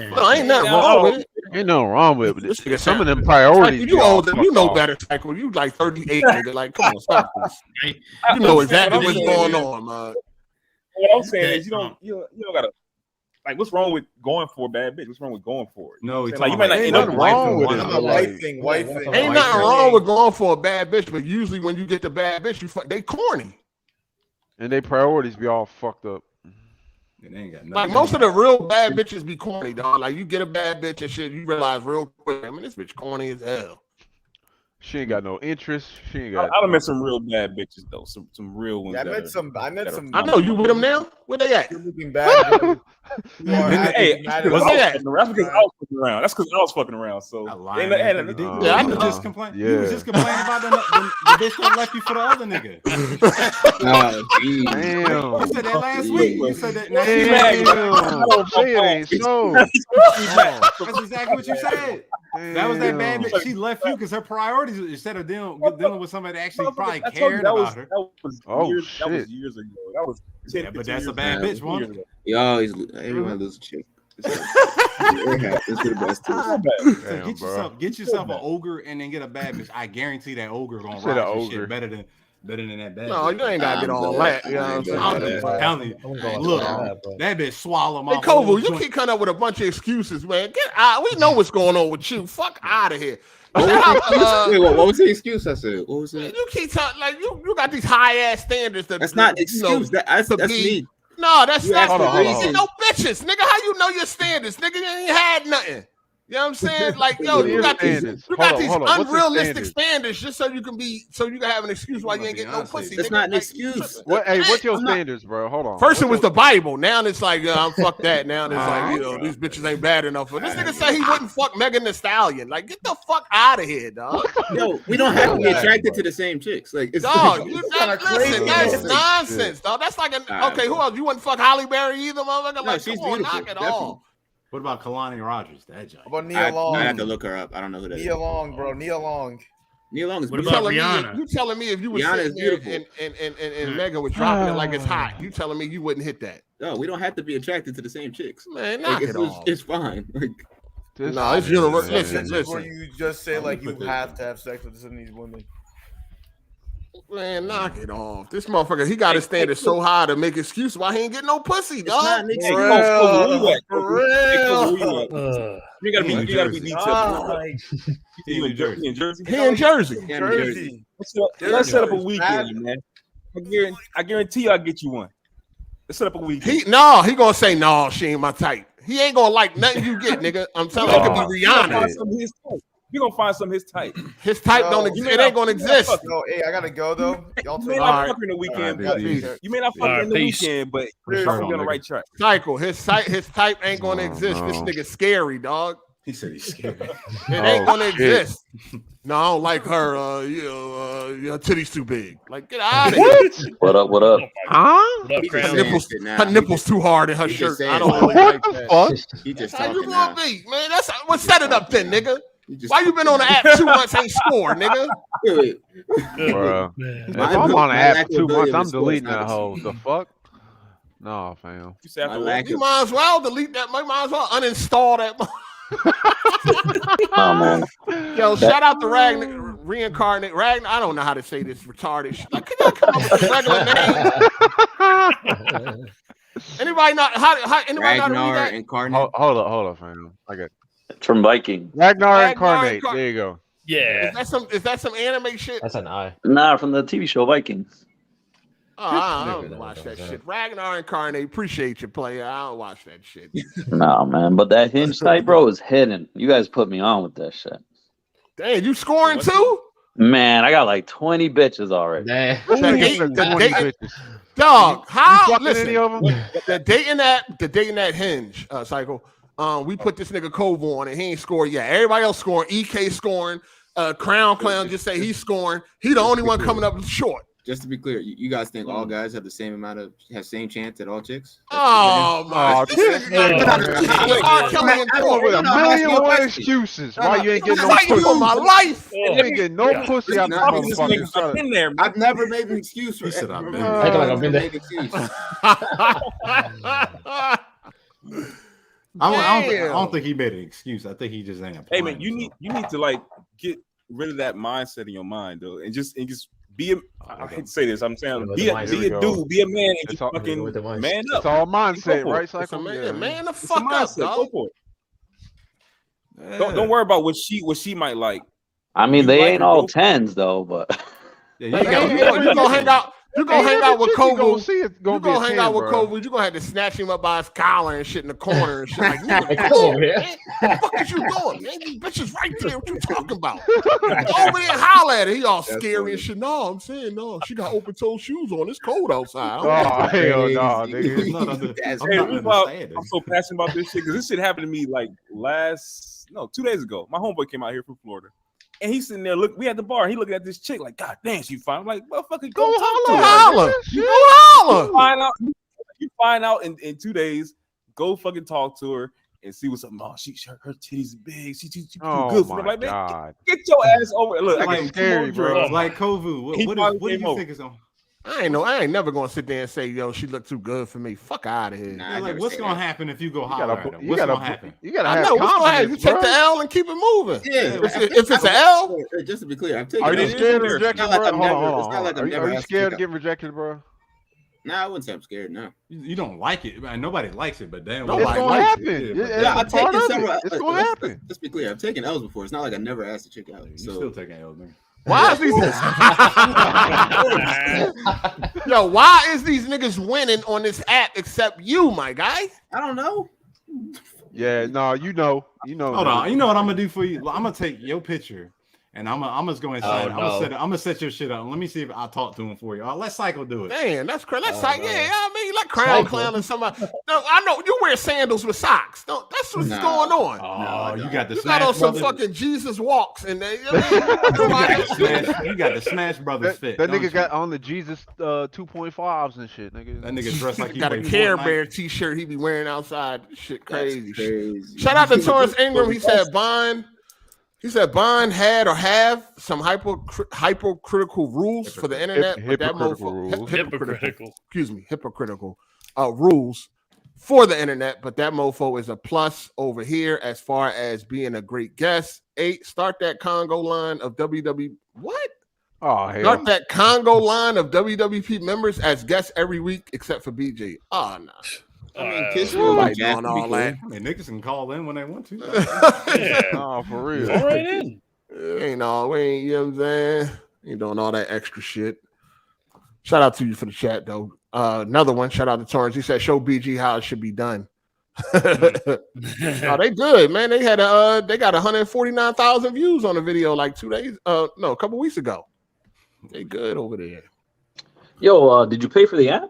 nothing wrong with it. Ain't nothing wrong with it. Some of them priorities. Like, you older, you know better. Like when you like 38, nigga, like come on, stop this. You know exactly what's going on, man. What I'm saying is you don't gotta like. What's wrong with going for a bad bitch? What's wrong with going for it? No, like you might not end up wrong with it. White thing. Ain't nothing wrong with going for a bad bitch, but usually when you get the bad bitch, they corny. And their priorities be all fucked up. It ain't got like most of the real bad bitches be corny, dog. Like you get a bad bitch and shit, you realize real quick. I mean, this bitch corny as hell. She ain't got no interest. She ain't got. I done met some real bad bitches though. Some real ones. Yeah, I met some. I know you with them now. Where they at? Looking bad. Hey, that's because I was fucking around. That's because I was fucking around. So I was just complaining. You was just complaining about the bitch that left you for the other nigga. Damn. You said that last week. You said that. That's exactly what you said. That was that bad bitch. She left you because her priorities, instead of dealing with somebody that actually probably cared about her. That was years ago. That was 10, but that's a bad bitch, one. Everyone loses a chick. It's the best too. Get yourself an ogre and then get a bad bitch. I guarantee that ogre gonna ride your shit better than that bad. No, you ain't gotta get all that. You know what I'm saying? I'm telling you. Look, that bitch swallow my. Hey, Kovu, you keep coming up with a bunch of excuses, man. Get out. We know what's going on with you. Fuck out of here. Wait, what was the excuse? I said, what was it? You keep talking like you got these high ass standards. That's not excuse. That's me. No, that's not the reason. No bitches, nigga. How you know your standards, nigga? You ain't had nothing. You know what I'm saying? Like, yo, you got these unrealistic standards just so you can have an excuse why you ain't getting no pussy. That's not an excuse. What's your standards, bro? Hold on. First it was the Bible. Now it's like, I'm fuck that. Now it's like, these bitches ain't bad enough for this nigga. Say he wouldn't fuck Megan Thee Stallion. Like, get the fuck out of here, dog. Yo, we don't have to be attracted to the same chicks. Like, it's dog, listen, that's nonsense, dog. That's like okay. Who else? You wouldn't fuck Halle Berry either, motherfucker? Like, she's come on, knock it off. What about Kalani Rogers? That joke. About Nia Long? I have to look her up. I don't know who that is. Nia Long, bro. Nia Long. Nia Long is what about Rihanna? You telling me if you were sitting there and Megan was dropping it like it's hot, you telling me you wouldn't hit that? No, we don't have to be attracted to the same chicks. Man, knock it off. It's fine. No, it's universal. Listen. Where you just say like you have to have sex with some of these women. Man, knock it off. This motherfucker, he got his standard so high to make excuses why he ain't getting no pussy, dog. You gotta be detailed. You in Jersey? He in Jersey. Let's set up a weekend, man. I guarantee you I'll get you one. Let's set up a weekend. He gonna say no, she ain't my type. He ain't gonna like nothing you get, nigga. I'm telling you, it could be Rihanna. You gonna find some his type. His type don't exist. It ain't gonna exist. No, hey, I gotta go though. You may not fuck in the weekend, but you may not fuck in the weekend, but you're on the right track. Cycle. His type ain't gonna exist. This nigga scary, dog. He said he's scary. It ain't gonna exist. No, I don't like her. Your titty's too big. Like, get out of here. What up? What up? Huh? Her nipples too hard in her shirt. I don't really like that. That's how you gonna be, man. That's what's set it up then, nigga. Why you been on the app 2 months ain't score, nigga? Bro, if I'm on the app 2 months, I'm deleting that hoe. The fuck? No, fam. You might as well delete that. Might as well uninstall that. Oh man. Yo, shout out to Reincarnate. Ragnar, I don't know how to say this retarded shit. Like, can y'all come up with a regular name? Anybody not how anybody not read that? Incarnate. Hold up, fam. I got It's from Viking. Ragnar Incarnate. There you go. Yeah. Is that some anime shit? That's an I. Nah, from the TV show Vikings. Oh, I don't watch that shit. Ragnar Incarnate, appreciate you, player. I don't watch that shit. Nah, man, but that hinge site, bro, is hidden. You guys put me on with that shit. Damn, you scoring too? Man, I got like 20 bitches already. Dog, how? Listen, any of them? The dating that hinge cycle. We put this nigga Kovu on it. He ain't scored yet. Everybody else scoring. EK scoring. Crown Clown just say he's scoring. He the only one coming up short. Just to be clear, you guys think all guys have the same chance at all chicks? Oh my! With a million one excuses why you ain't getting no pussy. For my life, you ain't getting no pussy out of motherfucker. I've been there. I've never made an excuse for it. I've been there. I don't think he made an excuse. I think he just ain't. Hey man, you need to like get rid of that mindset in your mind though, and just be a. I hate to say this. I'm saying be a dude, be a man, and just fucking man up. It's all mindset, right? It's man the fuck up, dog. Don't worry about what she might like. I mean, they ain't all 10s though, but you gonna hang out. You gonna hang out with Kovu. You gonna hang out with Kovu. You gonna have to snatch him up by his collar and shit in the corner and shit. Like, what the fuck is you doing? Man, these bitches right there. What you talking about? Over there and holler at her. He all scary and shit. No, I'm saying no. She got open toe shoes on. It's cold outside. Oh hell no, nigga. I'm so passionate about this shit because this shit happened to me like 2 days ago. My homeboy came out here from Florida. And he's sitting there, he at the bar. He looking at this chick like, God damn, she fine. I'm like, motherfucker, go holler. You find out in 2 days. Go fucking talk to her and see what's up. Oh, her titties big. She too good for me. Like, man, get your ass over. Look, I like scary, bro. Like Kovu. What do you think is on? I ain't never gonna sit there and say, yo, she looked too good for me. Fuck out of here. Nah, like, what's gonna happen if you go holler at him? What's gonna happen? You gotta have what's gonna happen. You take the L and keep it moving. Yeah. If it's an L. Just to be clear, I'm taking. Are you scared of rejection, bro? Hold on. Are you scared of getting rejected, bro? Nah, I wouldn't say I'm scared. No, you don't like it. Man, nobody likes it, but damn, it's gonna happen. Yeah, I've taken several. It's gonna happen. Let's be clear. I've taken L's before. It's not like I never asked a chick out. You still taking L's, man. Why is why is these niggas winning on this app except you, my guy? I don't know. Yeah, no, you know. Hold on, you know what I'm gonna do for you? I'm gonna take your picture and I'm just going inside. I'm gonna set your shit up. Let me see if I talk to him for you. Let Cycle do it. Damn, that's crazy. Let's let Crown Clown and somebody. No, I know you wear sandals with socks. No, that's what's going on. Oh, you got the Smash got on some fucking Jesus walks and they. You got the Smash Brothers fit. That nigga got on the Jesus 2.5s and shit, nigga. That nigga dressed like he got a Care Bear t-shirt he be wearing outside. Shit, crazy. Shout out to Torrance Ingram. He said Bond. He said Bond had or have some hypocritical rules for the internet. Hypocritical rules for the internet, but that mofo is a plus over here as far as being a great guest. 8, start that Congo line of WW. What? Oh, hell. Start that Congo line of WWP members as guests every week, except for BG. Oh, no. I mean, Kiss nobody Jack doing all that. I mean, niggas can call in when they want to. Oh, for real. All right in. Ain't all, we ain't, you know what I'm saying? Ain't doing all that extra shit. Shout out to you for the chat, though. Another one, shout out to Torrance. He said, show BG how it should be done. Oh, they good, man. They had they got 149,000 views on the video like 2 days. No, a couple weeks ago. They good over there. Yo, did you pay for the app?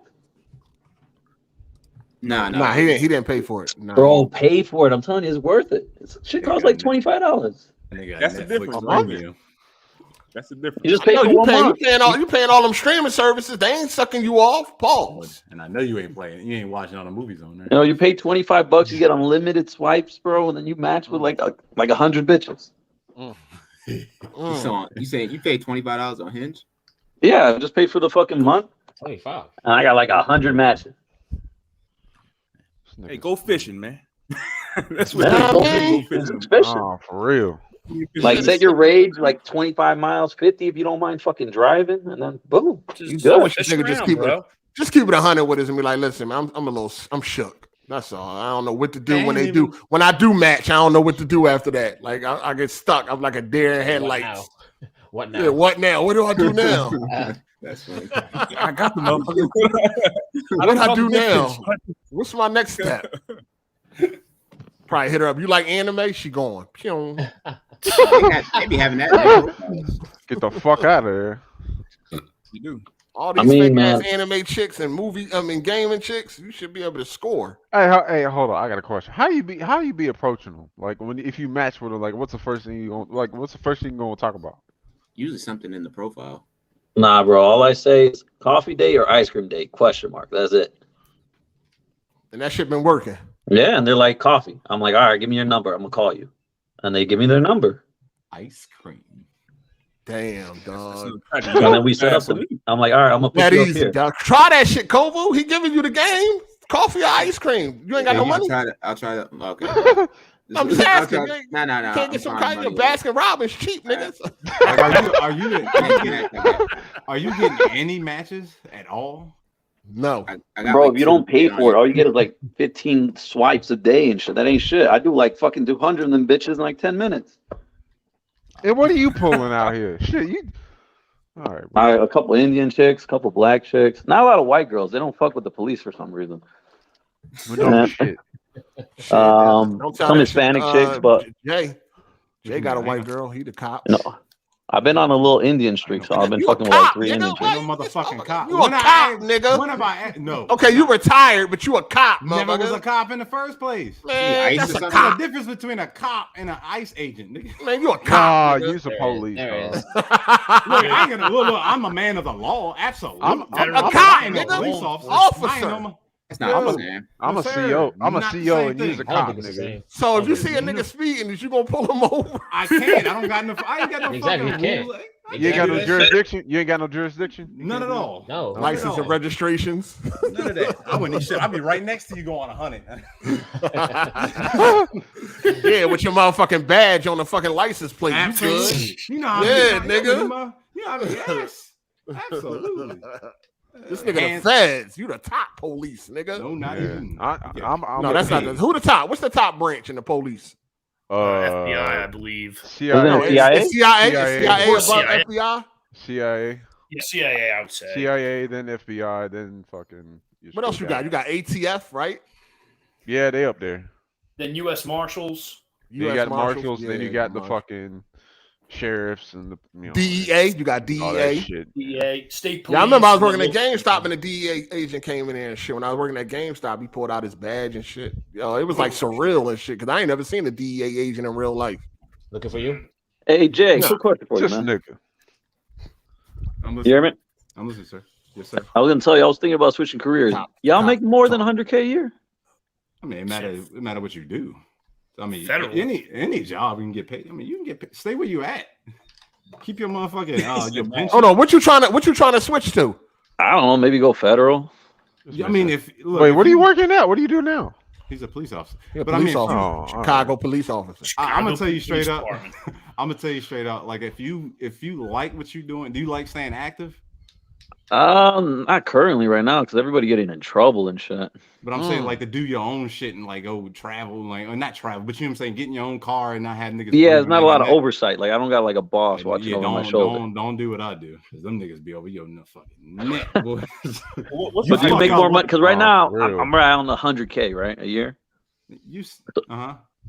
Nah, he didn't pay for it. Nah. Bro, pay for it. I'm telling you, it's worth it. Shit costs like $25. That's the difference. That's the difference. You just pay for you 1 month. You paying all them streaming services. They ain't sucking you off. Pause. And I know you ain't playing. You ain't watching all the movies on there. You know, you pay $25, you get unlimited swipes, bro, and then you match with like 100 bitches. So you saying you paid $25 on Hinge? Yeah, I just paid for the fucking month. 25. And I got like 100 matches. Hey, go fishing, man. That's what go fishing. Oh, for real. Like set your range like 25 miles, 50 if you don't mind fucking driving, and then boom. You So good. much nigga just keep it 100 with us and be like, listen, man, I'm shook. That's all. I don't know what to do when I do match. I don't know what to do after that. Like I get stuck. I'm like a deer in headlights. What now? Yeah, what now? What do I do now? That's funny. I got the motherfucker. What do I do now? What's my next step? Probably hit her up. You like anime? She going. Pew. They be having that. Get the fuck out of there. You do. All these fake ass anime chicks and gaming chicks, you should be able to score. Hey, hold on. I got a question. How you be approaching them? Like if you match with them, like what's the first thing you gonna talk about? Usually something in the profile. Nah, bro. All I say is coffee date or ice cream date? ? That's it. And that shit been working. Yeah, and they're like coffee. I'm like, all right, give me your number. I'm gonna call you, and they give me their number. Ice cream. Damn, dog. And then we set up the meet. I'm like, all right, I'm gonna put that you easy, up here. dog. Try that shit, Kovu. He giving you the game. Coffee or ice cream. You ain't got no money. I'll try that. Okay. I'm just asking. No. Can't get some kind of Baskin Robbins cheap, niggas. Are you getting any matches at all? No, bro. If you don't pay for it, all you get is like 15 swipes a day and shit. That ain't shit. I do like fucking 200 of them bitches in like 10 minutes. And what are you pulling out here? Shit, you. All right, bro. A couple Indian chicks, a couple black chicks. Not a lot of white girls. They don't fuck with the police for some reason. Shit. Some Hispanic chicks, but Jay got a white girl. He the cop. No, I've been on a little Indian streak, so I've been fucking with like 3 Indian chicks. No motherfucking cop. You a cop, nigga. When have I? No. Okay, you retired, but you a cop, Never was a cop in the first place. Man, that's a cop. The difference between a cop and an ICE agent, nigga. Man, you a cop. Nah, you's a police. Look, I ain't gonna look. I'm a man of the law. Absolutely. I'm a cop, nigga. Police officer. Officer. I'm a CEO. I'm a CEO and you's a cop, nigga. So if you see a nigga speeding, is you gonna pull him over? I can't. I ain't got no fucking rules. You ain't got no jurisdiction. You ain't got no jurisdiction. None at all. No. License and registrations. None of that. I wouldn't shit. I'd be right next to you going 100. Yeah, with your motherfucking badge on the fucking license plate. Absolutely. You good? You know how Nigga. You know how yes. Absolutely. This nigga the feds. You the top police, nigga. No, not even. No, that's not. Who the top? What's the top branch in the police? FBI, I believe. CIA. CIA above FBI. CIA. Yeah, CIA, I would say. CIA, then FBI, then fucking. What else you got? You got ATF, right? Yeah, they up there. Then U.S. Marshals. You got Marshals. Then you got the fucking sheriffs and the DEA. You got DEA. DEA, state police. Yeah, I remember I was working at GameStop and the DEA agent came in there and shit. When I was working at GameStop, he pulled out his badge and shit. Yo, it was like surreal and shit because I ain't never seen a DEA agent in real life. Looking for you? Hey, Jay, quick question for you, man. Nigga. I'm listening. You hear me? I'm listening, sir. Yes, sir. I was gonna tell you, I was thinking about switching careers. Y'all make more than 100K a year? I mean, it matter what you do. I mean, Federal. any job you can get paid. I mean, you can get paid. Stay where you at. Keep your motherfucking your pension. Hold on, what you trying to switch to? I don't know, maybe go federal. I mean, wait, what are you working at? What do you do now? He's a police officer. Chicago police officer. I'm gonna tell you straight up. I'm gonna tell you straight out. Like if you like what you're doing, do you like staying active? Not currently right now because everybody getting in trouble and shit. But I'm saying like to do your own shit and like go travel, like or not travel, but you know what I'm saying, getting your own car and not have niggas. Yeah, it's not a lot of oversight. Like I don't got like a boss watching over my shoulder. Don't do what I do because them niggas be over your fucking neck. Boys. But do you make more money? Because right now I'm around 100K, right, a year. You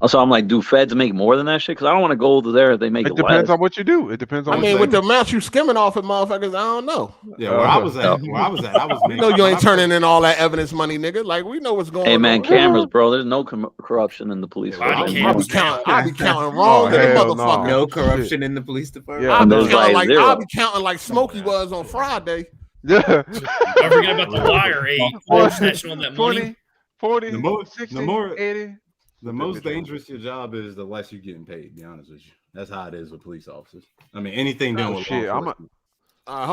So I'm like, do feds make more than that shit? Because I don't want to go over there if they make it. It depends on what you do. It depends on. I mean, with the amount you skimming off of motherfuckers, I don't know. Yeah, where I was at, I was. You know, you ain't turning in all that evidence money, nigga. Like we know what's going on. Hey man, cameras, bro. There's no corruption in the police. I be counting wrong, motherfucker. No corruption in the police department. Yeah, I'll be counting like Smokey was on Friday. Yeah. Don't forget about the wire, snatching on that money. 40, the more, 60, the more 80. The most dangerous your job is, the less you're getting paid. To be honest with you, that's how it is with police officers. I mean, anything doing with shit. Hold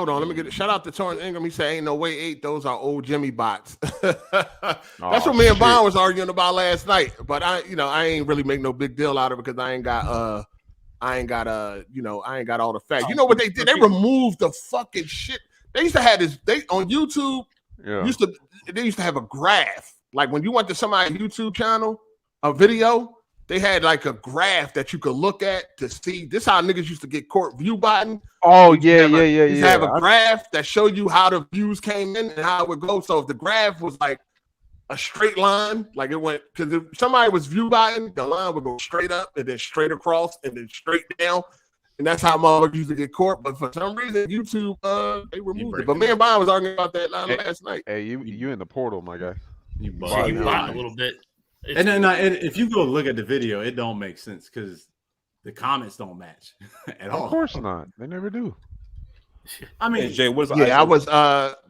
on, let me get it. Shout out to Torrance Ingram. He said, "Ain't no way 8. Those are old Jimmy bots." That's what me and Bond was arguing about last night. But I ain't really make no big deal out of it because I ain't got all the facts. You know what they did? They removed the fucking shit. They used to have this. They on YouTube. Yeah. They used to have a graph. Like when you went to somebody's YouTube channel, a video, they had like a graph that you could look at to see. This how niggas used to get court view button. Oh yeah. Have a graph that showed you how the views came in and how it would go. So if the graph was like a straight line, like it went, because if somebody was view button, the line would go straight up and then straight across and then straight down. And that's how motherfuckers used to get caught. But for some reason, YouTube, they removed it. But me and Bond was arguing about that last night. Hey, you in the portal, my guy. You bought a little bit. And then if you go look at the video, it don't make sense because the comments don't match at all. Of course not. They never do. I mean, hey, Jay, what's I was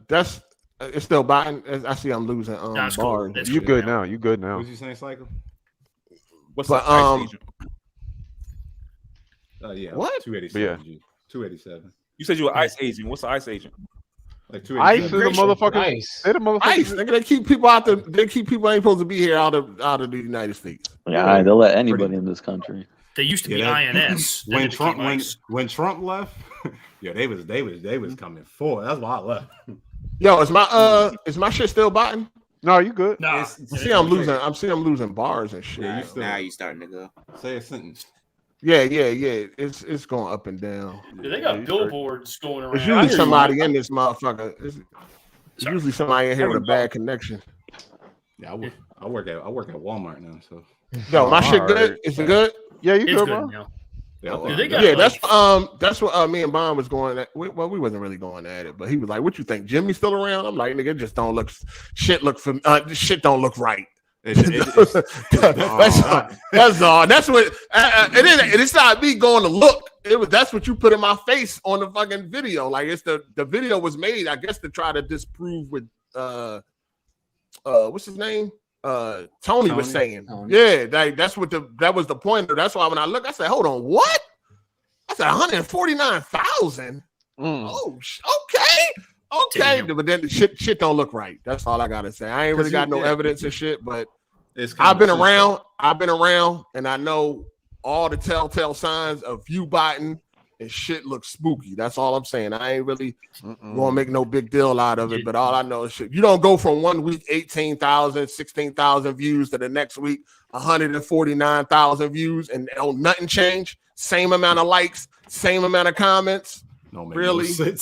that's it's still Biden. I see I'm losing that's bars. Cool. You good now. You good now. What's you saying, Cycle? What's the ice agent? Yeah. What? 287. Yeah. 287. You said you were ICE agent. What's the ICE agent? Like ICE is the motherfucker. ICE. They the motherfucker. ICE. They keep people out there. They keep people ain't supposed to be here out of the United States. Yeah, they'll let anybody in this country. They used to be INS. When Trump left, yeah, they was coming forward. That's why I left. Yo, is my shit still botting? No, you good. No. I'm seeing I'm losing bars and shit. Yeah, now you starting to go. Say a sentence. Yeah. It's going up and down. Yeah, they got billboards going around. It's usually somebody in this motherfucker. It's usually somebody in here with a bad connection. Yeah, I work at Walmart now, so. Yo, my shit good? Is it good? Yeah, you It's good, good bro? now. Yeah, that's what me and Bond was going at. We wasn't really going at it, but he was like, "What you think? Jimmy's still around?" I'm like, "Nigga, just don't look. Shit don't look right." That's all. That's what. It's not me going to look. That's what you put in my face on the fucking video. Like it's the video was made, I guess, to try to disprove with what's his name? Tony was saying. Yeah, that was the point. That's why when I look, I said, "Hold on, what?" I said 149,000. Oh, okay. Damn. But then the shit don't look right. That's all I gotta say. I ain't really got no evidence and shit, but I've been around, and I know all the telltale signs of you biting and shit looks spooky. That's all I'm saying. I ain't really gonna make no big deal out of it, but all I know is shit. You don't go from 1 week 18,000, 16,000 views to the next week 149,000 views and nothing change. Same amount of likes, same amount of comments. No, really? That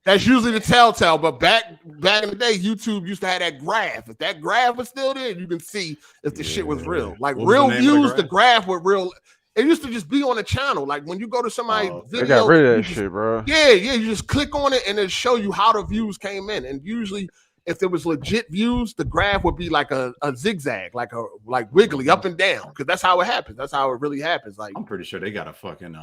That's usually the telltale. But back in the day, YouTube used to have that graph. If that graph was still there, you can see if the shit was real. Like real views, the graph with real. It used to just be on the channel. Like when you go to somebody's video, they got rid of that shit, bro. Yeah. You just click on it and it'll show you how the views came in. And usually, if there was legit views, the graph would be like a zigzag, like wiggly up and down, because that's how it happens. That's how it really happens. Like I'm pretty sure they got a fucking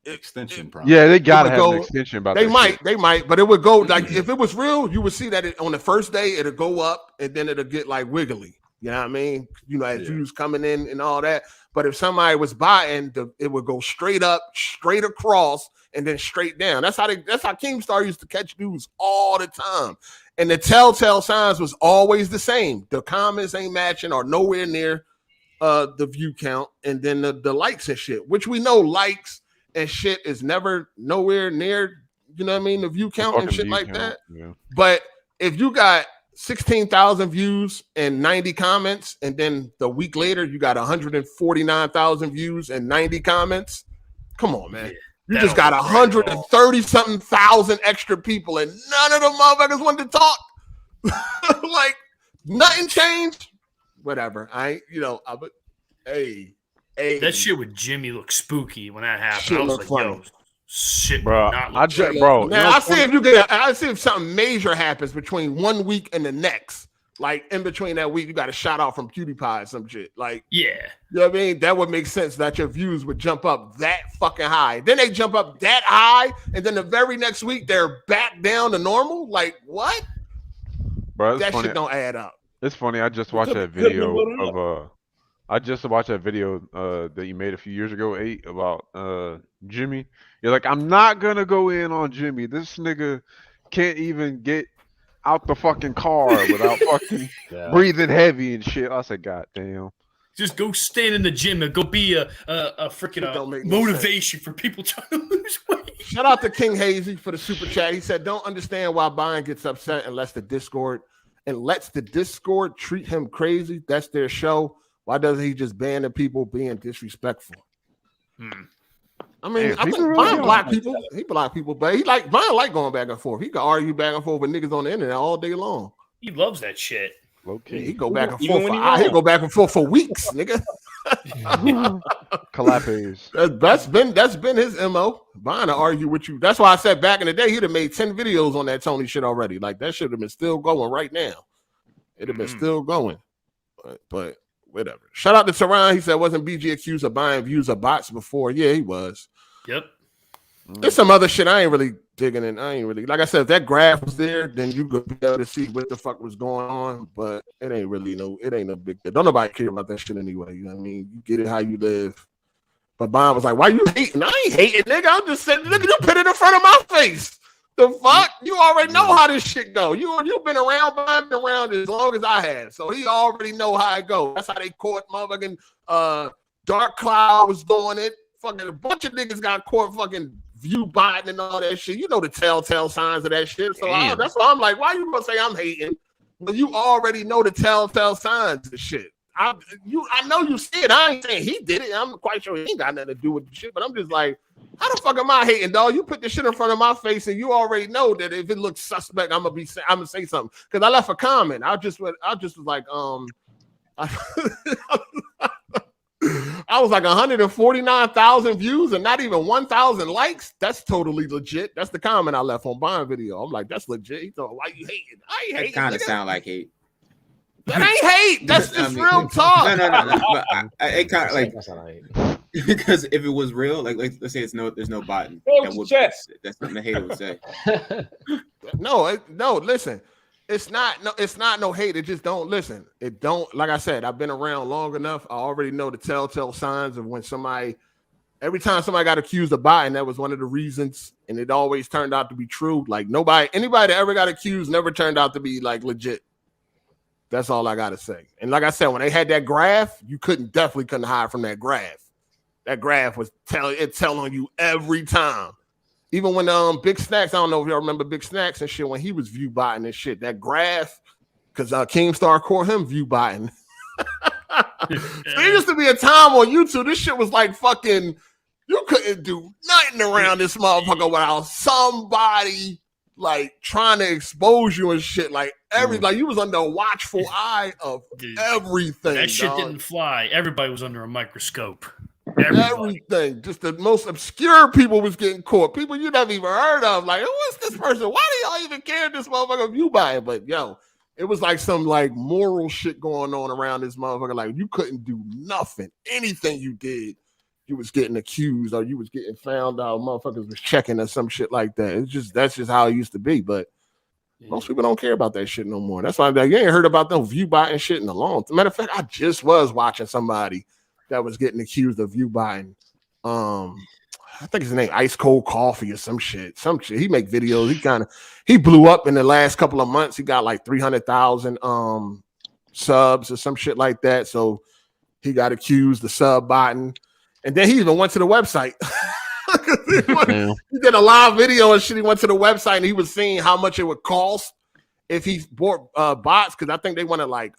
extension problem. Yeah, they gotta have an extension about they that might, but it would go like if it was real, you would see that on the first day it'll go up and then it'll get like wiggly. You know what I mean? You know, as views coming in and all that. But if somebody was buying, it would go straight up, straight across, and then straight down. That's how Keemstar used to catch dudes all the time. And the telltale signs was always the same. The comments ain't matching or nowhere near the view count and then the likes and shit, which we know likes and shit is never nowhere near, you know what I mean, the view count and shit like that. Yeah. But if you got 16,000 views and 90 comments, and then the week later you got 149,000 views and 90 comments, come on, man. You just got 130 something thousand extra people, and none of them motherfuckers wanted to talk. Like nothing changed. Whatever. Hey, that shit with Jimmy looked spooky when that happened. Shit I was looked like, funny. yo, shit, Bro, not bro. Now I see if something major happens between 1 week and the next. Like in between that week, you got a shout out from PewDiePie or some shit. Like, yeah, you know what I mean? That would make sense that your views would jump up that fucking high. Then they jump up that high, and then the very next week they're back down to normal. Like, what? Bro, that funny. shit don't add up. It's funny. I just watched that video of that you made a few years ago, 8, about Jimmy. You're like, I'm not gonna go in on Jimmy. This nigga can't even get out the fucking car without fucking breathing heavy and shit. I said, God damn. Just go stand in the gym and go be a freaking motivation for people trying to lose weight. Shout out to King Hazy for the super chat. He said, don't understand why Bayern gets upset and lets the Discord treat him crazy. That's their show. Why doesn't he just ban the people being disrespectful? I mean, I think Bayern block people. He block people, but Bayern like going back and forth. He can argue back and forth with niggas on the internet all day long. He loves that shit. Okay. Yeah, he go back and forth. He'll go back and forth for weeks, nigga. Calapes. That's been his MO. Bayern to argue with you. That's why I said back in the day he'd have made 10 videos on that Tony shit already. Like that should have been still going right now. It'd have been still going. But whatever. Shout out to Tehran. He said, wasn't BG accused of buying views of bots before? Yeah, he was. Yep. There's some other shit I ain't really digging in. I ain't really, like I said, if that graph was there, then you could be able to see what the fuck was going on. But it ain't no big deal. Don't nobody care about that shit anyway. You know what I mean? You get it how you live. But Bond was like, why you hating? I ain't hating, nigga. I'm just saying, nigga, you put it in front of my face. The fuck? You already know how this shit go. You've been around, Bond, been around as long as I have. So he already know how it go. That's how they caught motherfucking Dark Cloud was doing it. Fucking a bunch of niggas got caught fucking view botting and all that shit. You know the telltale signs of that shit. So that's why I'm like, why you gonna say I'm hating when you already know the telltale signs of shit? I know you see it. I ain't saying he did it. I'm quite sure he ain't got nothing to do with the shit. But I'm just like, how the fuck am I hating, dog? You put this shit in front of my face, and you already know that if it looks suspect, I'm gonna say something. Because I left a comment. I just was like, I was like 149,000 views and not even 1,000 likes. That's totally legit. That's the comment I left on Bond video. I'm like, that's legit. He thought, why you hating? I ain't hating. It kind of sound like hate. That ain't hate. That's just real talk. No. But it kind of like because if it was real, like let's say there's no button. That's something the hater would say. No. Listen, it's not no hate. It just don't listen. It don't. Like I said, I've been around long enough. I already know the telltale signs of when somebody. Every time somebody got accused of buying, that was one of the reasons, and it always turned out to be true. Like anybody that ever got accused never turned out to be like legit. That's all I gotta say. And like I said, when they had that graph, you definitely couldn't hide from that graph. That graph was telling you every time. Even when Big Snacks, I don't know if y'all remember Big Snacks and shit, when he was view botting and shit, that graph, because Keemstar caught him view botting. There used to be a time on YouTube, this shit was like fucking, you couldn't do nothing around this motherfucker without somebody like trying to expose you and shit. Like like you was under a watchful eye of everything. That shit didn't fly. Everybody was under a microscope. Everything. Just the most obscure people was getting caught. People you never even heard of. Like, who is this person? Why do y'all even care this motherfucker view by it? But yo, it was like some like moral shit going on around this motherfucker. Like you couldn't do nothing. Anything you did, you was getting accused or you was getting found out. Motherfuckers was checking or some shit like that. That's just how it used to be. But most people don't care about that shit no more. That's why I'm like, you ain't heard about no view buying shit in a long time. Matter of fact, I just was watching somebody that was getting accused of view buying. I think his name Ice Cold Coffee or some shit. He make videos. He blew up in the last couple of months. He got like 300,000 subs or some shit like that. So he got accused of sub-botting, and then he even went to the website. He did a live video and shit. He went to the website and he was seeing how much it would cost if he bought bots, because I think they wanted like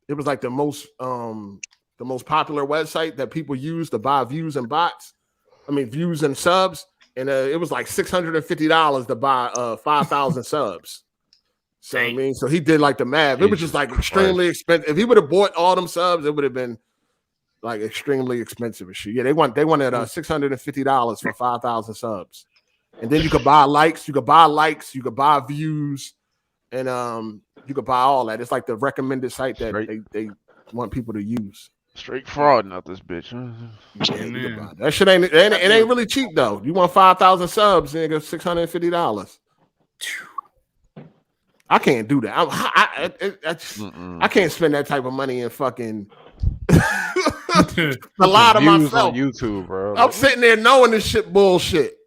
it was like the most popular website that people use to buy views and bots. I mean views and subs, and it was like $650 to buy 5,000 subs. So I mean, so he did like the math. It was just like extremely expensive. If he would have bought all them subs, it would have been like extremely expensive and shit. Yeah, they wanted $650 for 5,000 subs, and then you could buy likes, you could buy views, and you could buy all that. It's like the recommended site that they want people to use. Straight fraud, not this bitch. Yeah, that shit ain't really cheap though. You want 5,000 subs, nigga, $650. I can't do that. I can't spend that type of money in fucking. A lot of myself on YouTube, bro. I'm sitting there knowing this shit bullshit.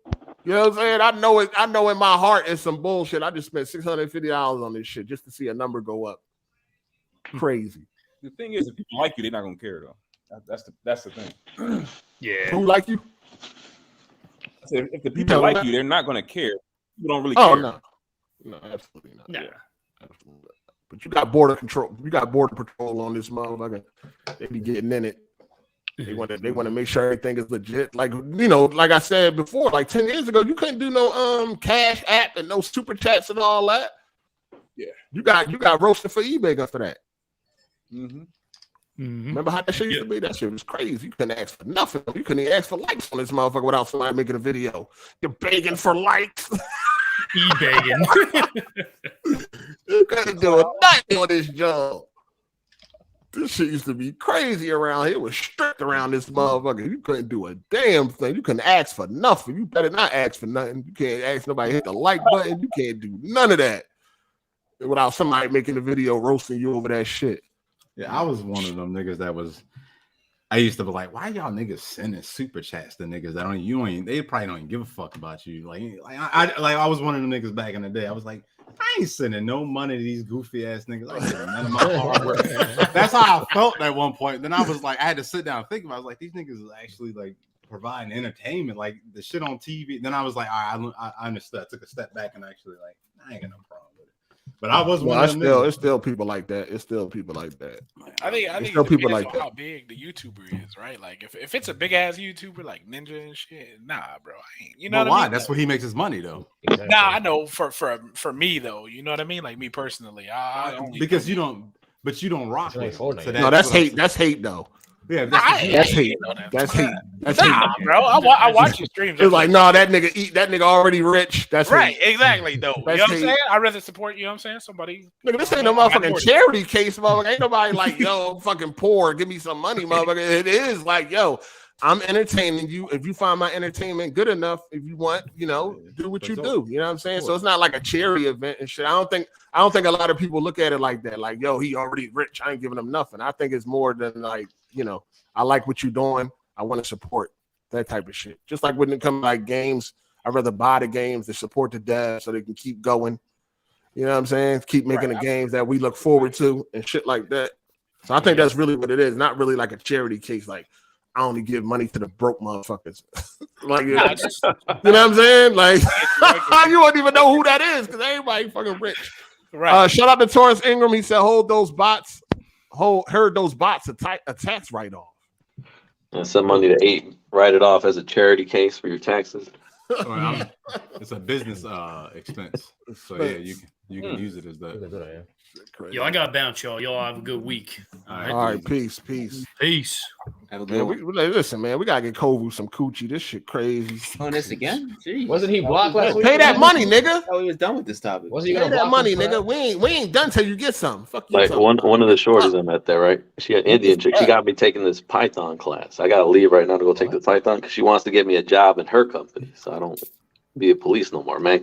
You know what I'm saying? I know it. I know in my heart it's some bullshit. I just spent $650 on this shit just to see a number go up. Crazy. The thing is, if people like you, they're not gonna care though. That's the thing. Yeah. Who like you? If the people like you, they're not gonna care. People don't really care. No, absolutely not. Yeah. Absolutely. But you got border control. You got border patrol on this motherfucker. They be getting in it. They want to make sure everything is legit. Like, you know, like I said before, like 10 years ago, you couldn't do no cash app and no super chats and all that. Yeah. You got roasted for eBay after that. Mm-hmm. Remember how that shit used to be? That shit was crazy. You couldn't ask for nothing. You couldn't even ask for likes on this motherfucker without somebody making a video. You're begging for likes. E-begging. You couldn't do nothing on this job. This shit used to be crazy around here. It was strict around this motherfucker. You couldn't do a damn thing. You couldn't ask for nothing. You better not ask for nothing. You can't ask nobody to hit the like button. You can't do none of that without somebody making a video roasting you over that shit. Yeah, I was one of them niggas that was. I used to be like, why y'all niggas sending super chats to niggas that they probably don't even give a fuck about you. I was one of them niggas back in the day. I was like, I ain't sending no money to these goofy ass niggas. I ain't getting none of my hard work. That's how I felt at one point. Then I was like, I had to sit down and think about it. I was like, these niggas is actually like providing entertainment, like the shit on TV. Then I was like, all right, I understood. I took a step back and actually like, I ain't got no problem with it. But I was one of them. It's still people like that. It's still people like that. I think still people like that. How big the YouTuber is, right? Like if it's a big ass YouTuber like Ninja and shit, nah, bro, I ain't. You know what why? I mean? That's where he makes his money, though. Exactly. Nah, I know for me though. You know what I mean? Like me personally, I only because you don't, but you don't rock with. So no, that's hate. That's hate though. Yeah, that's hate. That's hate. That's nah, hate. Bro. I watch your streams. It's like, no, that nigga already rich. That's right. Hate. Exactly, though. You know what I'm saying? I'd rather support, you know what I'm saying? Somebody. Nigga, this ain't no motherfucking charity case, motherfucker. Ain't nobody like, yo, I'm fucking poor. Give me some money, motherfucker. It is like, yo, I'm entertaining you. If you find my entertainment good enough, if you want, you know, do what you do. You know what I'm saying? So it's not like a charity event and shit. I don't think a lot of people look at it like that. Like, yo, he already rich. I ain't giving him nothing. I think it's more than like, you know, I like what you're doing. I want to support that type of shit. Just like when it comes to like games, I'd rather buy the games to support the devs so they can keep going. You know what I'm saying? Keep making the games that we look forward to and shit like that. So I think that's really what it is. Not really like a charity case. Like I only give money to the broke motherfuckers. Like you know what I'm saying? Like you wouldn't even know who that is because everybody fucking rich. Right. Shout out to Torrance Ingram. He said, heard those bots a tax write-off. Send money to write it off as a charity case for your taxes. It's a business expense. So yeah, you can use it as that. Yo, I got to bounce, y'all. Y'all have a good week. All right, peace. Have a good man, listen, man, we gotta get Kovu some coochie. This shit crazy. On this again? Jeez. Wasn't he blocked last week? Pay that money, nigga. Oh, he was done with this topic. Wasn't he Pay that money, nigga? We ain't done till you get some. Fuck you. Like one of the shorties I met there, right? She an Indian chick. She got me taking this Python class. I gotta leave right now to go take the Python because she wants to get me a job in her company, so I don't be a police no more, man.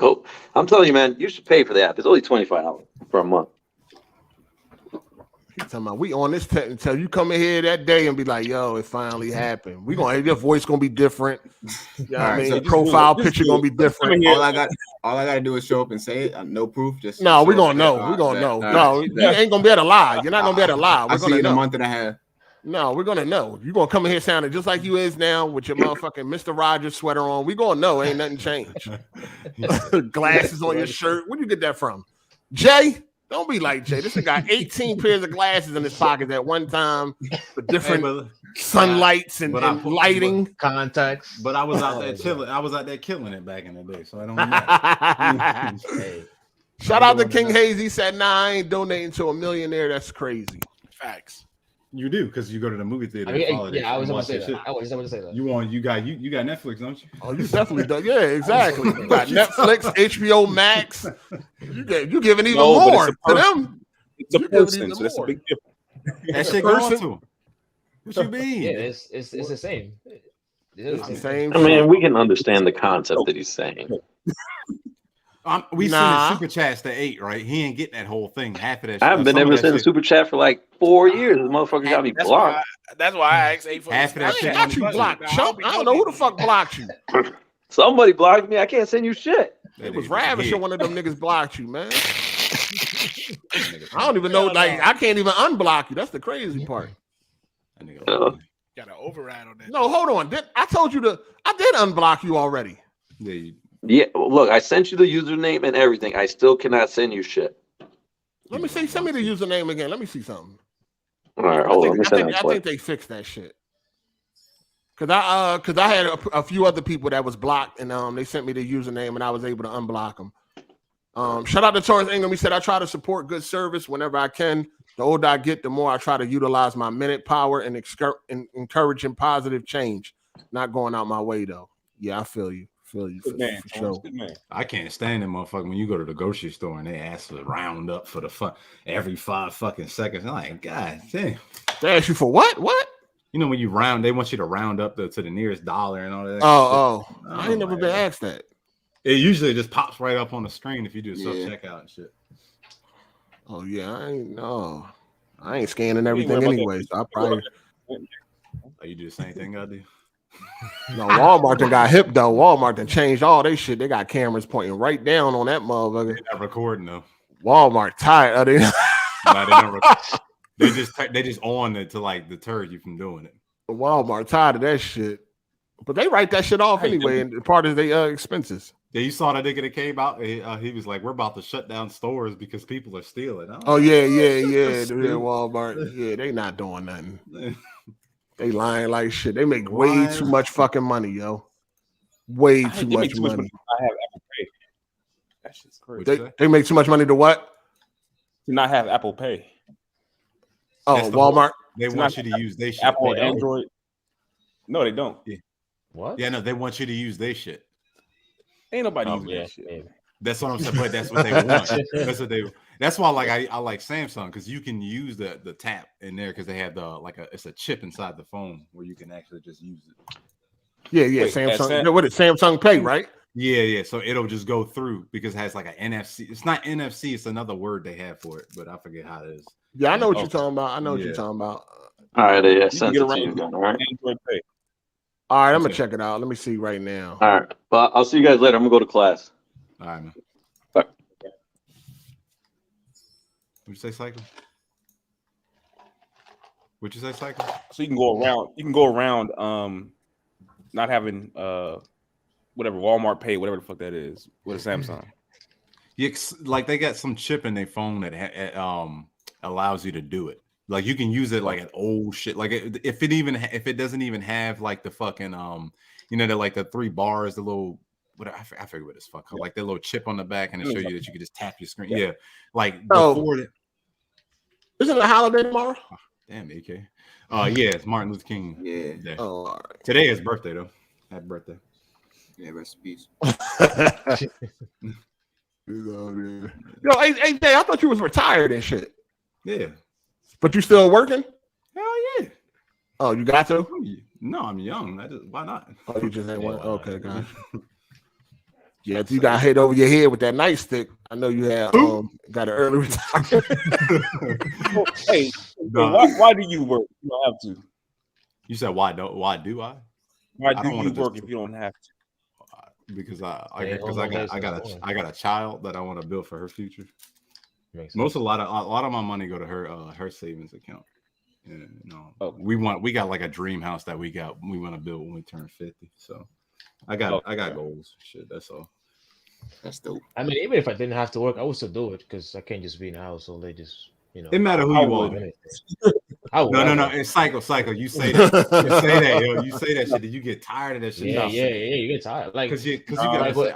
I'm telling you, man, you should pay for the app. It's only $25 for a month. Talking about we on this until you come in here that day and be like, yo, it finally happened. We gonna your voice gonna be different. You know what I mean? So profile picture gonna be different. All I gotta do is show up and say it. No proof. No, we gonna know. We gonna know. No, you ain't gonna be able to lie. You're not gonna be able to lie. I'll see you in a month and a half. No, we're gonna know. You're gonna come in here sounding just like you is now with your motherfucking Mr. Rogers sweater on. We gonna know ain't nothing changed. Glasses on your shirt. Where'd you get that from? Jay? Don't be like Jay. This guy got 18 pairs of glasses in his pocket at one time for different sunlights and lighting. Contacts. But I was out there chilling. I was out there killing it back in the day, so I don't know. Hey. Shout out to King Hayes. He said, "Nah, I ain't donating to a millionaire. That's crazy." Facts. You do because you go to the movie theater. I was going to say that. I was going to say that. You got Netflix, don't you? Oh, you definitely do. Yeah, exactly. You got Netflix, HBO Max. You giving even more to them. It's a person, so that's a big difference. That shit goes to them. What you mean? Yeah, it's the same. It's the same. I mean, we can understand the concept that he's saying. We sent super chats to 8, right? He ain't getting that whole thing. Half of that. I haven't been able to send a super chat for like 4 years. The motherfucker got me blocked. That's why I asked 8 for half of that shit. Got you blocked, chump. I don't know who the fuck blocked you. Somebody blocked me. I can't send you shit. It was Ravish or one of them niggas blocked you, man. I don't even know. Like, I can't even unblock you. That's the crazy part. Got an override on that. No, hold on. I told you I did unblock you already. Yeah, look, I sent you the username and everything. I still cannot send you shit. Let me see. Send me the username again. Let me see something. All right, hold on. I think they fixed that shit. Cause I had a few other people that was blocked, and they sent me the username, and I was able to unblock them. Shout out to Torrance Ingram. He said, "I try to support good service whenever I can. The older I get, the more I try to utilize my minute power and encouraging positive change. Not going out my way though. Yeah, I feel you. For sure. I can't stand that motherfucker when you go to the grocery store and they ask for the round up for the every 5 fucking seconds. I'm like, God damn. They ask you for what? What? You know when you round, they want you to round up to the nearest dollar and all that. I ain't never been asked that. It usually just pops right up on the screen if you do self checkout and shit. Oh yeah, I ain't scanning everything anyway. So I probably. Oh, you do the same thing I do. No, Walmart done got hip though. Walmart done changed all they shit. They got cameras pointing right down on that motherfucker. They're not recording though. Walmart tired of it. They just on it to like deter you from doing it. Walmart tired of that shit. But they write that shit off anyway, and part of their expenses. Yeah, you saw that nigga that came out. He was like, "We're about to shut down stores because people are stealing." Oh yeah. Walmart. Yeah, they not doing nothing. They lying like shit. They make way too much fucking money, yo. Way too much money. I have Apple Pay. That shit's crazy. They make too much money to what? To not have Apple Pay. Oh, Walmart. They want you to use their shit. Apple, Android. No, they don't. Yeah. What? Yeah, no, they want you to use their shit. Ain't nobody using that shit. That's what I'm saying. But that's what they want. That's why I like Samsung because you can use the tap in there because they have it's a chip inside the phone where you can actually just use it. Yeah. Wait, Samsung. What is Samsung Pay, right? Yeah. So it'll just go through because it has like an NFC. It's not NFC. It's another word they have for it, but I forget how it is. Yeah, I know what you're talking about. What you're talking about. All right, yeah, send it to you then. All right. All right, I'm gonna check it out. Let me see right now. All right, but I'll see you guys later. I'm gonna go to class. All right, man. Bye. What'd you say, Cycle? What'd you say, Cycle? So you can go around. You can go around. Not having whatever Walmart Pay, whatever the fuck that is, with a Samsung. Yeah, like they got some chip in their phone that allows you to do it. Like you can use it like an old shit. Like if it doesn't even have like the fucking they're like the 3 bars, the little I forget what it's called. Like the little chip on the back, and it show you that you can just tap your screen. Yeah, like before it. Isn't it a holiday tomorrow? Oh, damn, AK. Yeah, it's Martin Luther King. Yeah. Day. Oh, all right. Today is birthday though. Happy birthday. Yeah, rest in peace. Yo, hey, I thought you was retired and shit. Yeah. But you still working? Hell yeah. Oh, you got to? No, I'm young. Why not? Oh, you just ain't one. Okay, guys. Yeah, you got hit over your head with that nightstick. I know you had got an early retirement. Hey, why do you work? You don't have to. You said why do I? Why do you work if you don't have to? Because I got a child that I want to build for her future. A lot of my money go to her savings account. Yeah, no. We got like a dream house that we want to build when we turn 50. So I got goals. Shit, that's all. That's dope. I mean, even if I didn't have to work, I would still do it because I can't just be in the house all day. Just it matter who you are. No. It's psycho. You say that. Yo. You say that shit. Did you get tired of that shit? Yeah. You get tired. Like because you gotta say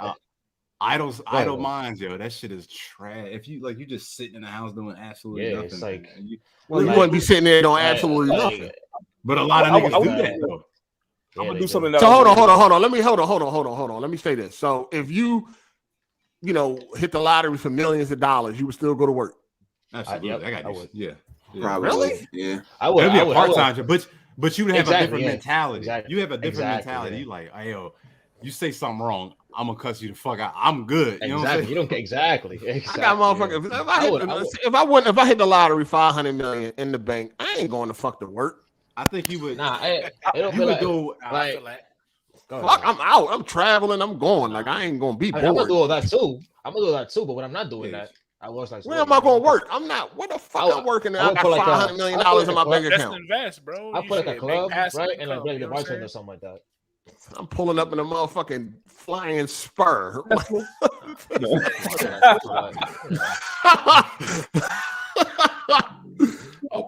idle minds, yo. That shit is trash. If you you just sitting in the house doing absolutely nothing. It's like you wouldn't be sitting there doing absolutely nothing. But a lot of niggas do that though. I'm gonna do something. So hold on. Let me say this. So if you hit the lottery for millions of dollars, you would still go to work. Absolutely. I would. Yeah. Probably. Really? Yeah. I would. It'd be a part-time job, but you would have a different mentality. Exactly. You have a different mentality. You like, hey, yo, you say something wrong, I'm gonna cuss you the fuck out. I'm good. You know what I'm saying? You don't exactly. I got motherfuckers. If I hit the lottery $500 million in the bank, I ain't going to fuck to work. I think you would. Nah, you would go like. Fuck, I'm out. I'm traveling. I'm going. Like I ain't gonna be bored. I'm gonna do all that too. But when I'm not doing that, I was like, where am I gonna work? I'm not. What the fuck I'm working? I got $500 million in my bank account. Invest, bro. I put like a club, right, and like the bartender or something like that. I'm pulling up in a motherfucking flying spur. I'm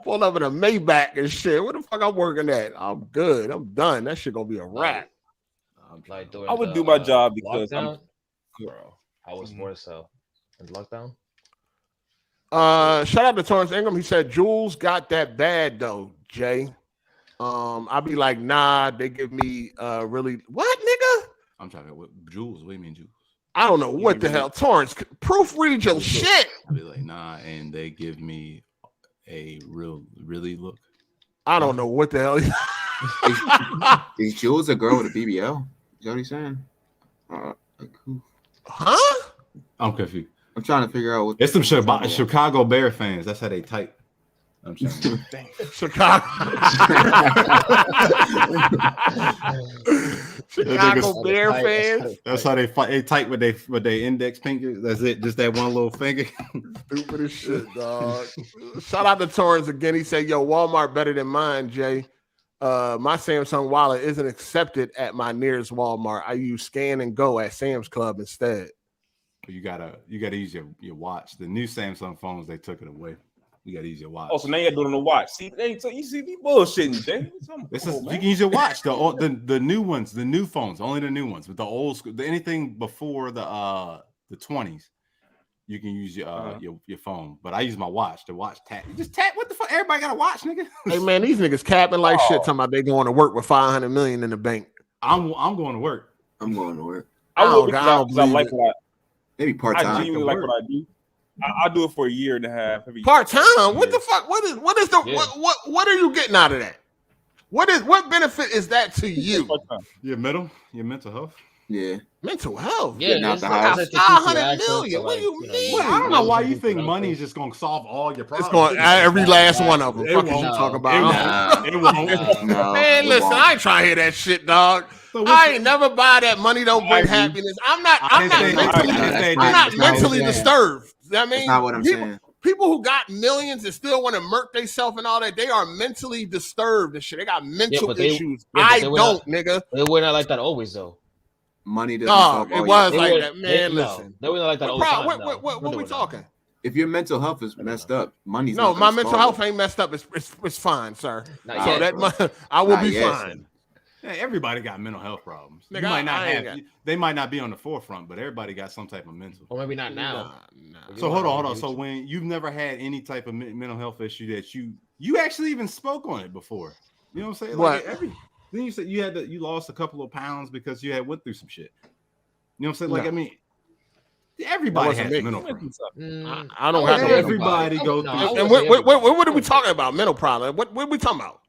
pulling up in a Maybach and shit. What the fuck I'm working at? I'm good. I'm done. That shit gonna be a wrap. Like I would do my job because I was more so in lockdown. Shout out to Torrance Ingram. He said Jules got that bad though, Jay. I'd be like, nah, they give me really what, nigga? I'm talking about Jules. What do you mean, Jules? I don't know what the hell. Torrance, proofread your shit. I'd be like, nah, and they give me a really look. I don't know what the hell. Is Jules a girl with a BBL? Is that what he's saying? Huh? I'm confused. I'm trying to figure out what. It's some Chicago Bear fans. That's how they type. I'm saying. Chicago Bear fans. That's how they fight. They type with their index finger. That's it. Just that one little finger. Stupid as shit, dog. Shout out to Torrance again. He said, "Yo, Walmart better than mine, Jay. My Samsung wallet isn't accepted at my nearest Walmart. I use Scan and Go at Sam's Club instead." You gotta use your watch. The new Samsung phones, they took it away. You gotta use your watch. Oh, so now you're doing the watch. See, you see me bullshitting, Jay. You can use your watch. The new ones, the new phones, only the new ones. With the old school, anything before the 20s, you can use your phone. But I use my watch. The watch tap. You just tap. What the fuck? Everybody got a watch, nigga. Hey man, these niggas capping like shit. Talking about they going to work with $500 million in the bank. I'm going to work. I'm going to work. I like what maybe part time. I genuinely like what I do. I'll do it for a year and a half. Part time? What the fuck? What are you getting out of that? What benefit is that to you? Your mental health. Yeah. Mental health. Yeah. Not the house. $500 million. What do you mean? I don't know why you think money is just going to solve all your problems. It's going every last one of them. Fuck is you talking about? It won't. Man, listen, I ain't trying to hear that shit, dog. I ain't never buy that. Money don't bring happiness. I'm not mentally disturbed. I mean, that's not what I'm saying. People who got millions and still want to murk themselves and all that, they are mentally disturbed and shit. They got mental issues. I don't, nigga. They were not like that always, though. Money doesn't solve all it was like that, man. Listen, they were not like that all the time. What we talking? If your mental health is messed up, money's no. My mental health ain't messed up. It's fine, sir. So that I will be fine. Hey, everybody got mental health problems. Nigga, they might not be on the forefront, but everybody got some type of mental. Or maybe not now. So hold on. So when you've never had any type of mental health issue that you actually even spoke on it before, you know what I'm saying? What? Then you said you lost a couple of pounds because you had went through some shit. You know what I'm saying? Like I mean, everybody has mental problems. I don't have everybody go through. And what are we talking about? Mental problem? What are we talking about?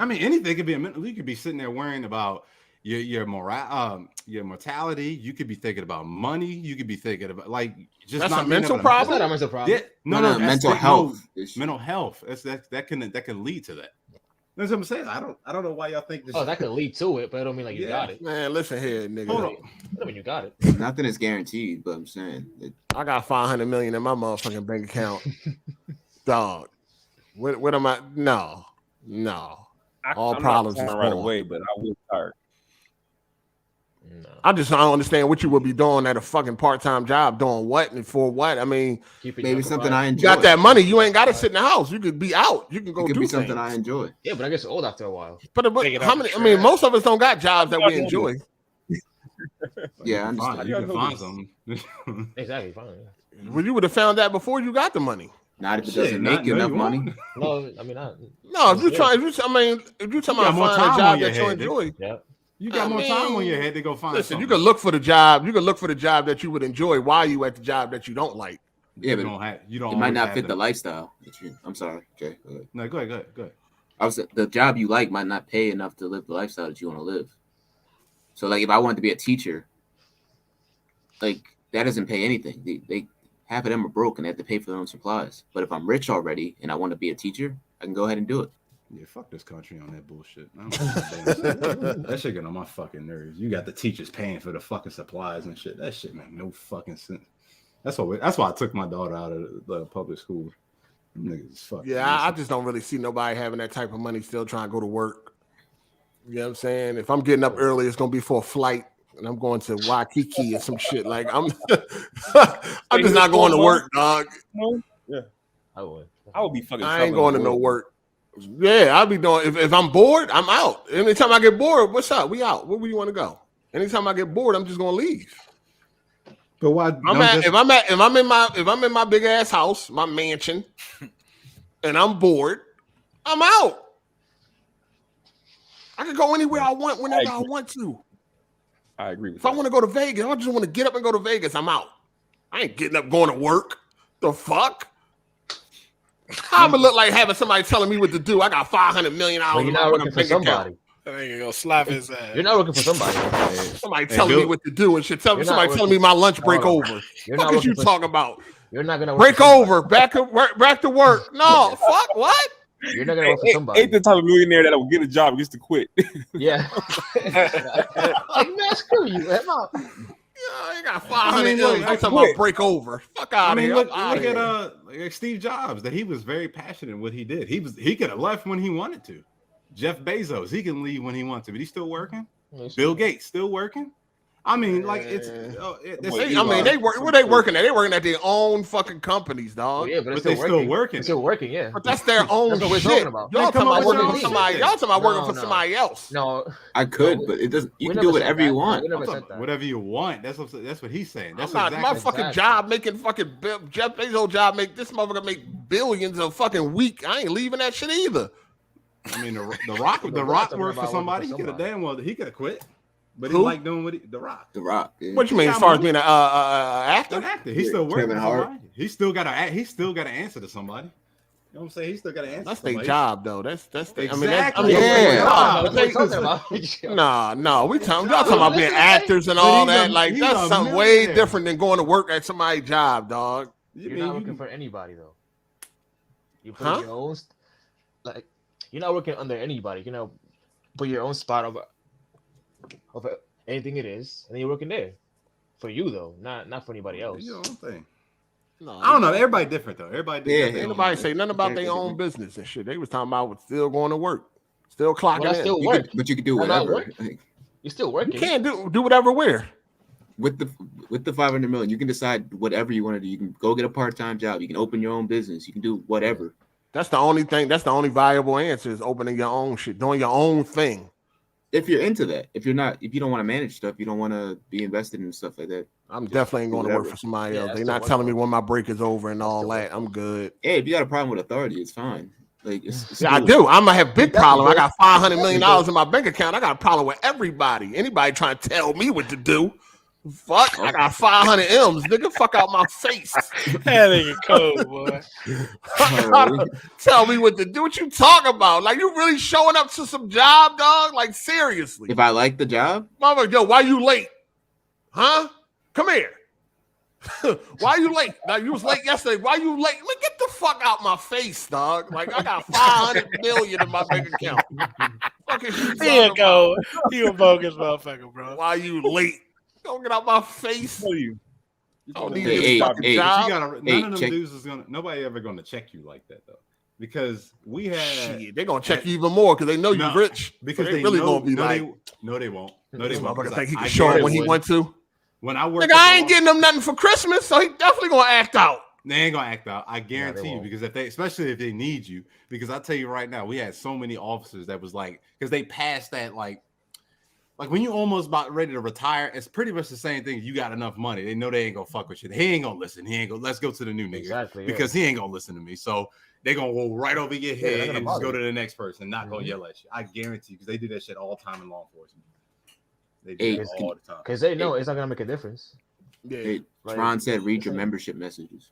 I mean, anything could be a mental. You could be sitting there worrying about your mortality. You could be thinking about money. You could be thinking about just that's not a mental problem. That's not a mental problem. Yeah, no, mental health. Mental health. That can lead to that. That's what I'm saying. I don't know why y'all think this. Oh, that could lead to it, but I don't mean you got it. Man, listen here, nigga. Hold on. I mean, you got it. Nothing is guaranteed, but I'm saying I got $500 million in my motherfucking bank account. Dog. What am I? No. No. I'm All not problems is retiring right gone. away, but I will retire. I just don't understand what you would be doing at a fucking part-time job, doing what and for what. I mean, maybe something I enjoy. You got that money, you ain't got to sit in the house. You could be out. You can go It could do be something things. I enjoy. Yeah, but I guess old after a while. But how many? I mean, most of us don't got jobs that we enjoy. Yeah, I understand. You can find something. Exactly, fine. Well, you would have found that before you got the money. Not if it doesn't make you enough money. No, I mean, not. No, if you talking about finding a job that you enjoy, yeah. You got more time on your head to go find. Listen, something. you can look for the job. You can look for the job that you would enjoy while you at the job that you don't like. Yeah, but you don't. It might not fit the lifestyle. I'm sorry. Okay. No, go ahead. The job you like might not pay enough to live the lifestyle that you want to live. So, like, if I wanted to be a teacher, like that doesn't pay anything. They half of them are broke and they have to pay for their own supplies. But if I'm rich already and I want to be a teacher, I can go ahead and do it. Yeah, fuck this country on that bullshit. That shit get on my fucking nerves. You got the teachers paying for the fucking supplies and shit. That shit make no fucking sense. That's why I took my daughter out of the public school. Them niggas is fucking. Yeah, I just don't really see nobody having that type of money still trying to go to work. You know what I'm saying? If I'm getting up early, it's gonna be for a flight, and I'm going to Waikiki or some shit. Like I'm just not going to work, dog. Yeah, I would. I would be fucking. I ain't going to no work. Yeah, I'll be doing. If I'm bored, I'm out. Anytime I get bored, what's up? We out. Where do you want to go? Anytime I get bored, I'm just gonna leave. But why? If I'm in my big ass house, my mansion, and I'm bored, I'm out. I can go anywhere I want whenever I want to. I agree with If I want to go to Vegas, I just want to get up and go to Vegas. I'm out. I ain't getting up going to work. The fuck? How am I look like having somebody telling me what to do? I got $500 million. Well, you're not looking for somebody. That nigga gonna slap his ass. You're not looking for somebody. Somebody telling me what to do and shit. Somebody telling me my lunch break over. What is you talking about? You're not gonna break over. Back to work. No, fuck what? You're not gonna work for somebody. Ain't the type of millionaire that will get a job and gets to quit. Yeah. Like, man, screw you, man. I ain't got 500 million. I'm talking about break over. Fuck out of here. Look at like Steve Jobs. That he was very passionate in what he did. He could have left when he wanted to. Jeff Bezos, he can leave when he wants to, but he's still working. Bill Gates still working. I mean, like they work. Where they working at? They working at their own fucking companies, dog. Yeah, but they still working. It's still working, yeah. But that's their own shit. Y'all talking about working for somebody. Y'all talking about working for somebody else. No, I could, but it doesn't. You can do whatever you want. Whatever you want. That's what he's saying. That's my fucking job making fucking Jeff Bezos job make this motherfucker make billions a fucking week. I ain't leaving that shit either. I mean, the Rock worked for somebody. He could have quit. But he like doing what The Rock. Yeah. What you mean, as far as being an actor? An actor. He's still working Kevin for Hart. somebody. He still got to answer to somebody. You know what I'm saying? He still got to answer. That's to their somebody. job, though. That's Exactly. No. We y'all talking about being actors and all that. Like that's something way different than going to work at somebody's job, dog. You're not looking for anybody though. You put your own, like you're not working under anybody. You know, put your own spot of anything it is, and then you're working there for you though, not for anybody else. Your own thing. No, I don't know. Everybody different though. Everybody different. Ain't nobody say nothing about their own business and shit. They was talking about still going to work, still clocking in. Still work. But you can do whatever. You're still working. You can't do whatever where. With the 500 million, you can decide whatever you want to do. You can go get a part-time job. You can open your own business. You can do whatever. That's the only thing. That's the only viable answer is opening your own shit, doing your own thing. If you're into that, if you don't want to manage stuff, you don't want to be invested in stuff like that. I'm definitely ain't going to work for somebody else. They're not telling me when my break is over and all that. I'm good. Hey, if you got a problem with authority, it's fine. Like it's I do. I'm gonna have big problem. I got $500 million in my bank account. I got a problem with everybody. Anybody trying to tell me what to do? Fuck, I got 500 M's, nigga. Fuck out my face. That nigga cold, boy. Tell me what to do. What you talking about? Like, you really showing up to some job, dog? Like, seriously. If I like the job? Mama, yo, why you late? Huh? Come here. Why you late? Now, you was late yesterday. Why you late? Man, get the fuck out my face, dog. Like, I got 500 million in my bank account. Fuck is you Here you go. You a bogus motherfucker, bro. Why you late? Don't get out my face. None of them dudes is nobody ever gonna check you like that though. because we had they're gonna check you even more because they know you're rich. Because so they really know, gonna be like, no, they won't. No, they this won't. motherfucker think he I can show up when he went to. When I worked, I ain't getting them nothing for Christmas, so he definitely gonna act out. They ain't gonna act out. I guarantee you, because especially if they need you, because I tell you right now, we had so many officers that was like, because they passed that like when you almost about ready to retire, it's pretty much the same thing. You got enough money, they know they ain't gonna fuck with you. He ain't gonna listen. He ain't gonna. Let's go to the new nigga because he ain't gonna listen to me. So they gonna go right over your head and just go to the next person, and not gonna yell at you. I guarantee you, because they do that shit all the time in law enforcement. They do it all the time because they know it's not gonna make a difference. Yeah, Tron said, read your membership messages.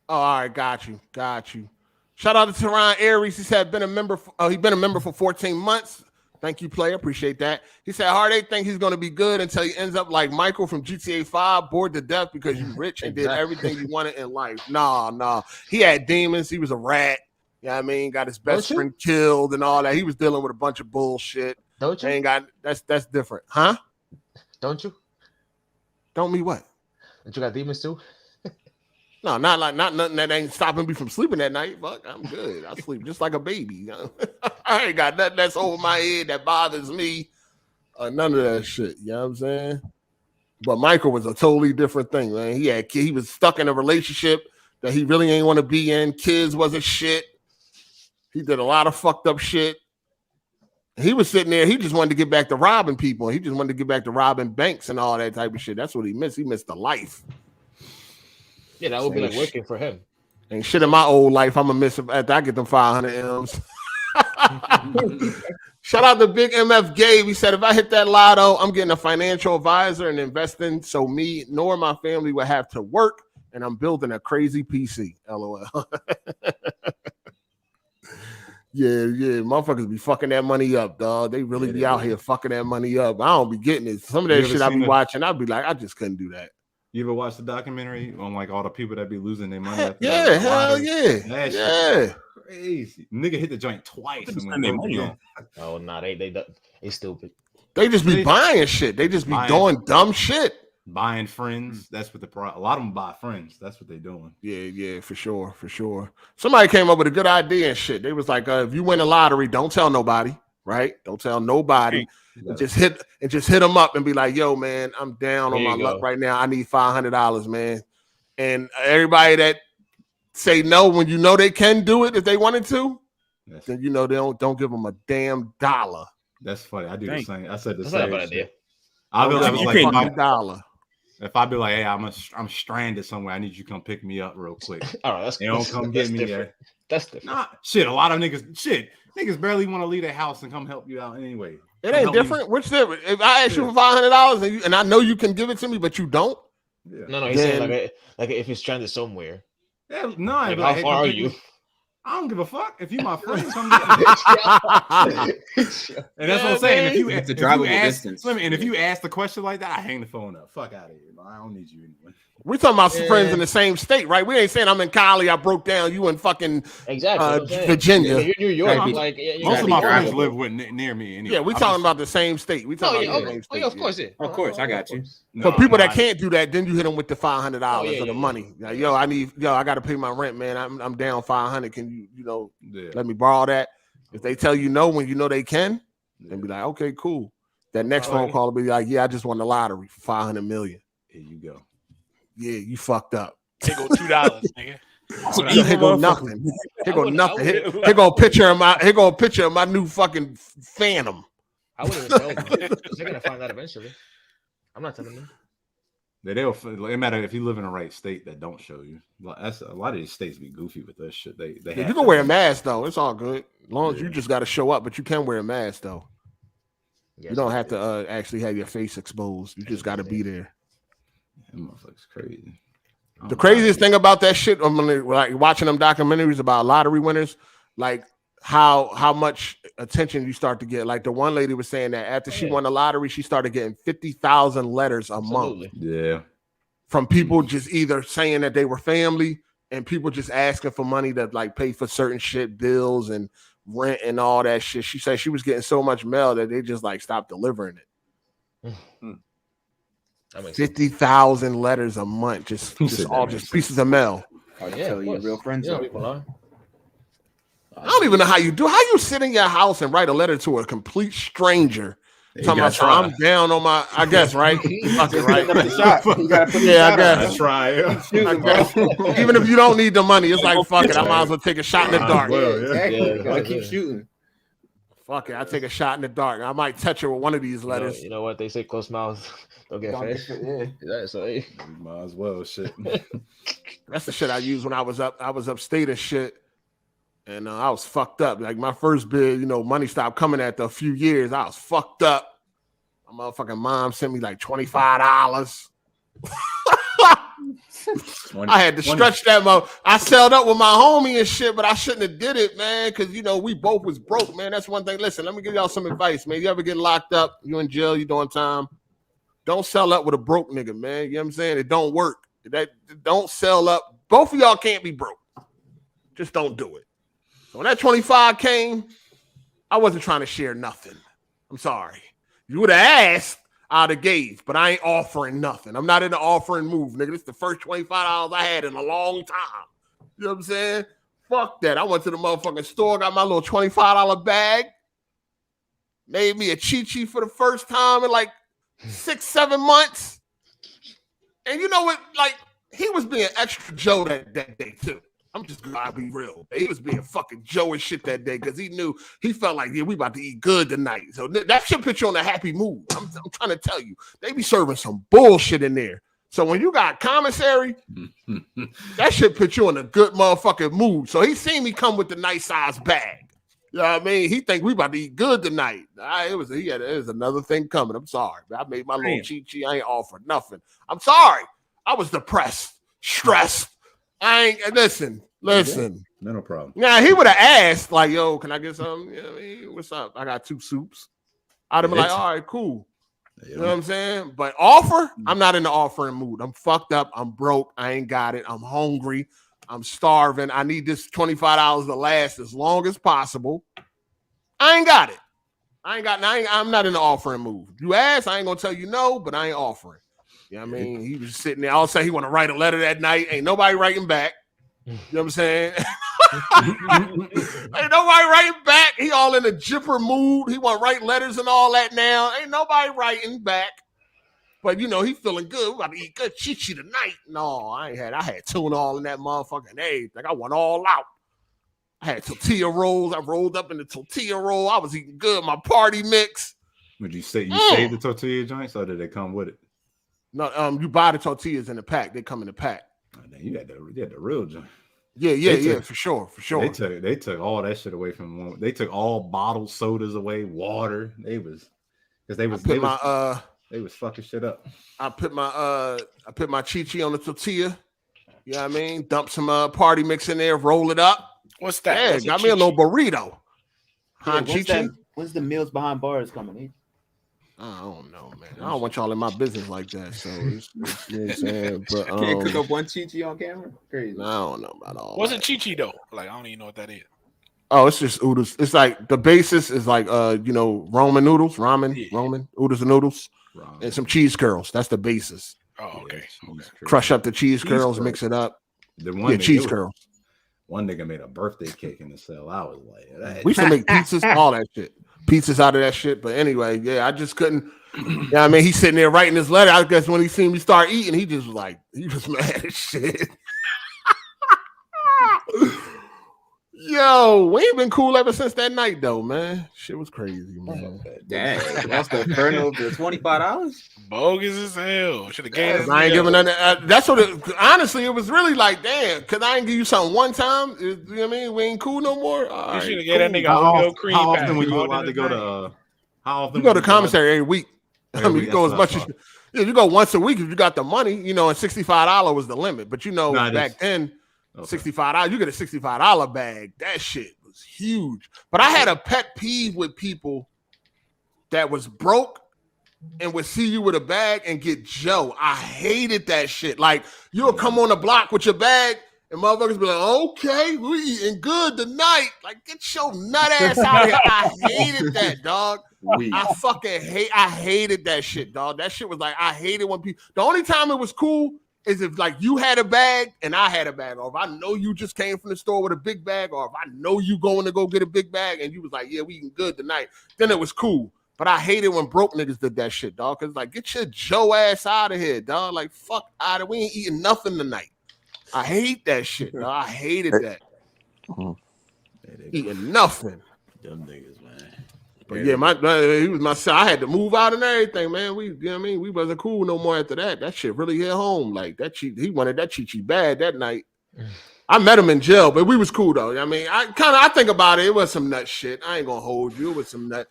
Oh, all right, got you. Shout out to Teron Aries. He said been a member for 14 months. Thank you, player. Appreciate that. He said Hard 8 think he's gonna be good until he ends up like Michael from GTA 5, bored to death because you rich and did everything you wanted in life. Nah. He had demons. He was a rat. You know what I mean? Got his best friend killed and all that. He was dealing with a bunch of bullshit. Don't you? That's different, huh? Don't you? Don't me what? Don't you got demons too? No, not nothing that ain't stopping me from sleeping that night. Fuck, I'm good. I sleep just like a baby. You know? I ain't got nothing that's over my head that bothers me. None of that shit. You know what I'm saying? But Michael was a totally different thing, man. He was stuck in a relationship that he really ain't want to be in. Kids wasn't shit. He did a lot of fucked up shit. He was sitting there. He just wanted to get back to robbing people. He just wanted to get back to robbing banks and all that type of shit. That's what he missed. He missed the life. Yeah, that would be like working for him. Ain't shit in my old life. I'm gonna miss it after I get them 500 M's. Shout out to Big MF Gabe. He said, if I hit that lotto, I'm getting a financial advisor and investing so me nor my family will have to work, and I'm building a crazy PC. LOL. Yeah, motherfuckers be fucking that money up, dog. They really be out here fucking that money up. I don't be getting it. Some of that shit I be watching, I'd be like, I just couldn't do that. You ever watch the documentary on like all the people that be losing their money? Hell yeah. That shit crazy. Nigga hit the joint twice. Oh, nah, they stupid. They just be buying shit. They just be doing dumb shit. Buying friends. That's what a lot of them buy friends. That's what they doing. Yeah, for sure. Somebody came up with a good idea and shit. They was like, if you win a lottery, don't tell nobody, right? Don't tell nobody. Just hit them up and be like, yo, man, I'm down on my luck right now. I need $500, man. And everybody that say no when you know they can do it if they wanted to, then you know they don't give them a damn dollar. That's funny. I do the same. I said the That's same. not a bad idea. I was like, $dollar. If I be like, hey, I'm stranded somewhere, I need you to come pick me up real quick. All right, they don't come get me there. That's different. Nah, shit. A lot of niggas barely want to leave their house and come help you out anyway. It ain't different. Which different? If I ask you for $500 and I know you can give it to me, but you don't. Yeah. No, he's saying like if he's stranded somewhere. Yeah, no. Like, how far are you? I don't give a fuck if you my friend. Come get me. And that's what I'm saying. If you ask the question like that, I hang the phone up. Fuck out of here. I don't need you anyway. We're talking about friends in the same state, right? We ain't saying I'm in Cali, I broke down, you in fucking Virginia. You're New York. Most of my friends live near me anyway. Yeah, we talking about the same state. We talking about the same state. Of course, Of course, I got you. For people that can't do that, then you hit them with the $500 of the money. Like, I got to pay my rent, man. I'm down $500. Can you let me borrow that? If they tell you no when you know they can, then be like, okay, cool. That next phone call will be like, yeah, I just won the lottery for $500 million. Here you go. Yeah, you fucked up. Here go $2, nigga. Here go nothing. Here go nothing. Here go a picture of my new fucking Phantom. I wouldn't tell them. They're gonna find out eventually. I'm not telling them. It matter if you live in the right state that don't show you. That's a lot of these states be goofy with that shit. They you can wear a mask though. It's all good as long as you just got to show up. But you can wear a mask though. You don't have to actually have your face exposed. You just got to be there. That motherfucker's crazy. The craziest thing about that shit, I'm like watching them documentaries about lottery winners, like how much attention you start to get. Like the one lady was saying that after she won the lottery, she started getting 50,000 letters a month. Yeah. From people just either saying that they were family and people just asking for money to like pay for certain shit, bills and rent and all that shit. She said she was getting so much mail that they just like stopped delivering it. 50,000 letters a month, just pieces of mail. Tell you real friends. Yeah, people are. I don't even know how you do. How you sit in your house and write a letter to a complete stranger? Talking about, I'm down on my, I guess, right? Fuck it, right? Yeah, I guess. That's right. Even if you don't need the money, it's like, fuck it. I might as well take a shot in the dark. I keep shooting. Fuck it. I take a shot in the dark. I might touch her with one of these letters. You know what? They say close mouths don't get fed. Yeah. So, hey. Might as well, shit. That's the shit I used when I was upstate and shit. And I was fucked up. Like my first bid, money stopped coming after a few years. I was fucked up. My motherfucking mom sent me like $25. I had to stretch that mother. I sold up with my homie and shit, but I shouldn't have did it, man. Because we both was broke, man. That's one thing. Listen, let me give y'all some advice, man. You ever get locked up, you in jail, you doing time, don't sell up with a broke nigga, man. You know what I'm saying? It don't work. Don't sell up. Both of y'all can't be broke. Just don't do it. So when that 25 came, I wasn't trying to share nothing. I'm sorry. You would have asked, I'd have gave, but I ain't offering nothing. I'm not in the offering move, nigga. This is the first $25 I had in a long time. You know what I'm saying? Fuck that. I went to the motherfucking store, got my little $25 bag, made me a Chi-Chi for the first time in like 6-7 months. And you know what? Like, he was being extra Joe that day, too. I'm just gonna be real. He was being fucking Joe and shit that day because he felt like, yeah, we about to eat good tonight. So that should put you on a happy mood. I'm trying to tell you, they be serving some bullshit in there. So when you got commissary, that should put you in a good motherfucking mood. So he seen me come with the nice size bag. You know what I mean? He think we about to eat good tonight. It was another thing coming. I'm sorry. I made my little Chi-Chi. I ain't offered nothing. I'm sorry. I was depressed, stressed. Listen. No problem. Now he would have asked, like, yo, can I get something? You know what I mean? What's up? I got 2 soups. I'd have been like, all right, cool. You know what I'm saying? But offer, I'm not in the offering mood. I'm fucked up. I'm broke. I ain't got it. I'm hungry. I'm starving. I need this $25 to last as long as possible. I ain't got it. I'm not in the offering mood. You ask, I ain't gonna tell you no, but I ain't offering. You know what I mean? He was sitting there. I'll say he want to write a letter that night. Ain't nobody writing back. You know what I'm saying? Ain't nobody writing back. He all in a jipper mood. He want to write letters and all that now. Ain't nobody writing back. But, he feeling good. We about to eat good Chi-Chi tonight. No, I had tuna all in that motherfucking egg. Like I went all out. I had tortilla rolls. I rolled up in the tortilla roll. I was eating good. My party mix. Would you say you saved the tortilla joints or did they come with it? No, you buy the tortillas in the pack. They come in the pack. Oh, you had the real joint. Yeah, for sure. They took all that shit away from one. They took all bottled sodas away, water. They was fucking shit up. I put my Chi-Chi on the tortilla. You know what I mean? Dump some party mix in there, roll it up. What's that? Yeah, got me a little burrito. When's the Meals Behind Bars coming? I don't know, man. I don't want y'all in my business like that. So it's you know what I'm saying? But can't cook up one Chi-Chi on camera? Crazy. I don't know about all. What's a Chi-Chi though? Like I don't even know what that is. Oh, it's just oodles. It's like the basis is like Roman noodles, Roman oodles and noodles, and some cheese curls. That's the basis. Oh, okay. Crush up the cheese curls, mix it up. Cheese curls. One nigga made a birthday cake in the cell. I was like, we used to make pizzas, all that shit. Pizzas out of that shit. But anyway, yeah, I just couldn't. Yeah, I mean, he's sitting there writing his letter. I guess when he seen me start eating, he was mad as shit. Yo, we ain't been cool ever since that night, though, man. Shit was crazy, man. Dang, that's the kernel for $25. Bogus as hell. Should have gave it. I ain't giving nothing. That's what. Honestly, it was really like, damn. Could I ain't give you something one time? You know what I mean? We ain't cool no more. You should have gave that nigga Oreo cream. How often were you allowed to go to? How often you go to commissary every week? I mean, you go as much as you go once a week if you got the money. And $65 was the limit. But back then. $65, you get a $65 bag. That shit was huge. But I had a pet peeve with people that was broke and would see you with a bag and get Joe. I hated that shit. Like, you'll come on the block with your bag and motherfuckers be like, okay, we eating good tonight. Like, get your nut ass out of here. I hated that, dog. I hated that shit, dog. That shit was like, I hated when people, the only time it was cool is if like you had a bag and I had a bag, or if I know you just came from the store with a big bag, or if I know you going to go get a big bag and you was like, yeah, we eating good tonight, then it was cool. But I hated when broke niggas did that shit, dog. Cause like, get your Joe ass out of here, dog. Like, fuck out of, we ain't eating nothing tonight. I hate that shit, dog. I hated that. Eating nothing. Them niggas, man. But yeah, he was my son. I had to move out and everything, man. You know what I mean? We wasn't cool no more after that. That shit really hit home. Like that he wanted that Chi bad that night. I met him in jail, but we was cool though. I mean, I think about it. It was some nut shit. I ain't gonna hold you. It was some nut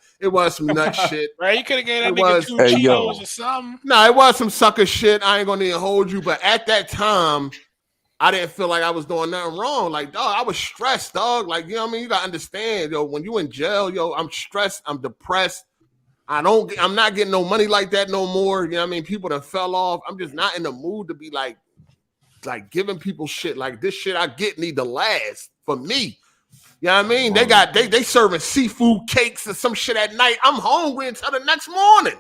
shit. Right? You could have gave that nigga 2 Cheetos or something. No, it was some sucker shit. I ain't gonna even hold you. But at that time, I didn't feel like I was doing nothing wrong. Like, dog, I was stressed, dog. Like, you know what I mean? You gotta understand, yo, when you in jail, yo, I'm stressed, I'm depressed. I'm not getting no money like that no more. You know what I mean? People that fell off. I'm just not in the mood to be like giving people shit. Like this shit I get need to last for me. You know what I mean? They serving seafood cakes or some shit at night. I'm hungry until the next morning.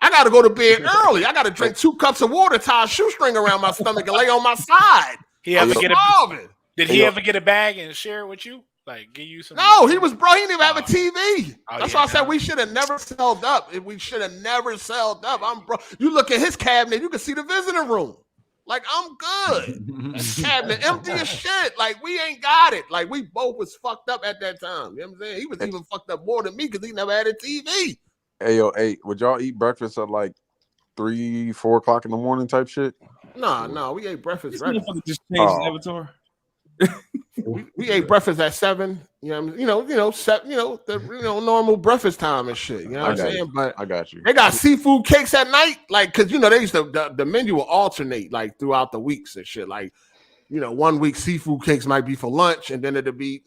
I got to go to bed early. I got to drink 2 cups of water, tie a shoestring around my stomach, and lay on my side. Did he ever get a bag and share it with you? Like, give you some? No, he didn't even have a TV. That's why I said we should have never sold up. We should have never sold up. You look at his cabinet, you can see the visiting room. Like, I'm good. His cabinet empty as shit. Like, we ain't got it. Like, we both was fucked up at that time. You know what I'm saying? He was even fucked up more than me because he never had a TV. Hey, yo, would y'all eat breakfast at like 3, 4 o'clock in the morning type shit? No, we ate breakfast. Just changed his avatar. we ate breakfast at 7. You know, 7. Normal breakfast time and shit. You know what I'm saying? But I got you. They got seafood cakes at night, like because they used to the menu will alternate like throughout the weeks and shit. Like, 1 week seafood cakes might be for lunch, and then it'll be.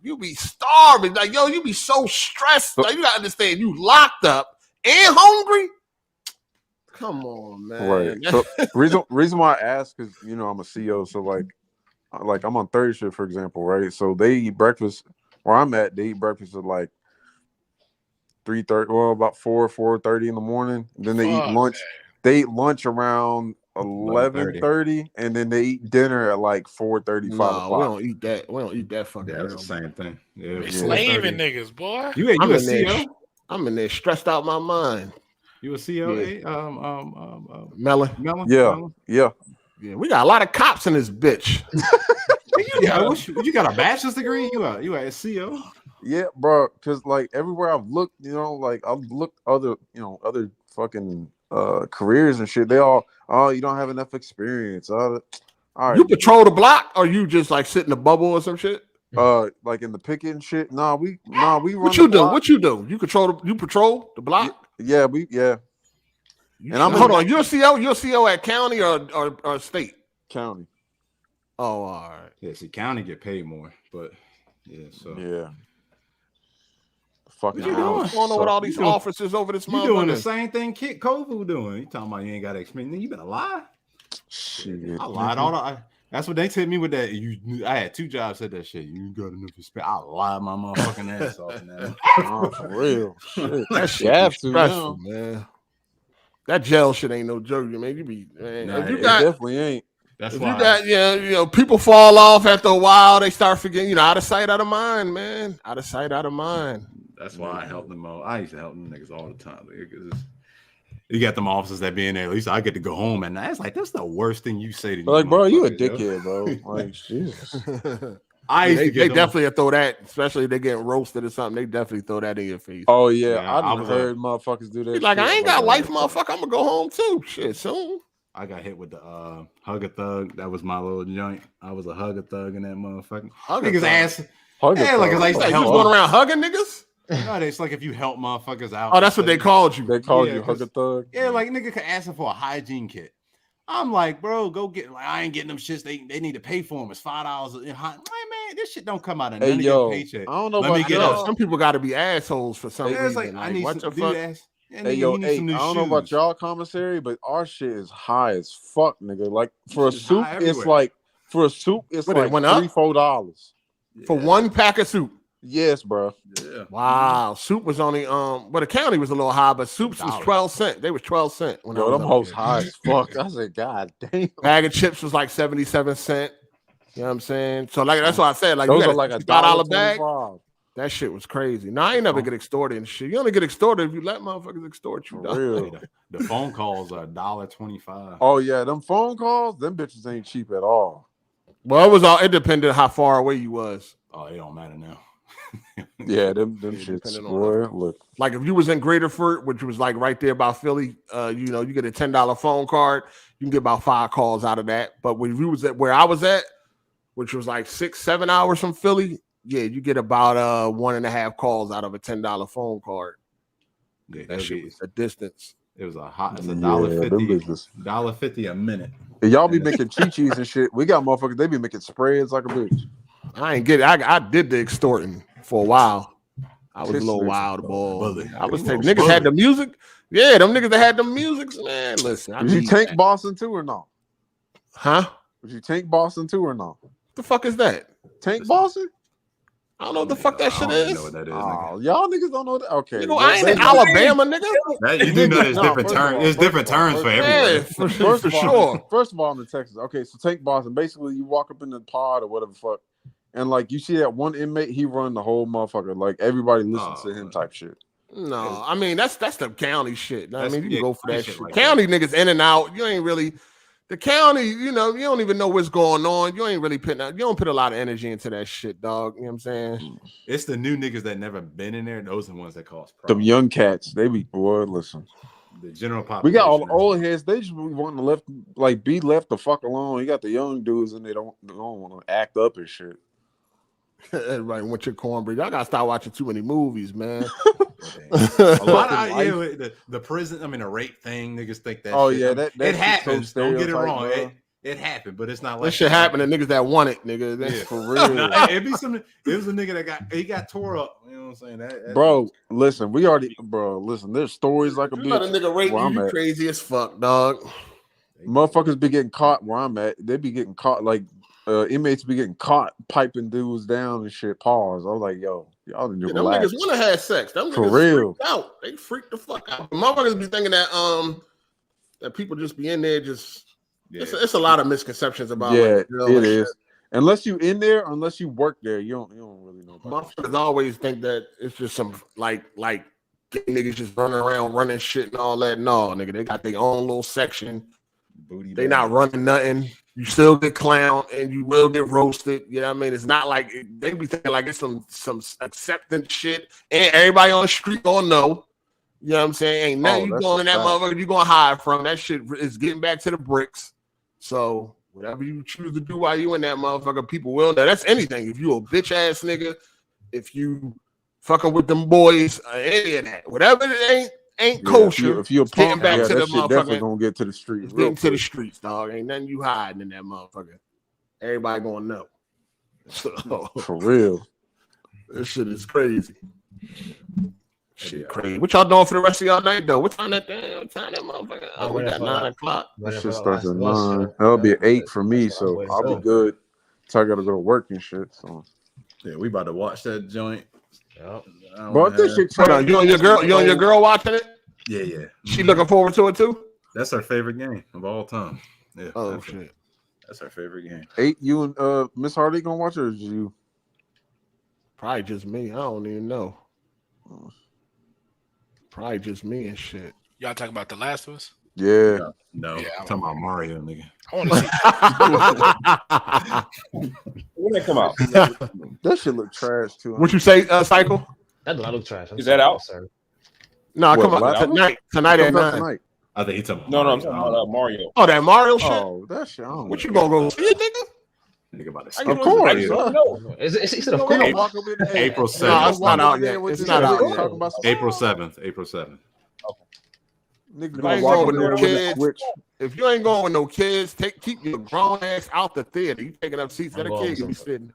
You be starving. Like, yo, you be so stressed. Like, you gotta understand, you locked up and hungry. Come on, man. Right. So reason why I ask is, I'm a CEO, so like I'm on third shift, for example, right? So they eat breakfast where I'm at. They eat breakfast at like 3:30, well, about 4:30 in the morning. And then they eat lunch. They eat lunch around 11:30, and then they eat dinner at like 4:30, 5 o'clock. We don't eat that. We don't eat that fucking. That's the same thing. Yeah, slaving niggas, boy. You a CEO? I'm in there stressed out my mind. You a CEO? Yeah. Melon. Yeah. We got a lot of cops in this bitch. You got a bachelor's degree? You a CEO? Yeah, bro. Because like everywhere I've looked, I've looked other fucking careers and shit. They all, you don't have enough experience. All right. You patrol the block, or you just like sit in the bubble or some shit? Like in the picket and shit. We run. What you do? What you do? You patrol the block? Yeah. And hold on. You're a CO at county or state? County. Oh, all right. Yeah, see, county get paid more, but yeah. So yeah. Fucking what you doing? What's going on with all these officers over this month? You doing the same thing Kit Kovu doing. You talking about you ain't got experience. You better lie. Shit. I lied all the that's what they tell me with that. I had 2 jobs said that shit. You got enough respect. I lied my motherfucking ass off now. Oh, for real. Shit. That shit have to, stressful, man. That jail shit ain't no joke, man. It definitely ain't. That's why you got people fall off after a while. They start forgetting, out of sight, out of mind, man. Out of sight, out of mind. That's why I help them all. I used to help them niggas all the time. You got them officers that be in there. At least I get to go home, and it's like that's the worst thing you say to me. Like, bro, you a dickhead, bro. Like, Jesus. They definitely throw that, especially if they get roasted or something. They definitely throw that in your face. Oh yeah, I've heard motherfuckers do that. Like, I ain't got life, motherfucker. I'm gonna go home too. Shit, soon. I got hit with the hug a thug. That was my little joint. I was a hug a thug in that motherfucker. Niggas ass. Yeah, like I used to help. You was going around hugging niggas? No, it's like if you help motherfuckers out. Oh, that's what they called you. They called you hug a thug. Yeah, like nigga could ask for a hygiene kit. I'm like, bro, go get. Like, I ain't getting them shits. They need to pay for them. It's $5. Man, this shit don't come out of none of your paycheck. I don't know about y'all. Some people got to be assholes for some reason. Like, I need what some the fuck? Hey, yo, I don't know about y'all commissary, but our shit is high as fuck, nigga. Like for a soup, it's like $3-4. For one pack of soup. Yes, bro. Yeah. Wow. Soup was only well, the county was a little high, but soups was 12 cents. They was 12 cents when I Yo, was them up hoes there. high as fuck. I said, God damn. Bag of chips was like 77 cents. You know what I'm saying? So like that's why I said like Those you are like $5 bag. $1.25. That shit was crazy. Now I ain't never get extorted and shit. You only get extorted if you let motherfuckers extort you. For real. The phone calls are $1.25. Oh yeah, them phone calls, them bitches ain't cheap at all. Well, it depended how far away you was. Oh, it don't matter now. Yeah, them shits, boy. Look, like if you was in Greaterford, which was like right there by Philly, you know, you get a $10 phone card, you can get about 5 calls out of that. But when you was at where I was at, which was like 6-7 hours from Philly, yeah, you get about 1.5 calls out of a $10 phone card. Yeah, that shit was a distance. It was it's $1.50 a minute. And y'all be making chi-chis and shit. We got motherfuckers, they be making spreads like a bitch. I ain't get it. I did the extorting for a while. I was a little wild ball. I was taking niggas had the music. Yeah, them niggas that had the music, man. Listen, Did you tank Boston too or no? Huh? Did you tank Boston too or no? The fuck is that? Tank Boston? I don't know what the fuck that shit is. I don't know what that is. Oh, y'all niggas don't know that. Okay, you know, I ain't in Alabama, nigga. You do know there's different terms. There's different terms for everywhere. Yeah, for sure. First of all, I'm in Texas. Okay, so tank Boston. Basically, you walk up in the pod or whatever the fuck, and like you see that one inmate, he run the whole motherfucker. Like everybody listens to him type shit. No, I mean that's the county shit. I mean you yeah, can go for that shit. like County niggas in and out. You ain't really the county. You know you don't even know what's going on. You ain't really putting out. You don't put a lot of energy into that shit, dog. You know what I'm saying? It's the new niggas that never been in there. Those are the ones that cause problems. Them young cats, they be boy. Listen, the general population. we got all the old heads. They just be wanting to be left the fuck alone. You got the young dudes and they don't want to act up and shit. Right, with your cornbread. Y'all gotta stop watching too many movies, man. A lot of the prison. I mean, the rape thing. Niggas think that. Oh shit. yeah, that it happens. So don't get it wrong. bro. It happened, but it's not like that shit happened to niggas that want it, nigga. That's yeah. for real. No, it was a nigga that got tore up. You know what I'm saying? That Bro, listen, listen, there's stories like a You let a nigga rape you crazy as fuck, dog. Motherfuckers be getting caught where I'm at. They be getting caught like inmates be getting caught piping dudes down and shit. Pause. I was like, yo, y'all need to them relax. niggas want to have sex. Them For niggas real. freaked out. They freaked the fuck out. Motherfuckers be thinking that that people just be in there just. Yeah. It's a lot of misconceptions about. Yeah, like, it is. Shit. Unless you in there, unless you work there, you don't really know. Motherfuckers always think that it's just some like niggas just running around running shit and all that. No, nigga, they got their own little section. Booty they not running nothing. You still get clowned and you will get roasted. You know what I mean? It's not like they be thinking like it's some acceptance shit. And everybody on the street gonna know. You know what I'm saying? Ain't nothing you going in that motherfucker you gonna hide from. That shit is getting back to the bricks. So whatever you choose to do while you in that motherfucker, people will know. That's anything. If you a bitch ass nigga, if you fucking with them boys, any of that, whatever it ain't kosher. If you're a punk, back to that the shit definitely gonna get to the streets. Getting to the streets, dog. Ain't nothing you hiding in that motherfucker. Everybody gonna know. So, for real, this shit is crazy. Shit crazy. What y'all doing for the rest of y'all night though? What time that motherfucker? Oh, we got 9 o'clock. This shit starts at 9. That'll be 8 for me, so I'll be good. So I gotta go to work and shit. So yeah, we about to watch that joint. Yep. Bro, this shit. You and your girl watching it? Yeah. She looking forward to it too? That's her favorite game of all time. Yeah. Oh shit. That's her favorite game. 8, you and Miss Hardy gonna watch it, or is you? Probably just me. I don't even know. Probably just me and shit. Y'all talking about The Last of Us? Yeah. No. I'm talking about Mario, nigga. I want to see. When they come out? That shit look trash too. What you say, Cycle? That does not look trash. Is that out? No, come on tonight. Tonight at 9. I think he's talking. No, I'm talking about Mario. Oh, that Mario shit. Oh, that shit. What you gonna go see it, nigga? Nigga about to Of course. Is it of course? April 7th. No, it's not out yet. It's not out yet. April 7th. April 7th. If you ain't going with no kids, keep your grown ass out the theater. You taking up seats that a kid can be sitting.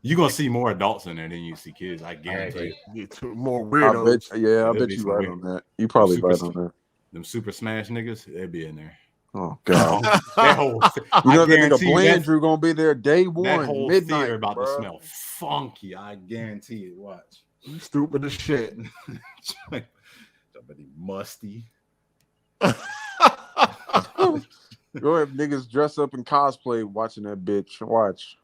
You're gonna see more adults in there than you see kids. I guarantee you. More weirdos. I bet you right on that. You probably right on that. Them Super Smash niggas, they'll be in there. Oh God! That whole, you know that nigga guarantee you Blandrew gonna be there day that one, whole midnight. theater about to bruh. smell funky. I guarantee it. Watch. You stupid as shit. Somebody musty. Go ahead, niggas dress up in cosplay watching that bitch. Watch.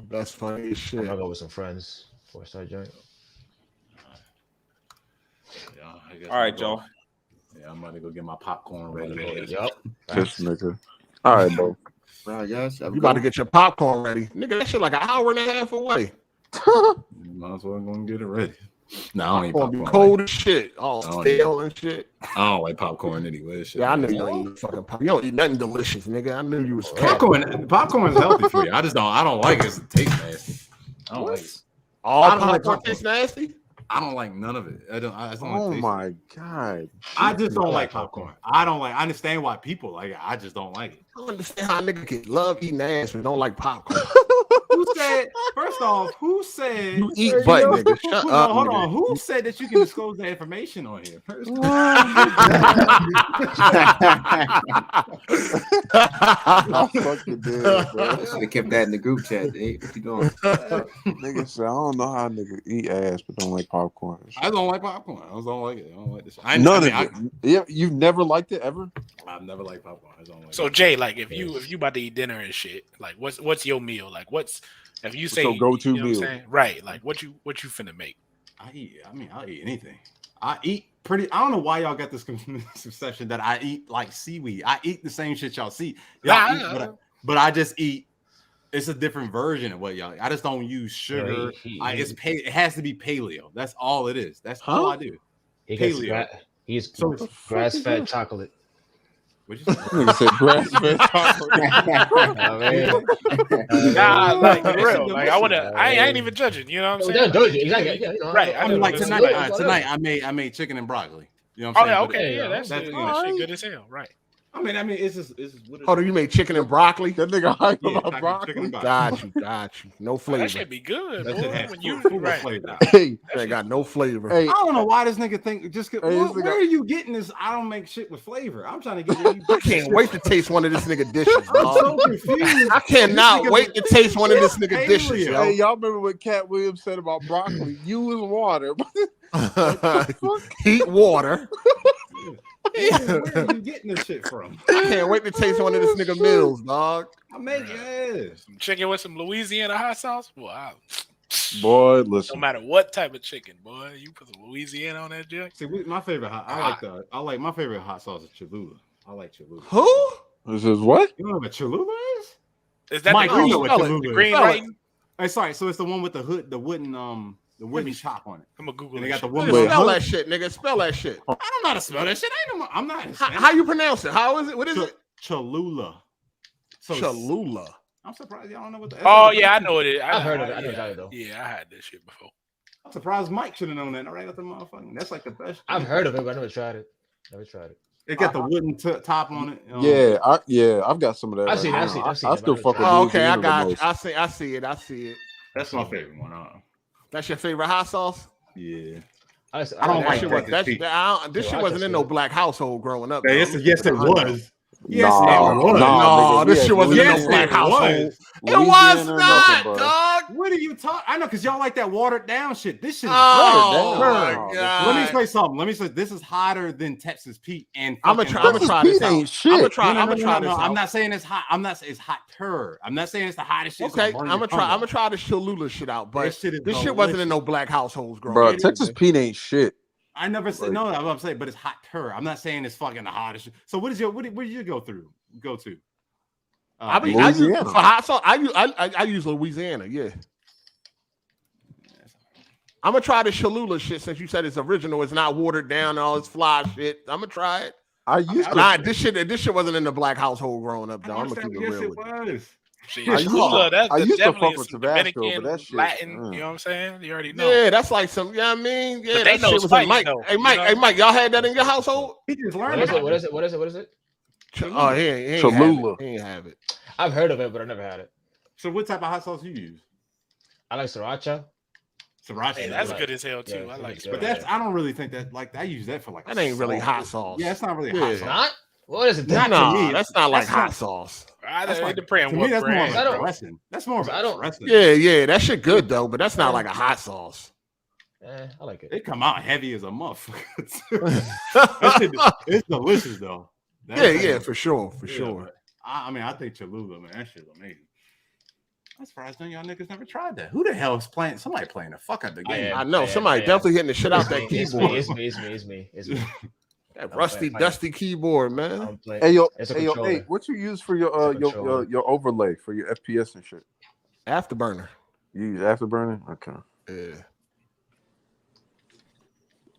That's funny as shit. I'm gonna go with some friends before I start joint. Yeah, All right, y'all. Yeah, I'm about to go get my popcorn ready. Yup. This nigga. All right, bro. Bro, yes, You about to get your popcorn ready. Nigga, that shit like an hour and a half away. Might as well go and get it ready. No, I don't eat Popcorn be popcorn. cold as shit. All stale and shit. I don't like popcorn anyway. Shit. Yeah, I knew you don't eat fucking popcorn. You don't eat nothing delicious, nigga. I knew you was Popcorn is healthy for you. I don't like it. It tastes nasty. I don't like it. All I don't like popcorn popcorn. tastes nasty? I don't like none of it. I don't Oh like taste my it. God! I just don't like popcorn. I understand why people like it. I just don't like it. I don't understand how nigga can love eating ass but don't like popcorn. Who said? First off, who said You eat butt, nigga. Shut Hold up, on, hold nigga. on. Who said that you can disclose that information on here? First I fucking did, bro. Should have kept that in the group chat. Hey, what you doing? Nigga said, I don't know how nigga eat ass but don't like popcorn. I don't like popcorn. I just don't like it. I don't like this. None of it. Yeah, you've never liked it ever? I've never liked popcorn. I don't like So it. Jay, like if you about to eat dinner and shit, like what's your meal? Like if you say your go-to you know what I'm meal? saying? Right? Like what you finna make? I'll eat anything. I don't know why y'all got this conception that I eat like seaweed. I eat the same shit y'all see. Y'all eat, but I just eat. It's a different version of what y'all. I just don't use sugar. It has to be paleo. That's all it is. That's all I do. He's grass-fed chocolate. Nigga said grass-fed chocolate. Nah, like for real. Like I ain't even judging. You know what I'm saying? Don't judge it. Exactly. Yeah, you know, right. I mean, like tonight I made chicken and broccoli. You know what I'm saying? Okay, yeah, that's shit good as hell. Right. I mean, it's just what Hold on, you made chicken and broccoli? That nigga hype Yeah, about broccoli. Got you. No flavor. That should be good. That boy, shit has when you full right. flavor. Hey, They got no flavor. hey, I don't know why this nigga think where are you getting this? I don't make shit with flavor. I'm trying to get you. I can't wait to taste one of this nigga dishes, I'm so dog. confused. I cannot wait to taste one of this nigga dishes, yo. hey, y'all remember what Cat Williams said about broccoli? Use water. Heat water. Where are you getting this shit from? I can't wait to taste one of this nigga meals, dog. I make some chicken with some Louisiana hot sauce. Wow. Boy, No listen. matter what type of chicken, boy, you put some Louisiana on that junk. See, my favorite my favorite hot sauce is Cholula. I like Cholula. Who? This is what? You know what Cholula is? Is that Mike, the you green, know what Cholula is. green Spell it. writing? Hey, sorry. So it's the one with the hood, the wooden top on it. I'm gonna Google And they this got the shit. woman. Spell that shit, nigga. Spell that shit. I don't know how to spell that shit. I'm not. How you pronounce it? How is it? What is it? Cholula. So Cholula. I'm surprised y'all don't know what the. Oh yeah, I know what it is. I've heard of it. I know Yeah, about it though. yeah, I had this shit before. I'm surprised Mike should have known that. Right, the motherfucking. That's like the best. I've heard of it, but I never tried it. It got the wooden top on it. I've got some of that. I've seen it. I I've seen still it. fuck with Oh, okay, I Louisiana the got you. most. I see it. That's my favorite one. That's your favorite hot sauce? Yeah. I don't like that. This shit wasn't in no black household growing up. Yes, it was. Yes, No, it was. No, this shit wasn't in no Yes, black it household. was. It was Louisiana or not, nothing, bro. dog. What are you talking? I know because y'all like that watered down shit. This shit is Oh, watered my down. God. Let me say something. Let me say this is hotter than Texas Pete and. I'm gonna try this out. I'm gonna try this I'm out. not saying it's hot. I'm not saying it's hotter. I'm not saying it's the hottest shit. Okay, I'm gonna try this Cholula shit out. But this shit wasn't in no black households growing Bro, up. Texas Pete ain't shit. I never said no. I'm saying, but it's hotter. I'm not saying it's fucking the hottest shit. So what is your? What did you go to? I use for hot sauce. I use Louisiana. Yeah. I'm gonna try the Cholula shit since you said it's original. It's not watered down. All this fly shit. I'm gonna try it. This shit wasn't in the black household growing up, though. I'm gonna keep it real with you. Cholula, that's I used to definitely fuck with some Tabasco, Dominican, but that shit, Latin. You know what I'm saying? You already know. Yeah, that's like some. Yeah, I mean, yeah, But they that know shit was in spice, Mike. though, Hey, Mike. you know? Hey, Mike. Y'all had that in your household? He just What learned. is it? What is it? Oh, he ain't Cholula. He ain't have it. I've heard of it, but I never had it. So what type of hot sauce you use? I like sriracha. Sriracha. Hey, that's good as hell too. Yeah, I like But sriracha. I don't really think that. Like I use that for like. That ain't really hot sauce. Yeah, it's not really Yeah. hot sauce. Not? What is it? Not to me. That's not like hot sauce. That's like, depends to me, that's more of a dressing. That's more of a dressing. Yeah, that shit good though, but that's not like a hot sauce. I like it. They come out heavy as a motherfucker. It's delicious though. For sure. I mean, I think Cholula, man, that shit's amazing. I'm surprised none of y'all niggas never tried that. Who the hell is playing? Somebody playing the fuck out the game. I know somebody definitely hitting the shit out that keyboard. It's me. That rusty, dusty keyboard, man. Hey, what you use for your overlay for your FPS and shit? Afterburner. You use Afterburner? Okay. Yeah.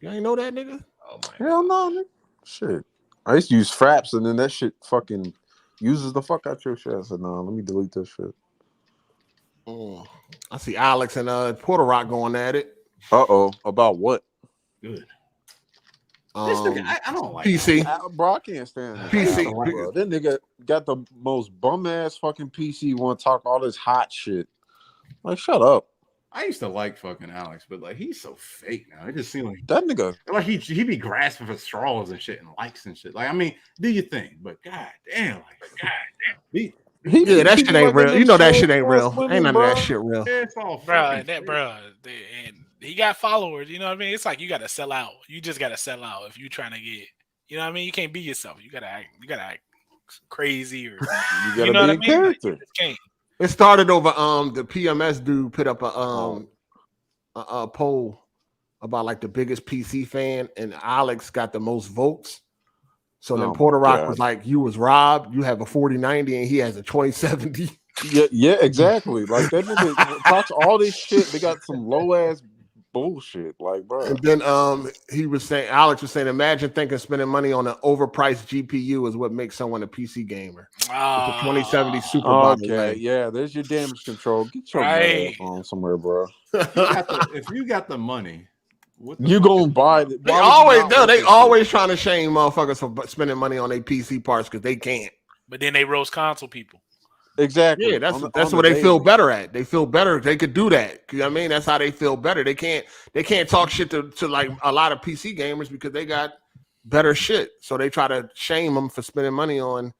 You ain't know that, nigga? Oh my hell no, nigga. Shit. I used to use Fraps, and then that shit fucking uses the fuck out your shit. I said, no, let me delete this shit. I see Alex and Porter Rock going at it. About what? Good. I don't like PC. Bro, I can't stand that. PC. Bro. That nigga got the most bum ass fucking PC. Want to talk all this hot shit? Like, shut up. I used to like fucking Alex, but like he's so fake now. It just seems like that nigga. Like he be grasping for straws and shit and likes and shit. Like, I mean, do your thing, but that shit ain't real. You know that shit ain't real. Ain't none of that shit real. It's all and he got followers. You know what I mean? It's like you got to sell out. You just got to sell out if you trying to get. You know what I mean? You can't be yourself. You gotta act crazy or you gotta be a character. Like, it started over the PMS dude put up a poll about like the biggest PC fan, and Alex got the most votes. So then Porter Rock was like, "You was robbed. You have a 4090, and he has a 2070." Yeah, exactly. Like that nigga talks all this shit. They got some low ass bullshit, like, bro. And then Alex was saying, imagine thinking spending money on an overpriced GPU is what makes someone a PC gamer. With the 2070 Super. Okay, yeah, there's your damage control. Get your ass on somewhere, bro. If you got the money, you gonna buy it. They always trying to shame motherfuckers for spending money on their PC parts because they can't. But then they roast console people. Exactly. Yeah, that's what they feel better at. They feel better. They could do that. You know what I mean? That's how they feel better. They can't talk shit to like a lot of PC gamers because they got better shit. So they try to shame them for spending money on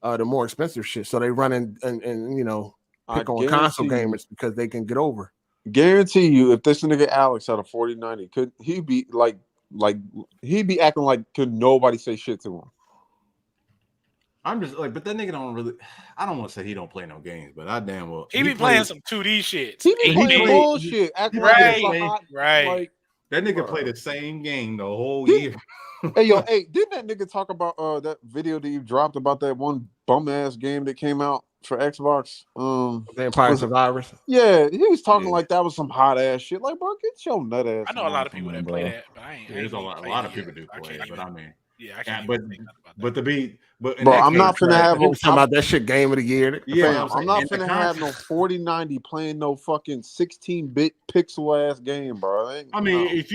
the more expensive shit. So they run and pick on console gamers because they can get over. Guarantee you, if this nigga Alex had a 4090, could he be like he'd be acting like could nobody say shit to him? I'm just like, but that nigga don't really. I don't want to say he don't play no games, but I damn well. He be playing some 2D shit. He be playing bullshit. Right. Like, that nigga played the same game the whole year. Hey, didn't that nigga talk about that video that you dropped about that one bum ass game that came out for Xbox? Vampire Survivors. Yeah, he was talking like that was some hot ass shit. Like, bro, get your nut ass. I know a lot of people that play that, but I ain't. There's a lot of people do play it, but I mean. Yeah, I can't. But I'm not finna have talking about that shit game of the year. Yeah, I'm not finna have no 4090 playing no fucking 16-bit pixel ass game, bro. I mean, if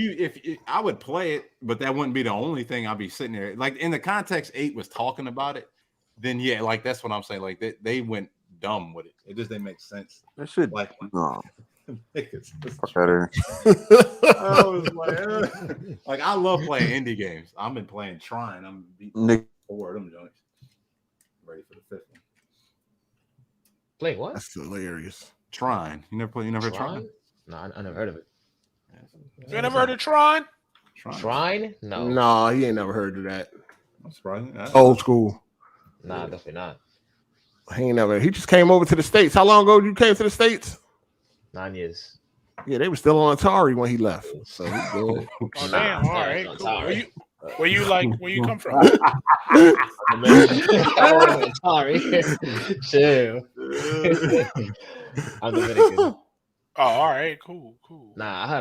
I would play it, but that wouldn't be the only thing I'd be sitting there. Like in the context 8 was talking about it, then yeah, like that's what I'm saying. Like they went dumb with it. It just didn't make sense. That shit like no. Better. I was like I love playing indie games. I've been playing Trine. I'm beating 4 of them joints. Ready for the 5th one. Play what? That's hilarious. Trine. You never heard Trine? No, I never heard of it. You never heard of Trine? Trine? No. No, he ain't never heard of that. I'm surprised. Old school. Nah, definitely not. He just came over to the States. How long ago you came to the States? 9 years. Yeah, they were still on Atari when he left. So he good. Oh damn! All right, cool. Where you come from? Sorry. Chill. I'm Dominican. Oh, all right, cool. Nah, I had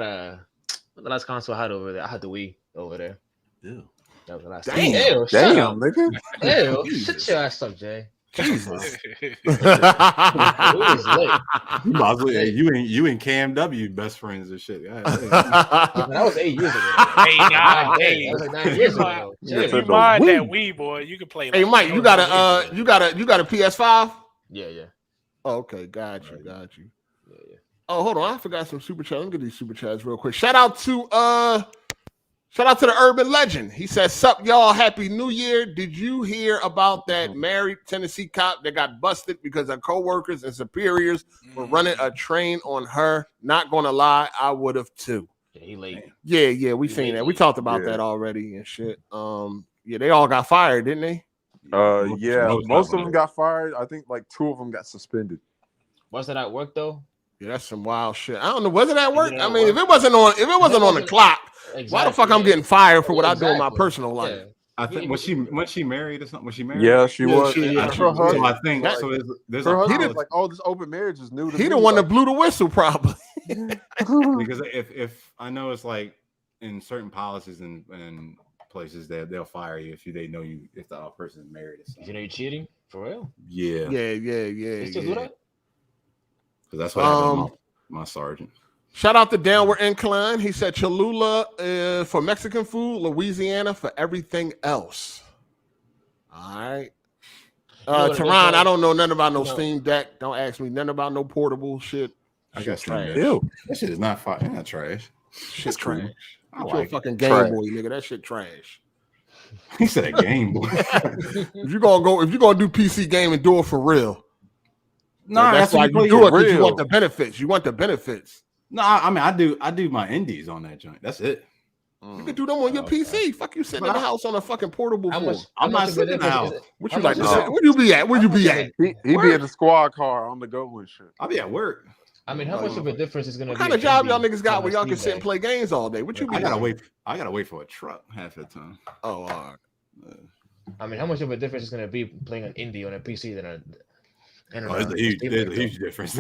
the last console I had over there. I had the Wii over there. Ew. That was the last. Damn, nigga. Ew, shut your ass up, Jay. Jesus. You and Cam W best friends and shit. That was 8 years ago. That was like 9 years ago. If you mind that Wii, boy, you can play. Hey, Mike, you got a PS5? Yeah. Oh, okay, got you. Yeah. Oh, hold on, I forgot some super chats. Let me get these super chats real quick. Shout out to Shout out to the urban legend. He says, "Sup, y'all? Happy New Year. Did you hear about that married Tennessee cop that got busted because her coworkers and superiors were running a train on her? Not gonna lie, I would have too." Yeah, he late. Yeah, we seen that. We talked about that already and shit. Yeah, they all got fired, didn't they? Yeah, most of them got fired. I think like 2 of them got suspended. Was that at work though? Yeah, that's some wild shit. I don't know. Was it at work? I mean, if it wasn't on the clock, why the fuck I'm getting fired for what I do in my personal life? I think was she married or something? Was she married? Yeah, she was. So I think there's her a husband's like, oh, this open marriage is new to me. He the one that blew the whistle, probably. Because if I know it's like in certain policies and places that they'll fire you if they know you if the person is married. You know you're cheating for real? Yeah. They still do that? Because that's what happened to my sergeant. Shout out to Downward Incline. He said Cholula for Mexican food, Louisiana for everything else. All right. Tehran, I don't know nothing about no Steam Deck. Don't ask me nothing about no portable shit. I got trash. Ew. That shit is not fire. It's not trash. Shit's trash. I Get your like fucking it. Game Trash. Boy, nigga. That shit trash. He said a Game Boy. if you're gonna do PC gaming, do it for real. Nah, that's why you do it because you want the benefits. You want the benefits. No, I mean I do my indies on that joint. That's it. You can do them on your PC. Fuck you sitting in the house on a fucking portable phone. I'm not sitting in the house. What you like? Where you be at? Where you be at? He be in the squad car on the go and shit. I'll be at work. I mean, how much of a difference is gonna What be? kind of job y'all niggas got where y'all can sit and play games all day? What you be? I gotta wait for a truck half the time. Oh, all right. I mean, how much of a difference is gonna be playing an indie on a PC than a? There's a huge difference.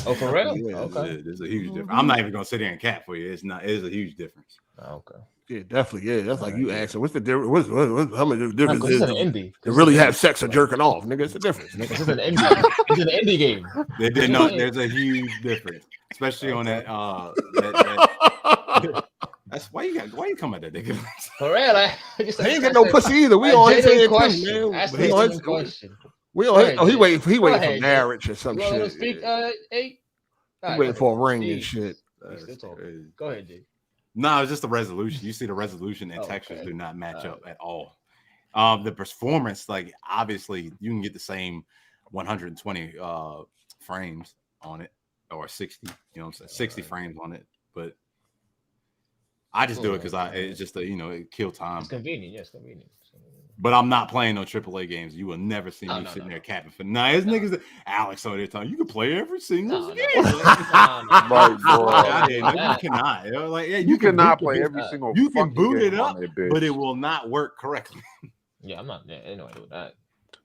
Oh, for real? Yeah, Okay. there's a huge difference. I'm not even gonna sit there and cap for you. It's a huge difference. Oh, okay. Yeah, definitely. Yeah, that's like you asking, what's the difference? How much difference It's is an it indie. to really have sex or jerking off, nigga? It's a difference. Nigga. It's an indie. It's an indie game. There's a huge difference, especially on that. That's why you come at that nigga. For real, I just he ain't get no pussy either. We on his head too, man. He on his question. We on his. Oh, he waiting for marriage or some You want to shit. speak? He waiting for a ring and shit. Go ahead, Jay. No, it's just the resolution. You see the resolution and textures do not match up at all. The performance, like obviously, you can get the same 120 frames on it or 60. You know what I'm saying? 60 frames on it, but I just do it because it's just it kill time. It's convenient. Yes, convenient. But I'm not playing no AAA games. You will never see me sitting there capping for. Nah, it's niggas that Alex over there talking. You can play every single game. Right, bro. You cannot. You cannot play every single. You can boot game it up, on that bitch. but it will not work correctly. Yeah, I'm not. Yeah, I know I do that.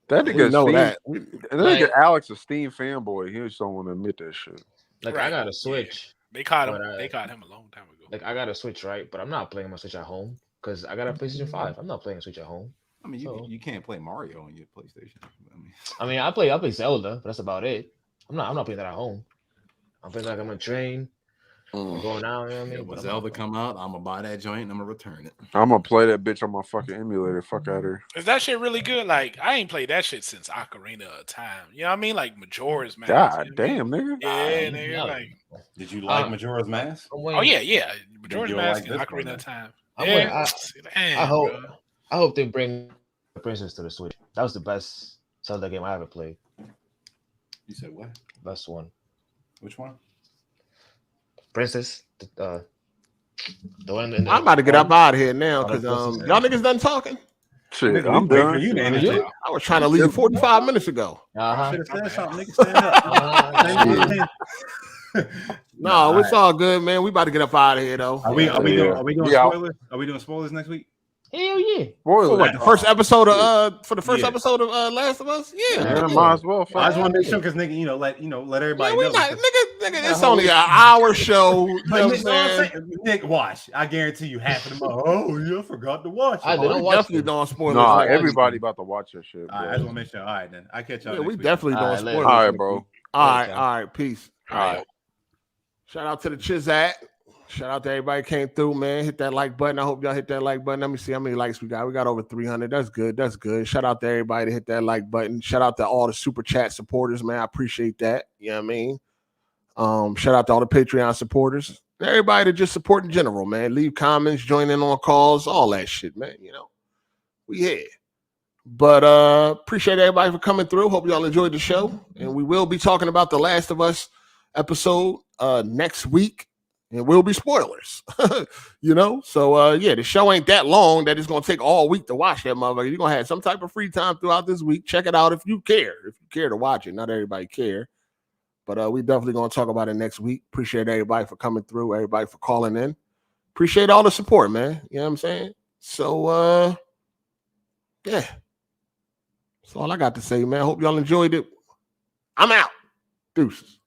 That nigga know Steam, that. And that nigga Alex a Steam fanboy. He just don't want to admit that shit. Like I got a Switch. They caught him. They caught him a long time ago. Like I got a Switch, right? But I'm not playing my Switch at home because I got a PlayStation 5. I'm not playing a Switch at home. I mean, you can't play Mario on your PlayStation. I play Zelda, but that's about it. I'm not playing that at home. I'm playing like I'm on a train. I'm going out. You know what I mean? When Zelda come out, I'm gonna buy that joint and I'm gonna return it. I'm gonna play that bitch on my fucking emulator. Fuck out of here. Is that shit really good? Like I ain't played that shit since Ocarina of Time. You know what I mean? Like Majora's Mask. God damn, nigga. Yeah, nigga. Like, did you like Majora's Mask? Oh yeah. Majora's Mask and Ocarina of Time. I hope they bring Princess to the Switch. That was the best Zelda game I ever played. You said what? Best one. Which one? Princess. The one. I'm about to get up out of here now because y'all niggas done talking. Shit, I'm done. I was trying to leave 45 minutes ago. Should have said something. Nigga, stand up. No, it's all good, man. We about to get up out of here though. Are we doing spoilers? Are we doing spoilers next week? Hell yeah! For what, the first episode of episode of Last of Us? Yeah, might as well. I just want to make sure because nigga, let everybody know. Nigga, it's only an hour show. You know what I'm saying? Nick, watch. I guarantee you half of them. Oh, you forgot to watch. We definitely don't spoil. No, everybody about to watch that shit. Bro. I just want to make sure. All right, then I catch y'all. Yeah, we next week. definitely don't spoil. All right, bro. All right, peace. All right. Shout out to the Chizat. Shout out to everybody came through, man. Hit that like button. I hope y'all hit that like button. Let me see how many likes we got. We got over 300. That's good. That's good. Shout out to everybody to hit that like button. Shout out to all the super chat supporters, man. I appreciate that. You know what I mean? Shout out to all the Patreon supporters. everybody to just support in general, man. Leave comments, join in on calls, all that shit, man. You know, we here. But appreciate everybody for coming through. Hope y'all enjoyed the show. And we will be talking about The Last of Us episode next week. And will be spoilers. You know? So yeah, the show ain't that long that it's gonna take all week to watch that motherfucker. You're gonna have some type of free time throughout this week. Check it out if you care. If you care to watch it. Not everybody care. But we definitely gonna talk about it next week. Appreciate everybody for coming through, everybody for calling in. Appreciate all the support, man. You know what I'm saying? So yeah. That's all I got to say, man. Hope y'all enjoyed it. I'm out. Deuces.